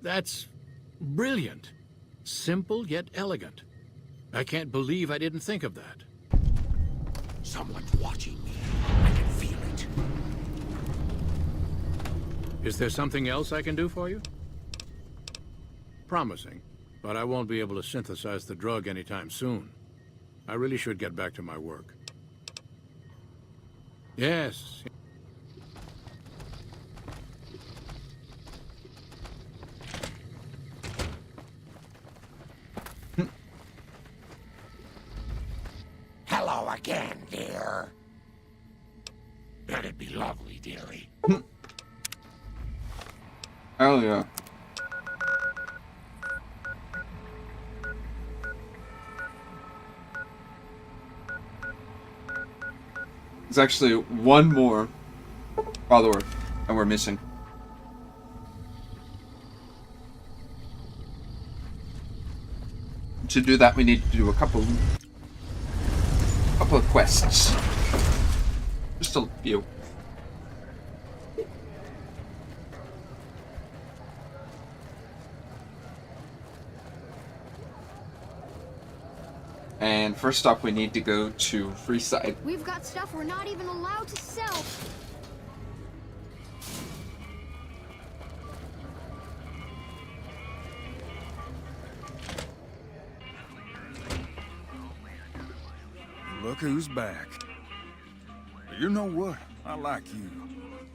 That's brilliant. Simple yet elegant. I can't believe I didn't think of that. Someone's watching me. I can feel it. Is there something else I can do for you? Promising, but I won't be able to synthesize the drug anytime soon. I really should get back to my work. Yes. Hello again, dear. That'd be lovely, dearie. Hell yeah. There's actually one more follower and we're missing. To do that, we need to do a couple of quests. Just a few. And first up, we need to go to Freeside. We've got stuff we're not even allowed to sell. Look who's back. You know what? I like you.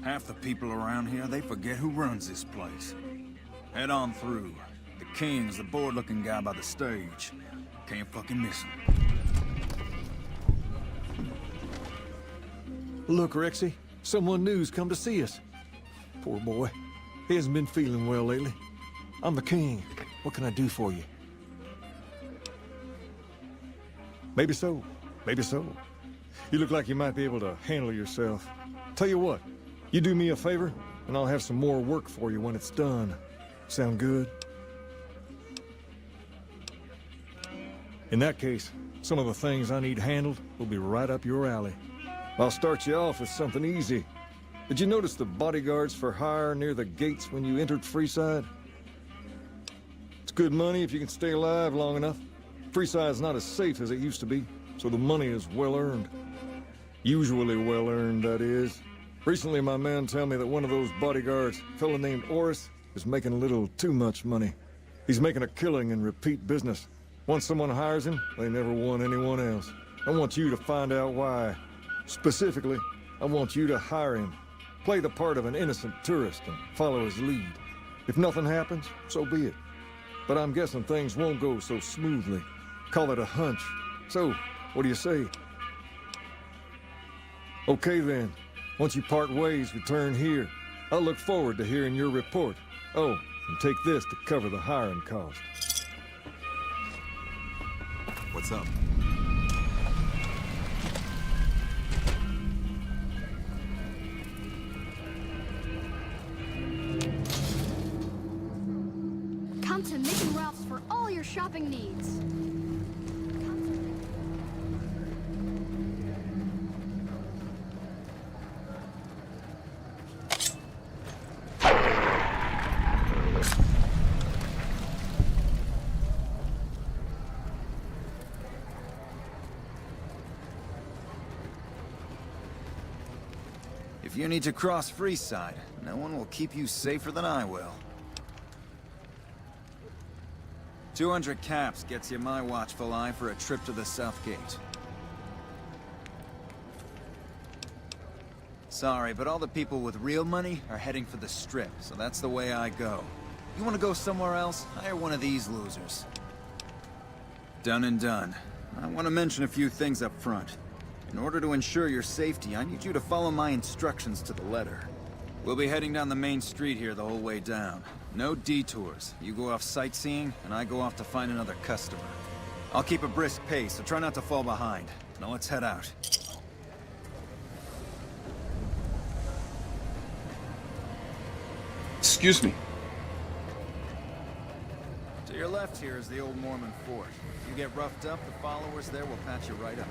Half the people around here, they forget who runs this place. Head on through. The King's the bored-looking guy by the stage. Can't fucking miss him. Look, Rexy, someone new's come to see us. Poor boy. He hasn't been feeling well lately. I'm the King. What can I do for you? Maybe so. Maybe so. You look like you might be able to handle yourself. Tell you what, you do me a favor, and I'll have some more work for you when it's done. Sound good? In that case, some of the things I need handled will be right up your alley. I'll start you off with something easy. Did you notice the bodyguards for hire near the gates when you entered Freeside? It's good money if you can stay alive long enough. Freeside's not as safe as it used to be, so the money is well earned. Usually well earned, that is. Recently, my man told me that one of those bodyguards, a fellow named Oris, is making a little too much money. He's making a killing in repeat business. Once someone hires him, they never want anyone else. I want you to find out why. Specifically, I want you to hire him. Play the part of an innocent tourist and follow his lead. If nothing happens, so be it. But I'm guessing things won't go so smoothly. Call it a hunch. So, what do you say? Okay then. Once you part ways, return here. I'll look forward to hearing your report. Oh, and take this to cover the hiring cost. What's up? Come to Mickey Ralph's for all your shopping needs. If you need to cross Freeside, no one will keep you safer than I will. 200 caps gets you my watchful eye for a trip to the South Gate. Sorry, but all the people with real money are heading for the Strip, so that's the way I go. You want to go somewhere else? Hire one of these losers. Done and done. I want to mention a few things up front. In order to ensure your safety, I need you to follow my instructions to the letter. We'll be heading down the main street here the whole way down. No detours. You go off sightseeing, and I go off to find another customer. I'll keep a brisk pace, so try not to fall behind. Now let's head out. Excuse me. To your left here is the old Mormon fort. If you get roughed up, the followers there will patch you right up.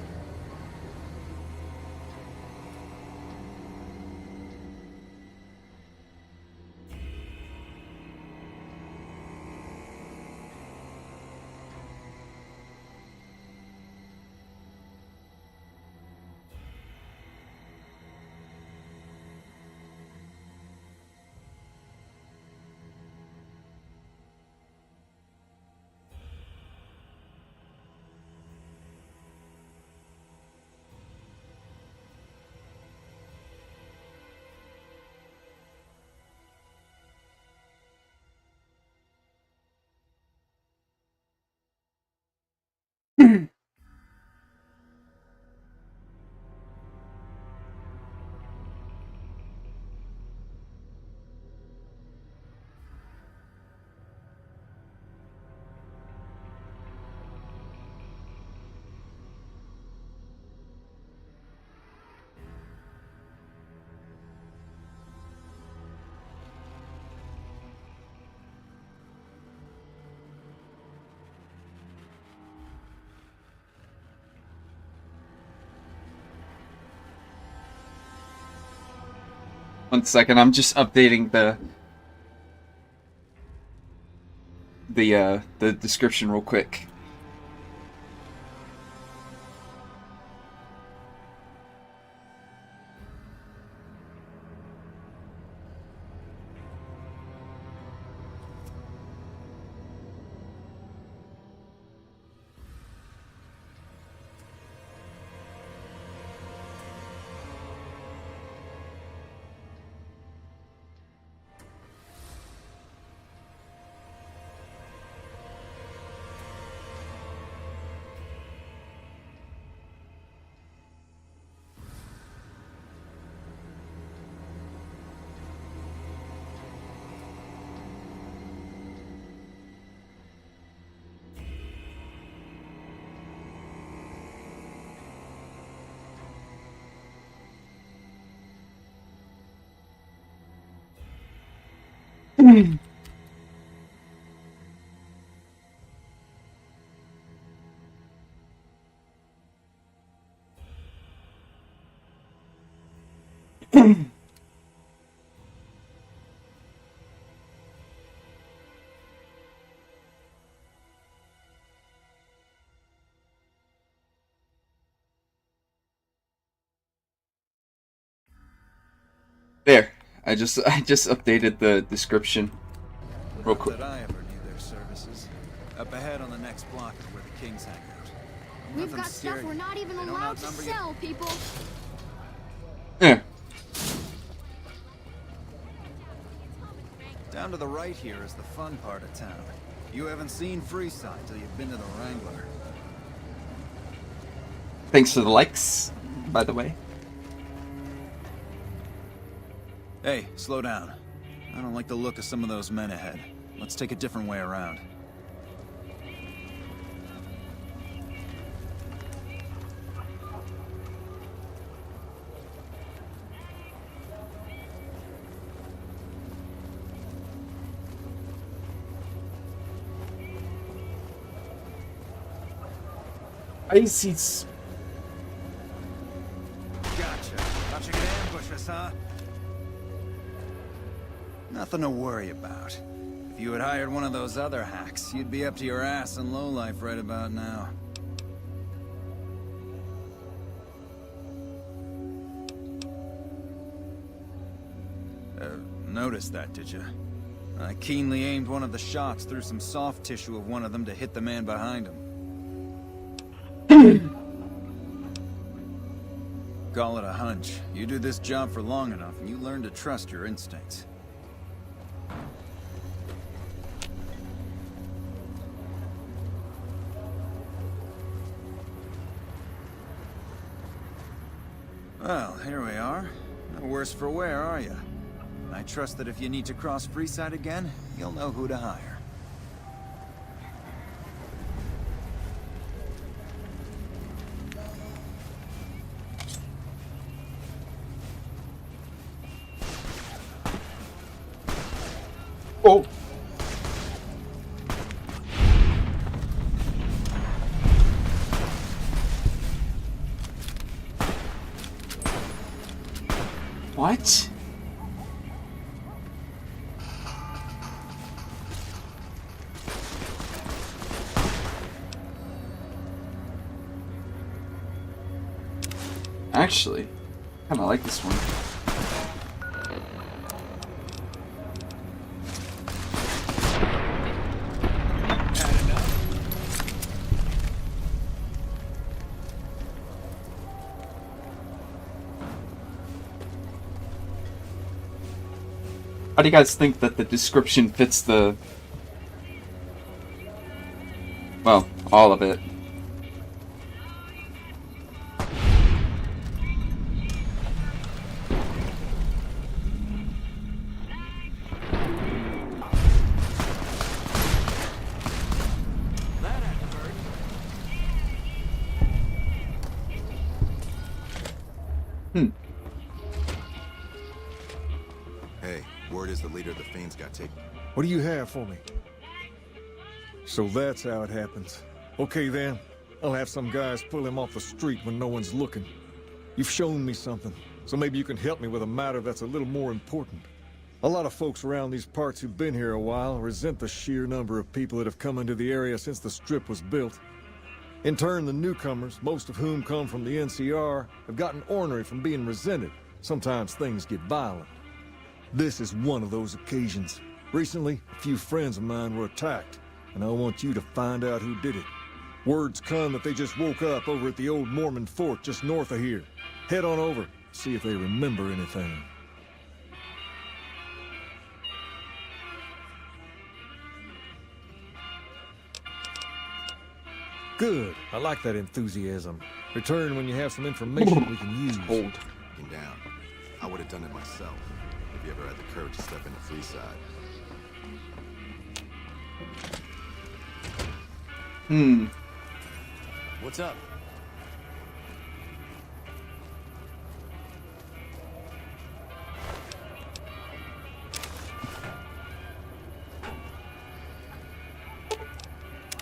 One second, I'm just updating the description real quick. There. I just updated the description real quick. Not that I ever need their services. Up ahead on the next block is where the Kings hang out. Don't let We've them got scare stuff you. we're not even They don't allowed to outnumber you. sell, people. Yeah. Down to the right here is the fun part of town. You haven't seen Freeside till you've been to the Wrangler. Thanks for the likes, by the way. Hey, slow down. I don't like the look of some of those men ahead. Let's take a different way around. ISIS. Gotcha. Thought you could ambush us, huh? Nothing to worry about. If you had hired one of those other hacks, you'd be up to your ass in lowlife right about now. Noticed that, did you? I keenly aimed one of the shots through some soft tissue of one of them to hit the man behind him. Call it a hunch. You do this job for long enough, and you learn to trust your instincts. Well, here we are. No worse for wear, are you? I trust that if you need to cross Freeside again, you'll know who to hire. Oh. What? Actually, kind of like this one. How do you guys think that the description fits the... well, all of it? Hey, word is the leader of the Fiends got taken. What do you have for me? So that's how it happens. Okay then, I'll have some guys pull him off the street when no one's looking. You've shown me something, so maybe you can help me with a matter that's a little more important. A lot of folks around these parts who've been here a while resent the sheer number of people that have come into the area since the Strip was built. In turn, the newcomers, most of whom come from the NCR, have gotten ornery from being resented. Sometimes things get violent. This is one of those occasions. Recently, a few friends of mine were attacked, and I want you to find out who did it. Word's come that they just woke up over at the old Mormon fort just north of here. Head on over, see if they remember anything. Good. I like that enthusiasm. Return when you have some information we can use. Hold. Looking down. I would have done it myself if you ever had the courage to step into Freeside. What's up?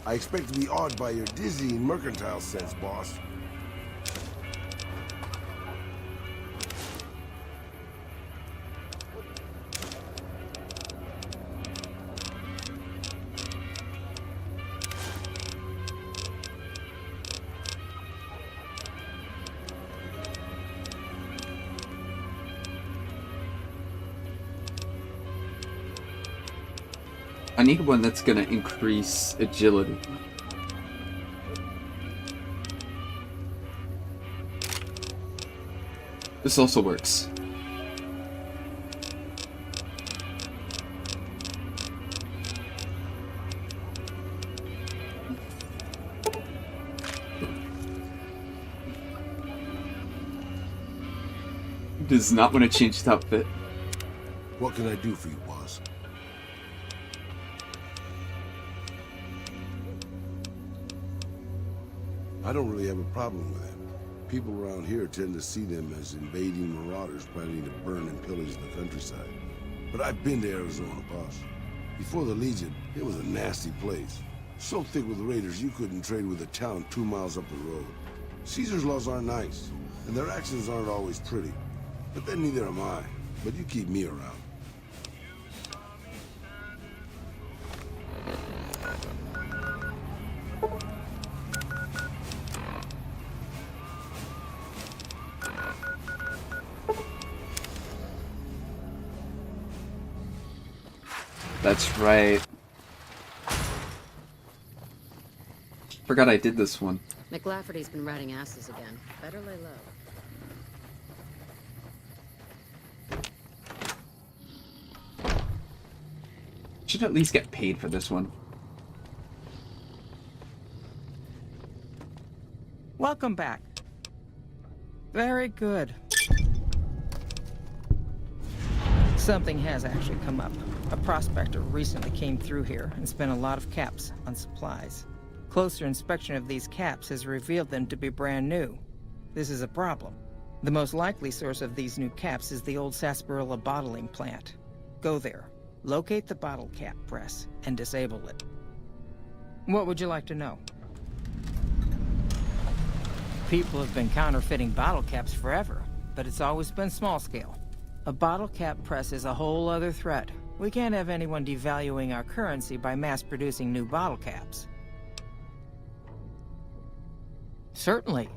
I expect to be awed by your dizzying mercantile sense, boss. I need one that's gonna increase agility. This also works. Does not want to change the outfit. What can I do for you, boss? I don't really have a problem with it. People around here tend to see them as invading marauders planning to burn and pillage the countryside. But I've been to Arizona, boss. Before the Legion, it was a nasty place. So thick with raiders you couldn't trade with a town 2 miles up the road. Caesar's laws aren't nice, and their actions aren't always pretty. But then neither am I. But you keep me around. That's right. Forgot I did this one. McLafferty's been riding asses again. Better lay low. Should at least get paid for this one. Welcome back. Very good. Something has actually come up. A prospector recently came through here and spent a lot of caps on supplies. Closer inspection of these caps has revealed them to be brand new. This is a problem. The most likely source of these new caps is the old sarsaparilla bottling plant. Go there, locate the bottle cap press, and disable it. What would you like to know? People have been counterfeiting bottle caps forever, but it's always been small scale. A bottle cap press is a whole other threat. We can't have anyone devaluing our currency by mass-producing new bottle caps. Certainly.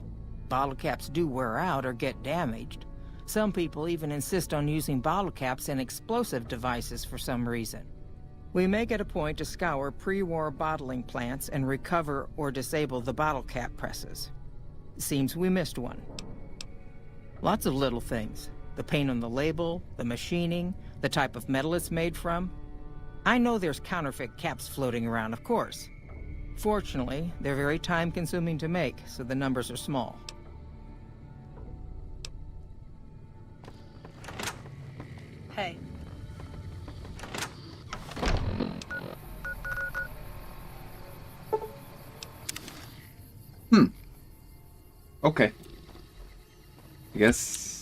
Bottle caps do wear out or get damaged. Some people even insist on using bottle caps in explosive devices for some reason. We make it a point to scour pre-war bottling plants and recover or disable the bottle cap presses. Seems we missed one. Lots of little things. The paint on the label, the machining, the type of metal it's made from. I know there's counterfeit caps floating around, of course. Fortunately, they're very time-consuming to make, so the numbers are small. Hey. Okay. I guess...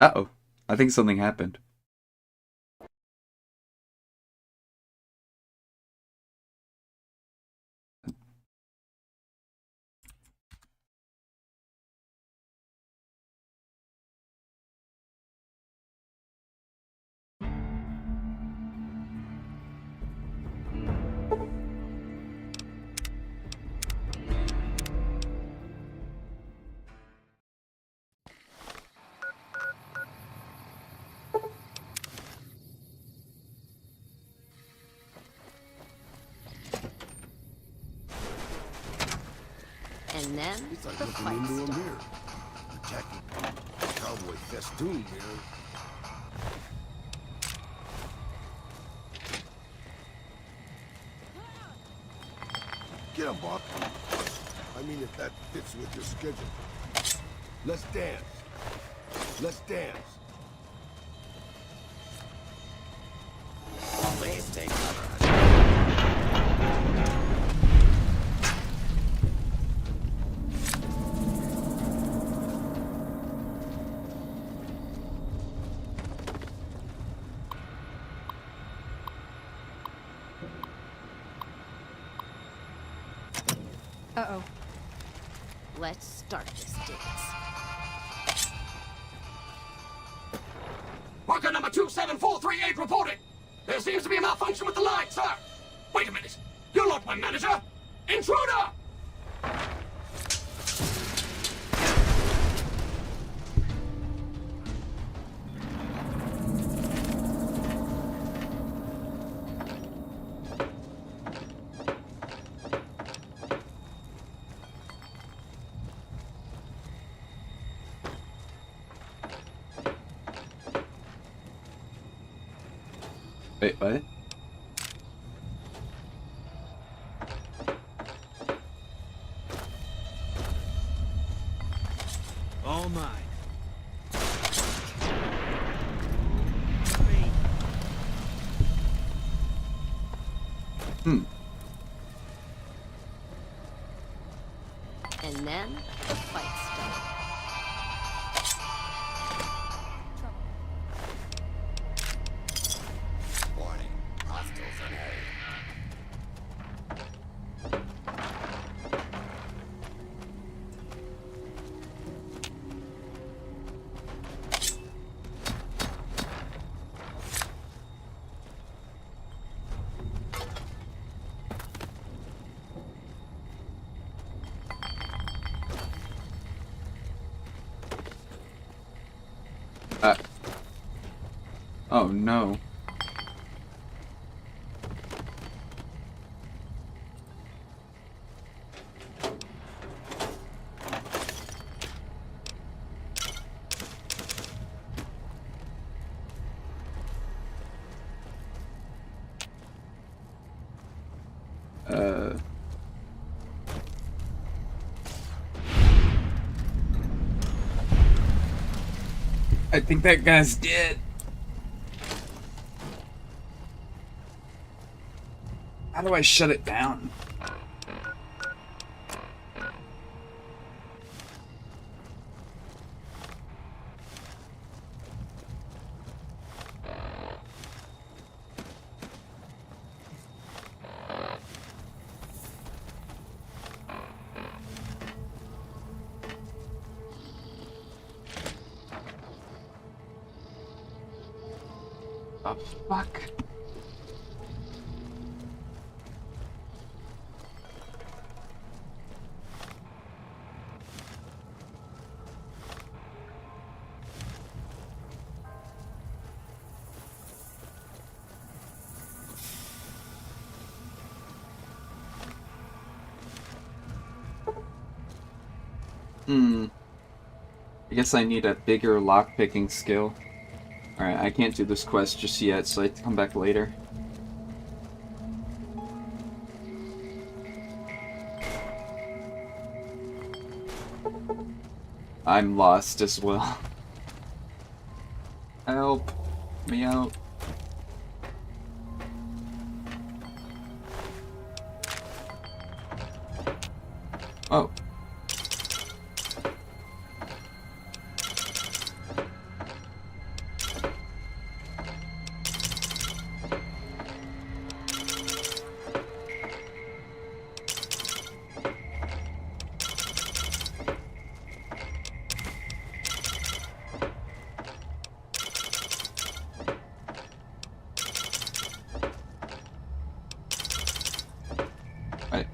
Uh-oh. I think something happened. And then It's like the looking fight into a started. mirror. A jacket, cowboy festoon mirror. Get him, Buck. I mean, if that fits with your schedule. Let's dance. Let's dance. Please take cover. Uh-oh. Let's start this dance. Worker number 27438 reported. There seems to be a malfunction with the line, sir. Wait a minute. You're not my manager. Intruder! Wait, what? All mine. And then the fight started. Warning, hostiles in area. Oh no. I think that guy's dead. How do I shut it down? Oh, fuck. I guess I need a bigger lockpicking skill. Alright, I can't do this quest just yet, so I have to come back later. I'm lost as well. Help me out. Oh. Right.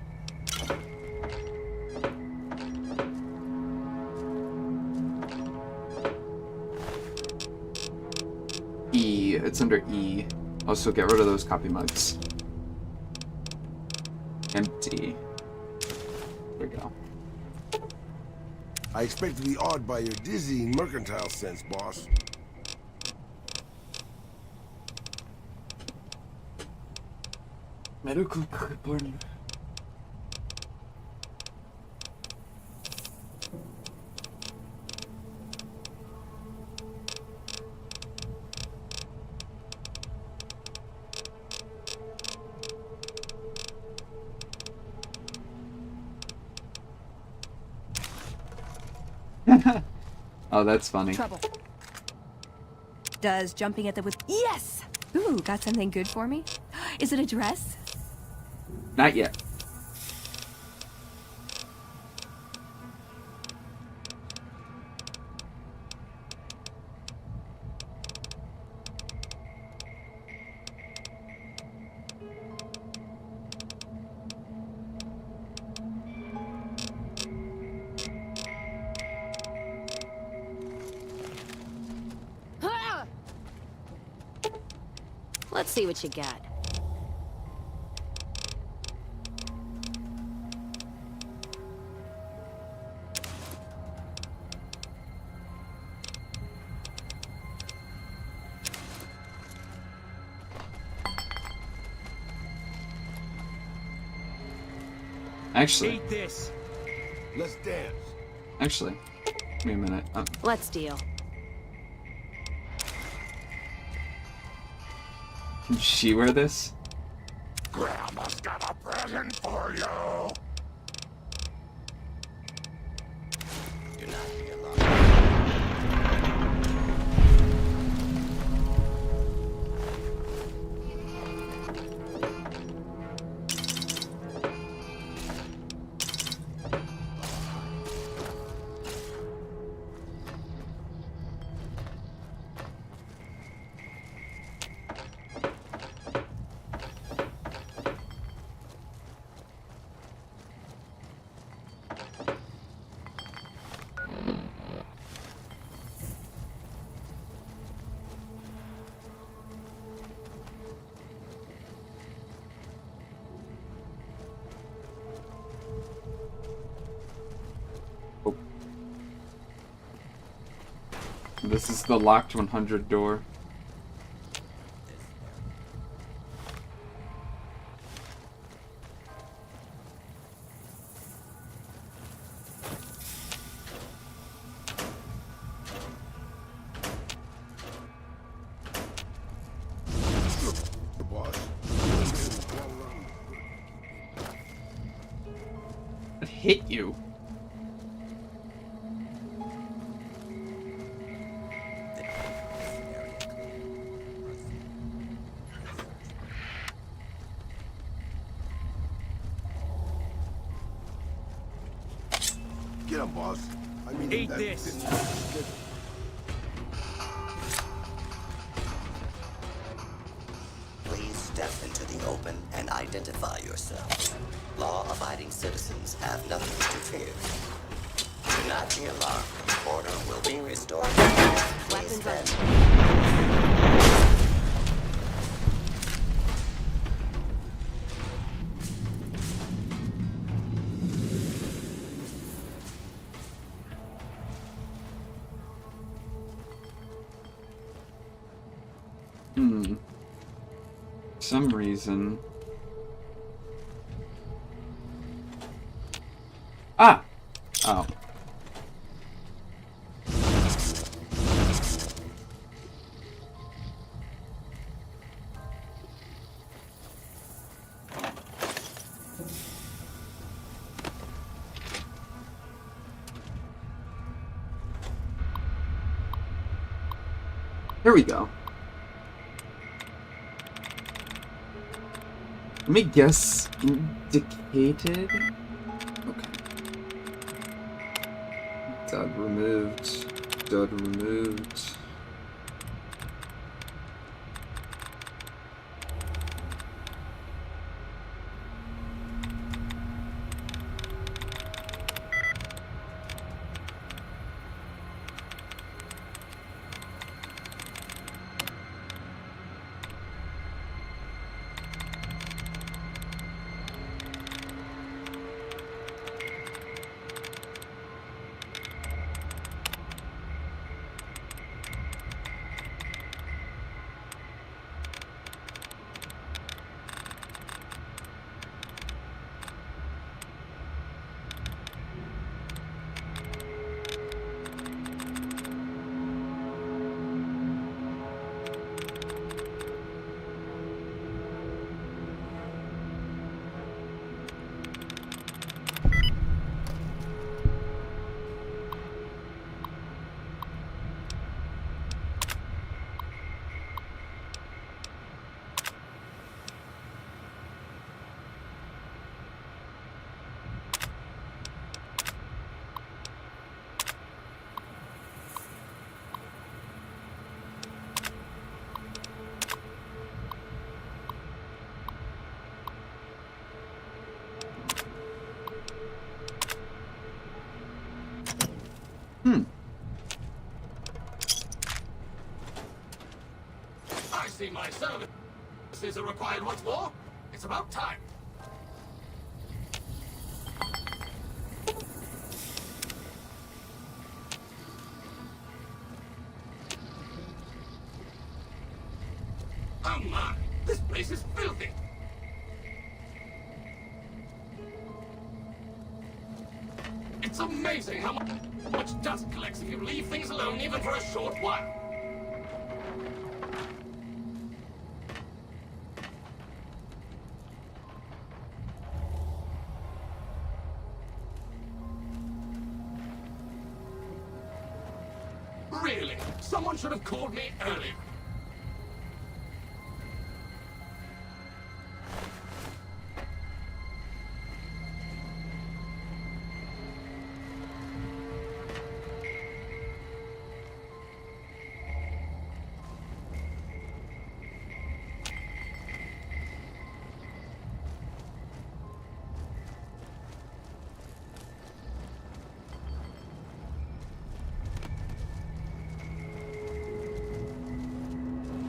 E. It's under E. Also, get rid of those copy mugs. Empty. There we go. I expect to be awed by your dizzying mercantile sense, boss. Medical clipboard. Oh, that's funny. Trouble. Does jumping at the with yes! Ooh, got something good for me? Is it a dress? Not yet. Let's see what you got. Actually. Eat this. Let's dance. Actually. Give me a minute. Let's deal. Can she wear this? Grandma's got a present for you. Do not be alarmed. This is the locked 100 door. hit you. Get him, boss. I mean, Eat this. Please step into the open and identify yourself. Law-abiding citizens have nothing to fear. Do not be alarmed. Order will be restored. Please stand. Some reason. Ah! Oh. Here we go. Let me guess. Indicated? Okay. Dud removed. Dud removed. I see my services are required once more. It's about time. Oh my, this place is filthy. It's amazing how much dust collects if you leave things alone even for a short while. Really? Someone should have called me earlier.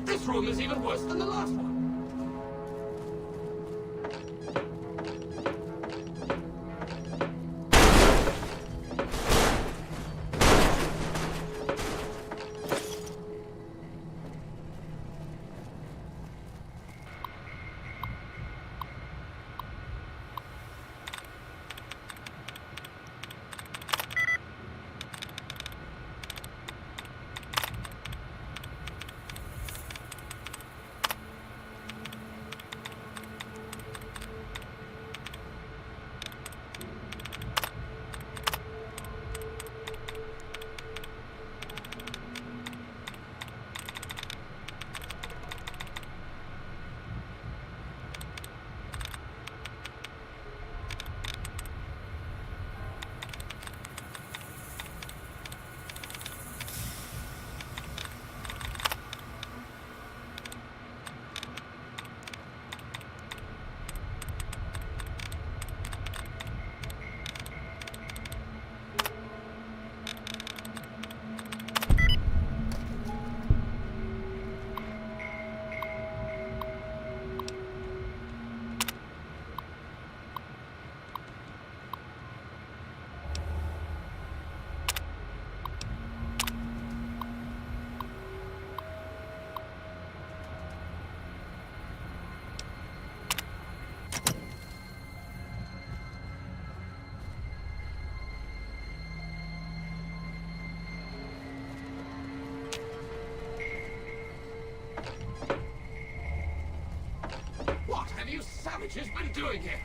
This room is even worse than the last one. savages been doing here?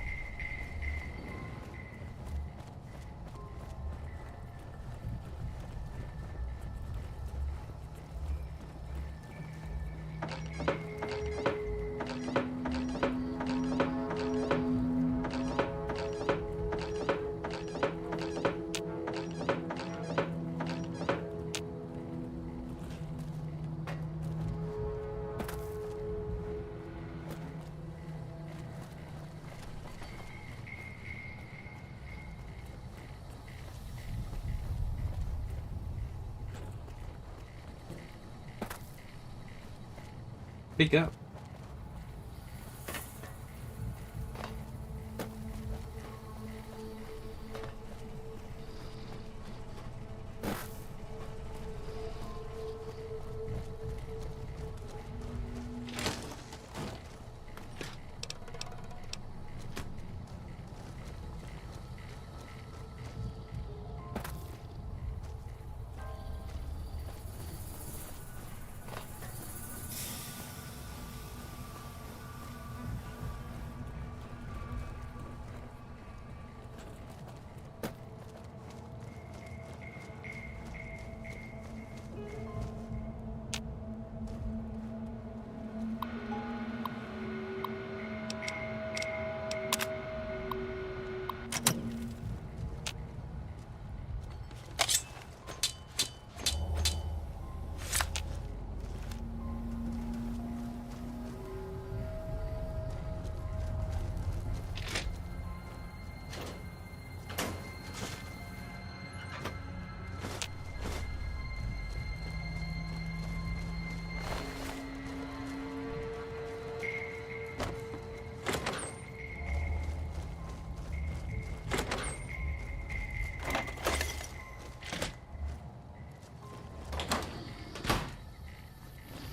Speak up.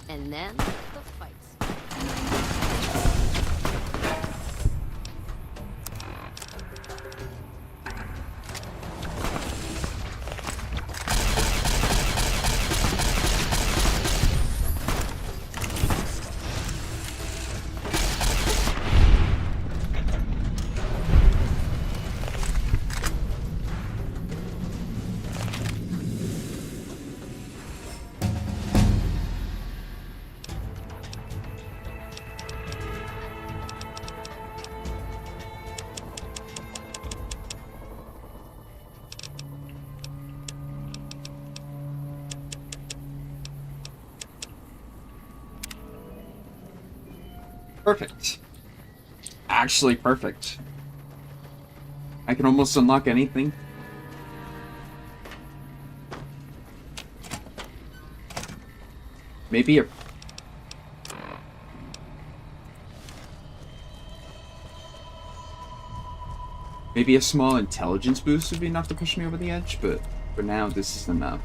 And then the fights. Perfect. Actually perfect. I can almost unlock anything. Maybe a... Maybe a small intelligence boost would be enough to push me over the edge, but for now, this is enough.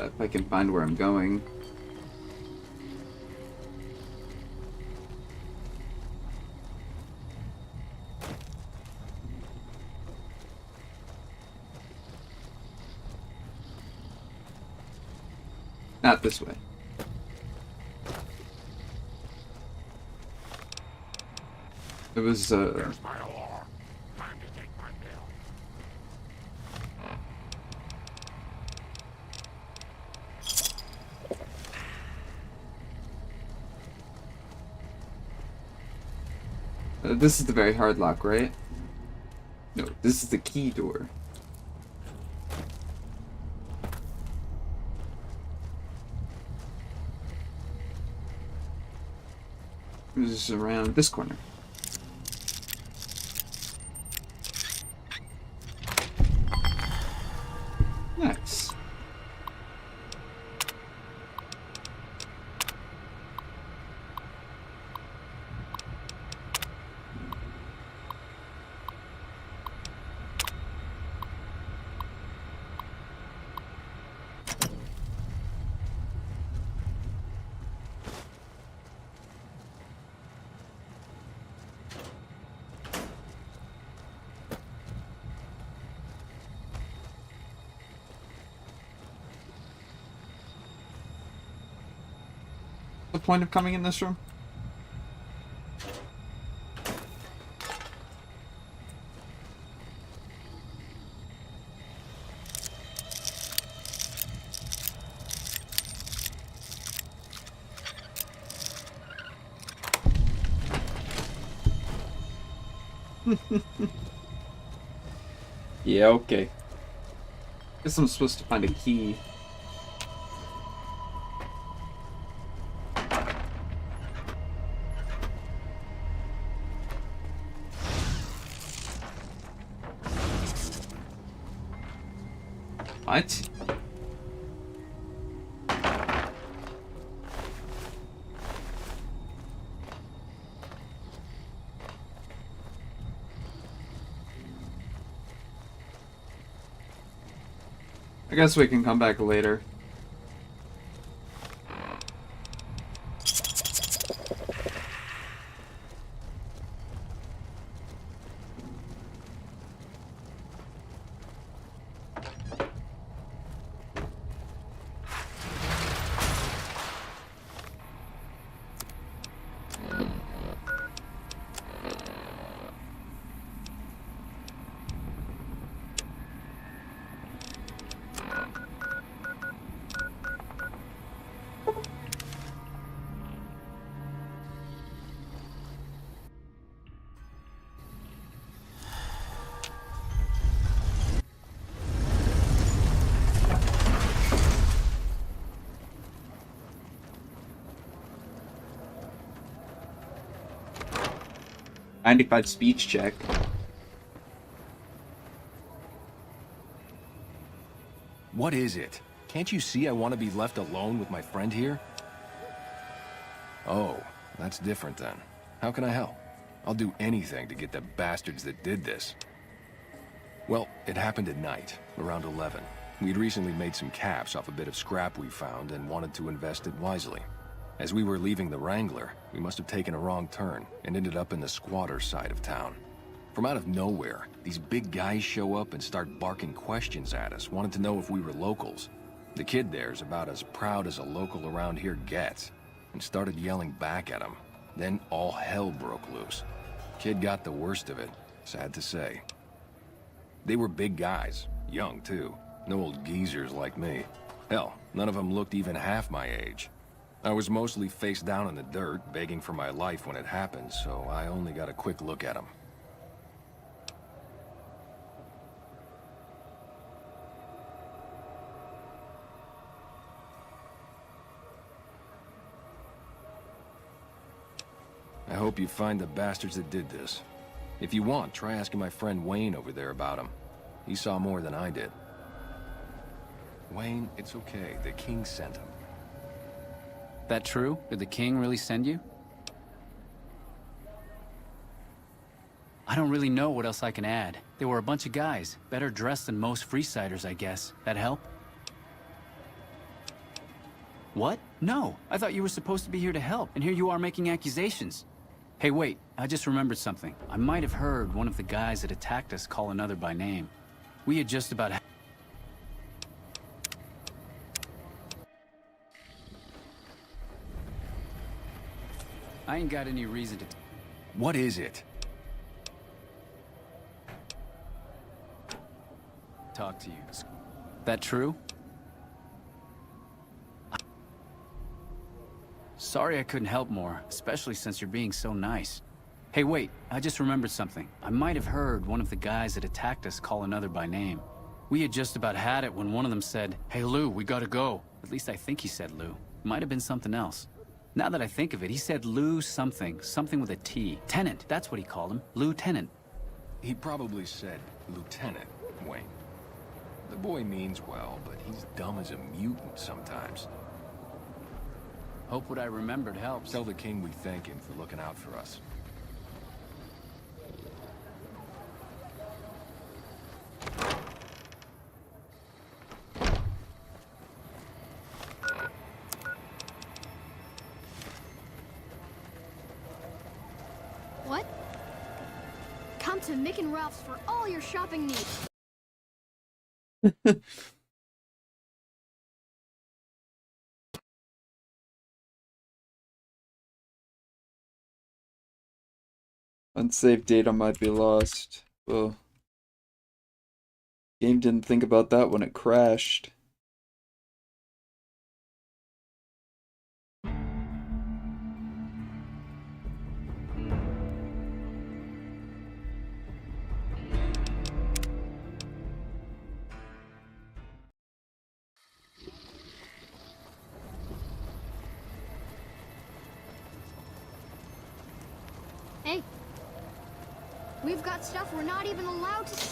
If I can find where I'm going. Not this way. It was, There's my alarm. Time to take my bill. This is the very hard lock, right? No, this is the key door. This is around this corner. Nice. The point of coming in this room? Yeah, okay. Guess I'm supposed to find a key. What? I guess we can come back later. '95 speech check. What is it? Can't you see I want to be left alone with my friend here? Oh, that's different then. How can I help? I'll do anything to get the bastards that did this. Well, it happened at night, around 11. We'd recently made some caps off a bit of scrap we found and wanted to invest it wisely. As we were leaving the Wrangler, we must have taken a wrong turn and ended up in the squatter side of town. From out of nowhere, these big guys show up and start barking questions at us, wanting to know if we were locals. The kid there's about as proud as a local around here gets, and started yelling back at him. Then all hell broke loose. Kid got the worst of it, sad to say. They were big guys, young too, no old geezers like me. Hell, none of them looked even half my age. I was mostly face down in the dirt, begging for my life when it happened, so I only got a quick look at them. I hope you find the bastards that did this. If you want, try asking my friend Wayne over there about him. He saw more than I did. Wayne, it's okay. The king sent him. That true? Did the king really send you? I don't really know what else I can add. They were a bunch of guys, better dressed than most Freesiders, I guess. That help? What? No, I thought you were supposed to be here to help, and here you are making accusations. Hey, wait, I just remembered something. I might have heard one of the guys that attacked us call another by name. We had just about... I ain't got any reason to... What is it? Talk to you. That true? Sorry I couldn't help more, especially since you're being so nice. Hey, wait, I just remembered something. I might have heard one of the guys that attacked us call another by name. We had just about had it when one of them said, "Hey, Lou, we gotta go." At least I think he said Lou. Might have been something else. Now that I think of it, he said Lou something with a T. Tenant, that's what he called him. Lieutenant. He probably said Lieutenant, Wayne. The boy means well, but he's dumb as a mutant sometimes. Hope what I remembered helps. Tell the king we thank him for looking out for us. What? Come to Mick and Ralph's for all your shopping needs. Unsaved data might be lost. Well, game didn't think about that when it crashed. Hey, we've got stuff we're not even allowed to.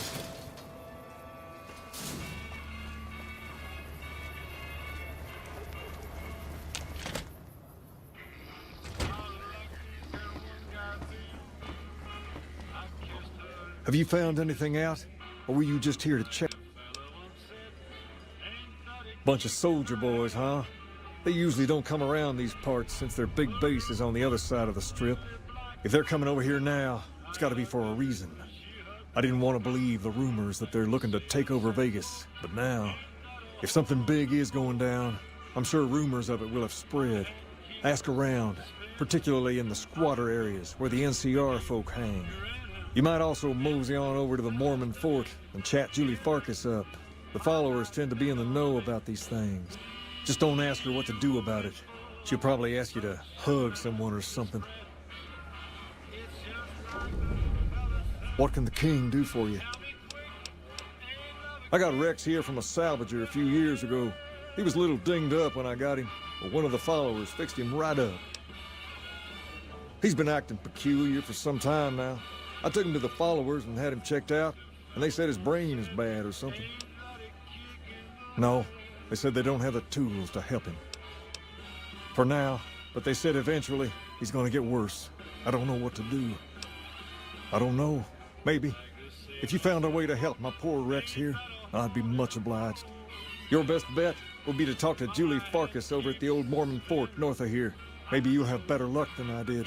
Have you found anything out? Or were you just here to check? Bunch of soldier boys, huh? They usually don't come around these parts since their big base is on the other side of the strip. If they're coming over here now, it's gotta be for a reason. I didn't want to believe the rumors that they're looking to take over Vegas, but now, if something big is going down, I'm sure rumors of it will have spread. Ask around, particularly in the squatter areas where the NCR folk hang. You might also mosey on over to the Mormon fort and chat Julie Farkas up. The followers tend to be in the know about these things. Just don't ask her what to do about it. She'll probably ask you to hug someone or something. What can the king do for you? I got Rex here from a salvager a few years ago. He was a little dinged up when I got him, but one of the followers fixed him right up. He's been acting peculiar for some time now. I took him to the followers and had him checked out, and they said his brain is bad or something. No, they said they don't have the tools to help him. For now, but they said eventually he's gonna get worse. I don't know what to do. I don't know. Maybe. If you found a way to help my poor Rex here, I'd be much obliged. Your best bet will be to talk to Julie Farkas over at the old Mormon fort north of here. Maybe you'll have better luck than I did.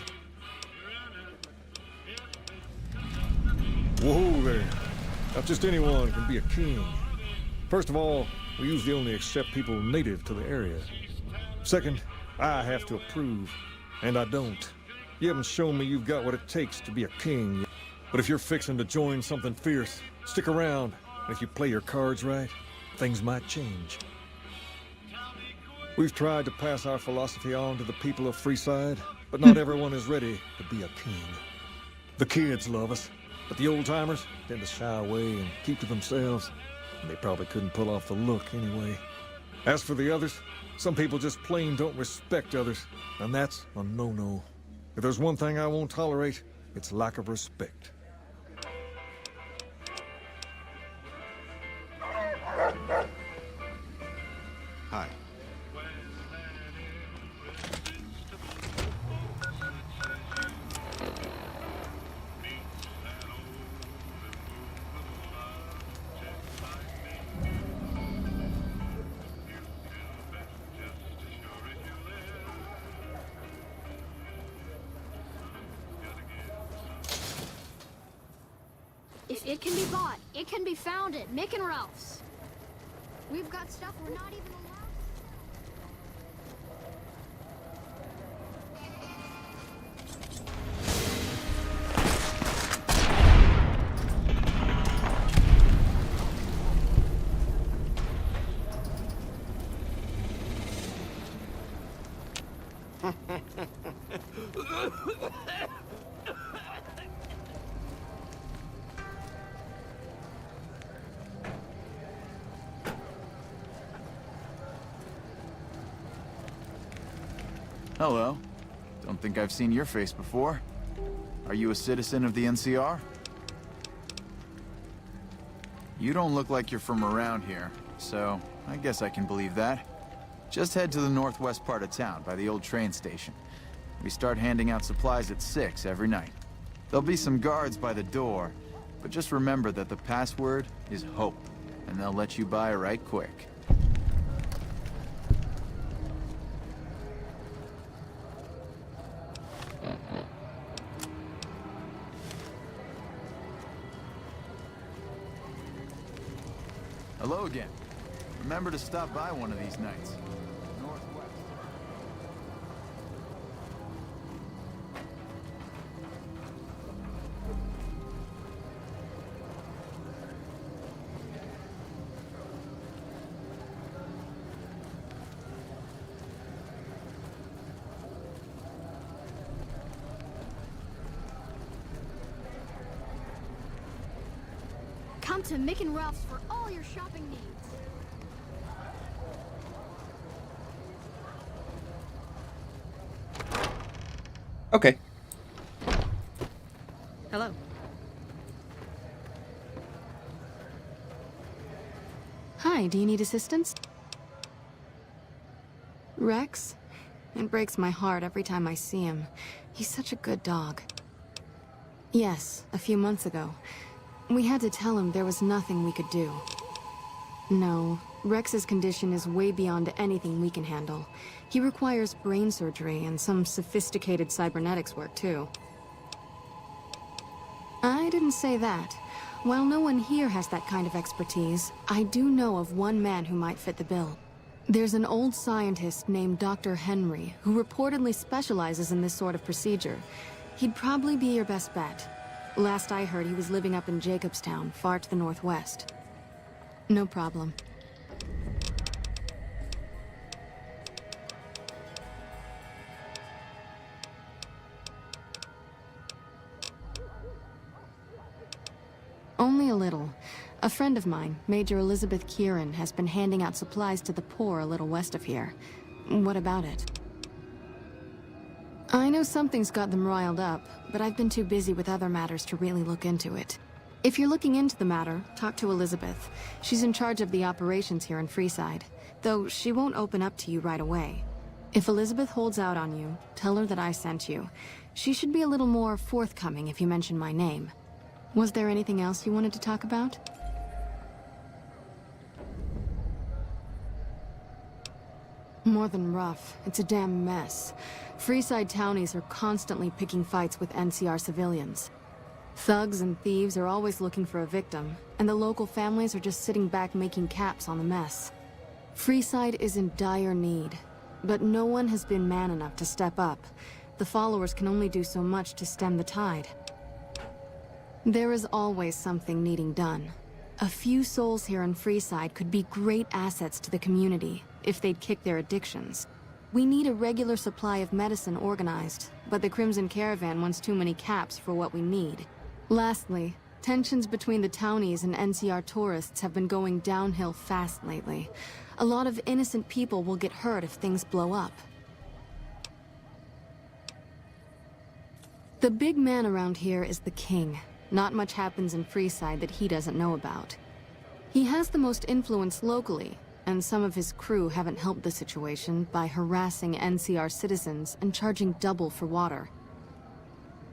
Whoa there. Not just anyone can be a king. First of all, we usually only accept people native to the area. Second, I have to approve, and I don't. You haven't shown me you've got what it takes to be a king yet. But if you're fixing to join something fierce, stick around. And if you play your cards right, things might change. We've tried to pass our philosophy on to the people of Freeside, but not everyone is ready to be a king. The kids love us, but the old-timers tend to shy away and keep to themselves, and they probably couldn't pull off the look anyway. As for the others, some people just plain don't respect others, and that's a no-no. If there's one thing I won't tolerate, it's lack of respect. Hi. If it can be bought, it can be found at Mick and Ralph's. We've got stuff we're not even allowed. Hello. Don't think I've seen your face before. Are you a citizen of the NCR? You don't look like you're from around here, so I guess I can believe that. Just head to the northwest part of town, by the old train station. We start handing out supplies at 6 every night. There'll be some guards by the door, but just remember that the password is HOPE, and they'll let you by right quick. Hello again. Remember to stop by one of these nights. Northwest. Come to Mick and Ralph's for all your shopping needs. Okay. Hello. Hi, do you need assistance? Rex? It breaks my heart every time I see him. He's such a good dog. Yes, a few months ago. We had to tell him there was nothing we could do. No, Rex's condition is way beyond anything we can handle. He requires brain surgery and some sophisticated cybernetics work, too. I didn't say that. While no one here has that kind of expertise, I do know of one man who might fit the bill. There's an old scientist named Dr. Henry, who reportedly specializes in this sort of procedure. He'd probably be your best bet. Last I heard, he was living up in Jacobstown, far to the northwest. No problem. Only a little. A friend of mine, Major Elizabeth Kieran, has been handing out supplies to the poor a little west of here. What about it? I know something's got them riled up, but I've been too busy with other matters to really look into it. If you're looking into the matter, talk to Elizabeth. She's in charge of the operations here in Freeside, though she won't open up to you right away. If Elizabeth holds out on you, tell her that I sent you. She should be a little more forthcoming if you mention my name. Was there anything else you wanted to talk about? More than rough. It's a damn mess. Freeside townies are constantly picking fights with NCR civilians. Thugs and thieves are always looking for a victim, and the local families are just sitting back making caps on the mess. Freeside is in dire need, but no one has been man enough to step up. The followers can only do so much to stem the tide. There is always something needing done. A few souls here in Freeside could be great assets to the community if they'd kick their addictions. We need a regular supply of medicine organized, but the Crimson Caravan wants too many caps for what we need. Lastly, tensions between the townies and NCR tourists have been going downhill fast lately. A lot of innocent people will get hurt if things blow up. The big man around here is the king. Not much happens in Freeside that he doesn't know about. He has the most influence locally, and some of his crew haven't helped the situation by harassing NCR citizens and charging double for water.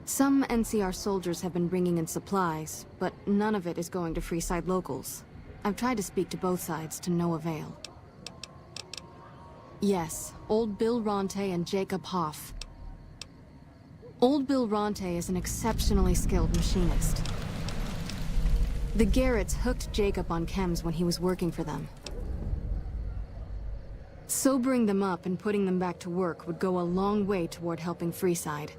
Some NCR soldiers have been bringing in supplies, but none of it is going to Freeside locals. I've tried to speak to both sides to no avail. Yes, old Bill Ronte and Jacob Hoff. Old Bill Ronte is an exceptionally skilled machinist. The Garretts hooked Jacob on chems when he was working for them. Sobering them up and putting them back to work would go a long way toward helping Freeside.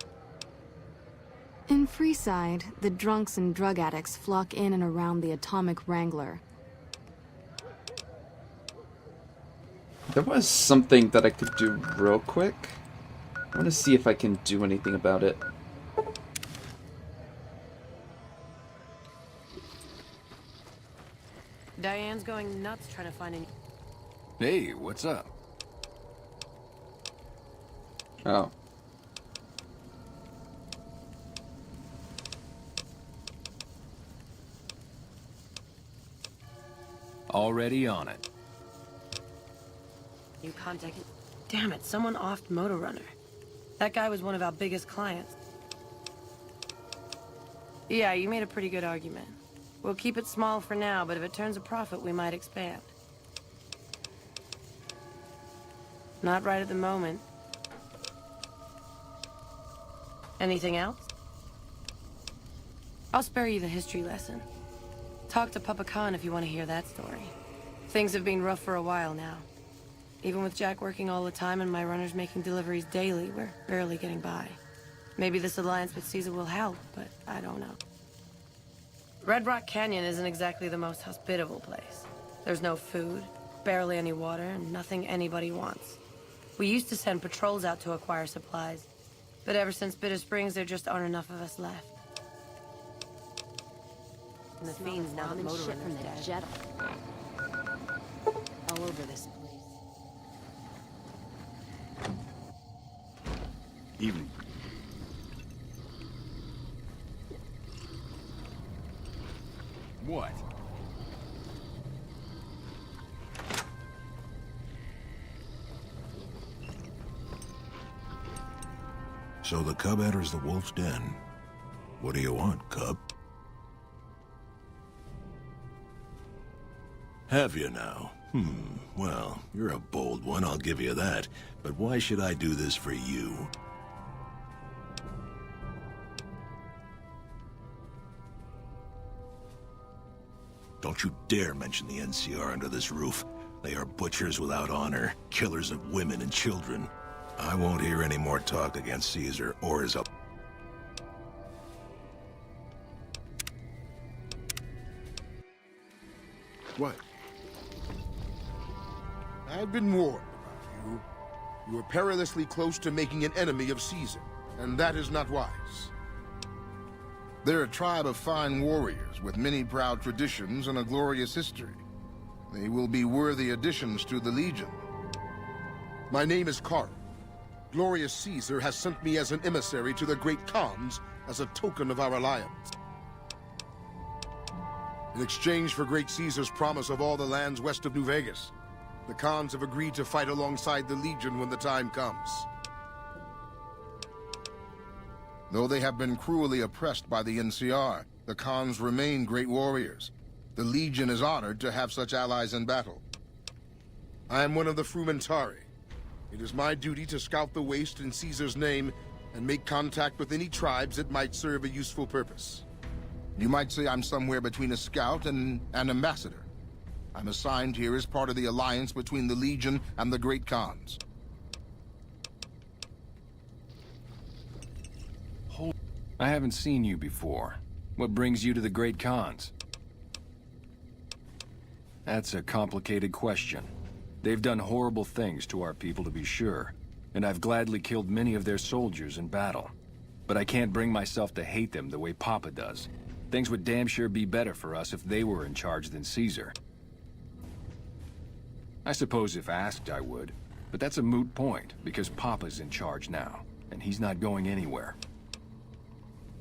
In Freeside, the drunks and drug addicts flock in and around the Atomic Wrangler. There was something that I could do real quick. I want to see if I can do anything about it. Diane's going nuts trying to find any... Hey, what's up? Oh. Already on it. You contacted... Damn it, someone offed Motor Runner. That guy was one of our biggest clients. Yeah, you made a pretty good argument. We'll keep it small for now, but if it turns a profit, we might expand. Not right at the moment. Anything else? I'll spare you the history lesson. Talk to Papa Khan if you want to hear that story. Things have been rough for a while now. Even with Jack working all the time and my runners making deliveries daily, we're barely getting by. Maybe this alliance with Caesar will help, but I don't know. Red Rock Canyon isn't exactly the most hospitable place. There's no food, barely any water, and nothing anybody wants. We used to send patrols out to acquire supplies, but ever since Bitter Springs, there just aren't enough of us left. from the fiends now that shit from the jet all over this place. Evening. What? So the cub enters the wolf's den. What do you want, cub? Have you now? Well, you're a bold one, I'll give you that. But why should I do this for you? Don't you dare mention the NCR under this roof. They are butchers without honor, killers of women and children. I won't hear any more talk against Caesar or his up. What? I've been warned about you. You are perilously close to making an enemy of Caesar, and that is not wise. They're a tribe of fine warriors with many proud traditions and a glorious history. They will be worthy additions to the Legion. My name is Carl. Glorious Caesar has sent me as an emissary to the great Khans as a token of our alliance. In exchange for great Caesar's promise of all the lands west of New Vegas, the Khans have agreed to fight alongside the Legion when the time comes. Though they have been cruelly oppressed by the NCR, the Khans remain great warriors. The Legion is honored to have such allies in battle. I am one of the Frumentari. It is my duty to scout the waste in Caesar's name and make contact with any tribes that might serve a useful purpose. You might say I'm somewhere between a scout and an ambassador. I'm assigned here as part of the alliance between the Legion and the Great Khans. I haven't seen you before. What brings you to the Great Khans? That's a complicated question. They've done horrible things to our people, to be sure, and I've gladly killed many of their soldiers in battle. But I can't bring myself to hate them the way Papa does. Things would damn sure be better for us if they were in charge than Caesar. I suppose if asked I would, but that's a moot point, because Papa's in charge now, and he's not going anywhere.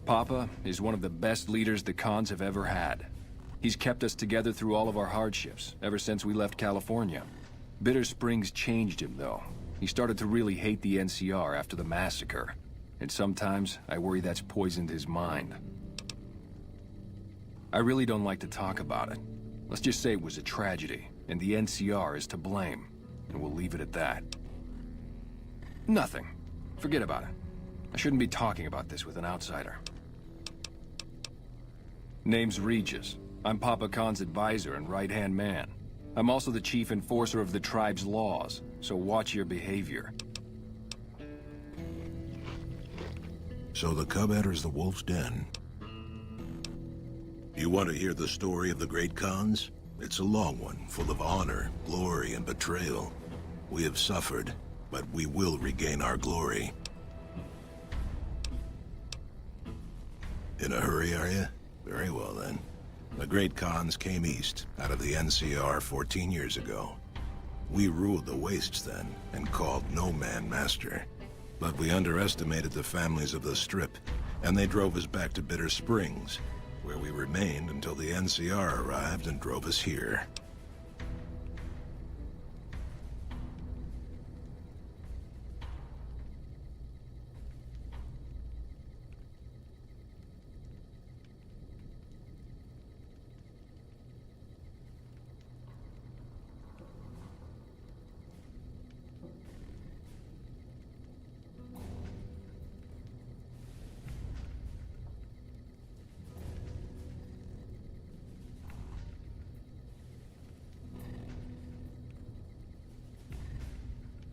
Papa is one of the best leaders the Khans have ever had. He's kept us together through all of our hardships, ever since we left California. Bitter Springs changed him, though. He started to really hate the NCR after the massacre, and sometimes I worry that's poisoned his mind. I really don't like to talk about it. Let's just say it was a tragedy, and the NCR is to blame, and we'll leave it at that. Nothing. Forget about it. I shouldn't be talking about this with an outsider. Name's Regis. I'm Papa Khan's advisor and right-hand man. I'm also the chief enforcer of the tribe's laws, so watch your behavior. So the cub enters the wolf's den. You want to hear the story of the Great Khans? It's a long one, full of honor, glory, and betrayal. We have suffered, but we will regain our glory. In a hurry, are you? Very well, then. The Great Khans came east, out of the NCR 14 years ago. We ruled the wastes then, and called no man master. But we underestimated the families of the Strip, and they drove us back to Bitter Springs, where we remained until the NCR arrived and drove us here.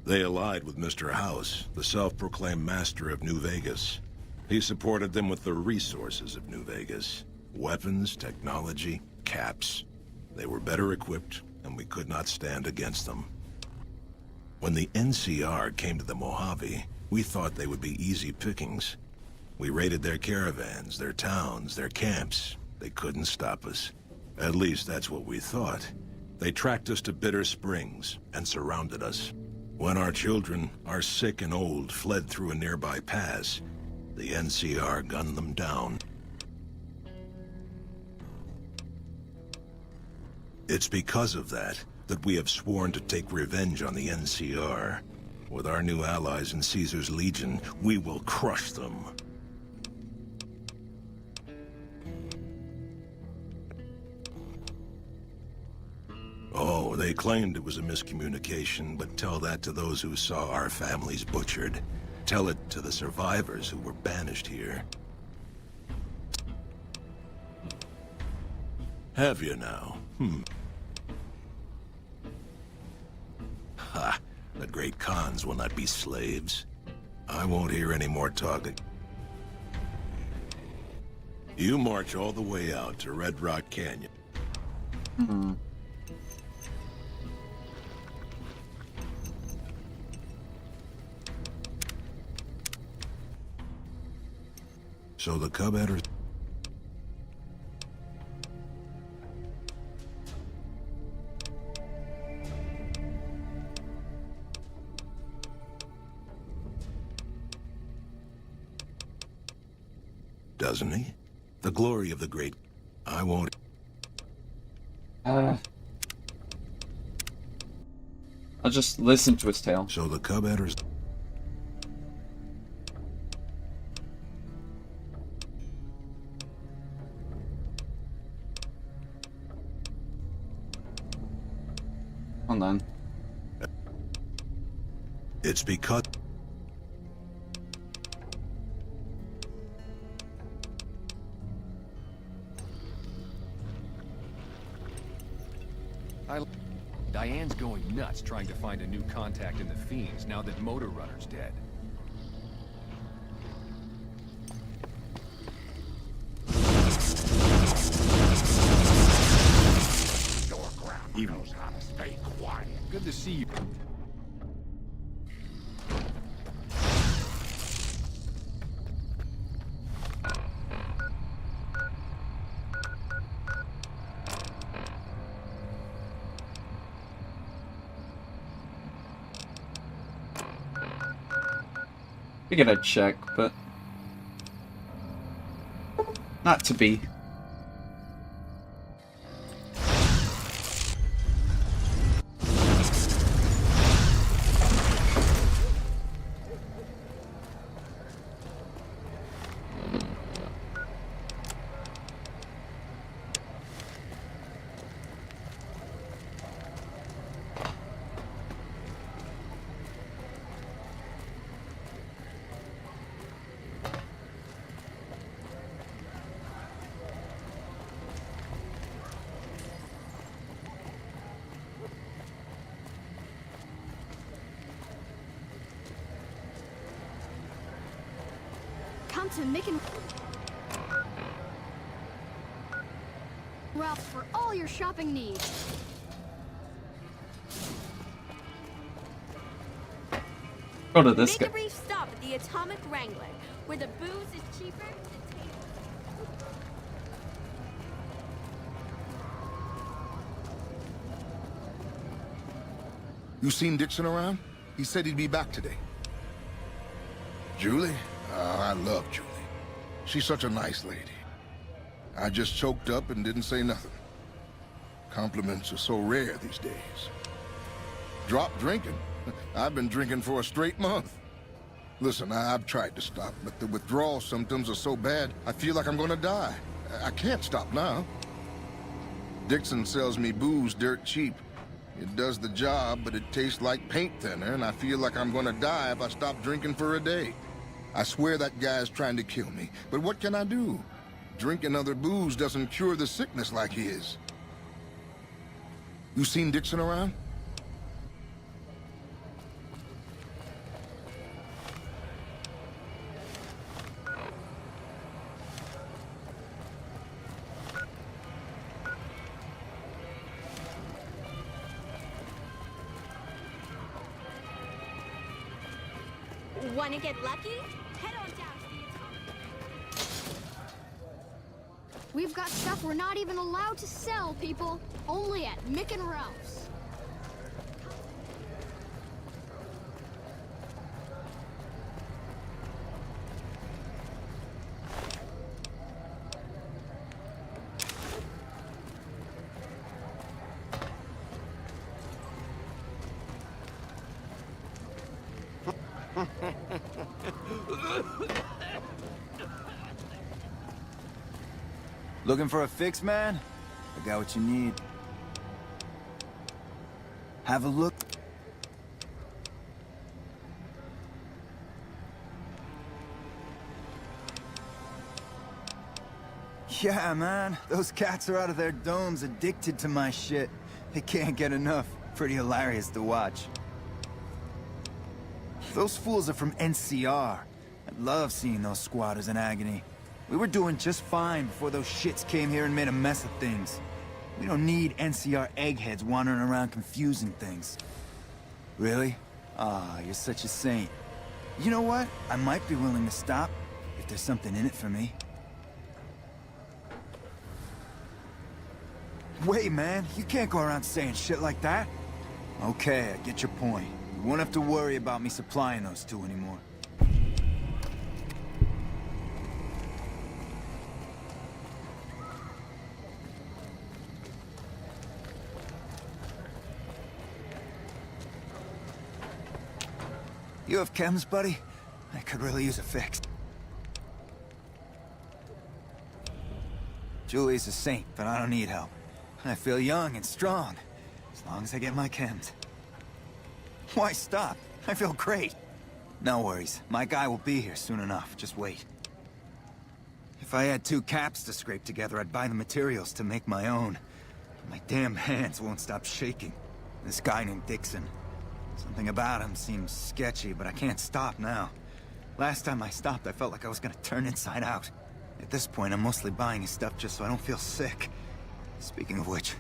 They allied with Mr. House, the self-proclaimed master of New Vegas. He supported them with the resources of New Vegas. Weapons, technology, caps. They were better equipped, and we could not stand against them. When the NCR came to the Mojave, we thought they would be easy pickings. We raided their caravans, their towns, their camps, They couldn't stop us. At least that's what we thought. They tracked us to Bitter Springs and surrounded us. When our children, our sick and old, fled through a nearby pass, the NCR gunned them down. It's because of that we have sworn to take revenge on the NCR. With our new allies in Caesar's Legion, we will crush them. Oh, they claimed it was a miscommunication, but tell that to those who saw our families butchered. Tell it to the survivors who were banished here. Have you now? Ha! The great Khans will not be slaves. I won't hear any more talking. You march all the way out to Red Rock Canyon. So the cub enters. Doesn't he? The glory of the great... I won't... I'll just listen to its tale. So the cub enters... Hold on. It's because... Diane's going nuts trying to find a new contact in the Fiends now that Motor Runner's dead. Even knows how to stay quiet. Good to see you. We gotta check, but not to be. Come to Mick and Ralph's for all your shopping needs. Go to this Make guy. a brief stop at the Atomic Wrangler, where the booze is cheaper. You seen Dixon around? He said he'd be back today. Julie? I love Julie. She's such a nice lady. I just choked up and didn't say nothing. Compliments are so rare these days. Drop drinking? I've been drinking for a straight month. Listen, I've tried to stop, but the withdrawal symptoms are so bad, I feel like I'm gonna die. I can't stop now. Dixon sells me booze dirt cheap. It does the job, but it tastes like paint thinner, and I feel like I'm gonna die if I stop drinking for a day. I swear that guy's trying to kill me, but what can I do? Drinking other booze doesn't cure the sickness like his. You seen Dixon around? Wanna get lucky? Head on down to the Atomic. We've got stuff we're not even allowed to sell, people. Only at Mick and Ralph's. Looking for a fix, man? I got what you need. Have a look. Yeah, man. Those cats are out of their domes addicted to my shit. They can't get enough. Pretty hilarious to watch. Those fools are from NCR. I love seeing those squatters in agony. We were doing just fine before those shits came here and made a mess of things. We don't need NCR eggheads wandering around confusing things. Really? Ah, you're such a saint. You know what? I might be willing to stop, if there's something in it for me. Wait, man, you can't go around saying shit like that. Okay, I get your point. You won't have to worry about me supplying those two anymore. You have chems, buddy? I could really use a fix. Julie's a saint, but I don't need help. I feel young and strong, as long as I get my chems. Why stop? I feel great. No worries. My guy will be here soon enough. Just wait. If I had 2 caps to scrape together, I'd buy the materials to make my own. My damn hands won't stop shaking. This guy named Dixon. Something about him seems sketchy, but I can't stop now. Last time I stopped, I felt like I was gonna turn inside out. At this point, I'm mostly buying his stuff just so I don't feel sick. Speaking of which,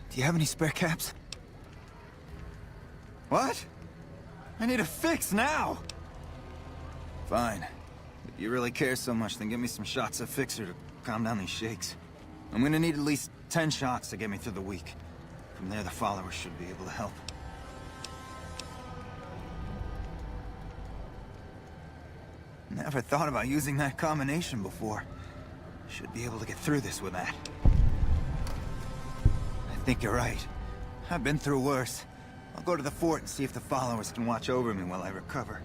do you have any spare caps? What? I need a fix now! Fine. If you really care so much, then give me some shots of Fixer to calm down these shakes. I'm gonna need at least 10 shots to get me through the week. From there, the followers should be able to help. Never thought about using that combination before. Should be able to get through this with that. I think you're right. I've been through worse. I'll go to the fort and see if the followers can watch over me while I recover.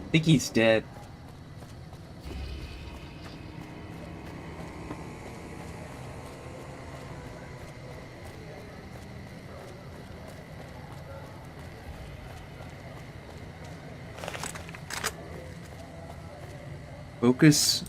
I think he's dead. Focus.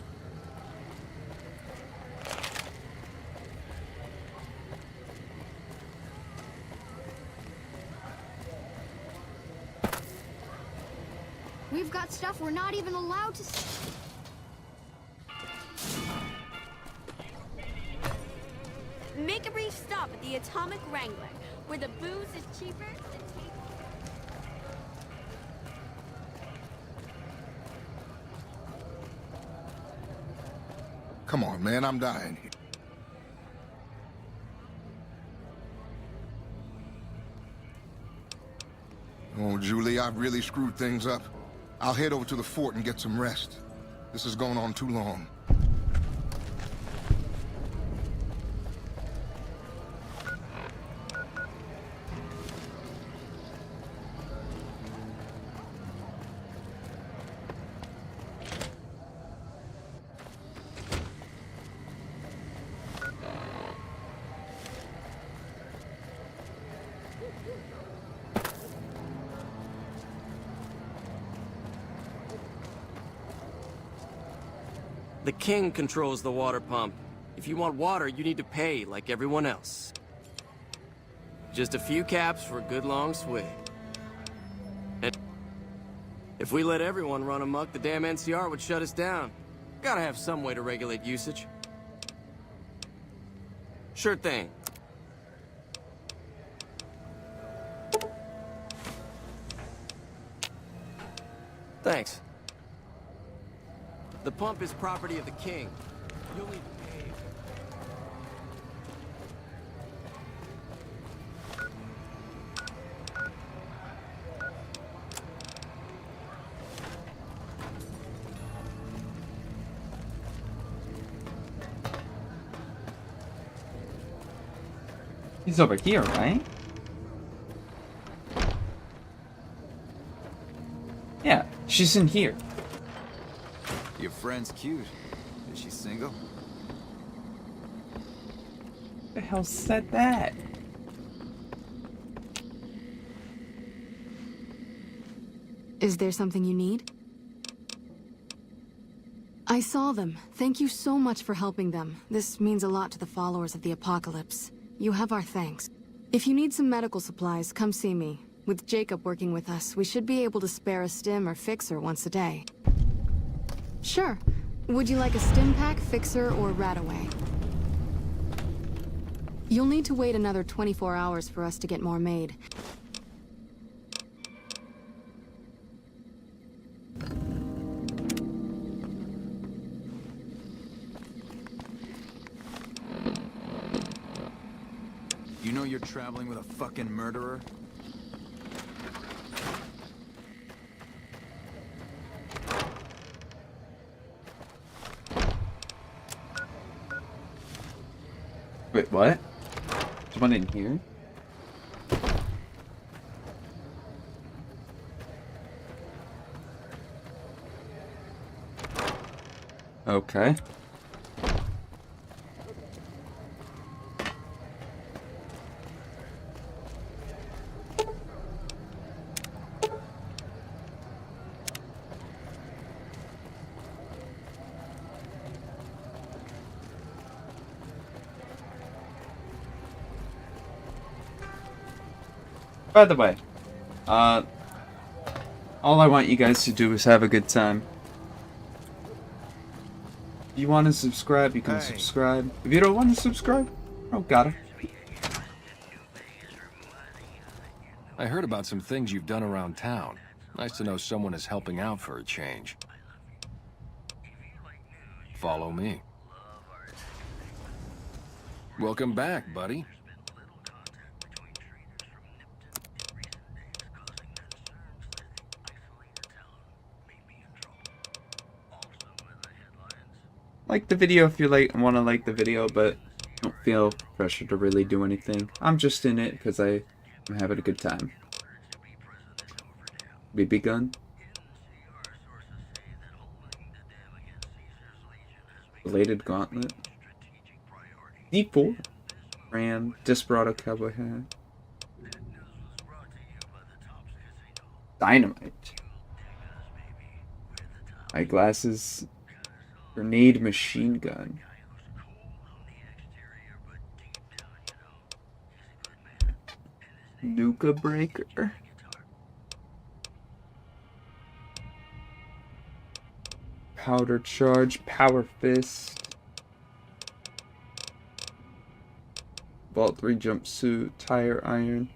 We've got stuff we're not even allowed to Make a brief stop at the Atomic Wrangler, where the booze is cheaper than Come on, man, I'm dying here. Oh, Julie, I've really screwed things up. I'll head over to the fort and get some rest. This has gone on too long. The king controls the water pump. If you want water, you need to pay like everyone else. Just a few caps for a good long swig. And if we let everyone run amok, the damn NCR would shut us down. Gotta have some way to regulate usage. Sure thing. Thanks. The pump is property of the king. You'll need to pay. He's over here, right? Yeah, she's in here. Your friend's cute. Is she single? Who the hell said that? Is there something you need? I saw them. Thank you so much for helping them. This means a lot to the followers of the Apocalypse. You have our thanks. If you need some medical supplies, come see me. With Jacob working with us, we should be able to spare a stim or fixer once a day. Sure. Would you like a stim pack, fixer, or Radaway? You'll need to wait another 24 hours for us to get more made. You know you're traveling with a fucking murderer? Wait, what? There's one in here? Okay. By the way, all I want you guys to do is have a good time. If you want to subscribe, you can subscribe. If you don't want to subscribe, oh, got it. I heard about some things you've done around town. Nice to know someone is helping out for a change. Follow me. Welcome back, buddy. Like the video if you want to like the video, but don't feel pressure to really do anything. I'm just in it because I'm having a good time. BB gun. Bladed gauntlet. D4. Ram. Desperado cowboy hat. Dynamite. Eyeglasses. Grenade machine gun. Nuka breaker. Powder charge. Power fist. Vault 3 jumpsuit. Tire iron.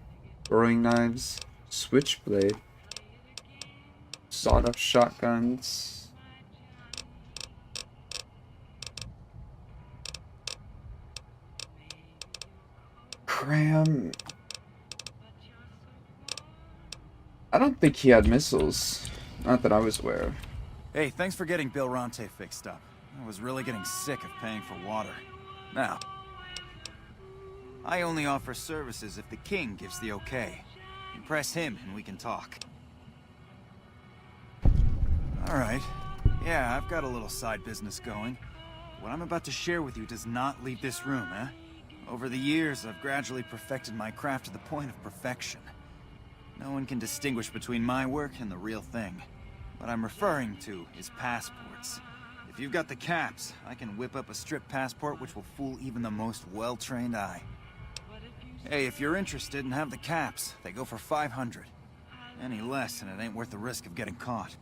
Throwing knives. Switchblade. Sawed-off shotguns. Cram. I don't think he had missiles. Not that I was aware of. Hey, thanks for getting Bill Ronte fixed up. I was really getting sick of paying for water. Now, I only offer services if the king gives the okay. Impress him and we can talk. Alright. Yeah, I've got a little side business going. What I'm about to share with you does not leave this room, eh? Over the years, I've gradually perfected my craft to the point of perfection. No one can distinguish between my work and the real thing. What I'm referring to is passports. If If you've got the caps, I can whip up a strip passport which will fool even the most well-trained eye. Hey, if you're interested and have the caps, they go for 500. Any less, and it ain't worth the risk of getting caught.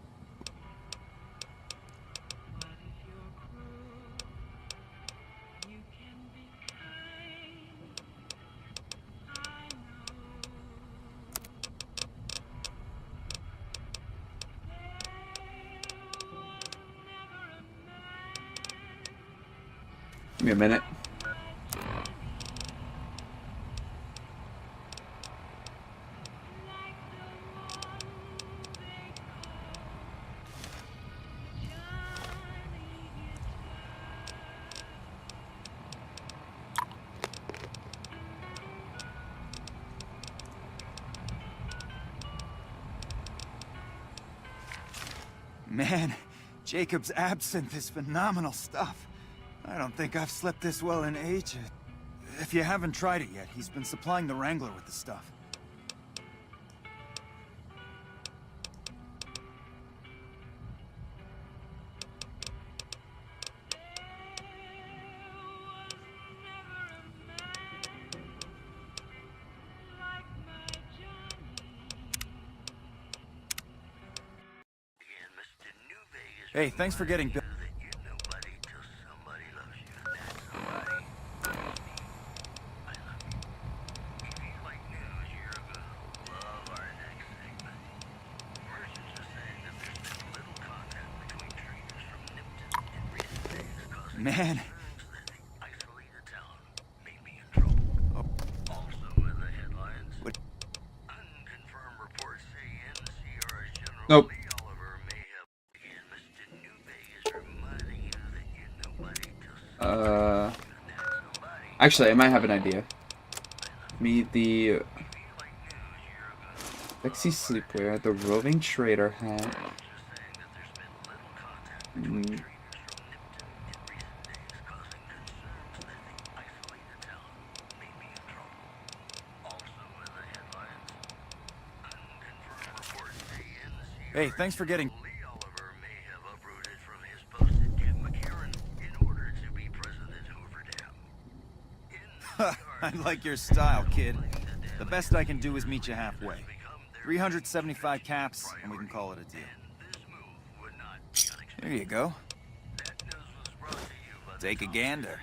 Give me a minute. Man, Jacob's absinthe is phenomenal stuff. I don't think I've slept this well in ages. If you haven't tried it yet, he's been supplying the Wrangler with the stuff. Hey, thanks for getting... Man. Nope. Actually, I might have an idea. Meet the sexy sleepwear, the roving trader hat. Hey, thanks for getting... I like your style, kid. The best I can do is meet you halfway. 375 caps, and we can call it a deal. Here you go. Take a gander.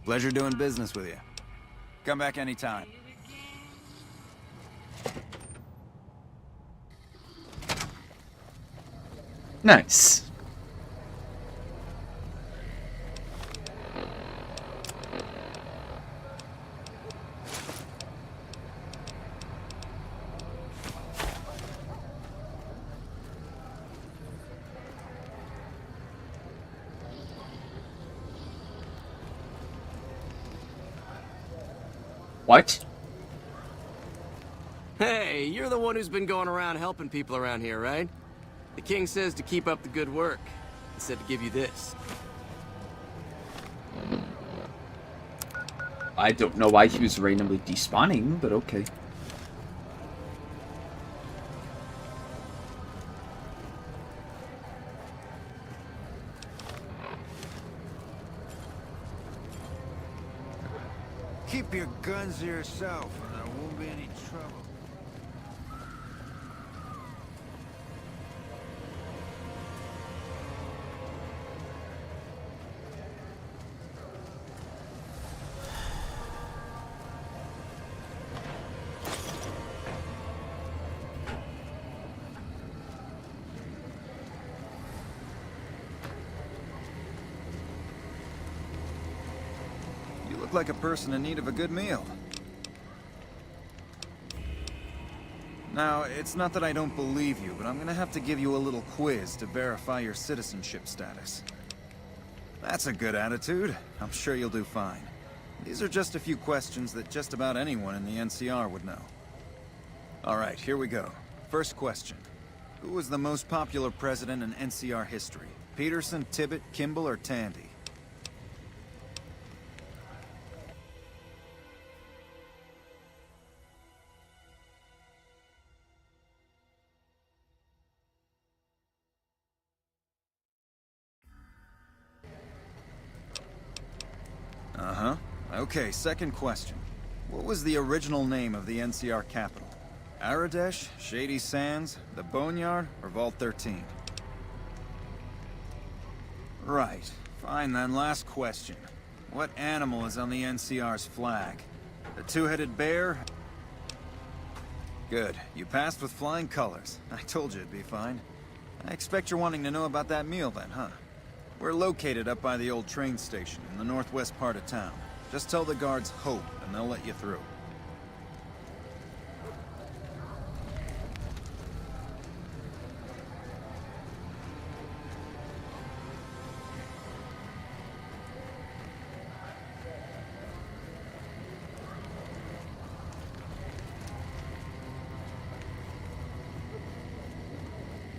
Pleasure doing business with you. Come back anytime. Nice. What? Hey, you're the one who's been going around helping people around here, right? The king says to keep up the good work. He said to give you this. I don't know why he was randomly despawning, but okay. Keep your guns to yourself, or there won't be any trouble. Look like a person in need of a good meal. Now, it's not that I don't believe you, but I'm gonna have to give you a little quiz to verify your citizenship status. That's a good attitude. I'm sure you'll do fine. These are just a few questions that just about anyone in the NCR would know. All right, here we go. First question. Who was the most popular president in NCR history? Peterson, Tibbet, Kimball, or Tandy? Uh-huh. Okay, second question. What was the original name of the NCR capital? Aradesh, Shady Sands, the Boneyard, or Vault 13? Right. Fine then, last question. What animal is on the NCR's flag? The two-headed bear? Good. You passed with flying colors. I told you it'd be fine. I expect you're wanting to know about that meal then, huh? We're located up by the old train station in the northwest part of town. Just tell the guards Hope, and they'll let you through.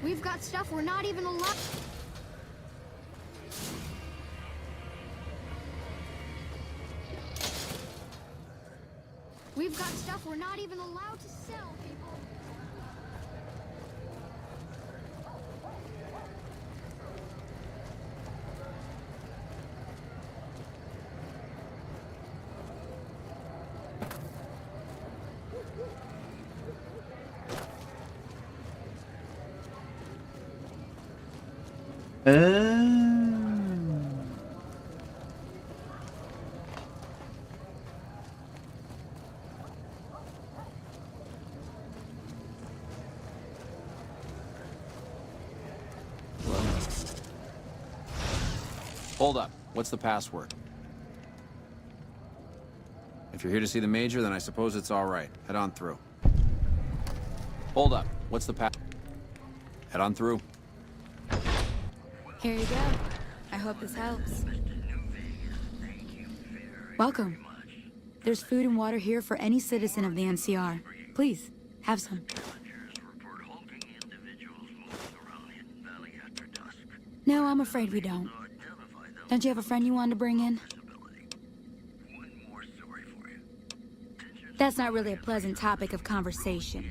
We've got stuff we're not even allowed. We've got stuff we're not even allowed to sell, people. Hold up. What's the password? If you're here to see the Major, then I suppose it's all right. Head on through. Hold up. What's the Head on through. Here you go. I hope this helps. Welcome. There's food and water here for any citizen of the NCR. Please, have some. No, I'm afraid we don't. Don't you have a friend you wanted to bring in? That's not really a pleasant topic of conversation.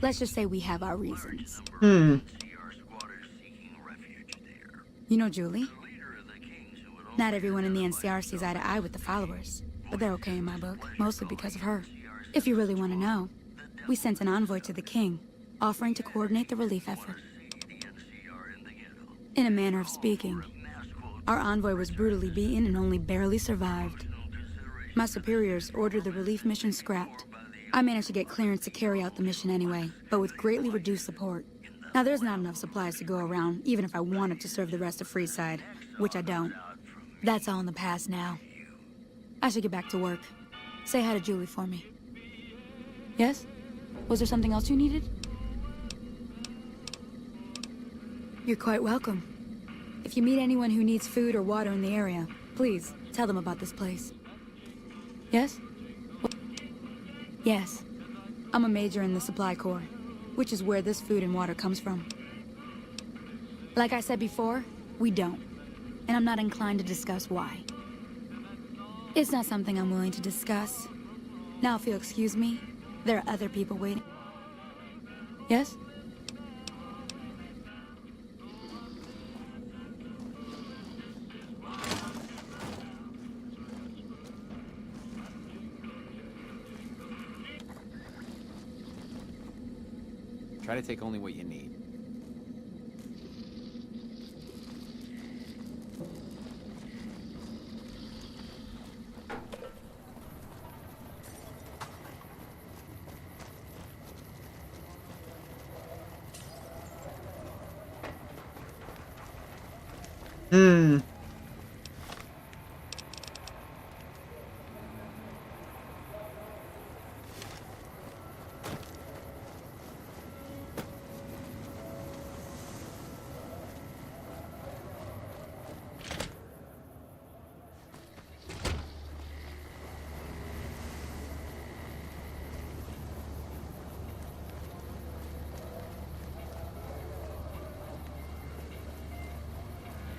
Let's just say we have our reasons. You know Julie? Not everyone in the NCR sees eye to eye with the followers, but they're okay in my book, mostly because of her. If you really want to know, we sent an envoy to the king, offering to coordinate the relief effort. In a manner of speaking, our envoy was brutally beaten and only barely survived. My superiors ordered the relief mission scrapped. I managed to get clearance to carry out the mission anyway, but with greatly reduced support. Now there's not enough supplies to go around, even if I wanted to serve the rest of Freeside, which I don't. That's all in the past now. I should get back to work. Say hi to Julie for me. Yes? Was there something else you needed? You're quite welcome. If you meet anyone who needs food or water in the area, please tell them about this place. Yes? Yes. I'm a major in the Supply Corps, which is where this food and water comes from. Like I said before, we don't. And I'm not inclined to discuss why. It's not something I'm willing to discuss. Now, if you'll excuse me, there are other people waiting. Yes? Try to take only what you need.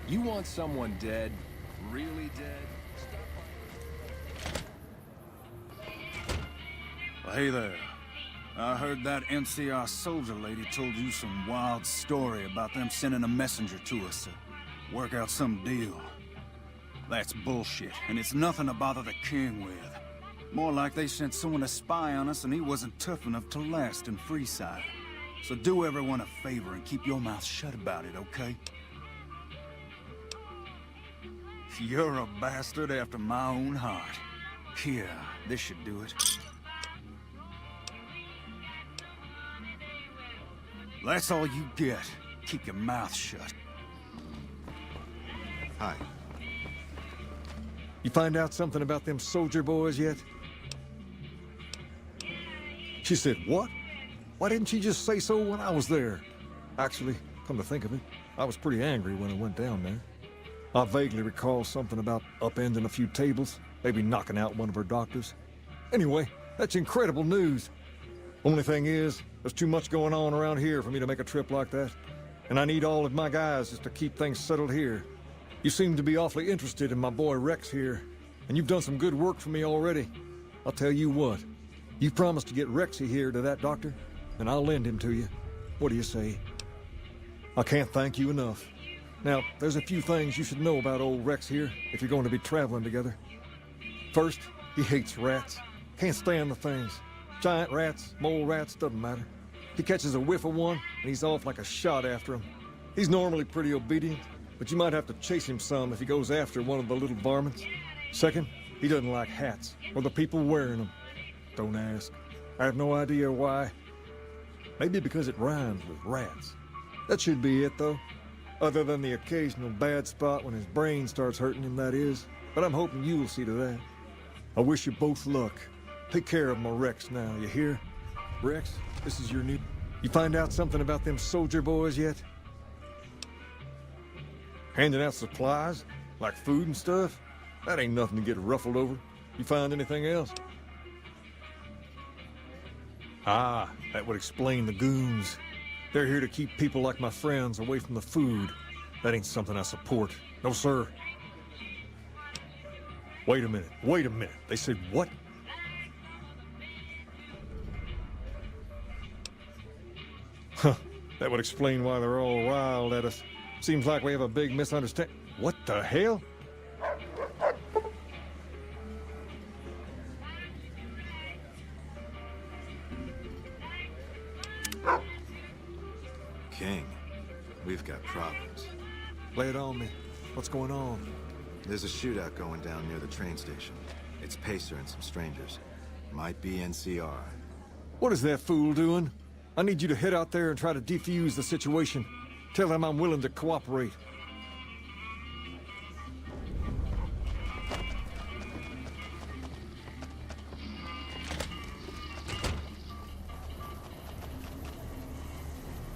You want someone dead? Really dead? Well, hey there. I heard that NCR soldier lady told you some wild story about them sending a messenger to us to work out some deal. That's bullshit, and it's nothing to bother the king with. More like they sent someone to spy on us and he wasn't tough enough to last in Freeside. So do everyone a favor and keep your mouth shut about it, okay? You're a bastard after my own heart. Here, this should do it. That's all you get. Keep your mouth shut. Hi. You find out something about them soldier boys yet? She said, what? Why didn't she just say so when I was there? Actually, come to think of it, I was pretty angry when I went down there. I vaguely recall something about upending a few tables, maybe knocking out one of her doctors. Anyway, that's incredible news. Only thing is, there's too much going on around here for me to make a trip like that. And I need all of my guys just to keep things settled here. You seem to be awfully interested in my boy Rex here, and you've done some good work for me already. I'll tell you what, you promised to get Rexy here to that doctor, and I'll lend him to you. What do you say? I can't thank you enough. Now, there's a few things you should know about old Rex here if you're going to be traveling together. First, he hates rats. Can't stand the things. Giant rats, mole rats, doesn't matter. He catches a whiff of one, and he's off like a shot after him. He's normally pretty obedient, but you might have to chase him some if he goes after one of the little varmints. Second, he doesn't like hats, or the people wearing them. Don't ask. I have no idea why. Maybe because it rhymes with rats. That should be it, though. Other than the occasional bad spot when his brain starts hurting him, that is. But I'm hoping you'll see to that. I wish you both luck. Take care of my Rex now, you hear? Rex, this is your new... You find out something about them soldier boys yet? Handing out supplies? Like food and stuff? That ain't nothing to get ruffled over. You find anything else? Ah, that would explain the goons. They're here to keep people like my friends away from the food. That ain't something I support. No, sir. Wait a minute. Wait a minute. They said what? Huh. That would explain why they're all riled at us. Seems like we have a big misunderstanding. What the hell? King, we've got problems. Lay it on me. What's going on? There's a shootout going down near the train station. It's Pacer and some strangers. Might be NCR. What is that fool doing? I need you to head out there and try to defuse the situation. Tell them I'm willing to cooperate.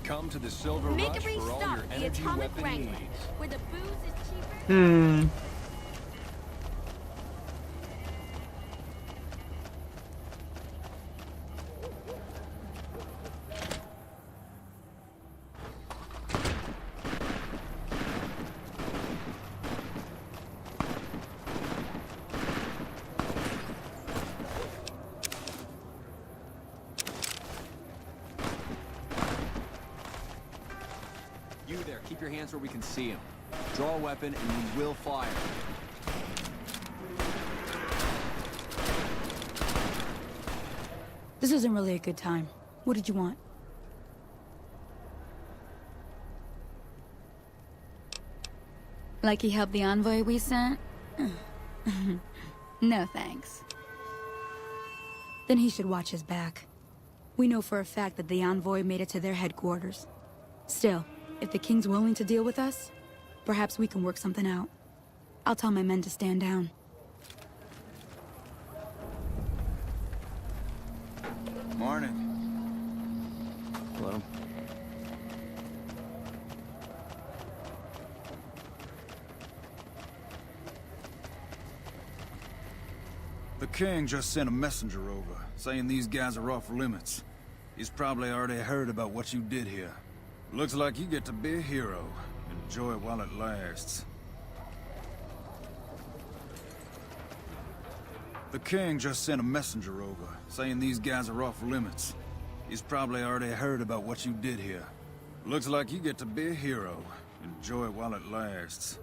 Come to the Silver Make Rush a brief for all stop your at the energy Atomic weapon Wrangler, needs. where the booze is cheaper. You there, keep your hands where we can see him. Draw a weapon and you will fire. This isn't really a good time. What did you want? Like he helped the envoy we sent? No thanks. Then he should watch his back. We know for a fact that the envoy made it to their headquarters. Still, if the king's willing to deal with us, perhaps we can work something out. I'll tell my men to stand down. Morning. Hello. The king just sent a messenger over, saying these guys are off limits. He's probably already heard about what you did here. Looks like you get to be a hero, and enjoy it while it lasts. The king just sent a messenger over, saying these guys are off limits. He's probably already heard about what you did here. Looks like you get to be a hero. Enjoy it while it lasts.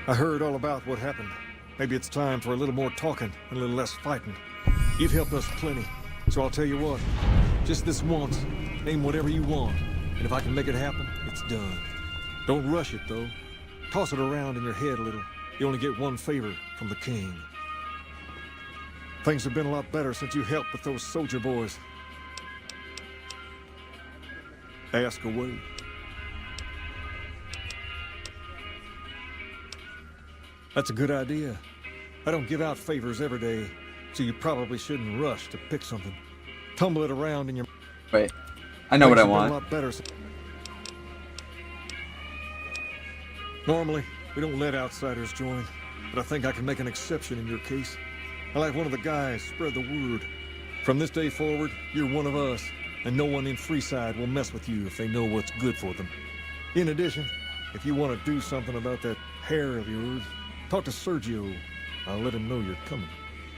I heard all about what happened. Maybe it's time for a little more talking and a little less fighting. You've helped us plenty, so I'll tell you what. Just this once, name whatever you want, and if I can make it happen, it's done. Don't rush it, though. Toss it around in your head a little. You only get one favor from the king. Things have been a lot better since you helped with those soldier boys. Ask away. That's a good idea. I don't give out favors every day, so you probably shouldn't rush to pick something. Tumble it around in your... Wait, I know what I want. A lot better. Normally, we don't let outsiders join, but I think I can make an exception in your case. I like one of the guys spread the word. From this day forward, you're one of us, and no one in Freeside will mess with you if they know what's good for them. In addition, if you want to do something about that hair of yours, talk to Sergio. I'll let him know you're coming.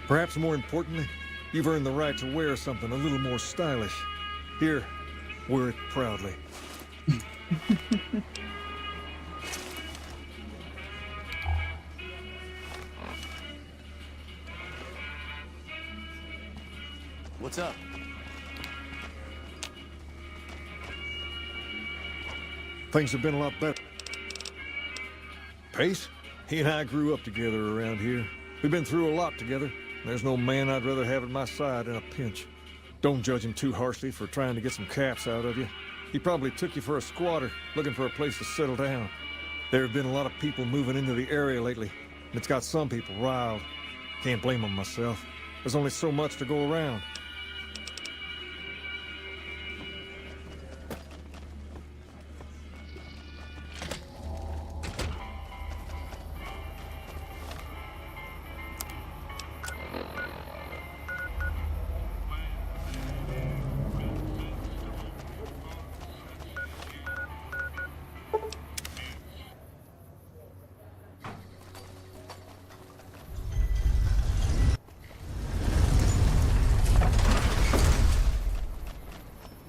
Perhaps more importantly, you've earned the right to wear something a little more stylish. Here, wear it proudly. What's up? Things have been a lot better. Pace? He and I grew up together around here. We've been through a lot together. There's no man I'd rather have at my side in a pinch. Don't judge him too harshly for trying to get some caps out of you. He probably took you for a squatter, looking for a place to settle down. There have been a lot of people moving into the area lately, and it's got some people riled. Can't blame them myself. There's only so much to go around.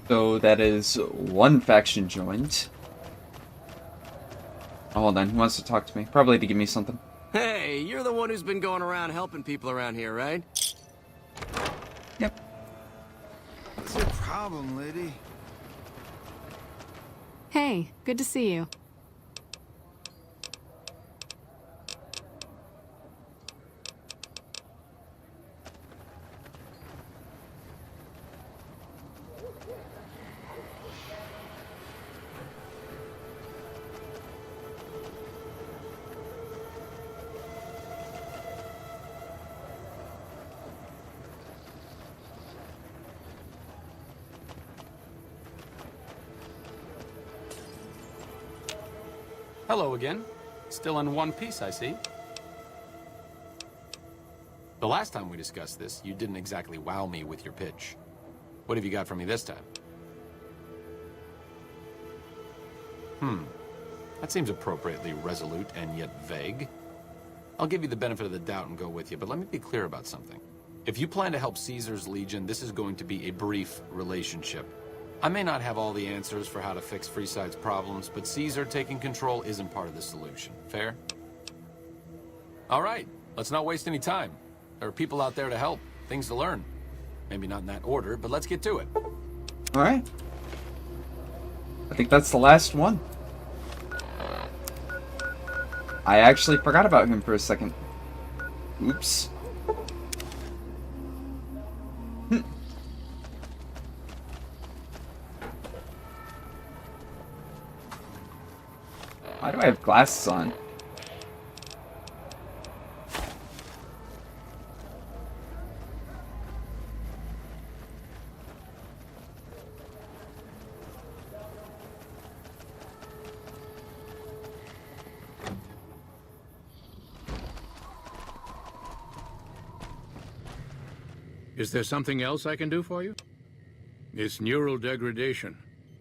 So that is one faction joined. Oh, hold on, he wants to talk to me. Probably to give me something. Hey, you're the one who's been going around helping people around here, right? Yep. What's your problem, lady? Hey, good to see you. Hello again. Still in one piece, I see. The last time we discussed this, you didn't exactly wow me with your pitch. What have you got for me this time? That seems appropriately resolute and yet vague. I'll give you the benefit of the doubt and go with you, but let me be clear about something. If you plan to help Caesar's Legion, this is going to be a brief relationship. I may not have all the answers for how to fix Freeside's problems, but Caesar taking control isn't part of the solution. Fair? All right, let's not waste any time. There are people out there to help, things to learn. Maybe not in that order, but let's get to it. All right. I think that's the last one. I actually forgot about him for a second. Oops. Why do I have glasses on? Is there something else I can do for you? It's neural degradation.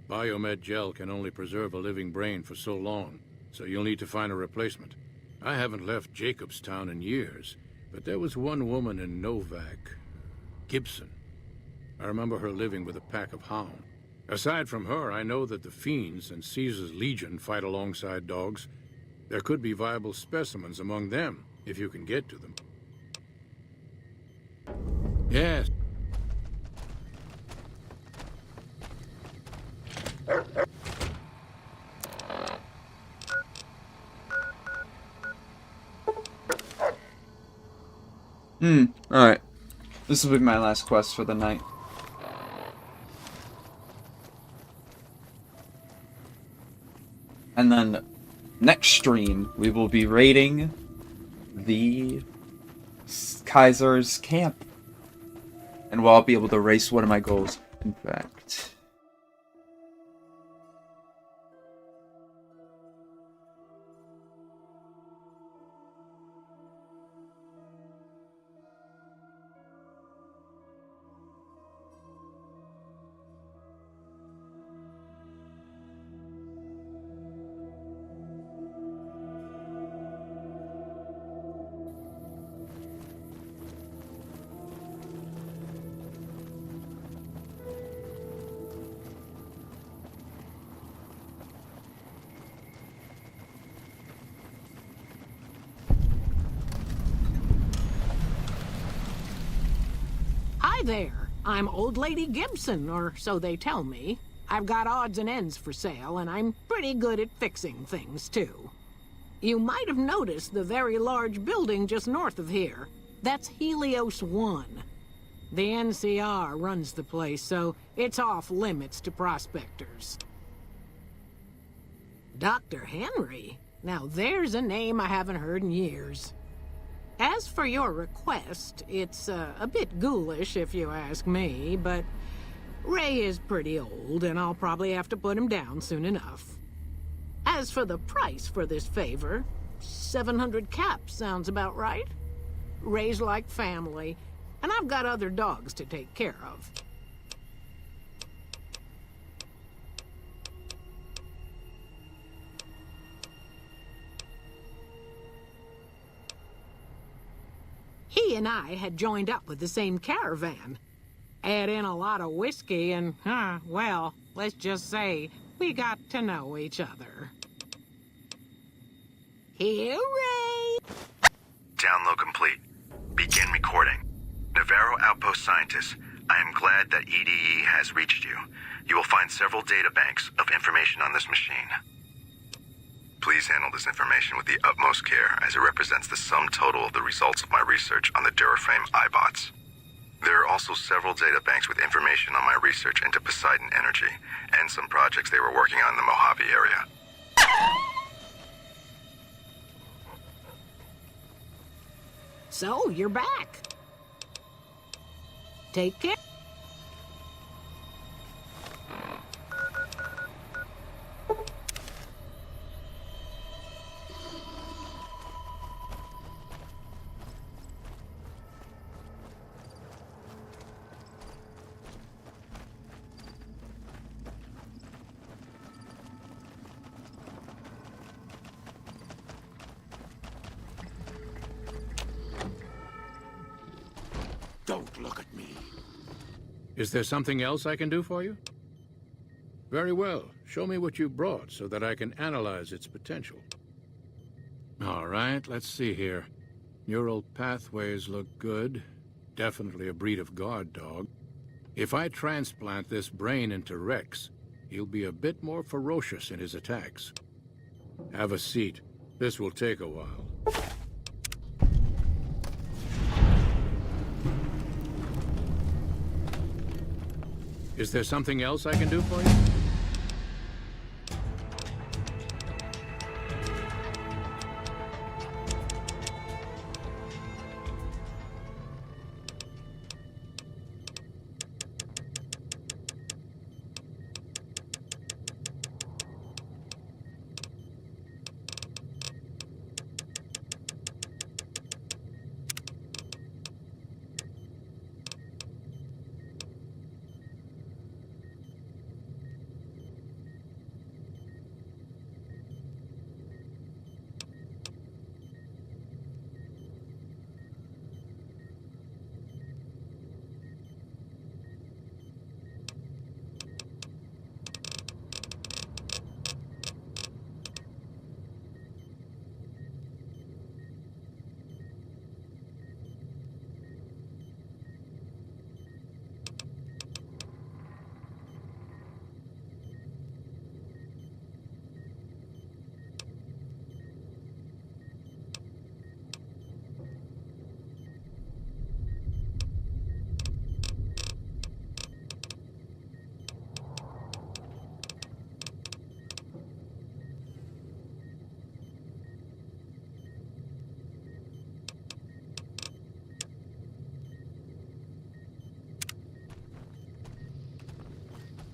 Biomed gel can only preserve a living brain for so long, so you'll need to find a replacement. I haven't left Jacobstown in years, but there was one woman in Novak, Gibson. I remember her living with a pack of hounds. Aside from her, I know that the Fiends and Caesar's Legion fight alongside dogs. There could be viable specimens among them, if you can get to them. Yes. Alright. This will be my last quest for the night. And then next stream, we will be raiding the Kaiser's camp. And we'll all be able to race one of my goals, in fact. Hi there. I'm Old Lady Gibson, or so they tell me. I've got odds and ends for sale, and I'm pretty good at fixing things, too. You might have noticed the very large building just north of here. That's Helios 1. The NCR runs the place, so it's off limits to prospectors. Dr. Henry? Now there's a name I haven't heard in years. As for your request, it's a bit ghoulish if you ask me, but Ray is pretty old, and I'll probably have to put him down soon enough. As for the price for this favor, 700 caps sounds about right. Ray's like family, and I've got other dogs to take care of. He and I had joined up with the same caravan. Add in a lot of whiskey and, well, let's just say we got to know each other. Hooray! Download complete. Begin recording. Navarro Outpost Scientists, I am glad that EDE has reached you. You will find several databanks of information on this machine. Please handle this information with the utmost care, as it represents the sum total of the results of my research on the Duraframe iBots. There are also several databanks with information on my research into Poseidon Energy, and some projects they were working on in the Mojave area. So, you're back. Take care. Don't look at me. Is there something else I can do for you? Very well. Show me what you brought so that I can analyze its potential. All right, let's see here. Neural pathways look good. Definitely a breed of guard dog. If I transplant this brain into Rex, he'll be a bit more ferocious in his attacks. Have a seat. This will take a while. Is there something else I can do for you?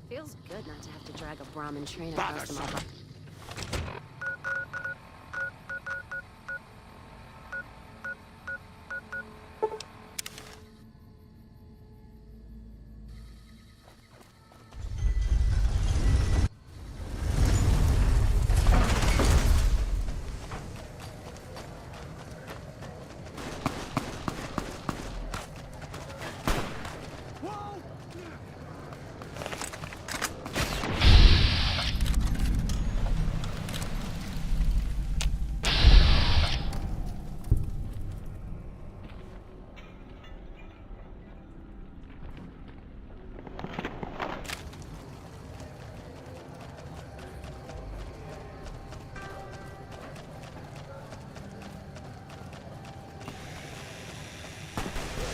Feels good not to have to drag a Brahmin train across to my...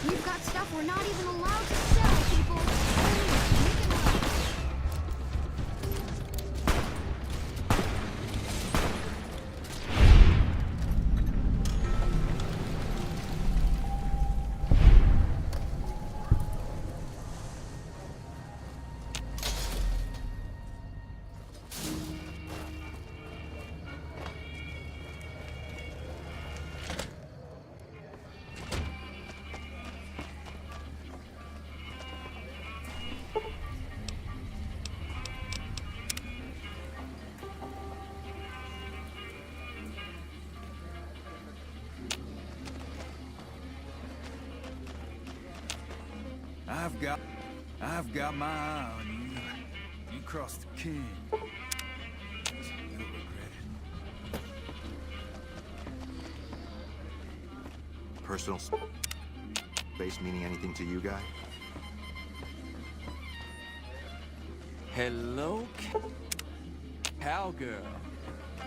We've got stuff we're not even allowed to sell, people. I've got my eye on you. You crossed the king. You'll regret it. Personal space meaning anything to you, guy? Hello, cowgirl.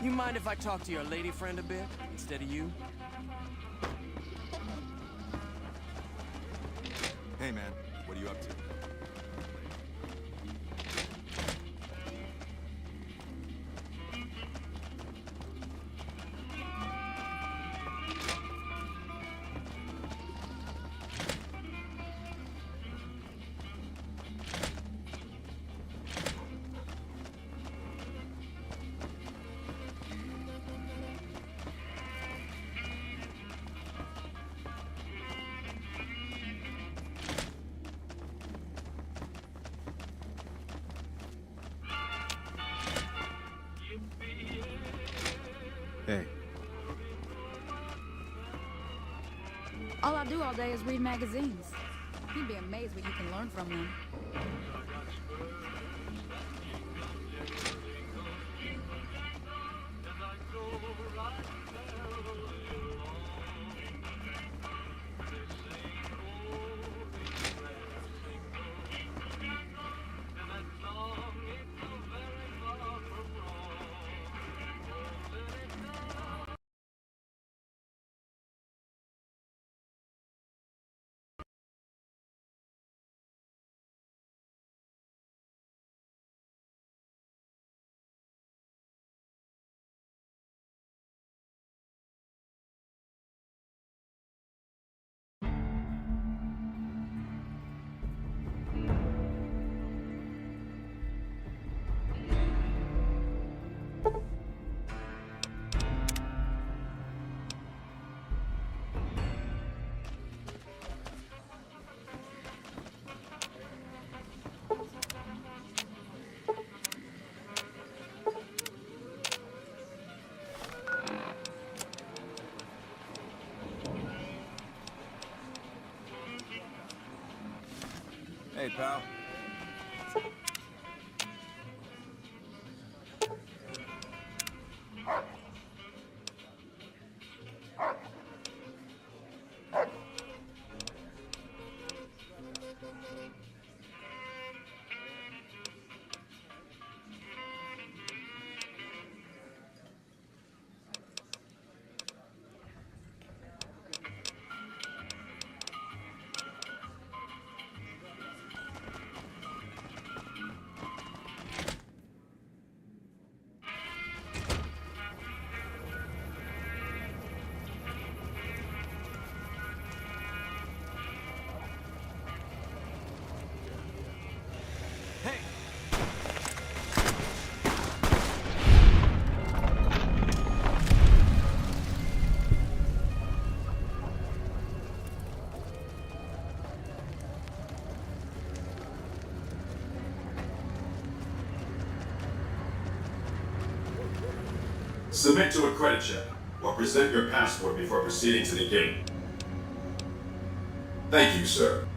You mind if I talk to your lady friend a bit, instead of you? Hey, man. What are you up to? Hey. All I do all day is read magazines. You'd be amazed what you can learn from them. Hey, pal. Submit to a credit check, or present your passport before proceeding to the gate. Thank you, sir.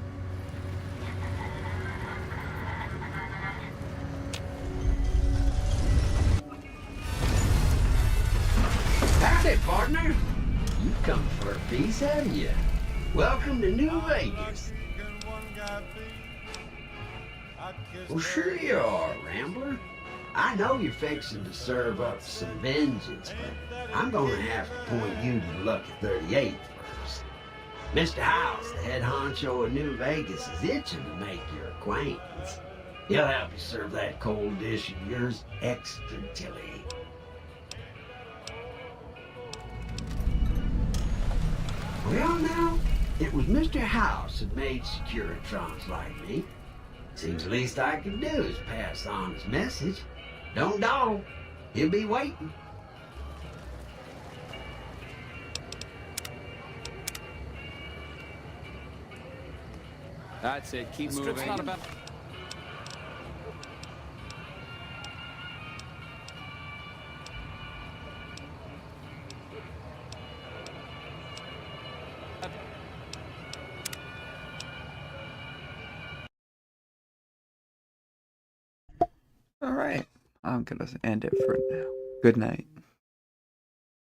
Howdy, partner. You come for a piece, have you? Welcome to New Vegas. Well, sure you are, Rambler. I know you're fixing to serve up some vengeance, but I'm gonna have to point you to the Lucky 38 first. Mr. House, the head honcho of New Vegas, is itching to make your acquaintance. He'll help you serve that cold dish of yours extra chili. Well, now, it was Mr. House that made Securitrons like me. Seems the least I can do is pass on his message. Don't dawdle. He'll be waiting. That's it. Keep moving. Not about... All right. I'm gonna end it for now. Good night.